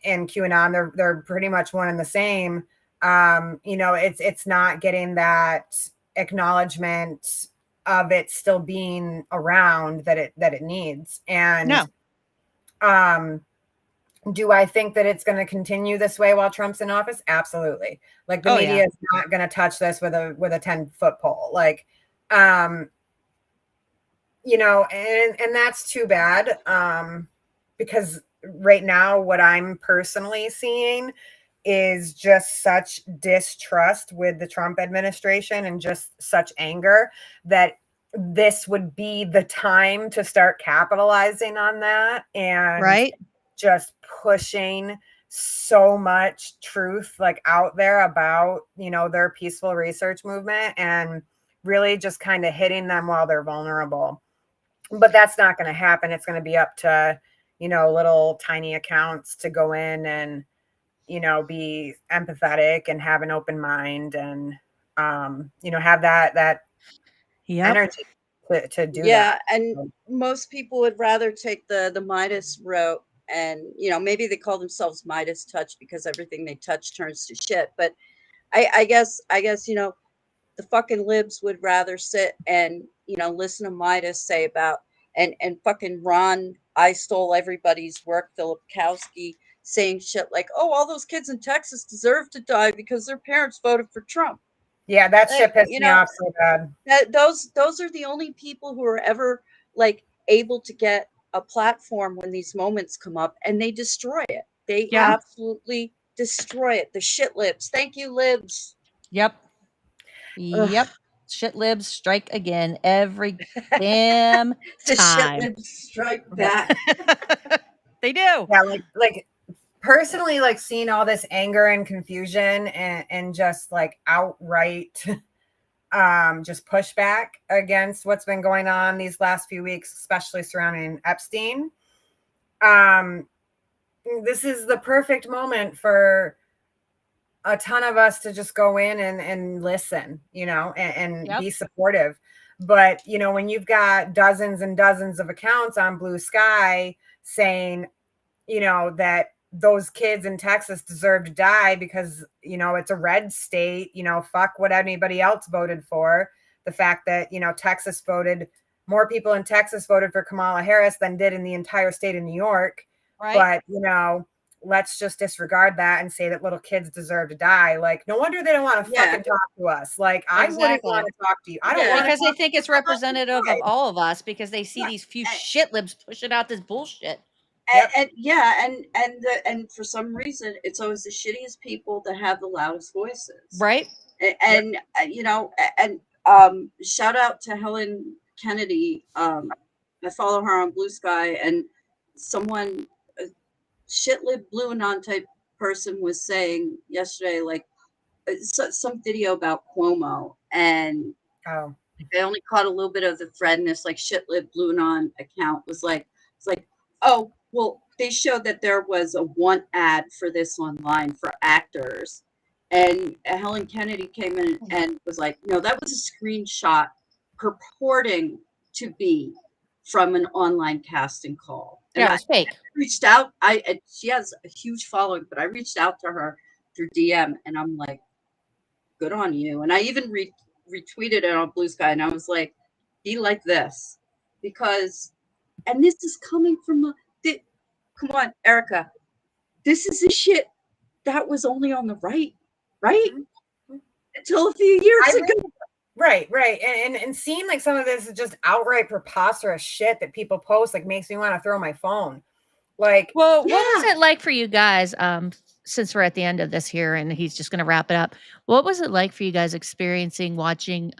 And QAnon, they're pretty much one and the same. It's not getting that acknowledgement of it still being around that it needs. And do I think that it's going to continue this way while Trump's in office? Absolutely. Like the media is not going to touch this with a 10-foot pole. Like, and that's too bad. Because right now, what I'm personally seeing is just such distrust with the Trump administration and just such anger that this would be the time to start capitalizing on that and just pushing so much truth like out there about, their peaceful research movement and really just kind of hitting them while they're vulnerable. But that's not going to happen. It's going to be up to little tiny accounts to go in and, be empathetic and have an open mind and, have that energy to do that. Yeah, and most people would rather take the Midas route, and maybe they call themselves Midas touch because everything they touch turns to shit. But I guess the fucking libs would rather sit and, you know, listen to Midas say about, and fucking Ron, I stole everybody's work, Filipkowski, saying shit like, oh, all those kids in Texas deserve to die because their parents voted for Trump. Yeah, that shit pissed You me know, off so bad. those are the only people who are ever like able to get a platform when these moments come up, and they destroy it. They absolutely destroy it. The shit libs. Thank you, libs. Yep. Ugh. Yep. Shit libs strike again every damn The shit time. libs strike back. They do. Yeah, like personally, like seeing all this anger and confusion and just like outright just pushback against what's been going on these last few weeks, especially surrounding Epstein. This is the perfect moment for a ton of us to just go in and listen, you know, and be supportive. But, you know, when you've got dozens and dozens of accounts on Blue Sky saying, you know, that those kids in Texas deserve to die because, you know, it's a red state, you know, fuck what anybody else voted for. The fact that, you know, Texas voted, more people in Texas voted for Kamala Harris than did in the entire state of New York. Right. But, you know, let's just disregard that and say that little kids deserve to die. Like, no wonder they don't want to fucking talk to us. Like, I wouldn't want to talk to you. I don't want to, because they think it's representative of all of us because they see these few shit libs pushing out this bullshit. And for some reason, it's always the shittiest people that have the loudest voices, right? And you know, and shout out to Helen Kennedy. I follow her on Blue Sky, and someone, a shitlib blue anon type person, was saying yesterday, like some video about Cuomo, and I only caught a little bit of the thread, and this like shitlib blue anon account was like, it's like, oh, well, they showed that there was a want ad for this online for actors. And Helen Kennedy came in and was like, no, that was a screenshot purporting to be from an online casting call. And yeah, it was fake. I reached out. And she has a huge following, but I reached out to her through DM, and I'm like, good on you. And I even retweeted it on Blue Sky, and I was like, be like this. Because, and this is coming from come on, Erica. This is the shit that was only on the right? Until a few years ago. Right. And seeing like some of this is just outright preposterous shit that people post, like makes me want to throw my phone. Like, well, what was it like for you guys? Since we're at the end of this here and he's just going to wrap it up, what was it like for you guys watching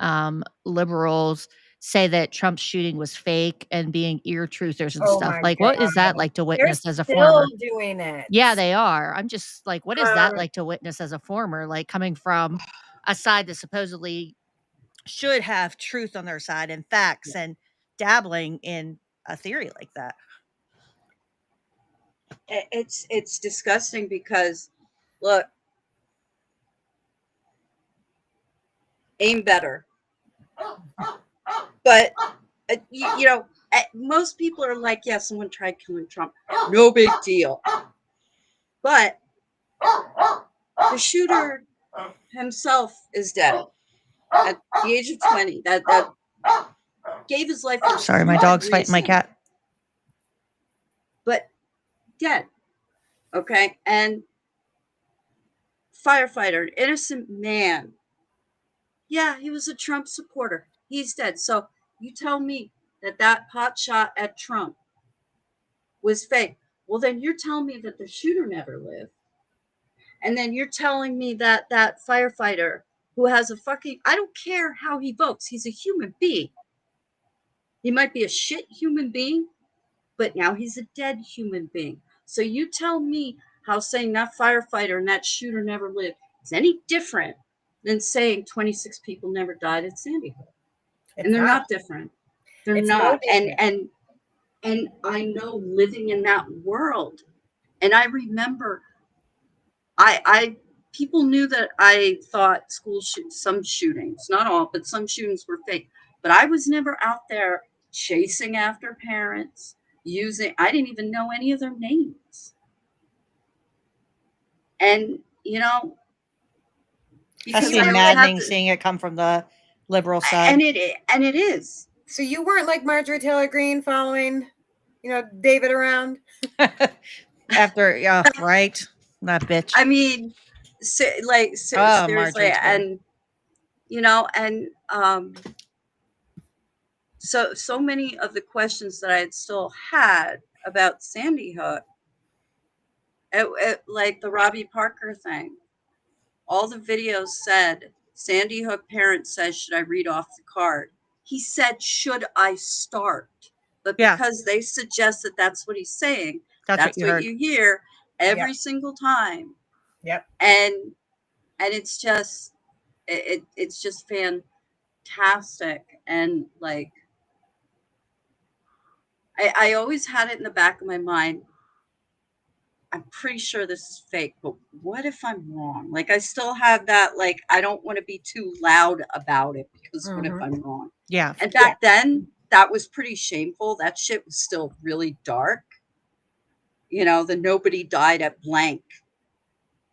liberals say that Trump's shooting was fake and being ear truthers and stuff? Like, what is that like to witness as a former? They're still doing it. Yeah, they are. I'm just like, what is that like to witness as a former, like coming from a side that supposedly should have truth on their side and facts and dabbling in a theory like that? It's disgusting because, look, aim better. But you know, most people are like, yeah, someone tried killing Trump, no big deal. But the shooter himself is dead at the age of 20. That gave his life. Sorry, my dog's fighting my cat. But dead. Okay. And firefighter, innocent man. Yeah, he was a Trump supporter. He's dead. So you tell me that pot shot at Trump was fake. Well, then you're telling me that the shooter never lived. And then you're telling me that that firefighter who has a fucking, I don't care how he votes, he's a human being. He might be a shit human being, but now he's a dead human being. So you tell me how saying that firefighter and that shooter never lived is any different than saying 26 people never died at Sandy Hook. And they're not different. They're not. And I know living in that world. And I remember I people knew that I thought some shootings, not all, but some shootings were fake. But I was never out there chasing after parents, I didn't even know any of their names. And, you know, Has to be maddening seeing it come from the liberal side. And it is. So you weren't like Marjorie Taylor Greene following, David around? After, yeah, right. That bitch. I mean, seriously, Marjorie Taylor. and so many of the questions that I had still had about Sandy Hook, like the Robbie Parker thing, all the videos said, Sandy Hook parent says, should I read off the card? He said, should I start? But because they suggest that that's what he's saying, that's what you hear every single time. Yep. And it's just, it's just fantastic. And like, I always had it in the back of my mind, I'm pretty sure this is fake, but what if I'm wrong? Like, I still have that, like, I don't want to be too loud about it because what if I'm wrong? Yeah. And back then, that was pretty shameful. That shit was still really dark. The nobody died at blank.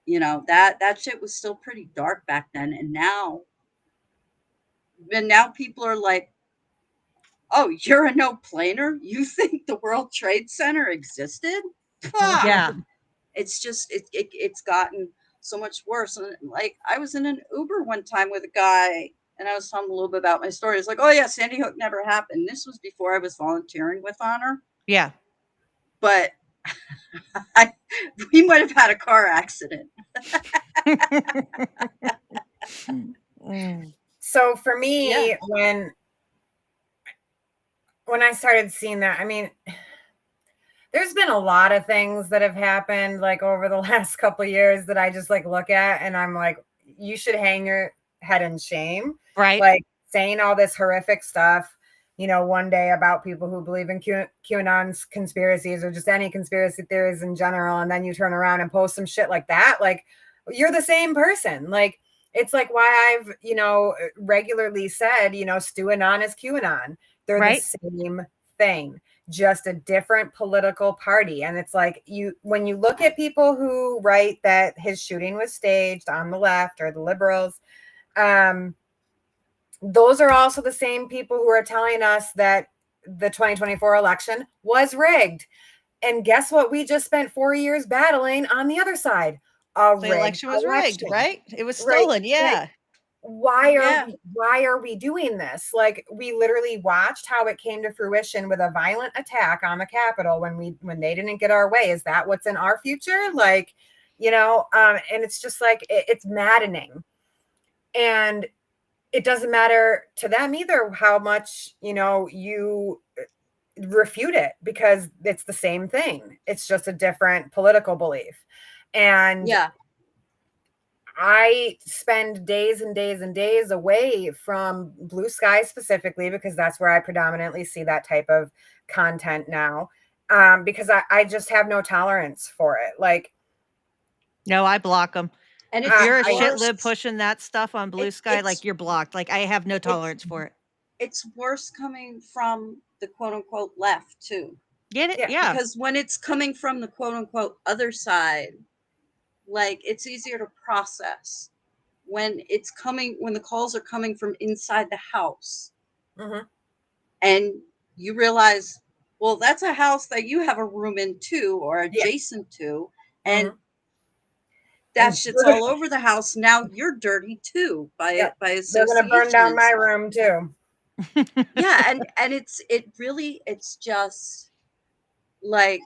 That shit was still pretty dark back then. And now people are like, oh, you're a no-planer? You think the World Trade Center existed? Yeah. It's just it's gotten so much worse. And like, I was in an Uber one time with a guy, and I was telling him a little bit about my story. It's like, oh yeah, Sandy Hook never happened. This was before I was volunteering with Honor. Yeah. But we might have had a car accident. So for me, when I started seeing that, I mean, there's been a lot of things that have happened like over the last couple of years that I just like look at and I'm like, you should hang your head in shame. Right. Like saying all this horrific stuff, one day about people who believe in QAnon's conspiracies or just any conspiracy theories in general. And then you turn around and post some shit like that. Like, you're the same person. Like, it's like why I've, regularly said, StuAnon is QAnon. They're the same thing, just a different political party. And it's like when you look at people who write that his shooting was staged on the left or the liberals, those are also the same people who are telling us that the 2024 election was rigged. And guess what? We just spent 4 years battling on the other side. The election was rigged, right? It was stolen. Yeah. Like, why are we doing this? Like, we literally watched how it came to fruition with a violent attack on the Capitol when they didn't get our way. Is that what's in our future? Like, and it's just like, it's maddening. And it doesn't matter to them either how much, you refute it, because it's the same thing. It's just a different political belief. And I spend days and days and days away from Blue Sky specifically, because that's where I predominantly see that type of content now, because I just have no tolerance for it. Like, no, I block them. And if you're a shit lib pushing that stuff on Blue Sky, like, you're blocked. Like, I have no tolerance for it. It's worse coming from the quote unquote left too. Get it? Yeah. Because when it's coming from the quote unquote other side, like, it's easier to process. When the calls are coming from inside the house, and you realize, well, that's a house that you have a room in too, or adjacent to, and that shit's all over the house. Now you're dirty too by association. They're gonna burn down my room too. Yeah, and it's just like,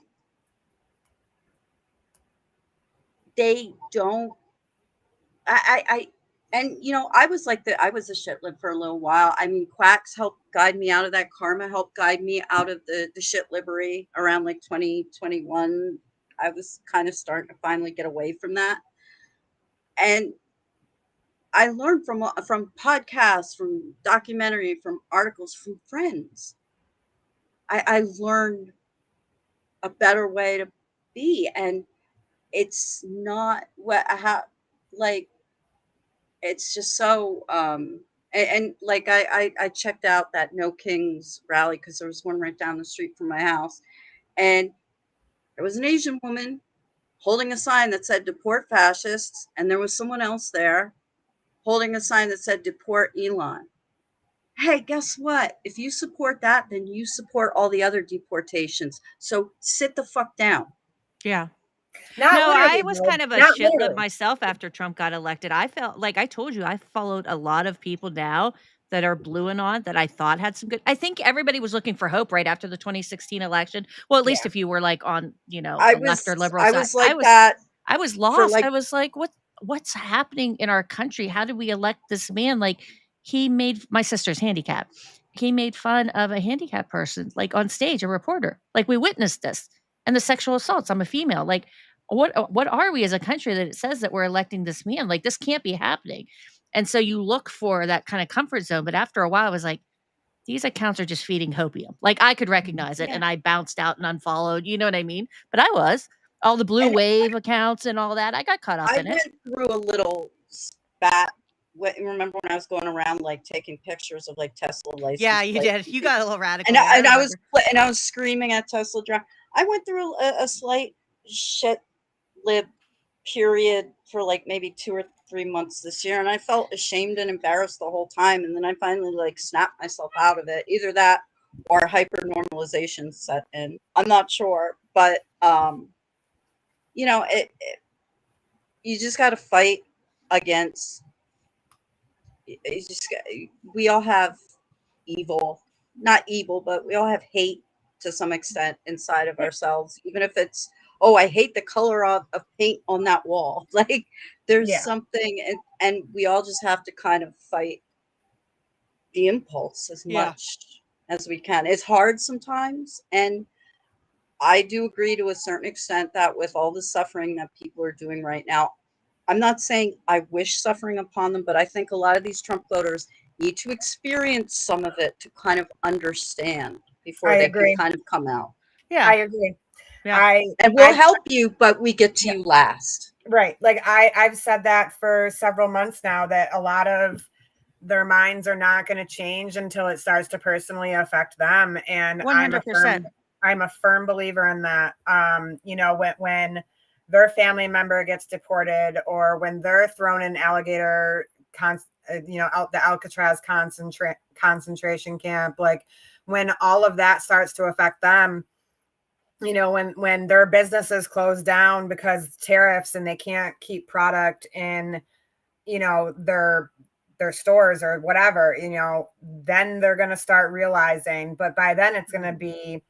they don't. I was like that. I was a shit lib for a little while. I mean, Quacks helped guide me out of that. Karma helped guide me out of the shit libbery around like 2021. I was kind of starting to finally get away from that. And I learned from podcasts, from documentary, from articles, from friends. I learned a better way to be, and it's not it's just so and like I checked out that No Kings rally, because there was one right down the street from my house, and there was an Asian woman holding a sign that said deport fascists, and there was someone else there holding a sign that said deport Elon. Hey, guess what? If you support that, then you support all the other deportations. So sit the fuck down. Yeah. Not No, I literally, was though. kind of a Not shit lib literally. myself after Trump got elected. I felt like I told you, I followed a lot of people now that are blue and on that I thought had some good. I think everybody was looking for hope right after the 2016 election. Well, at least Yeah. if you were like on, you know, I the left or liberal I side. was like that I was for lost. I like was like, what's happening in our country? How did we elect this man? Like he made my sister's handicapped. He made fun of a handicapped person, like on stage, a reporter. Like we witnessed this and the sexual assaults. I'm a female. Like what are we as a country that it says that we're electing this man? Like this can't be happening. And so you look for that kind of comfort zone. But after a while, I was like, these accounts are just feeding hopium. Like I could recognize it Yeah. and I bounced out and unfollowed. You know what I mean? But I was all the blue And wave accounts and all that. I got caught up I in it. went through a little spat. Remember when I was going around like taking pictures of like Tesla license Yeah, you plates? did. You got a little radical And there. I I was screaming at Tesla drive. I went through a slight shit lib period for like maybe 2 or 3 months this year, and I felt ashamed and embarrassed the whole time. And then I finally like snapped myself out of it. Either that or hyper normalization set in. I'm not sure, but you know, you just got to fight against. We all have evil, not evil, but we all have hate to some extent inside of ourselves, even if it's, oh, I hate the color of paint on that wall. Like there's Yeah. something, and we all just have to kind of fight the impulse as Yeah. much as we can. It's hard sometimes, and I do agree to a certain extent that with all the suffering that people are doing right now, I'm not saying I wish suffering upon them, but I think a lot of these Trump voters need to experience some of it to kind of understand before I they agree. can kind of come out. Yeah. I agree. Yeah. And we'll help you, but we get to you last. Right. Like I've said that for several months now, that a lot of their minds are not going to change until it starts to personally affect them. And 100%. I'm a firm believer in that. You know, when their family member gets deported, or when they're thrown in alligator, out the Alcatraz concentration camp, like when all of that starts to affect them, you know, when their businesses close down because tariffs and they can't keep product in, you know, their stores or whatever, you know, then they're going to start realizing, but by then it's going to be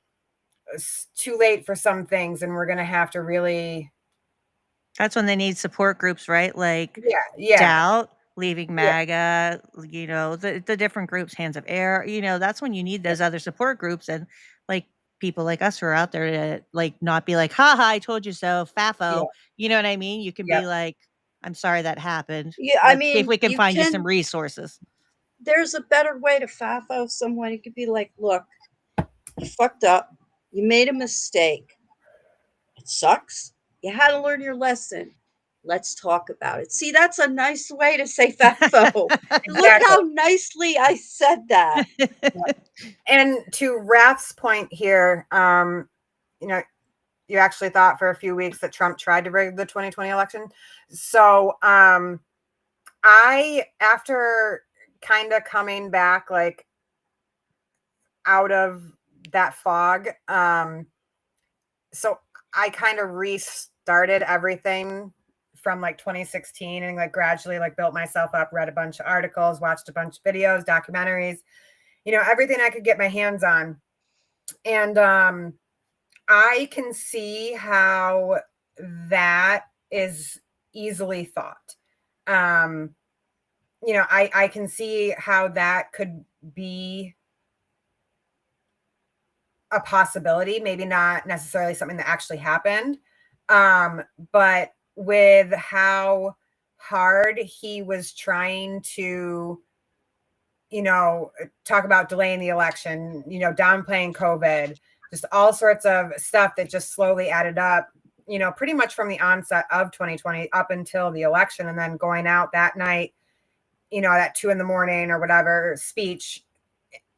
too late for some things. And we're going to have to really. That's when they need support groups, right? Like Yeah. Doubt, Leaving MAGA, you know, the different groups, Hands of Air, you know, that's when you need those other support groups. And like people like us who are out there to like not be like, ha ha, I told you so, FAFO. You know what I mean? You can be like, I'm sorry that happened. Yeah, I Let's see if mean, we can find you some resources. There's a better way to FAFO someone. You could be like, look, you fucked up. You made a mistake. It sucks. You had to learn your lesson. Let's talk about it. See, that's a nice way to say FAFO. Look how nicely I said that. And to Raph's point here, you know, you actually thought for a few weeks that Trump tried to rig the 2020 election. So after kind of coming back like out of that fog, so I kind of restarted everything from like 2016 and like gradually like built myself up, read a bunch of articles, watched a bunch of videos, documentaries, you know, everything I could get my hands on. And I can see how that is easily thought. You know, I can see how that could be a possibility, maybe not necessarily something that actually happened. But with how hard he was trying to, you know, talk about delaying the election, you know, downplaying COVID, just all sorts of stuff that just slowly added up, you know, pretty much from the onset of 2020 up until the election. And then going out that night, you know, at 2 a.m. or whatever speech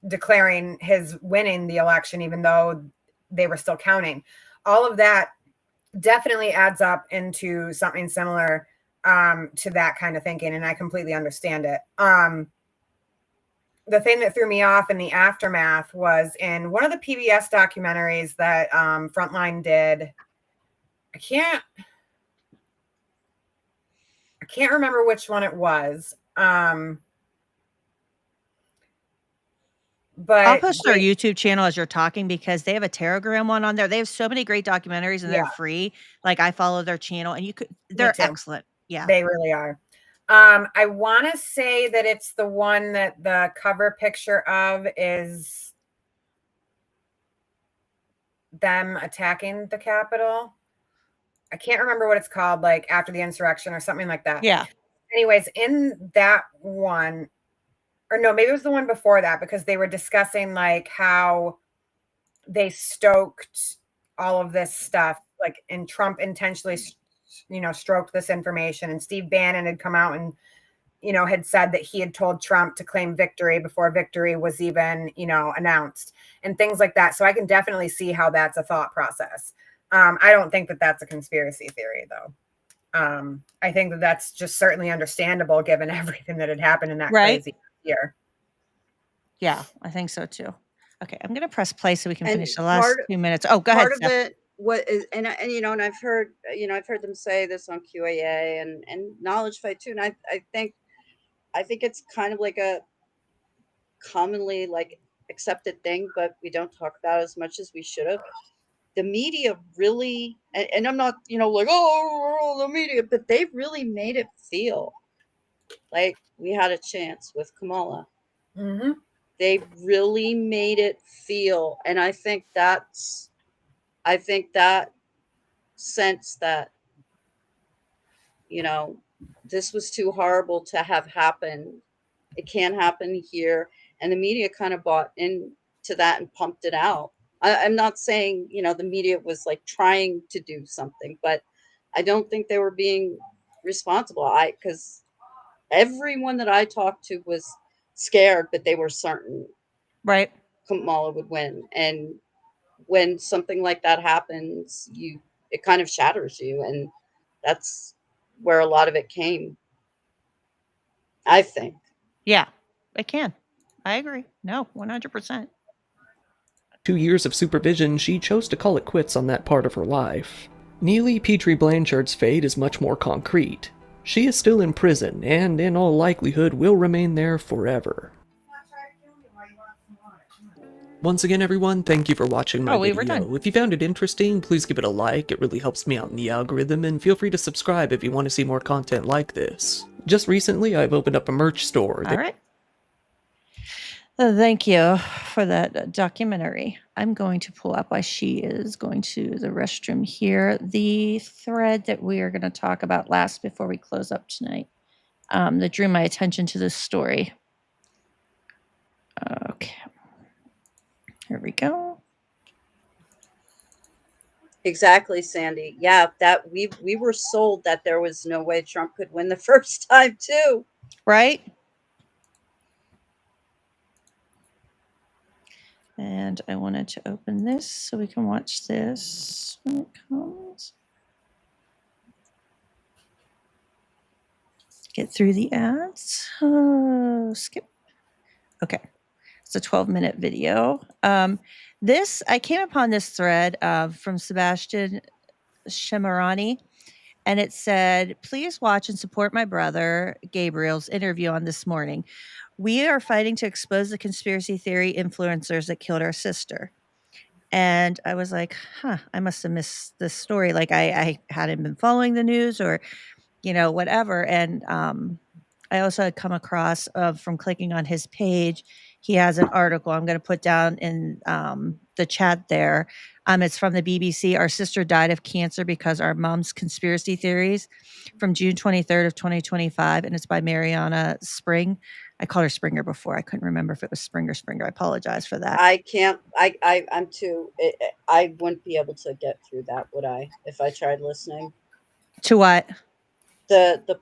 declaring his winning the election, even though they were still counting. All of that definitely adds up into something similar to that kind of thinking, and I completely understand it. The thing that threw me off in the aftermath was in one of the PBS documentaries that Frontline did. I can't remember which one it was. But I'll post their YouTube channel as you're talking because they have a Telegram one on there. They have so many great documentaries and they're free. Like I follow their channel and they're excellent. Yeah. They really are. I want to say that it's the one that the cover picture of is them attacking the Capitol. I can't remember what it's called, like after the insurrection or something like that. Yeah. Anyways, in that one, or no, maybe it was the one before that, because they were discussing like how they stoked all of this stuff, like, and Trump intentionally, stroked this information, and Steve Bannon had come out and, had said that he had told Trump to claim victory before victory was even, announced, and things like that. So I can definitely see how that's a thought process. I don't think that that's a conspiracy theory, though. I think that that's just certainly understandable given everything that had happened in that crazy year. Yeah, I think so too. Okay, I'm going to press play so we can finish the part- last 2 minutes. Oh, go ahead, Part of Steph. it, what is, and I've heard, I've heard them say this on QAA and Knowledge Fight too, and I think it's kind of like a commonly like accepted thing, but we don't talk about it as much as we should have. The media really, and I'm not, like, oh, the media, but they really made it feel like we had a chance with Kamala. Mm-hmm. They really made it feel, and I think that sense that, this was too horrible to have happen. It can't happen here. And the media kind of bought into that and pumped it out. I'm not saying, the media was like trying to do something, but I don't think they were being responsible. Because everyone that I talked to was scared, but they were certain Kamala would win. And when something like that happens, it kind of shatters you. And that's where a lot of it came, I think. Yeah, it can. I agree. No, 100%. 2 years of supervision, she chose to call it quits on that part of her life. Neely Petrie Blanchard's fate is much more concrete. She is still in prison, and in all likelihood will remain there forever. Once again, everyone, thank you for watching my video. We're done. If you found it interesting, please give it a like. It really helps me out in the algorithm, and feel free to subscribe if you want to see more content like this. Just recently, I've opened up a merch store. All right. Thank you for that documentary. I'm going to pull up while she is going to the restroom here the thread that we are going to talk about last before we close up tonight that drew my attention to this story. Okay. Here we go. Exactly, Sandy. Yeah, that we were sold that there was no way Trump could win the first time too. Right? And I wanted to open this so we can watch this when it comes. Get through the ads. Skip. Okay. It's a 12-minute video. I came upon this thread from Sebastian Shemirani, and it said, please watch and support my brother Gabriel's interview on This Morning. We are fighting to expose the conspiracy theory influencers that killed our sister. And I was like, I must have missed this story. Like I hadn't been following the news or, whatever. And I also had come across from clicking on his page, he has an article I'm going to put down in the chat there. It's from the BBC. Our sister died of cancer because our mom's conspiracy theories from June 23rd of 2025. And it's by Mariana Spring. I called her Springer before. I couldn't remember if it was Spring or Springer. I apologize for that. I'm too, I wouldn't be able to get through that, would I? If I tried listening. To what? The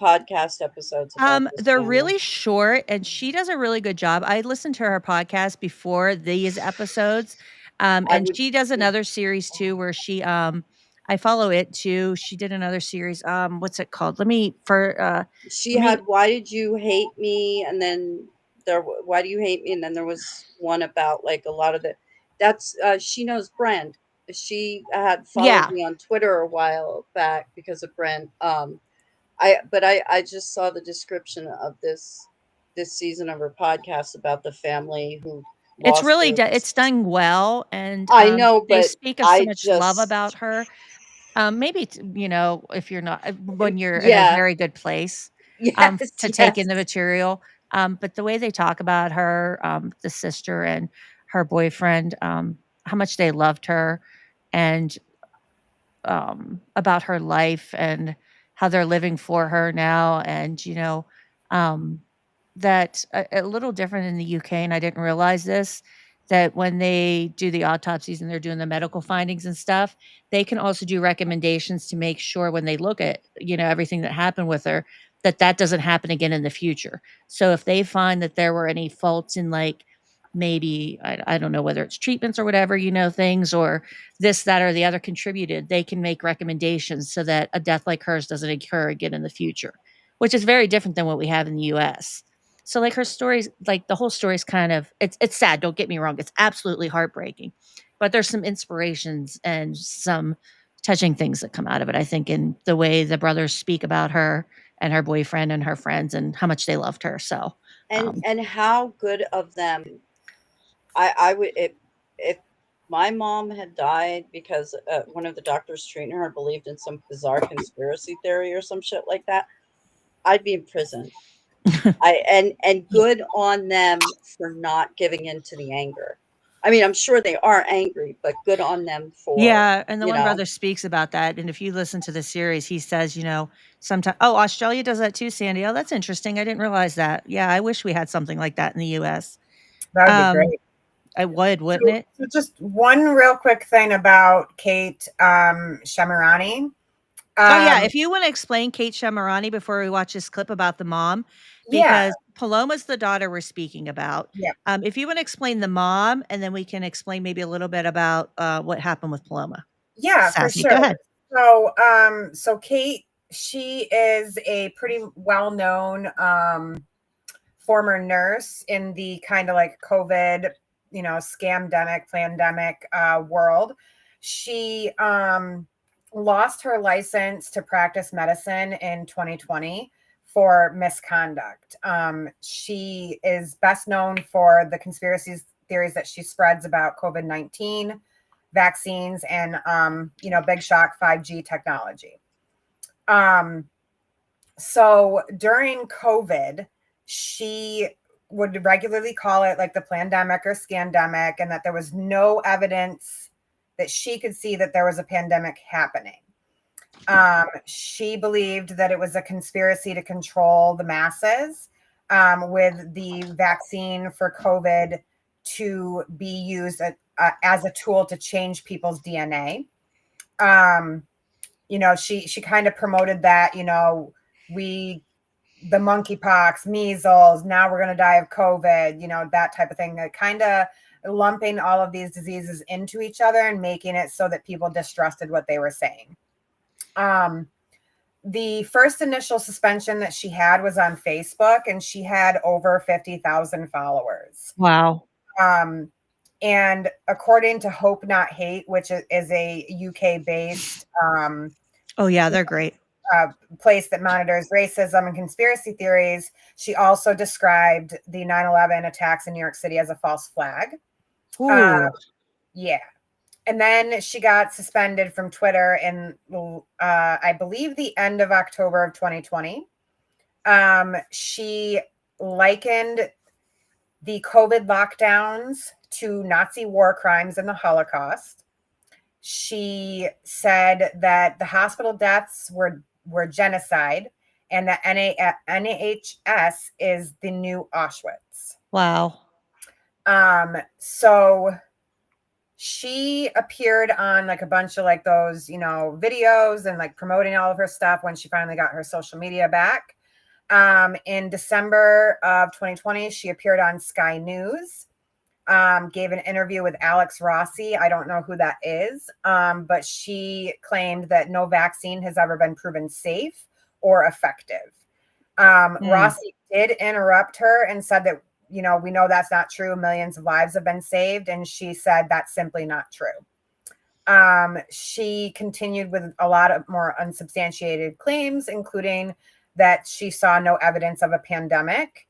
podcast episodes. They're really short and she does a really good job. I listened to her podcast before these episodes. And she does another series too, where she I follow it too. She did another series. What's it called? She had Why Did You Hate Me? And then Why Do You Hate Me? And then there was one about like a lot of that's She Knows Brand. She had followed Yeah. me on Twitter a while back because of Brand. I just saw the description of this season of her podcast about the family who It's lost really their. it's done well, and I know, they but speak of so I much love about just her. Maybe it's, if you're not when you're in a yeah. very good place, Yes, to take in yes. the material. But the way they talk about her, the sister and her boyfriend, how much they loved her, and about her life and how they're living for her now, and um, that a little different in the UK, and I didn't realize this, that when they do the autopsies and they're doing the medical findings and stuff, they can also do recommendations to make sure when they look at, everything that happened with her, that that doesn't happen again in the future. So if they find that there were any faults in, like, maybe I don't know whether it's treatments or whatever, things, or this, that, or the other contributed, they can make recommendations so that a death like hers doesn't occur again in the future, which is very different than what we have in the US. So like her stories, like the whole story is kind of, it's sad. Don't get me wrong. It's absolutely heartbreaking, but there's some inspirations and some touching things that come out of it. I think in the way the brothers speak about her and her boyfriend and her friends and how much they loved her. So, And how good of them. I would if my mom had died because one of the doctors treating her believed in some bizarre conspiracy theory or some shit like that, I'd be in prison. And good on them for not giving in to the anger. I mean, I'm sure they are angry, but good on them for, yeah, and the one brother speaks about that, and if you listen to the series, he says, sometimes, oh, Australia does that too, Sandy. Oh, that's interesting. I didn't realize that. Yeah, I wish we had something like that in the US. That would be great. I would, wouldn't it? So just one real quick thing about Kate Shemirani. Oh yeah, if you want to explain Kate Shemirani before we watch this clip about the mom, Yeah. because Paloma's the daughter we're speaking about. Yeah. If you want to explain the mom, and then we can explain maybe a little bit about what happened with Paloma. Yeah, Sassy. for Go sure. ahead. So Kate, she is a pretty well-known former nurse in the kind of like COVID, scamdemic, pandemic world. She lost her license to practice medicine in 2020 for misconduct. She is best known for the conspiracy theories that she spreads about COVID-19 vaccines and, big shock 5G technology. So during COVID, she would regularly call it like the pandemic or scandemic, and that there was no evidence that she could see that there was a pandemic happening. She believed that it was a conspiracy to control the masses, with the vaccine for COVID to be used as a tool to change people's DNA. She kind of promoted that, the monkeypox, measles, now we're going to die of COVID, that type of thing, kind of lumping all of these diseases into each other and making it so that people distrusted what they were saying. The first initial suspension that she had was on Facebook, and she had over 50,000 followers. Wow. And according to Hope Not Hate, which is a UK-based oh yeah, they're great. Place that monitors racism and conspiracy theories, she also described the 9/11 attacks in New York City as a false flag. Yeah. And then she got suspended from Twitter in, I believe, the end of October of 2020. She likened the COVID lockdowns to Nazi war crimes and the Holocaust. She said that the hospital deaths were genocide, and that NHS is the new Auschwitz. Wow. So she appeared on like a bunch of like those, videos and like promoting all of her stuff when she finally got her social media back. In December of 2020, she appeared on Sky News. gave an interview with Alex Rossi. I don't know who that is, but she claimed that no vaccine has ever been proven safe or effective. Rossi did interrupt her and said that, we know that's not true. Millions of lives have been saved. And she said that's simply not true. She continued with a lot of more unsubstantiated claims, including that she saw no evidence of a pandemic.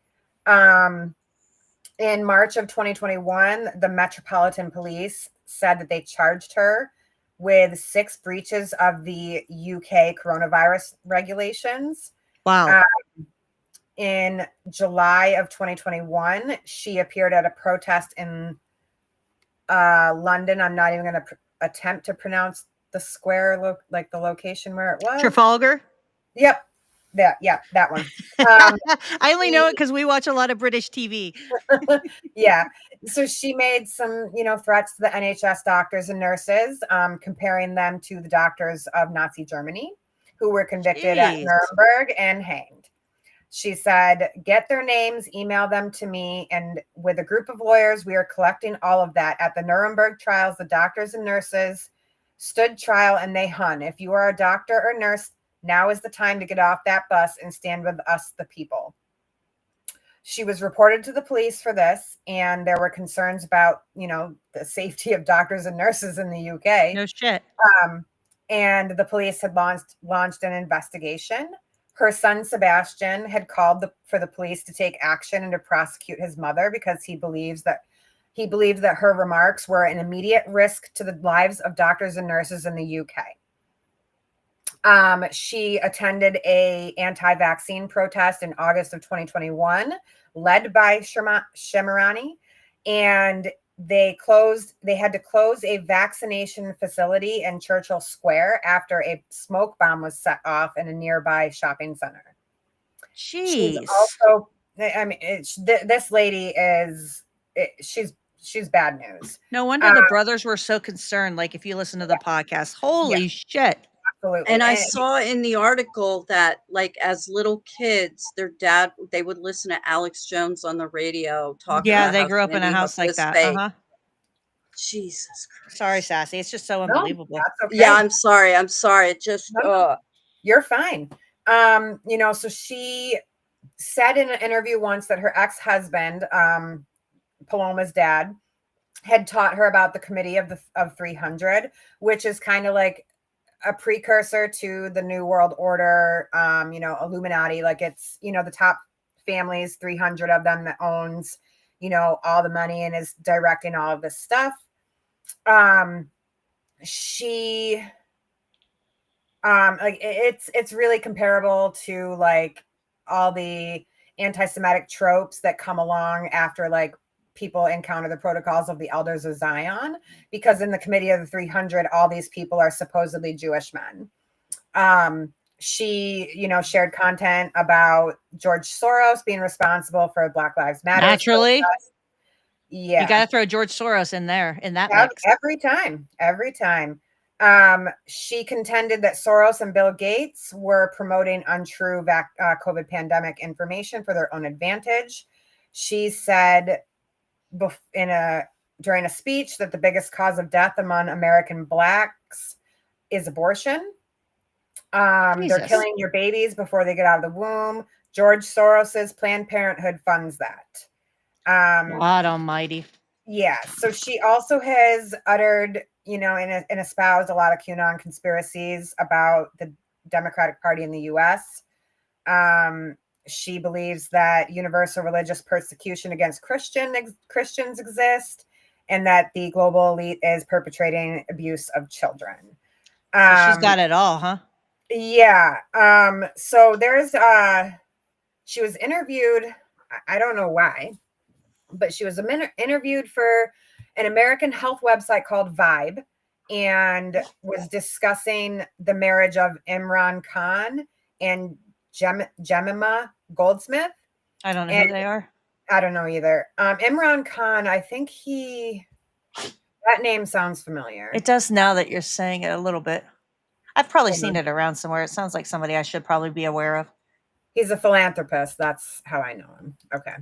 In March of 2021, the Metropolitan Police said that they charged her with 6 breaches of the UK coronavirus regulations. Wow. In July of 2021, she appeared at a protest in London. I'm not even going to attempt to pronounce the square, like the location where it was. Trafalgar? Yep. That one. I only know it because we watch a lot of British TV. Yeah. So she made some, threats to the NHS doctors and nurses, comparing them to the doctors of Nazi Germany who were convicted at Nuremberg and hanged. She said, get their names, email them to me. And with a group of lawyers, we are collecting all of that. At the Nuremberg trials, the doctors and nurses stood trial and they hung. If you are a doctor or nurse, now is the time to get off that bus and stand with us, the people. She was reported to the police for this, and there were concerns about, the safety of doctors and nurses in the UK. No shit. And the police had launched an investigation. Her son, Sebastian, had called for the police to take action and to prosecute his mother because he believed that her remarks were an immediate risk to the lives of doctors and nurses in the UK. She attended a anti-vaccine protest in August of 2021, led by Shemirani, and they had to close a vaccination facility in Churchill Square after a smoke bomb was set off in a nearby shopping center. Jeez. She's also, this lady she's bad news. No wonder the brothers were so concerned. Like, if you listen to the podcast, holy shit. Absolutely. And I saw in the article that, like, as little kids, their dad, they would listen to Alex Jones on the radio talking about they how grew up in a Sandy house Hook like was that. fake. Uh-huh. Jesus Christ. Sorry, Sassy. It's just so unbelievable. That's okay. Yeah, I'm sorry. It just you're fine. So she said in an interview once that her ex-husband, Paloma's dad, had taught her about the Committee of 300, which is kind of like a precursor to the New World Order, Illuminati. Like, it's, the top families, 300 of them, that owns, all the money and is directing all of this stuff. She, it's really comparable to, like, all the anti-Semitic tropes that come along after, like, people encounter the protocols of the elders of Zion, because in the Committee of the 300, all these people are supposedly Jewish men. She, shared content about George Soros being responsible for Black Lives Matter. Naturally. Yeah. You got to throw George Soros in there, in that mix. Every time. She contended that Soros and Bill Gates were promoting untrue COVID pandemic information for their own advantage. She said during a speech that the biggest cause of death among American Blacks is abortion. They're killing your babies before they get out of the womb. George Soros's Planned Parenthood funds that. God almighty. Yeah. So she also has uttered, and espoused a lot of QAnon conspiracies about the Democratic Party in the U.S. She believes that universal religious persecution against Christians exist, and that the global elite is perpetrating abuse of children. So she's got it all, huh? Yeah. So there's she was interviewed, I don't know why, but she was interviewed for an American health website called Vibe, and was discussing the marriage of Imran Khan and Jemima Goldsmith. I don't know who they are. I don't know either. Imran Khan, I think that name sounds familiar. It does now that you're saying it a little bit. I've probably seen it around somewhere. It sounds like somebody I should probably be aware of. He's a philanthropist. That's how I know him. Okay.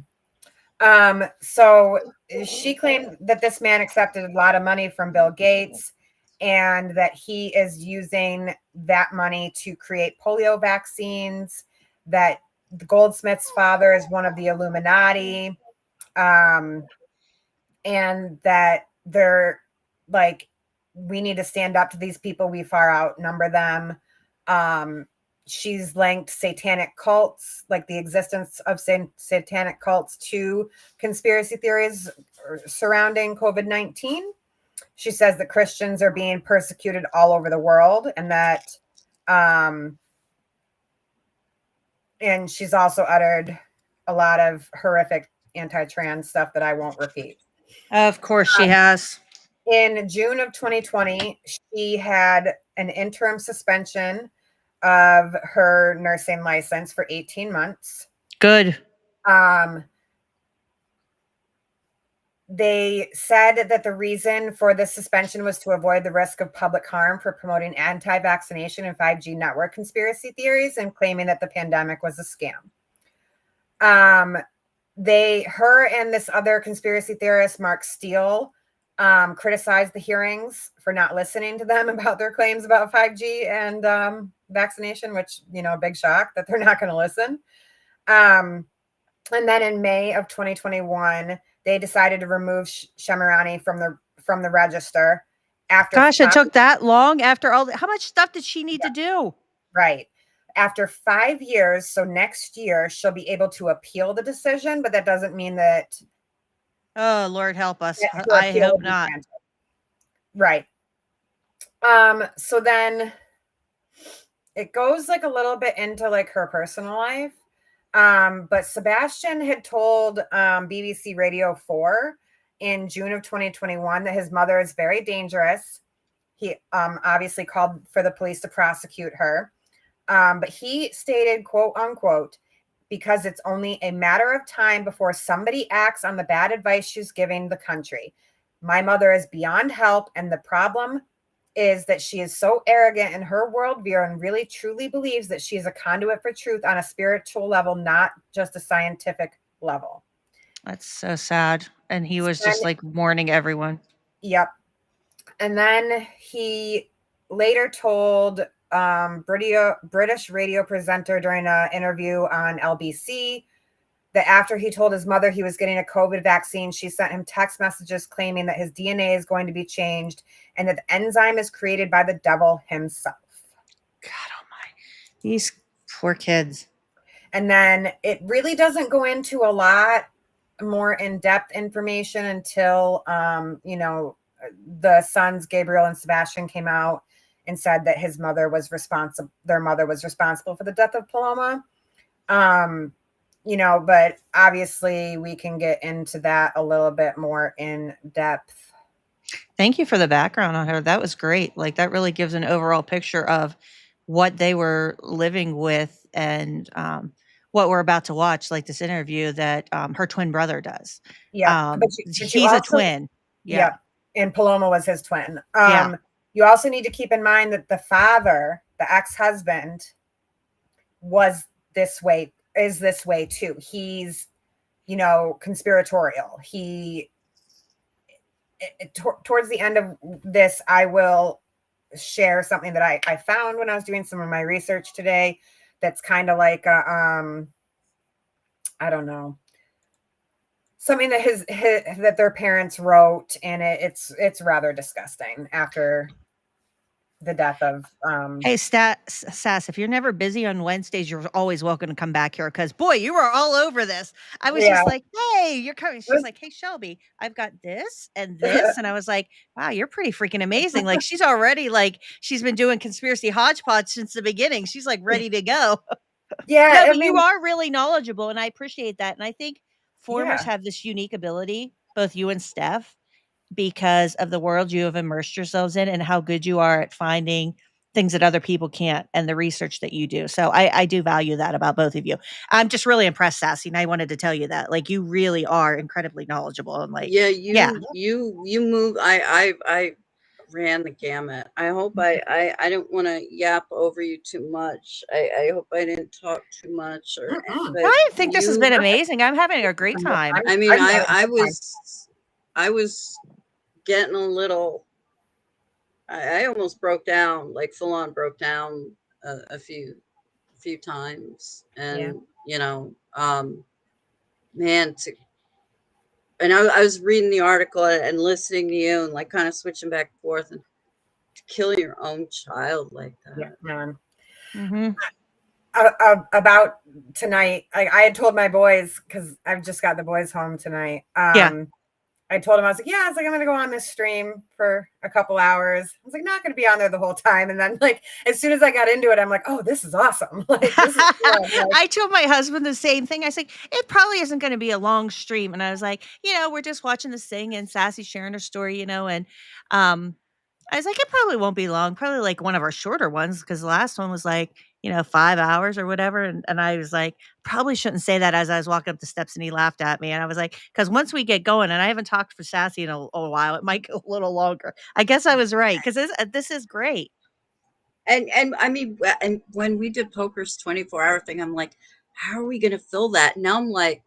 So she claimed that this man accepted a lot of money from Bill Gates and that he is using that money to create polio vaccines, that Goldsmith's father is one of the Illuminati, and that they're like, we need to stand up to these people. We far outnumber them. She's linked satanic cults, like the existence of satanic cults, to conspiracy theories surrounding COVID-19. She says that Christians are being persecuted all over the world, and that, and she's also uttered a lot of horrific anti-trans stuff that I won't repeat. Of course she has. In June of 2020, she had an interim suspension of her nursing license for 18 months. Good. They said that the reason for this suspension was to avoid the risk of public harm for promoting anti-vaccination and 5G network conspiracy theories and claiming that the pandemic was a scam. Her and this other conspiracy theorist, Mark Steele, criticized the hearings for not listening to them about their claims about 5G and vaccination, which, big shock that they're not going to listen. And then in May of 2021, they decided to remove Shemirani from the register. Gosh, it took that long after all. How much stuff did she need to do? Right. After 5 years, so next year, she'll be able to appeal the decision, but that doesn't mean that. Oh, Lord help us. I hope not. Right. So then it goes like a little bit into like her personal life. But Sebastian had told BBC Radio 4 in June of 2021 that his mother is very dangerous. He obviously called for the police to prosecute her. But he stated, quote unquote, because it's only a matter of time before somebody acts on the bad advice she's giving the country. My mother is beyond help, and the problem is that she is so arrogant in her worldview and really truly believes that she is a conduit for truth on a spiritual level, not just a scientific level. That's so sad. And he was just like warning everyone. Yep. And then he later told British radio presenter during an interview on LBC that after he told his mother he was getting a COVID vaccine, she sent him text messages claiming that his DNA is going to be changed and that the enzyme is created by the devil himself. God almighty. These poor kids. And then it really doesn't go into a lot more in-depth information until, the sons, Gabriel and Sebastian, came out and said that their mother was responsible for the death of Paloma. But obviously we can get into that a little bit more in depth. Thank you for the background on her. That was great. Like, that really gives an overall picture of what they were living with and what we're about to watch, like this interview that her twin brother does. Yeah. But he's a twin. Yeah. And Paloma was his twin. Yeah. You also need to keep in mind that the father, the ex-husband, is this way too. He's, conspiratorial. Towards the end of this, I will share something that I found when I was doing some of my research today. That's kind of like, I don't know, something that that their parents wrote, and it's rather disgusting after the death of Hey, Sass, if you're never busy on Wednesdays, you're always welcome to come back here, because boy, you were all over this. I was just like, hey, you're coming. She's like, hey, Shelby, I've got this and this. And I was like, wow, you're pretty freaking amazing. Like, she's already she's been doing conspiracy hodgepodge since the beginning. She's like ready to go. Yeah. No, but you are really knowledgeable, and I appreciate that. And I think formers have this unique ability, both you and Steph, because of the world you have immersed yourselves in and how good you are at finding things that other people can't and the research that you do. So I do value that about both of you. I'm just really impressed, Sassy, and I wanted to tell you that. Like, you really are incredibly knowledgeable and you you move. I ran the gamut. I hope I don't want to yap over you too much. I hope I didn't talk too much, or but I think this has been you. amazing. I'm having a great time. I mean, I was getting a little. I almost broke down, like full on broke down a few times, and you know, man, and I was reading the article and listening to you and like kind of switching back and forth, and to kill your own child like that. Yeah, man. Mm-hmm. About tonight, I had told my boys, because I've just got the boys home tonight. I told them, I was like, I'm going to go on this stream for a couple hours. I was like, not going to be on there the whole time. And then, like, as soon as I got into it, I'm like, oh, this is awesome. Like, this is cool. Like, I told my husband the same thing. I was like, it probably isn't going to be a long stream. And I was like, we're just watching this thing and Sassy sharing her story, and I was like, it probably won't be long, probably like one of our shorter ones, because the last one was like, 5 hours or whatever. And I was like, probably shouldn't say that as I was walking up the steps, and he laughed at me. And I was like, because once we get going, and I haven't talked for Sassy in a while, it might go a little longer. I guess I was right, because this is great. And I mean, and when we did Poker's 24-hour thing, I'm like, how are we going to fill that? Now I'm like,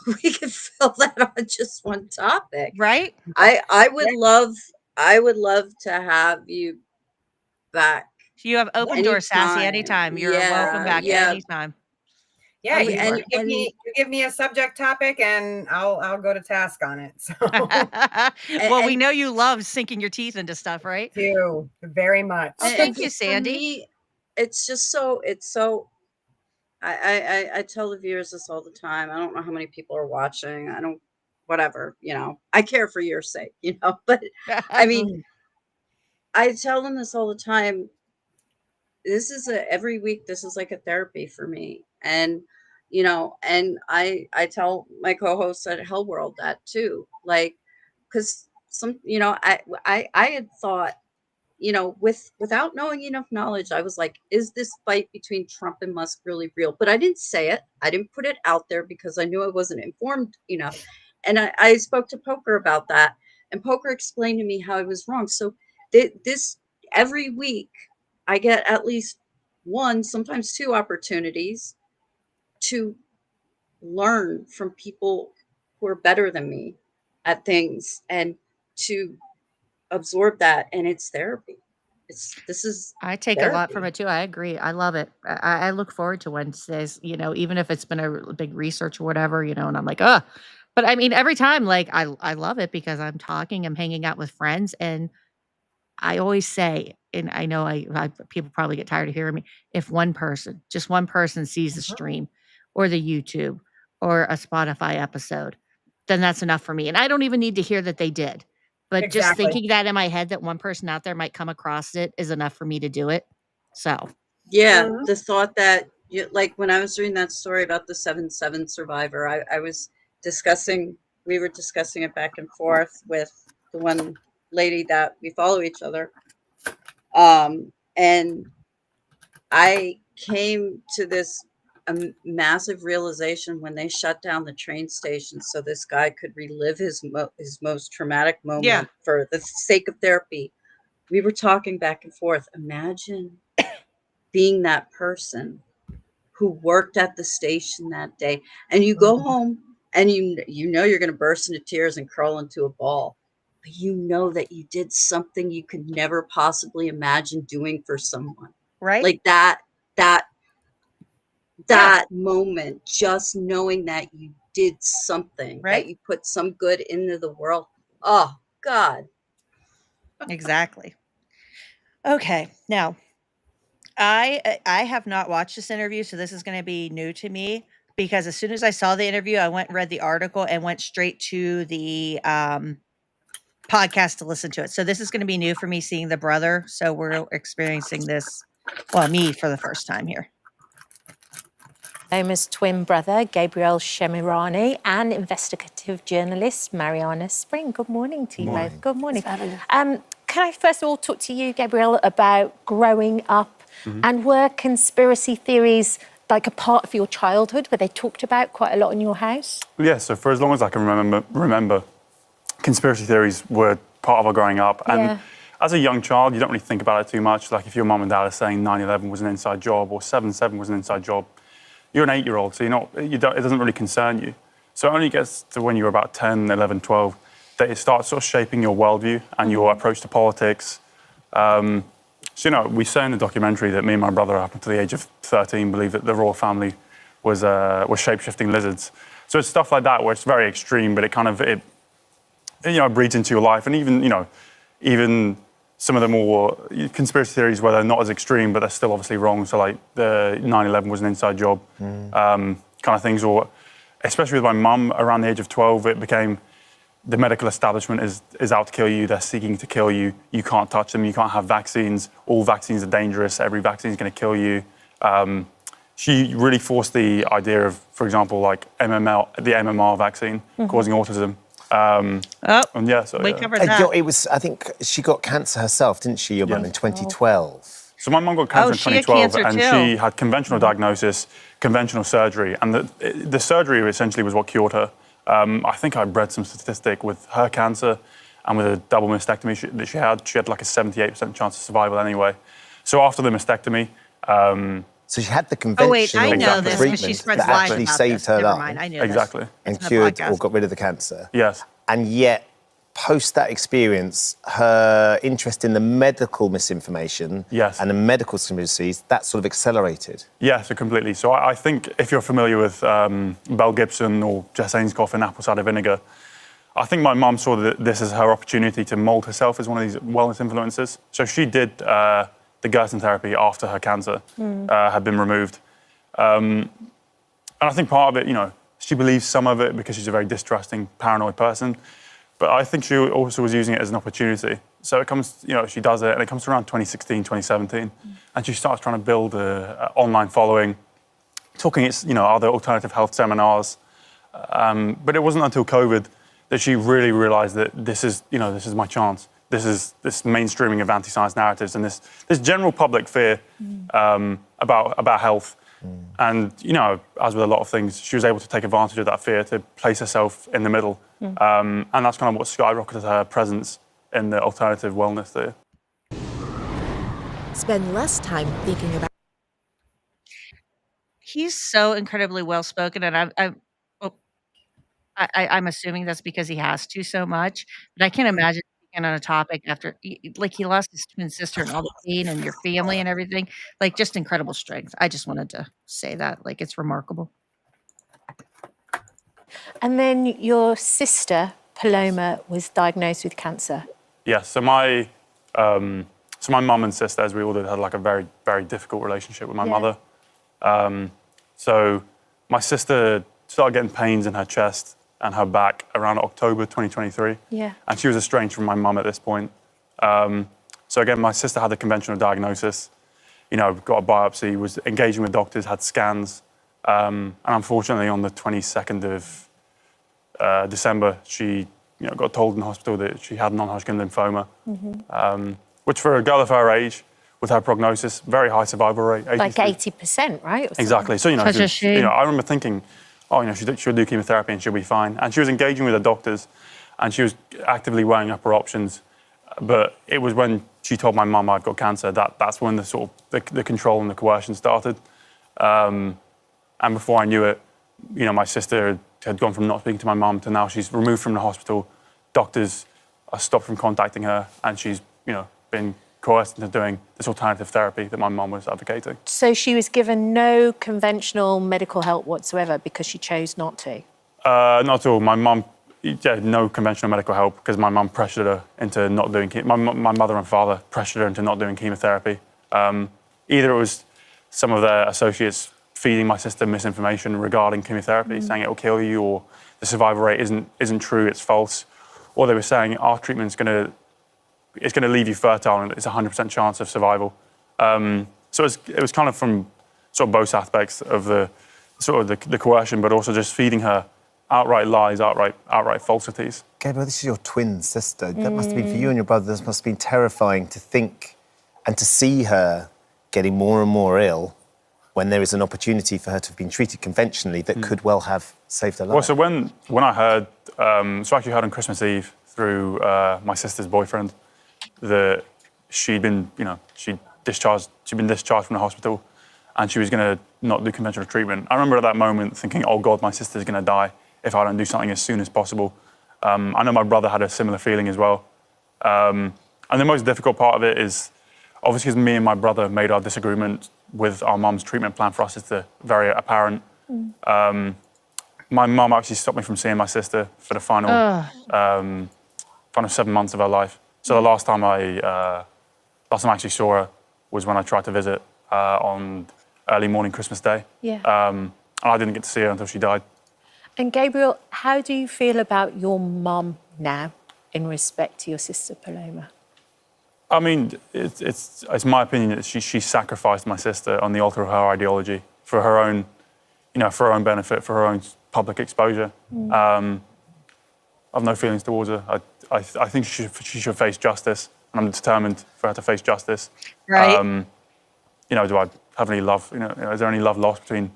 we could fill that on just one topic, right? I would love to have you back. You have open doors, Sassy, anytime. You're welcome back anytime. Yeah, you give me a subject topic, and I'll go to task on it. So. Well, we know you love sinking your teeth into stuff, right? Do very much. Oh, thank you, Sandy. Me, it's just so. I tell the viewers this all the time. I don't know how many people are watching. I don't, whatever, I care for your sake, but I mean, I tell them this all the time. This is every week. This is like a therapy for me. And, and I tell my co-hosts at Hell World that too, like, cause I had thought, without knowing enough knowledge, I was like, is this fight between Trump and Musk really real? But I didn't say it. I didn't put it out there because I knew I wasn't informed enough. And I spoke to Poker about that, and Poker explained to me how I was wrong. So this every week, I get at least one, sometimes two opportunities to learn from people who are better than me at things, and to absorb that. And it's therapy. I take therapy. A lot from it too. I agree. I love it. I look forward to Wednesdays, even if it's been a big research or whatever, and I'm like, but I mean, every time, like, I love it because I'm hanging out with friends. And I always say, and I know people probably get tired of hearing me, if just one person sees the stream or the YouTube or a Spotify episode, then that's enough for me. And I don't even need to hear that they did. But just thinking that in my head, that one person out there might come across it, is enough for me to do it. So, yeah, the thought that, like, when I was reading that story about the 7/7 survivor, we were discussing it back and forth with the one lady that we follow each other. And I came to this massive realization when they shut down the train station so this guy could relive his most traumatic moment for the sake of therapy. We were talking back and forth. Imagine being that person who worked at the station that day, and you go home and you're going to burst into tears and curl into a ball, but you know that you did something you could never possibly imagine doing for someone, right? Like that moment, just knowing that you did something, that you put some good into the world. Oh God. Exactly. Okay. Now, I have not watched this interview, so this is going to be new to me, because as soon as I saw the interview, I went and read the article and went straight to the podcast to listen to it. So this is going to be new for me, seeing the brother. So we're experiencing this, me for the first time here. Paloma's twin brother, Gabriel Shemirani, and investigative journalist, Mariana Spring. Good morning to you both. Good morning. Can I first of all talk to you, Gabriel, about growing up, and were conspiracy theories like a part of your childhood? Were they talked about quite a lot in your house? Yeah, so for as long as I can remember, conspiracy theories were part of our growing up. And as a young child, you don't really think about it too much. Like if your mum and dad are saying 9/11 was an inside job or 7/7 was an inside job, you're an 8-year-old, so it doesn't really concern you. So it only gets to when you're about 10, 11, 12 that it starts sort of shaping your worldview and your approach to politics. So, we say in the documentary that me and my brother, up until the age of 13, believed that the royal family was shape-shifting lizards. So it's stuff like that where it's very extreme, but it breeds into your life. And even some of the more conspiracy theories where they're not as extreme, but they're still obviously wrong. So like the 9/11 was an inside job kind of things. Or especially with my mum around the age of 12, it became the medical establishment is out to kill you. They're seeking to kill you. You can't touch them. You can't have vaccines. All vaccines are dangerous. Every vaccine is going to kill you. She really forced the idea of, for example, like the MMR vaccine causing autism. And yeah, so we covered that. I think she got cancer herself, didn't she, your mum, in 2012? So my mum got cancer in 2012, and too. she had conventional diagnosis, conventional surgery, and the surgery essentially was what cured her. I think I read some statistic with her cancer and with a double mastectomy that she had like a 78% chance of survival anyway. So after the mastectomy, so she had the conventional I know this because she treatment spreads that lies actually about saved this. her Never life. mind, I knew exactly, and It's in the cured podcast. or got rid of the cancer. Yes, and yet post that experience, her interest in the medical misinformation and the medical conspiracies, that sort of accelerated. Yeah, so completely. So I think if you're familiar with Mel Gibson or Jess Ainscough in Apple Cider Vinegar, I think my mum saw this as her opportunity to mould herself as one of these wellness influencers. So she did the Gerson therapy after her cancer had been removed. And I think part of it, she believes some of it because she's a very distrusting, paranoid person. But I think she also was using it as an opportunity. So it comes, she does it, and it comes around 2016, 2017, and she starts trying to build an online following, talking at, other alternative health seminars. But it wasn't until COVID that she really realized that this is my chance. This is this mainstreaming of anti-science narratives and this general public fear about health. And, as with a lot of things, she was able to take advantage of that fear to place herself in the middle. And that's kind of what skyrocketed her presence in the alternative wellness there. Spend less time thinking about. He's so incredibly well-spoken, and I'm assuming that's because he has to so much. But I can't imagine speaking on a topic after, he lost his twin sister and all the pain and your family and everything. Like, just incredible strength. I just wanted to say that. Like, it's remarkable. And then your sister, Paloma, was diagnosed with cancer. Yeah, so my mum and sister, as we all did, had like a very, very difficult relationship with my mother. So my sister started getting pains in her chest and her back around October 2023. Yeah. And she was estranged from my mum at this point. So again, my sister had a conventional diagnosis, got a biopsy, was engaging with doctors, had scans. And unfortunately, on the 22nd of December, she got told in the hospital that she had non-Hodgkin lymphoma, which for a girl of her age, with her prognosis, very high survival rate. Like 80%, right? Exactly. So, I remember thinking, she'll do chemotherapy and she'll be fine. And she was engaging with the doctors and she was actively weighing up her options. But it was when she told my mum I've got cancer, that's when the control and the coercion started. And before I knew it, my sister had gone from not speaking to my mum to now she's removed from the hospital. Doctors are stopped from contacting her and she's, been coerced into doing this alternative therapy that my mum was advocating. So she was given no conventional medical help whatsoever because she chose not to? Not at all. My mum, no conventional medical help because my mum pressured her into not doing my mother and father pressured her into not doing chemotherapy. Either it was some of their associates feeding my sister misinformation regarding chemotherapy, saying it will kill you, or the survival rate isn't true, it's false, or they were saying our treatment's going to leave you fertile and it's a 100% chance of survival. So it was kind of from sort of both aspects of the coercion, but also just feeding her outright lies, outright falsities. Gabriel, this is your twin sister. That must have been, for you and your brother, this must have been terrifying to think and to see her getting more and more ill when there is an opportunity for her to have been treated conventionally that could well have saved her life. Well, so when I heard, so I actually heard on Christmas Eve through my sister's boyfriend, that she'd been discharged from the hospital, and she was going to not do conventional treatment. I remember at that moment thinking, oh God, my sister's going to die if I don't do something as soon as possible. I know my brother had a similar feeling as well. And the most difficult part of it is, obviously, because me and my brother made our disagreement with our mum's treatment plan for our sister very apparent. My mum actually stopped me from seeing my sister for the final 7 months of her life. So the last time I actually saw her was when I tried to visit on early morning Christmas Day. And I didn't get to see her until she died. And Gabriel, how do you feel about your mum now in respect to your sister Paloma? I mean, it's my opinion that she sacrificed my sister on the altar of her ideology for her own, for her own benefit, for her own public exposure. I have no feelings towards her. I think she should face justice, and I'm determined for her to face justice. Right. Do I have any love? Is there any love lost between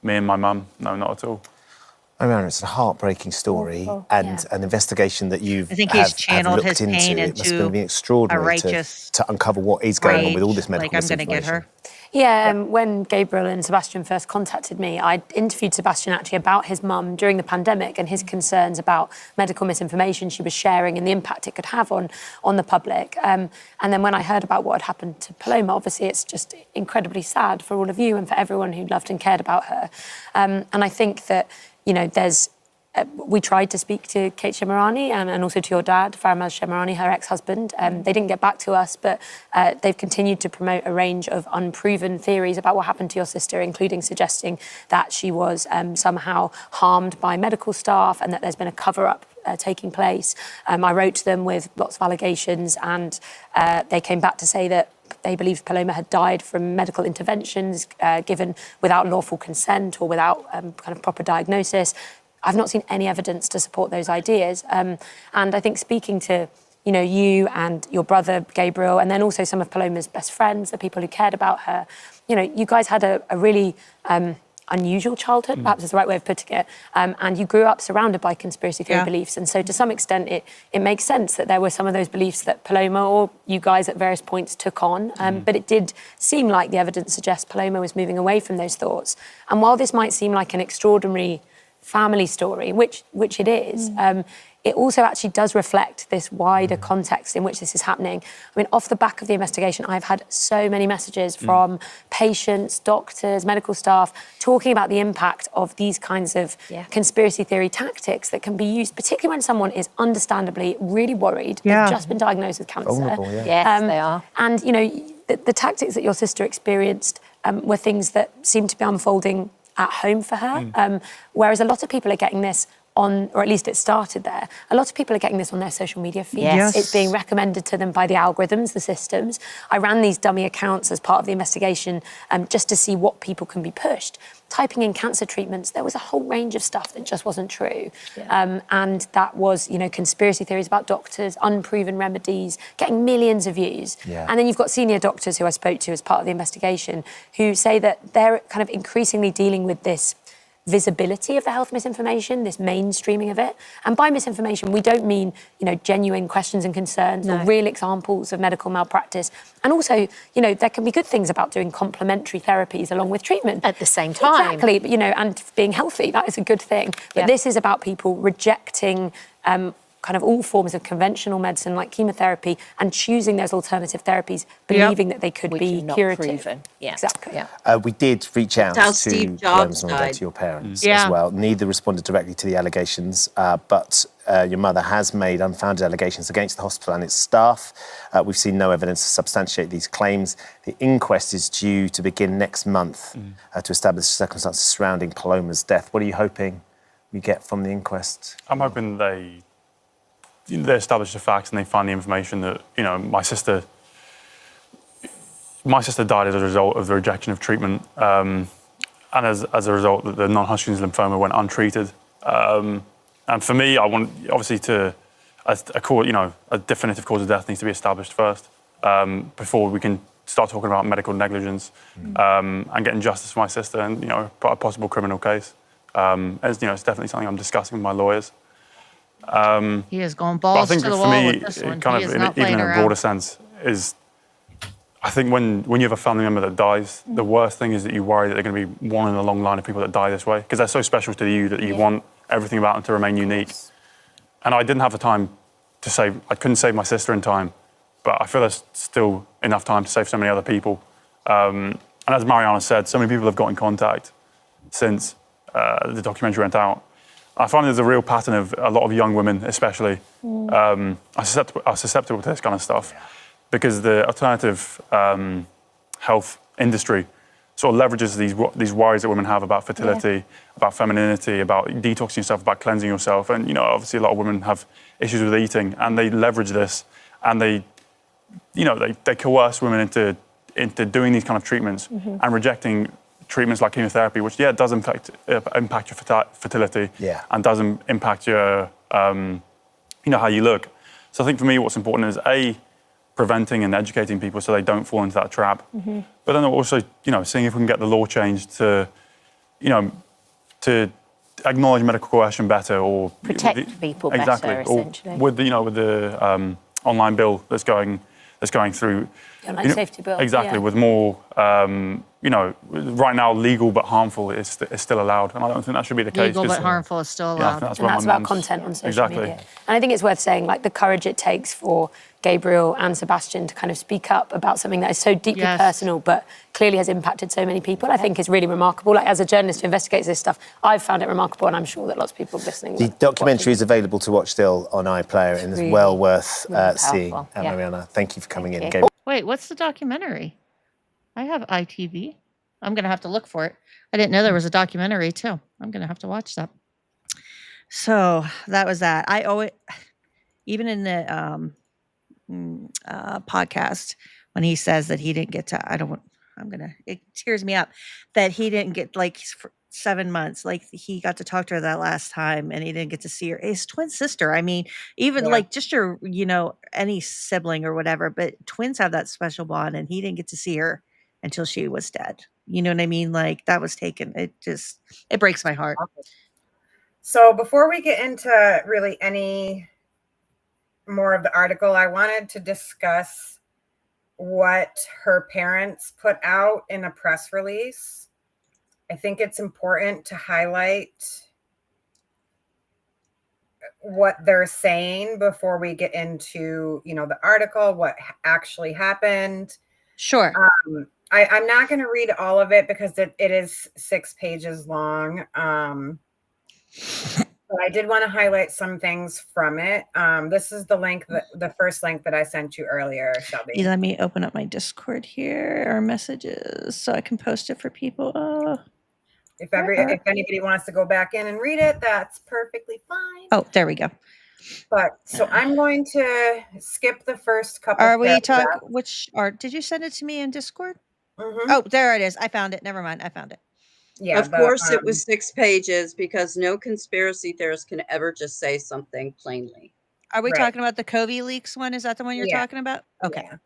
me and my mum? No, not at all. Mariana, it's a heartbreaking story and an investigation that you've I think he's channeled looked his pain into. It must into have been extraordinary a righteous to uncover what is going on with all this medical like, I'm going to get misinformation. her. Yeah, when Gabriel and Sebastian first contacted me, I interviewed Sebastian actually about his mum during the pandemic and his concerns about medical misinformation she was sharing and the impact it could have on the public. And then when I heard about what had happened to Paloma, obviously it's just incredibly sad for all of you and for everyone who loved and cared about her. And I think that, we tried to speak to Kate Shemirani and also to your dad, Faramaz Shemirani, her ex-husband. They didn't get back to us, but they've continued to promote a range of unproven theories about what happened to your sister, including suggesting that she was somehow harmed by medical staff and that there's been a cover-up taking place. I wrote to them with lots of allegations, and they came back to say that they believed Paloma had died from medical interventions given without lawful consent or without kind of proper diagnosis. I've not seen any evidence to support those ideas. And I think speaking to, you and your brother, Gabriel, and then also some of Paloma's best friends, the people who cared about her, you guys had a really unusual childhood, perhaps is the right way of putting it. And you grew up surrounded by conspiracy theory beliefs. And so to some extent, it makes sense that there were some of those beliefs that Paloma or you guys at various points took on. But it did seem like the evidence suggests Paloma was moving away from those thoughts. And while this might seem like an extraordinary family story, which it is, it also actually does reflect this wider context in which this is happening. I mean, off the back of the investigation, I've had so many messages from patients, doctors, medical staff, talking about the impact of these kinds of conspiracy theory tactics that can be used, particularly when someone is understandably really worried, they've just been diagnosed with cancer. Vulnerable, Yes, they are. And, the tactics that your sister experienced were things that seemed to be unfolding at home for her, whereas a lot of people are getting this on, or at least it started there, a lot of people are getting this on their social media feeds. Yes. It's being recommended to them by the algorithms, the systems. I ran these dummy accounts as part of the investigation just to see what people can be pushed. Typing in cancer treatments, there was a whole range of stuff that just wasn't true. And that was, conspiracy theories about doctors, unproven remedies, getting millions of views. And then you've got senior doctors who I spoke to as part of the investigation who say that they're kind of increasingly dealing with this visibility of the health misinformation, this mainstreaming of it. And by misinformation, we don't mean, genuine questions and concerns or real examples of medical malpractice. And also, there can be good things about doing complementary therapies along with treatment. At the same time. Exactly, but, and being healthy, that is a good thing. But this is about people rejecting kind of all forms of conventional medicine like chemotherapy and choosing those alternative therapies, believing that they could be curative. Proven. Yeah. Exactly. We did reach out how to Steve Jobs Paloma's mother, died. to your parents as well. Neither responded directly to the allegations, but your mother has made unfounded allegations against the hospital and its staff. We've seen no evidence to substantiate these claims. The inquest is due to begin next month to establish the circumstances surrounding Paloma's death. What are you hoping we get from the inquest? I'm hoping they establish the facts and they find the information that, my sister died as a result of the rejection of treatment, and as a result that the non-Hodgkin's lymphoma went untreated. And for me, I want obviously a definitive cause of death needs to be established first before we can start talking about medical negligence and getting justice for my sister and a possible criminal case. It's definitely something I'm discussing with my lawyers. He is going But I balls think to the for wall me, with this one. kind He of is not even playing in a around. broader sense, is I think when you have a family member that dies, the worst thing is that you worry that they're going to be one in a long line of people that die this way, because they're so special to you that you want everything about them to remain unique. And I didn't have the time to save, I couldn't save my sister in time, but I feel there's still enough time to save so many other people. And as Mariana said, so many people have got in contact since the documentary went out. I find there's a real pattern of a lot of young women, especially, are susceptible to this kind of stuff, because the alternative health industry sort of leverages these worries that women have about fertility, about femininity, about detoxing yourself, about cleansing yourself. And, you know, obviously a lot of women have issues with eating, and they leverage this, and they coerce women into doing these kind of treatments and rejecting treatments like chemotherapy, which, does impact your fertility and doesn't impact your, how you look. So I think for me, what's important is preventing and educating people so they don't fall into that trap. But then also, seeing if we can get the law changed to, to acknowledge medical coercion better, or Protect people better, essentially. Or with the online bill that's going through. Online safety bill. Exactly, with more, right now legal but harmful is still allowed, and I don't think that should be the case. Legal but harmful is still allowed. That's about content on social media. And I think it's worth saying, like, the courage it takes for Gabriel and Sebastian to kind of speak up about something that is so deeply personal but clearly has impacted so many people, I think is really remarkable. Like, as a journalist who investigates this stuff, I've found it remarkable, and I'm sure that lots of people listening. The documentary is available to watch still on iPlayer, and is really, well worth seeing. powerful. Mariana, thank you for coming in. Wait, what's the documentary? I have ITV. I'm going to have to look for it. I didn't know there was a documentary too. I'm going to have to watch that. So that was that. I always, even in the podcast, when he says that he didn't get to, it tears me up that he didn't get, like, for 7 months, like, he got to talk to her that last time and he didn't get to see her. His twin sister. I mean, even like just your, any sibling or whatever, but twins have that special bond, and he didn't get to see her until she was dead. You know what I mean? Like, that was taken. It breaks my heart. So before we get into really any more of the article, I wanted to discuss what her parents put out in a press release. I think it's important to highlight what they're saying before we get into, the article, what actually happened. Sure. I'm not going to read all of it because it is 6 pages long. But I did want to highlight some things from it. This is the first link that I sent you earlier, Shelby. Let me open up my Discord here, our messages, so I can post it for people. If anybody wants to go back in and read it, that's perfectly fine. Oh, there we go. But so I'm going to skip the first couple. Are we talking? Did you send it to me in Discord? Oh, there it is. I found it. Never mind. I found it. Yeah. Of course, it was 6 pages, because no conspiracy theorist can ever just say something plainly. Are we talking about the Covey leaks one? Is that the one you're talking about? Okay. Yeah.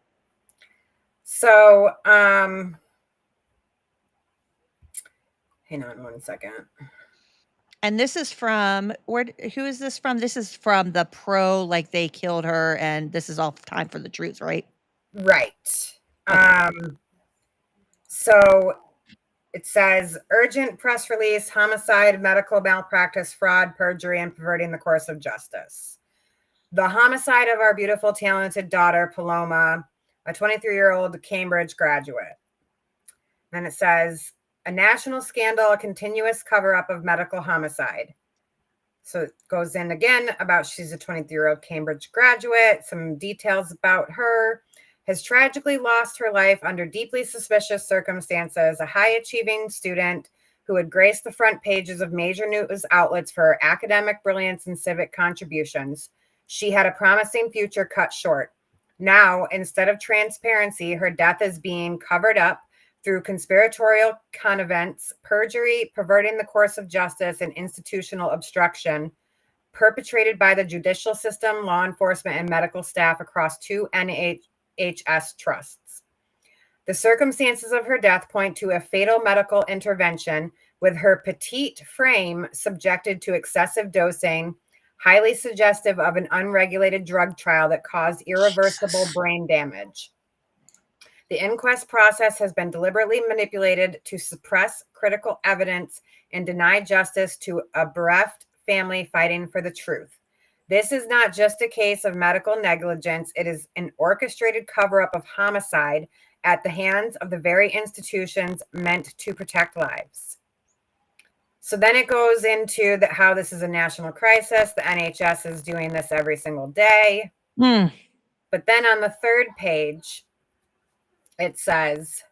So, hang on one second. And this is from who is this from? This is from the Pro, like, they killed her, and this is all Time for the Truth, right? Right. So it says, urgent press release: homicide, medical malpractice, fraud, perjury, and perverting the course of justice. The homicide of our beautiful, talented daughter, Paloma, a 23-year-old Cambridge graduate. Then it says, a national scandal, a continuous cover-up of medical homicide. So it goes in again about she's a 23-year-old Cambridge graduate, some details about her. Has tragically lost her life under deeply suspicious circumstances, a high-achieving student who had graced the front pages of major news outlets for her academic brilliance and civic contributions. She had a promising future cut short. Now, instead of transparency, her death is being covered up through conspiratorial connivance, perjury, perverting the course of justice, and institutional obstruction perpetrated by the judicial system, law enforcement, and medical staff across 2 NHS trusts. The circumstances of her death point to a fatal medical intervention, with her petite frame subjected to excessive dosing, highly suggestive of an unregulated drug trial that caused irreversible brain damage. The inquest process has been deliberately manipulated to suppress critical evidence and deny justice to a bereft family fighting for the truth. This is not just a case of medical negligence, it is an orchestrated cover-up of homicide at the hands of the very institutions meant to protect lives. So then it goes into how this is a national crisis. The NHS is doing this every single day. But then on the third page, it says,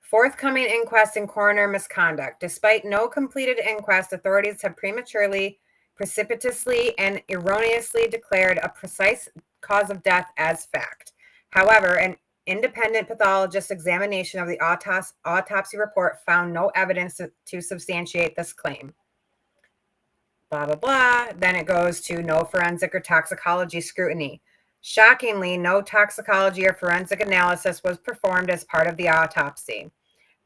forthcoming inquest and coroner misconduct. Despite no completed inquest, authorities have prematurely, precipitously, and erroneously declared a precise cause of death as fact. However, an independent pathologist examination of the autopsy report found no evidence to substantiate this claim. Blah, blah, blah. Then it goes to no forensic or toxicology scrutiny. Shockingly, no toxicology or forensic analysis was performed as part of the autopsy.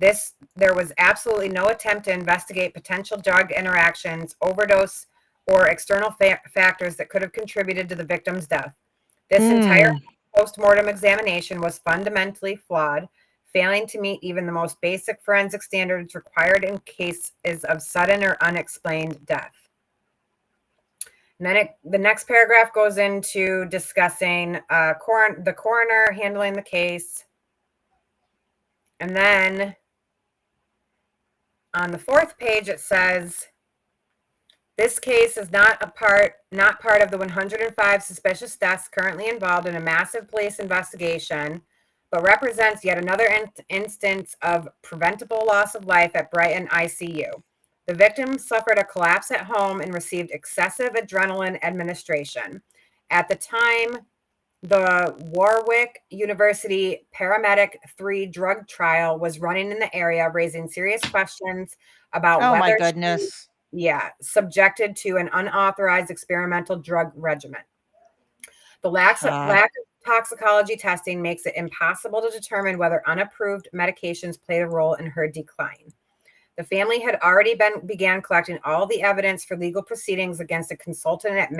There was absolutely no attempt to investigate potential drug interactions, overdose, or external factors that could have contributed to the victim's death. This entire post-mortem examination was fundamentally flawed, failing to meet even the most basic forensic standards required in cases of sudden or unexplained death. And then the next paragraph goes into discussing the coroner handling the case. And then on the fourth page, it says, this case is not part of the 105 suspicious deaths currently involved in a massive police investigation, but represents yet another instance of preventable loss of life at Brighton ICU. The victim suffered a collapse at home and received excessive adrenaline administration. At the time, the Warwick University Paramedic 3 drug trial was running in the area, raising serious questions about Oh my whether goodness. subjected to an unauthorized experimental drug regimen. The lack of toxicology testing makes it impossible to determine whether unapproved medications played a role in her decline. The family had already began collecting all the evidence for legal proceedings against a consultant at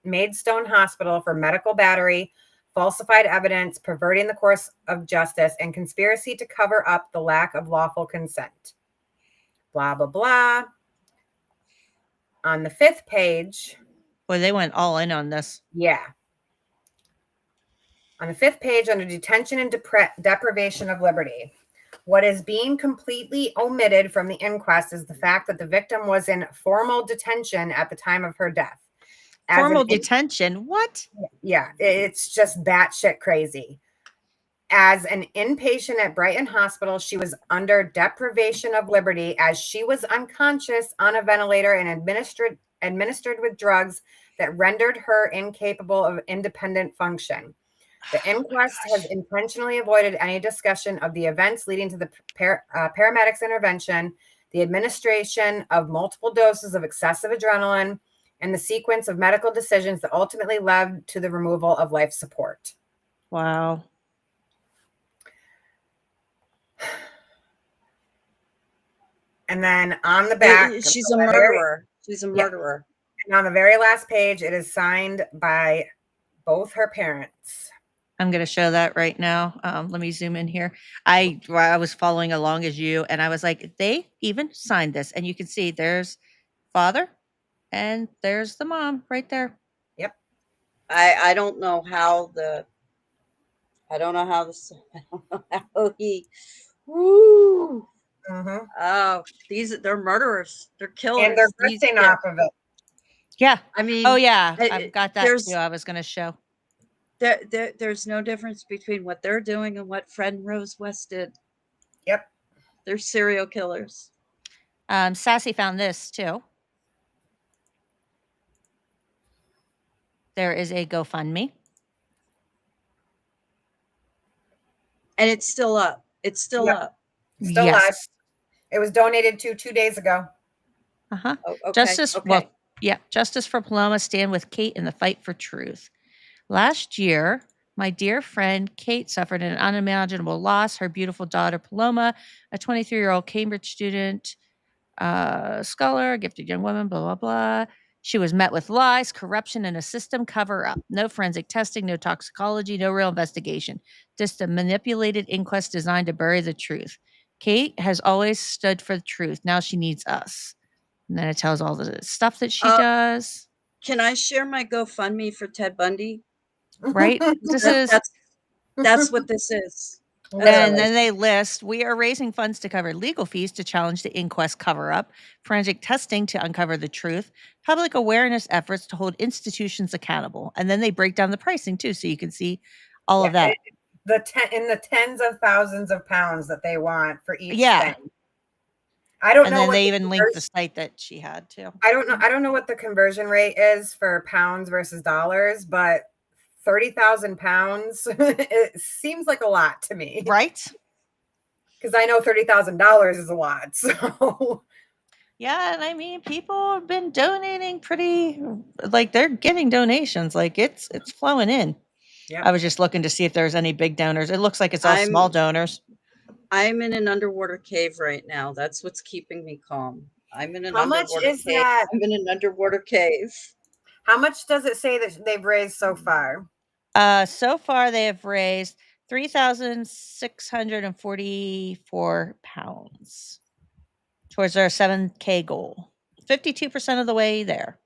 Maidstone Hospital for medical battery, falsified evidence, perverting the course of justice, and conspiracy to cover up the lack of lawful consent. Blah, blah, blah. On the fifth page. Boy, they went all in on this. Yeah. On the fifth page, under detention and deprivation of liberty. What is being completely omitted from the inquest is the fact that the victim was in formal detention at the time of her death. Formal detention? What? Yeah, it's just batshit crazy. As an inpatient at Brighton Hospital, she was under deprivation of liberty as she was unconscious on a ventilator and administered with drugs that rendered her incapable of independent function. The inquest has intentionally avoided any discussion of the events leading to the paramedics' intervention, the administration of multiple doses of excessive adrenaline, and the sequence of medical decisions that ultimately led to the removal of life support. Wow. And then on the back, she's a murderer. She's a murderer. And on the very last page, it is signed by both her parents. I'm going to show that right now. Let me zoom in here. I was following along as you, and I was like, they even signed this. And you can see there's father, and there's the mom right there. Yep. I don't know how he, woo. Mm-hmm. Oh, they're murderers. They're killers. And they're grifting off of it. Yeah. I mean, oh yeah, I've got that too. I was going to show. There's no difference between what they're doing and what Fred and Rose West did. Yep. They're serial killers. Sassy found this too. There is a GoFundMe. And it's still up. It's still up. Still live. It was donated 2 days ago. Uh-huh. Oh, okay. Justice, okay. well, yeah, Justice for Paloma, stand with Kate in the fight for truth. Last year, my dear friend Kate suffered an unimaginable loss. Her beautiful daughter Paloma, a 23-year-old Cambridge student, scholar, gifted young woman, blah, blah, blah. She was met with lies, corruption, and a system cover up. No forensic testing, no toxicology, no real investigation. Just a manipulated inquest designed to bury the truth. Kate has always stood for the truth. Now she needs us. And then it tells all the stuff that she does. Can I share my GoFundMe for Ted Bundy? Right? This is. That's what this is. And then they list, we are raising funds to cover legal fees to challenge the inquest cover-up, forensic testing to uncover the truth, public awareness efforts to hold institutions accountable. And then they break down the pricing too, so you can see all of that. In the tens of thousands of pounds that they want for each Yeah. thing. I don't And know. then what they even linked the site that she had too. I don't know what the conversion rate is for pounds versus dollars, but 30,000 pounds, it seems like a lot to me. Right? Because I know $30,000 is a lot. So yeah, and I mean, people have been donating pretty, like they're getting donations, like it's flowing in. Yep. I was just looking to see if there's any big donors. It looks like it's all small donors. I'm in an underwater cave right now. That's what's keeping me calm. I'm in an How underwater much is cave. that? I'm in an underwater cave. How much does it say that they've raised so far? So far they have raised 3,644 pounds towards our 7K goal. 52% of the way there.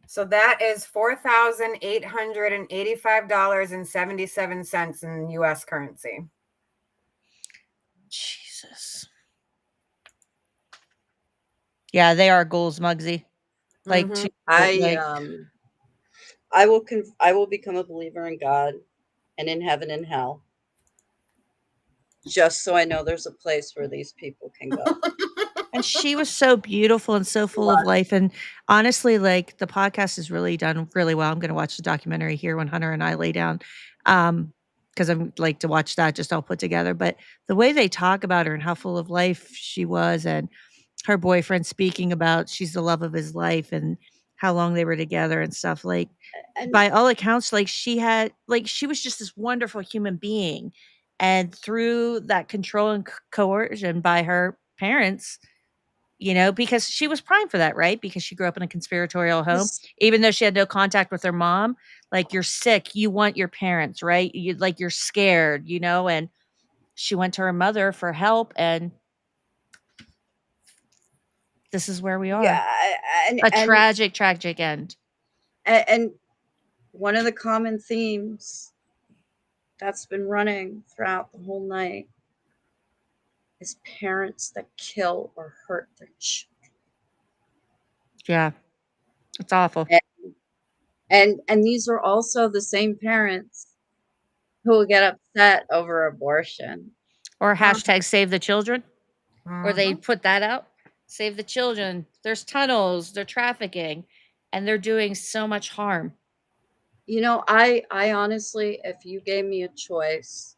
So that is $4,885.77 in US currency. Jesus. Yeah, they are goals, Muggsy. Like, I will become a believer in God and in heaven and hell, just so I know there's a place where these people can go. And she was so beautiful and so full of life. And honestly, like the podcast has really done really well. I'm going to watch the documentary here when Hunter and I lay down. Because I'm like to watch that just all put together. But the way they talk about her and how full of life she was, and her boyfriend speaking about she's the love of his life and how long they were together and stuff, like by all accounts, like she was just this wonderful human being. And through that control and coercion by her parents, you know, because she was primed for that, right? Because she grew up in a conspiratorial home, even though she had no contact with her mom. Like, you're sick, you want your parents, right? You're scared, you know, and she went to her mother for help, and this is where we are. Yeah, a tragic end. And one of the common themes that's been running throughout the whole night is parents that kill or hurt their children. Yeah, it's awful. And these are also the same parents who will get upset over abortion. Or hashtag save the children. Or they put that out. Save the children. There's tunnels, they're trafficking, and they're doing so much harm. You know, I honestly, if you gave me a choice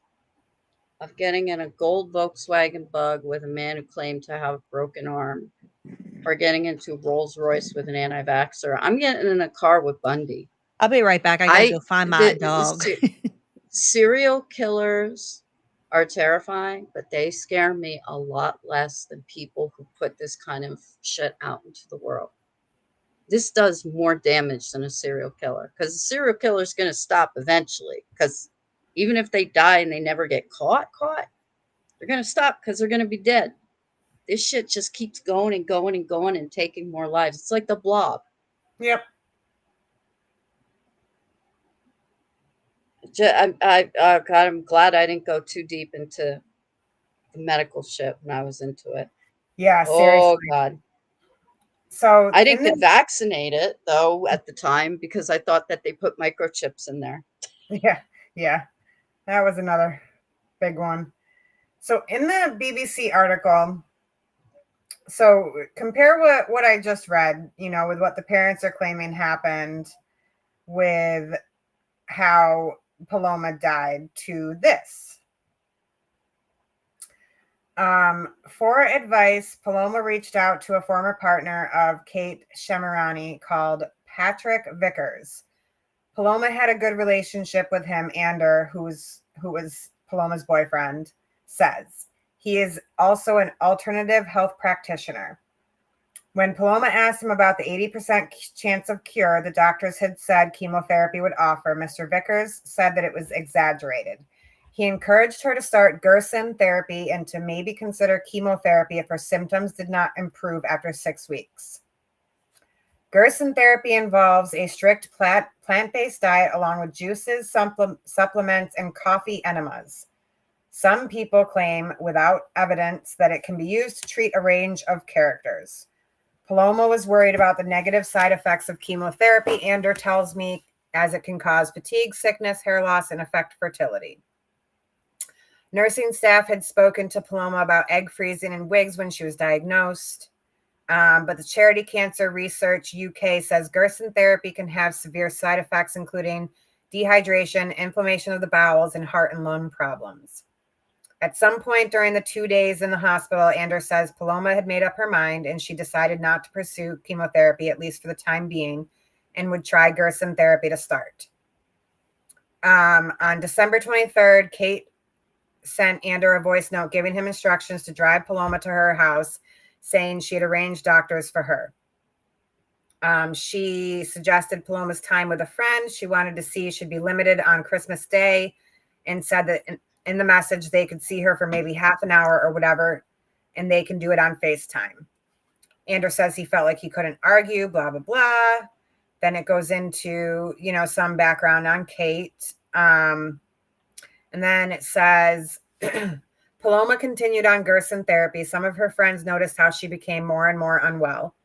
of getting in a gold Volkswagen Bug with a man who claimed to have a broken arm, or getting into a Rolls Royce with an anti-vaxxer, I'm getting in a car with Bundy. I'll be right back. I gotta go find my dog. Serial killers are terrifying, but they scare me a lot less than people who put this kind of shit out into the world. This does more damage than a serial killer, because a serial killer is going to stop eventually, because even if they die and they never get caught, they're going to stop because they're going to be dead. This shit just keeps going and going and going and taking more lives. It's like the Blob. Yep. God, I'm glad I didn't go too deep into the medical shit when I was into it. Yeah, seriously. Oh, God. So I didn't get vaccinated, though, at the time, because I thought that they put microchips in there. Yeah. That was another big one. So in the BBC article, so compare what I just read, you know, with what the parents are claiming happened with how Paloma died to this. For advice, Paloma reached out to a former partner of Kate Shemirani called Patrick Vickers. Paloma had a good relationship with him. Ander, who was Paloma's boyfriend, says. He is also an alternative health practitioner. When Paloma asked him about the 80% chance of cure the doctors had said chemotherapy would offer, Mr. Vickers said that it was exaggerated. He encouraged her to start Gerson therapy and to maybe consider chemotherapy if her symptoms did not improve after 6 weeks. Gerson therapy involves a strict plant-based diet along with juices, supplements, and coffee enemas. Some people claim, without evidence, that it can be used to treat a range of characters. Paloma was worried about the negative side effects of chemotherapy, Ander tells me, as it can cause fatigue, sickness, hair loss, and affect fertility. Nursing staff had spoken to Paloma about egg freezing and wigs when she was diagnosed. But the Charity Cancer Research UK says Gerson therapy can have severe side effects, including dehydration, inflammation of the bowels, and heart and lung problems. At some point during the 2 days in the hospital, Ander says Paloma had made up her mind and she decided not to pursue chemotherapy, at least for the time being, and would try Gerson therapy to start. On December 23rd, Kate sent Ander a voice note giving him instructions to drive Paloma to her house, saying she had arranged doctors for her. She suggested Paloma's time with a friend she wanted to see should be limited on Christmas Day, and said that in the message they could see her for maybe half an hour or whatever, and they can do it on FaceTime. Ander says he felt like he couldn't argue, blah, blah, blah. Then it goes into, some background on Kate. And then it says, Paloma continued on Gerson therapy. Some of her friends noticed how she became more and more unwell.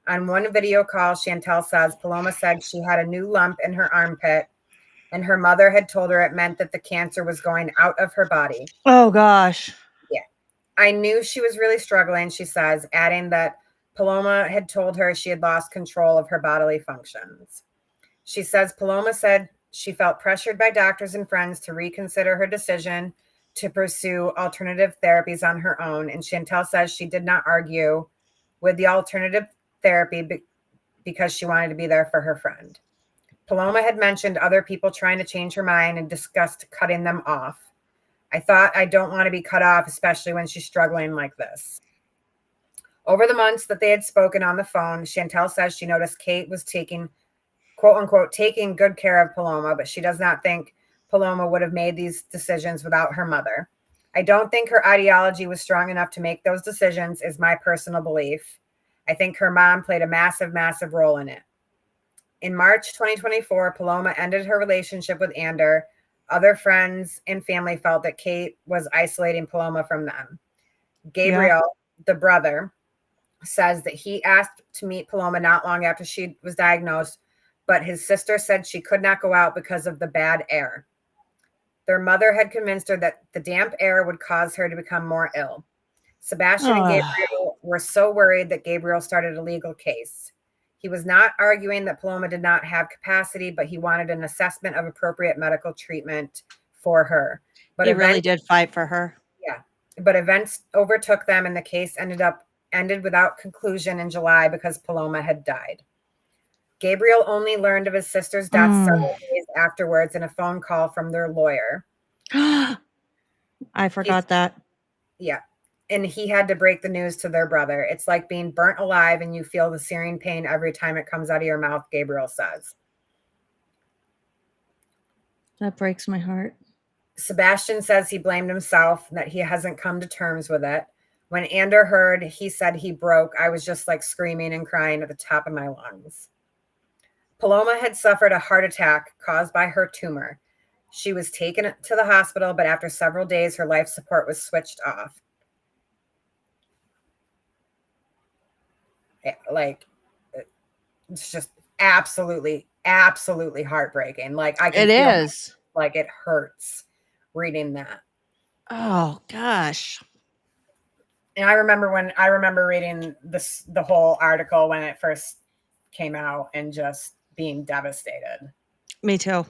On one video call, Chantel says Paloma said she had a new lump in her armpit, and her mother had told her it meant that the cancer was going out of her body. Oh, gosh. Yeah. I knew she was really struggling, she says, adding that Paloma had told her she had lost control of her bodily functions. She says Paloma said she felt pressured by doctors and friends to reconsider her decision to pursue alternative therapies on her own. And Chantel says she did not argue with the alternative therapy because she wanted to be there for her friend. Paloma had mentioned other people trying to change her mind and discussed cutting them off. I thought, I don't want to be cut off, especially when she's struggling like this. Over the months that they had spoken on the phone, Chantel says she noticed Kate was taking, quote unquote, taking good care of Paloma, but she does not think Paloma would have made these decisions without her mother. I don't think her ideology was strong enough to make those decisions, is my personal belief. I think her mom played a massive, massive role in it. In March 2024, Paloma ended her relationship with Ander. Other friends and family felt that Kate was isolating Paloma from them. Gabriel, the brother, says that he asked to meet Paloma not long after she was diagnosed, but his sister said she could not go out because of the bad air. Their mother had convinced her that the damp air would cause her to become more ill. Sebastian and Gabriel were so worried that Gabriel started a legal case. He was not arguing that Paloma did not have capacity, but he wanted an assessment of appropriate medical treatment for her. But he really did fight for her. Yeah, but events overtook them, and the case ended without conclusion in July because Paloma had died. Gabriel only learned of his sister's death several days afterwards in a phone call from their lawyer. I forgot that. Yeah. And he had to break the news to their brother. It's like being burnt alive and you feel the searing pain every time it comes out of your mouth, Gabriel says. That breaks my heart. Sebastian says he blamed himself, that he hasn't come to terms with it. When Ander heard, he said he broke. I was just like screaming and crying at the top of my lungs. Paloma had suffered a heart attack caused by her tumor. She was taken to the hospital, but after several days, her life support was switched off. Like, it's just absolutely heartbreaking. Like, I can feel like it hurts reading that. Oh gosh. And I remember reading the whole article when it first came out and just being devastated. Me too.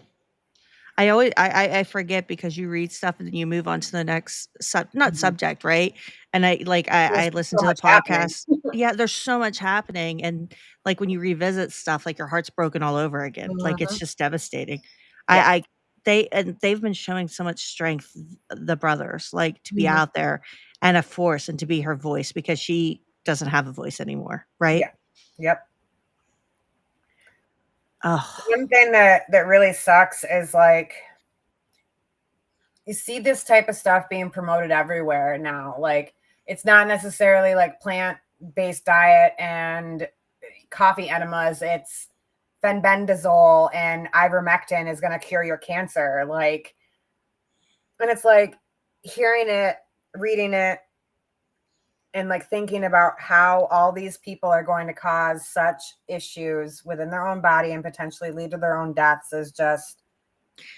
I forget because you read stuff and then you move on to the next subject, right? And I listen to the podcast. Yeah, there's so much happening, and like when you revisit stuff, like your heart's broken all over again. Like it's just devastating. Yeah. They've been showing so much strength, the brothers, like to be out there and a force and to be her voice, because she doesn't have a voice anymore, right? Yeah. Yep. Oh, One thing that really sucks is like you see this type of stuff being promoted everywhere now. Like it's not necessarily like plant-based diet and coffee enemas. It's fenbendazole and ivermectin is going to cure your cancer. Like, and it's like hearing it, reading it, and like thinking about how all these people are going to cause such issues within their own body and potentially lead to their own deaths is just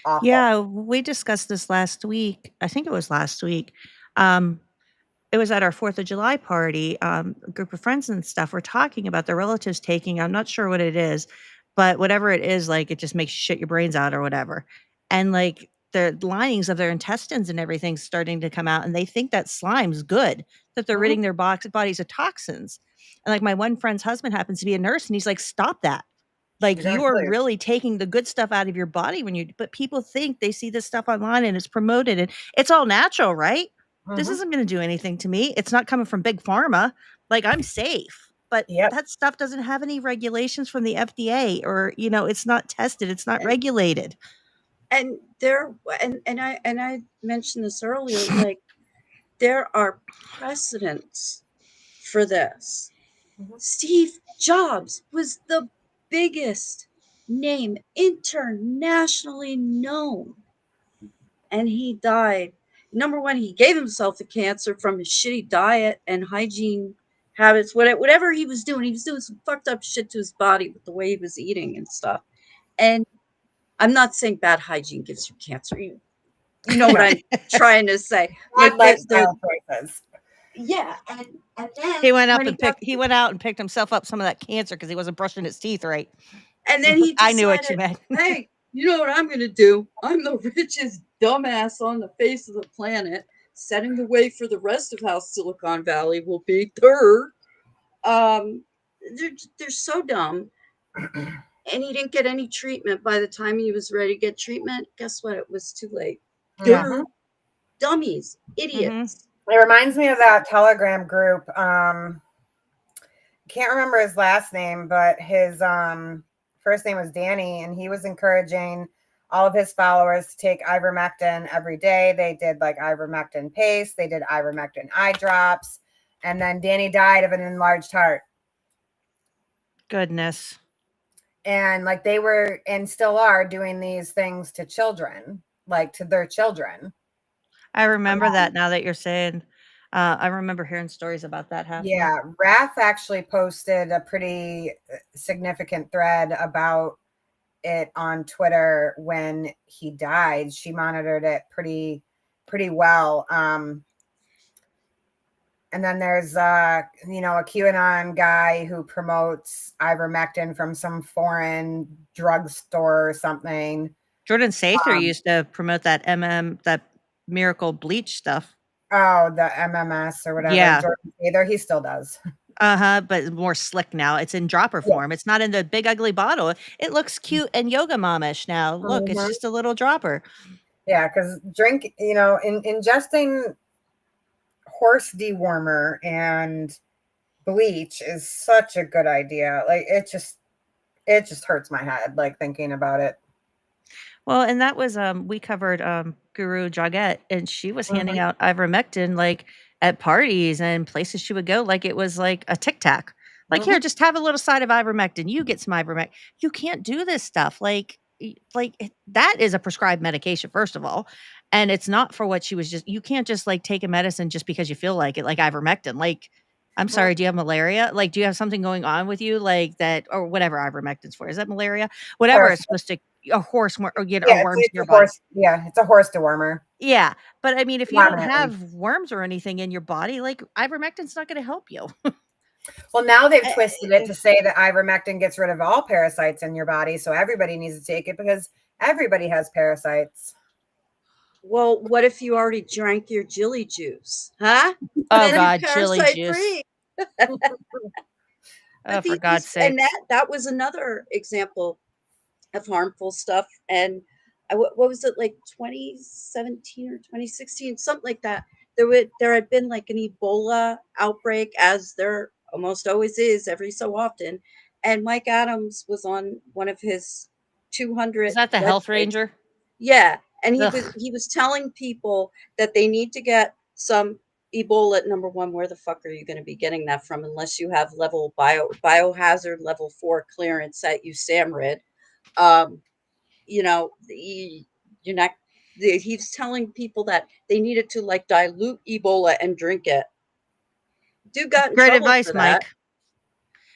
awful. yeah, we discussed this last week. I think it was last week. It was at our 4th of July party. A group of friends and stuff were talking about their relatives taking, I'm not sure what it is, but whatever it is, like it just makes you shit your brains out or whatever. And like the linings of their intestines and everything's starting to come out, and they think that slime's good, that they're ridding their bodies of toxins. And like my one friend's husband happens to be a nurse, and he's like, stop that. Like You're gonna you are kill you. really taking the good stuff out of your body when you, but people think they see this stuff online and it's promoted and it's all natural, right? This isn't going to do anything to me. It's not coming from big pharma. Like I'm safe, but that stuff doesn't have any regulations from the FDA or, you know, it's not tested. It's not regulated. And I mentioned this earlier, like there are precedents for this. Steve Jobs was the biggest name internationally known, and he died. Number one, he gave himself the cancer from his shitty diet and hygiene habits. Whatever he was doing some fucked up shit to his body with the way he was eating and stuff. And I'm not saying bad hygiene gives you cancer. You know what I'm trying to say. Like Like lifestyle choices. yeah, and then He went when he went out and picked himself up some of that cancer because he wasn't brushing his teeth right. And then he I knew what you decided, meant. hey, you know what I'm going to do? I'm the richest dumbass on the face of the planet, setting the way for the rest of how Silicon Valley will be. They're so dumb. And he didn't get any treatment. By the time he was ready to get treatment, guess what? It was too late. Dummies, idiots. It reminds me of that Telegram group. Can't remember his last name, but his first name was Danny, and he was encouraging all of his followers to take ivermectin every day. They did like ivermectin paste, they did ivermectin eye drops, and then Danny died of an enlarged heart. Goodness. And like they were and still are doing these things to children, like to their children. I remember that now that you're saying, I remember hearing stories about that happening. Yeah, Wrath actually posted a pretty significant thread about it on Twitter when he died. She monitored it pretty well. And then there's a QAnon guy who promotes ivermectin from some foreign drugstore or something. Jordan Sather used to promote that that miracle bleach stuff. Oh, the MMS or whatever. Yeah. Jordan Sather, he still does. But more slick now. It's in dropper form. It's not in the big ugly bottle. It looks cute and yoga momish now. Look, it's just a little dropper. Yeah, because ingesting horse dewormer and bleach is such a good idea. Like it just hurts my head, like thinking about it. Well, and that was we covered Guru Jagat, and she was handing out ivermectin like at parties and places she would go, like it was like a tic tac. Like here, just have a little side of ivermectin. You get some ivermectin. You can't do this stuff. Like that is a prescribed medication, first of all, and it's not for what she was just. You can't just like take a medicine just because you feel like it, like ivermectin. Like, I'm sorry, do you have malaria? Like, do you have something going on with you, like that, or whatever ivermectin's for? Is that malaria? Whatever it's supposed to. A horse or a worm in your body. It's a horse dewormer. Yeah, but I mean, if you don't have worms or anything in your body, like ivermectin's not going to help you. Well, now they've twisted it to say that ivermectin gets rid of all parasites in your body, so everybody needs to take it because everybody has parasites. Well, what if you already drank your chili juice? Huh? Oh God, chili juice. Oh, for God's sake. And that was another example of harmful stuff. And what was it, like 2017 or 2016, something like that? there had been like an Ebola outbreak, as there almost always is every so often, and Mike Adams was on one of his 200 Is that the Health websites. Ranger? Yeah, and Ugh. he was telling people that they need to get some Ebola. Number one, where the fuck are you going to be getting that from unless you have biohazard level 4 clearance at USAMRIID? You know, you're not. He's telling people that they needed to like dilute Ebola and drink it. Dude got in Great trouble advice, for that. Mike.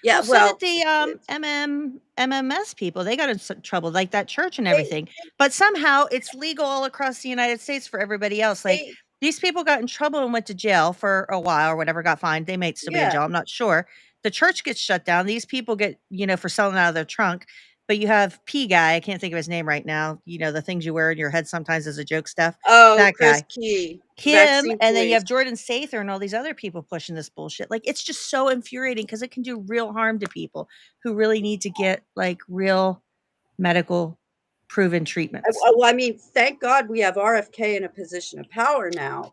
Yeah, Well, so well, did the MMS people. They got in trouble, like that church and everything. But somehow it's legal all across the United States for everybody else. Like these people got in trouble and went to jail for a while or whatever, got fined. They might still be in jail. I'm not sure. The church gets shut down. These people get, for selling out of their trunk. But you have P guy, I can't think of his name right now. The things you wear in your head sometimes as a joke stuff. Oh, That Chris guy. Key, Him, vaccine and then you police. have Jordan Sather and all these other people pushing this bullshit. Like, it's just so infuriating because it can do real harm to people who really need to get like real medical proven treatments. Well, I mean, thank God we have RFK in a position of power now.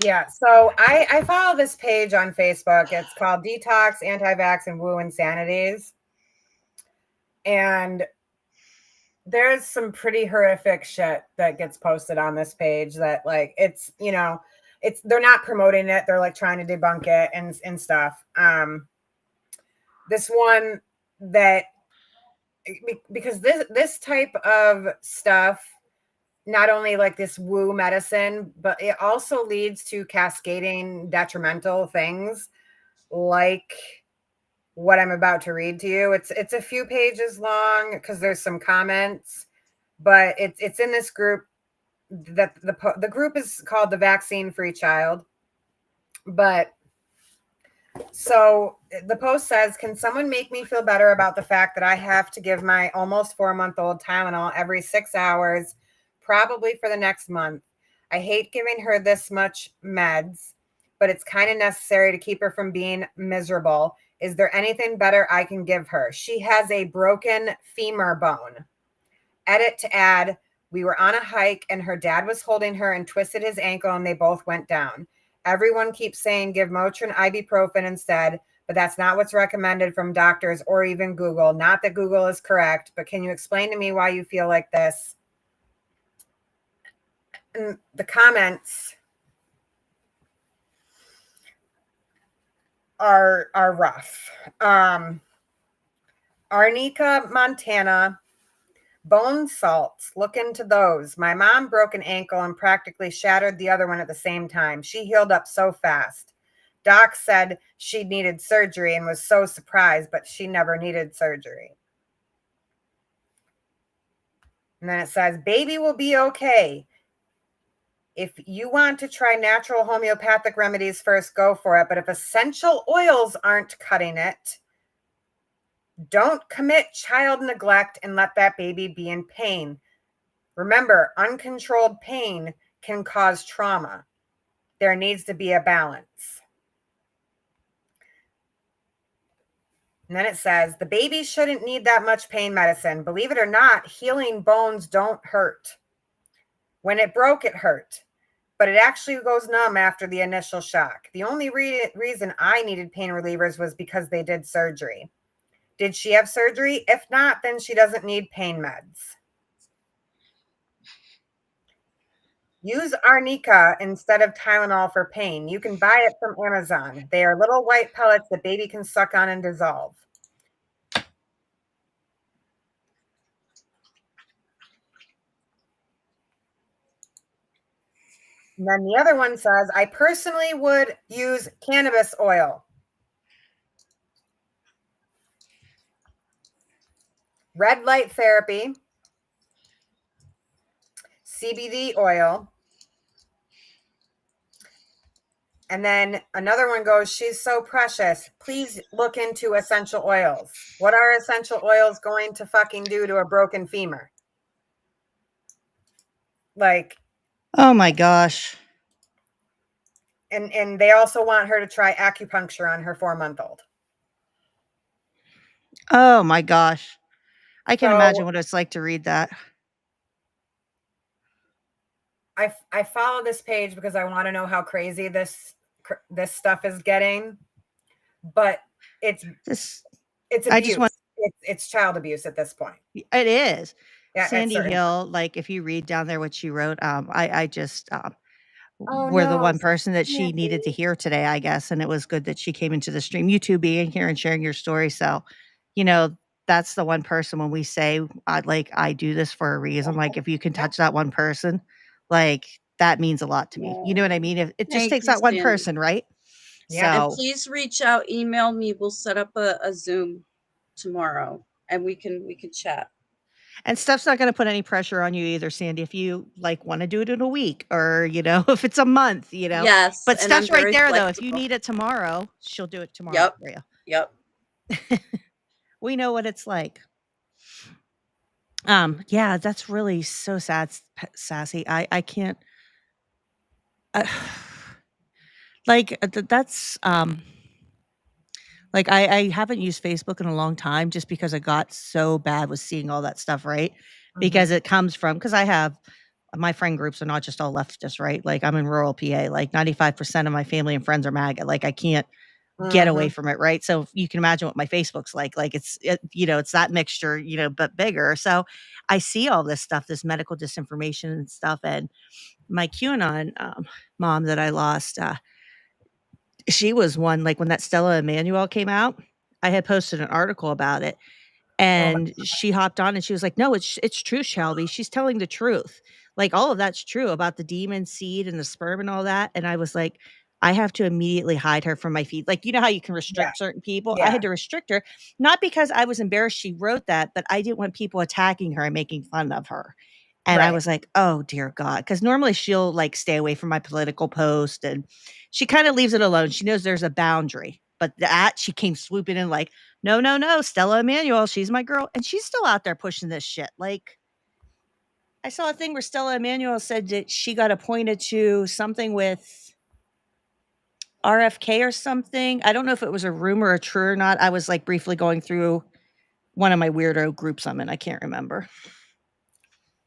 Yeah, so I follow this page on Facebook. It's called Detox, Anti-Vax, and Woo Insanities. And there's some pretty horrific shit that gets posted on this page that like it's they're not promoting it, they're like trying to debunk it and stuff. This one that because this type of stuff, not only like this woo medicine, but it also leads to cascading detrimental things like what I'm about to read to you. It's a few pages long because there's some comments, but it's in this group that the group is called the Vaccine Free Child. But so the post says, can someone make me feel better about the fact that I have to give my almost 4-month-old Tylenol every 6 hours, probably for the next month? I hate giving her this much meds, but it's kind of necessary to keep her from being miserable. Is there anything better I can give her? She has a broken femur bone. Edit to add, we were on a hike and her dad was holding her and twisted his ankle and they both went down. Everyone keeps saying give Motrin ibuprofen instead, but that's not what's recommended from doctors or even Google. Not that Google is correct, but can you explain to me why you feel like this? And the comments are rough. Arnica, Montana. Bone salts, look into those. My mom broke an ankle and practically shattered the other one at the same time. She healed up so fast. Doc said she needed surgery and was so surprised, but she never needed surgery. And then it says, baby will be okay. If you want to try natural homeopathic remedies first, go for it. But if essential oils aren't cutting it, don't commit child neglect and let that baby be in pain. Remember, uncontrolled pain can cause trauma. There needs to be a balance. And then it says, the baby shouldn't need that much pain medicine. Believe it or not, healing bones don't hurt. When it broke, it hurt. But it actually goes numb after the initial shock. The only reason I needed pain relievers was because they did surgery. Did she have surgery? If not, then she doesn't need pain meds. Use Arnica instead of Tylenol for pain. You can buy it from Amazon. They are little white pellets that baby can suck on and dissolve. And then the other one says, I personally would use cannabis oil. Red light therapy. CBD oil. And then another one goes, she's so precious. Please look into essential oils. What are essential oils going to fucking do to a broken femur? Like, oh my gosh. And they also want her to try acupuncture on her 4-month-old. Oh my gosh. I can So, imagine what it's like to read that. I follow this page because I want to know how crazy this stuff is getting, but it's I just abuse. want It's child abuse at this point. it is. Yeah, at Sandy certain Hill, like if you read down there what she wrote, I just Oh were the no, one person that she needed to Sandy. hear today, I guess, and it was good that she came into the stream. You two being here and sharing your story, so you know that's the one person when we say I do this for a reason. Like if you can touch that one person, like that means a lot to me. You know what I mean? If it just Thank takes you, that one Sandy. person, right? And So please reach out, email me. We'll set up a Zoom tomorrow, and we can chat. and stuff's not going to put any pressure on you either, Sandy. If you like want to do it in a week or if it's a month, Yes, But and I'm Steph's right very there though. If you flexible. need it tomorrow, she'll do it tomorrow Yep. for you. Yep. We know what it's like. Yeah, that's really so sad, Sassy. I can't. That's like I haven't used Facebook in a long time just because I got so bad with seeing all that stuff, right? Because it comes from because I have my friend groups are not just all leftist, right? Like I'm in rural PA. Like 95% of my family and friends are MAGA. Like I can't get away from it, right? So you can imagine what my Facebook's like. Like it's that mixture, but bigger. So I see all this stuff, this medical disinformation and stuff, and my QAnon mom that I lost. She was one like when that Stella Emanuel came out. I had posted an article about it, and she hopped on and she was like, "No, it's true, Shelby. She's telling the truth. Like all of that's true about the demon seed and the sperm and all that." And I was like, I have to immediately hide her from my feed. Like, you know how you can restrict certain people? I Yeah. had to restrict her, not because I was embarrassed she wrote that, but I didn't want people attacking her and making fun of her. And I Right. was like, oh dear God. Because normally she'll like stay away from my political post and she kind of leaves it alone. She knows there's a boundary. But that she came swooping in like, no, no, no, Stella Emanuel, she's my girl. And she's still out there pushing this shit. Like, I saw a thing where Stella Emanuel said that she got appointed to something with RFK or something. I don't know if it was a rumor or true or not. I was like briefly going through one of my weirdo groups I'm in. I can't remember.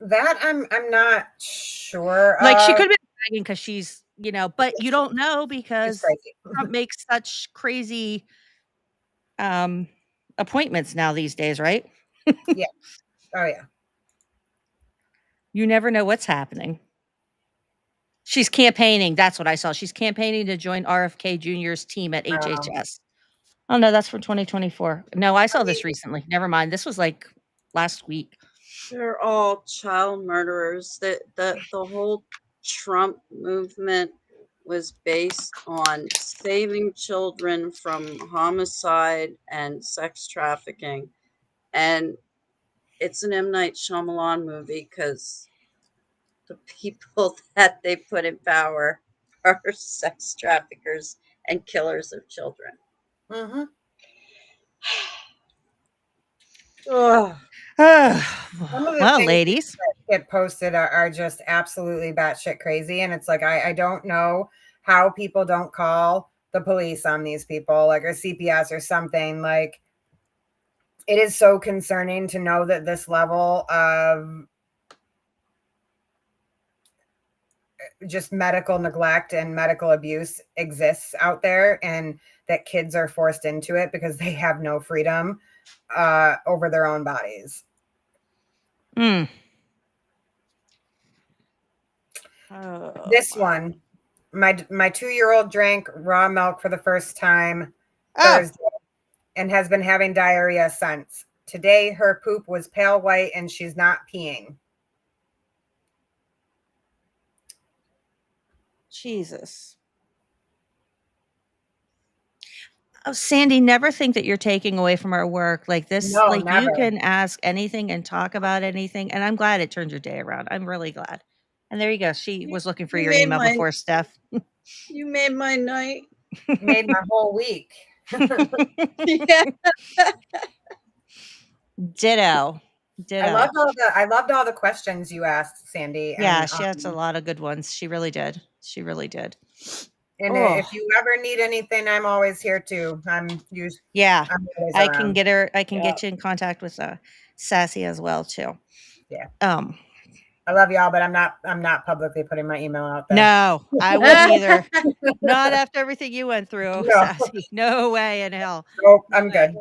That I'm not sure. Like she could have been bragging because she's, but you don't know because crazy. Trump makes such crazy appointments now these days, right? Yeah. Oh yeah. You never know what's happening. She's campaigning. That's what I saw. She's campaigning to join RFK Jr.'s team at HHS. Oh no, that's from 2024. No, I saw this recently. Never mind. This was like last week. They're all child murderers. The whole Trump movement was based on saving children from homicide and sex trafficking. And it's an M. Night Shyamalan movie because the people that they put in power are sex traffickers and killers of children. Ugh. Some of the Well, things ladies. that get posted are just absolutely batshit crazy. And it's like, I don't know how people don't call the police on these people, like, or CPS or something. Like, it is so concerning to know that this level of just medical neglect and medical abuse exists out there, and that kids are forced into it because they have no freedom over their own bodies. This one, my 2-year-old drank raw milk for the first time Thursday and has been having diarrhea since. Today, her poop was pale white and she's not peeing. Jesus. Oh, Sandy, never think that you're taking away from our work like this. No, like never. you can ask anything and talk about anything. And I'm glad it turned your day around. I'm really glad. And there you go. She was looking for You your made email before Steph. You made my night. Made my whole week. Yeah. Ditto. I loved all the questions you asked, Sandy. Yeah, and, she has a lot of good ones. She really did. She really did. And if you ever need anything, I'm always here too. Yeah, always I can around. get her. I can get you in contact with Sassy as well too. Yeah. I love y'all, but I'm not publicly putting my email out there. No, I wouldn't either. Not after everything you went through, No. Sassy. No way in hell. Nope, I'm good.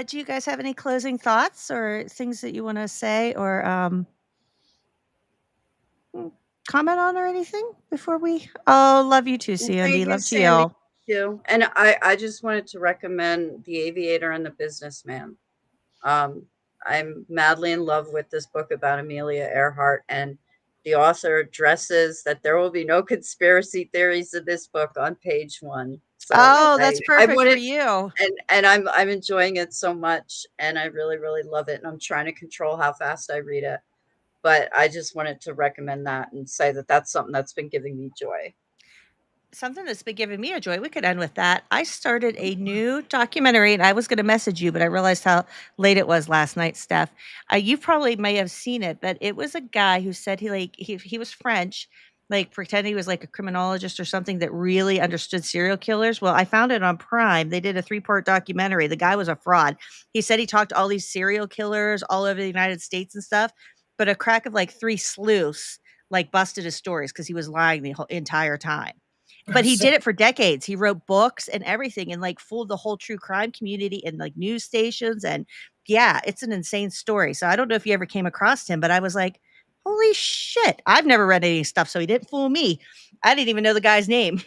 Do you guys have any closing thoughts or things that you want to say or comment on or anything before we? Oh, love you too, Sandy. Thank you, Love to Sandy. y'all. You. And I just wanted to recommend The Aviator and the Businessman. I'm madly in love with this book about Amelia Earhart, and the author addresses that there will be no conspiracy theories in this book on page 1. So Oh, that's perfect for wanted, you. and I'm enjoying it so much, and I really, really love it. And I'm trying to control how fast I read it. But I just wanted to recommend that and say that that's something that's been giving me joy. Something that's been giving me a joy. We could end with that. I started a new documentary, and I was going to message you, but I realized how late it was last night, Steph. You probably may have seen it, but it was a guy who said he was French, like pretending he was like a criminologist or something that really understood serial killers. Well, I found it on Prime. They did a 3-part documentary. The guy was a fraud. He said he talked to all these serial killers all over the United States and stuff, but a crack of like 3 sleuths like busted his stories because he was lying the whole entire time. But he did it for decades. He wrote books and everything and like fooled the whole true crime community and like news stations. And yeah, it's an insane story. So I don't know if you ever came across him, but I was like, holy shit. I've never read any stuff, so he didn't fool me. I didn't even know the guy's name.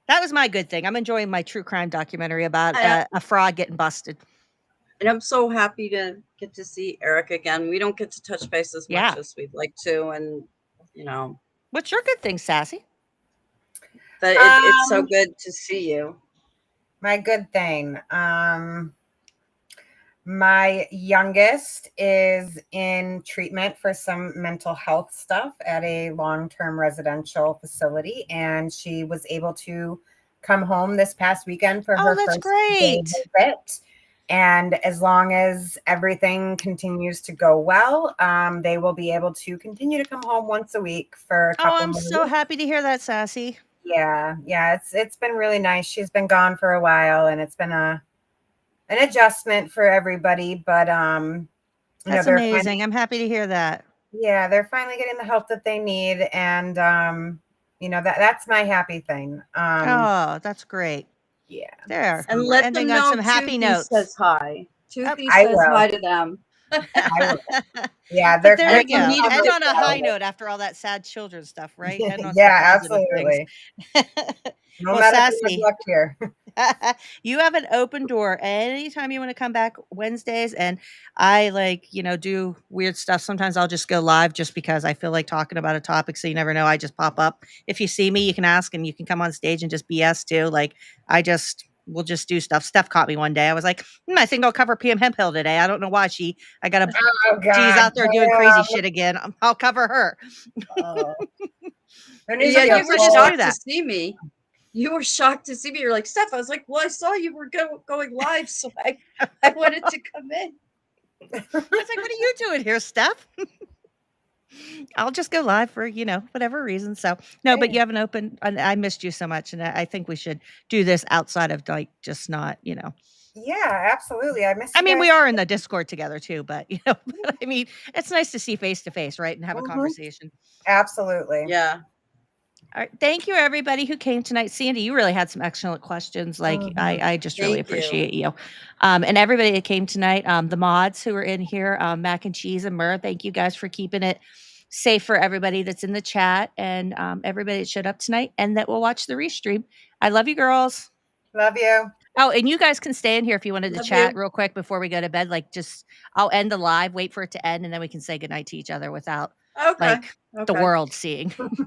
That was my good thing. I'm enjoying my true crime documentary about a fraud getting busted. And I'm so happy to get to see Eric again. We don't get to touch base as much as we'd like to. And, you know. What's your good thing, Sassy? But it's so good to see you. My good thing. My youngest is in treatment for some mental health stuff at a long-term residential facility, and she was able to come home this past weekend for her first day visit. And as long as everything continues to go well, they will be able to continue to come home once a week for a couple Oh, I'm more so weeks. happy to hear that, Sassy. Yeah, it's been really nice. She's been gone for a while, and it's been an adjustment for everybody. But That's amazing. I'm happy to hear that. Yeah, they're finally getting the help that they need, and that's my happy thing. Oh, that's great. Yeah. There. And We're let ending them on know some happy Toothy notes. says hi. Toothy I says will. hi to them. Yeah, But there you go. gonna End need on a to high know. note after all that sad children's stuff, right? End on some Yeah, positive absolutely. things. No Well, matter too much Sassy, luck here. you have an open door anytime you want to come back Wednesdays. And I do weird stuff. Sometimes I'll just go live just because I feel like talking about a topic. So you never know. I just pop up. If you see me, you can ask and you can come on stage and just BS too. We'll just do stuff. Steph caught me one day. I was like, I think I'll cover PM Hemphill today. I don't know why she's out there doing crazy shit again. I'll cover her. Yeah, you were just shocked do to that. see me. You were shocked to see me. You're like, Steph. I was like, well, I saw you were going live, so I wanted to come in. I was like, what are you doing here, Steph? I'll just go live for, whatever reason. So, no, but you have an open, I missed you so much. And I think we should do this outside of just not, Yeah, absolutely. I miss you I mean, guys. we are in the Discord together too, but, I mean, it's nice to see face to face, right? And have a conversation. Absolutely. Yeah. All right. Thank you, everybody who came tonight. Sandy, you really had some excellent questions. I just really Thank you. appreciate you. And everybody that came tonight, the mods who are in here, Mac and Cheese and Myrrh, thank you guys for keeping it safe for everybody that's in the chat and everybody that showed up tonight and that will watch the restream. I love you, girls. Love you. Oh, and you guys can stay in here if you wanted to Love chat you. real quick before we go to bed. I'll end the live, wait for it to end, and then we can say goodnight to each other without the world seeing. Sounds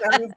good.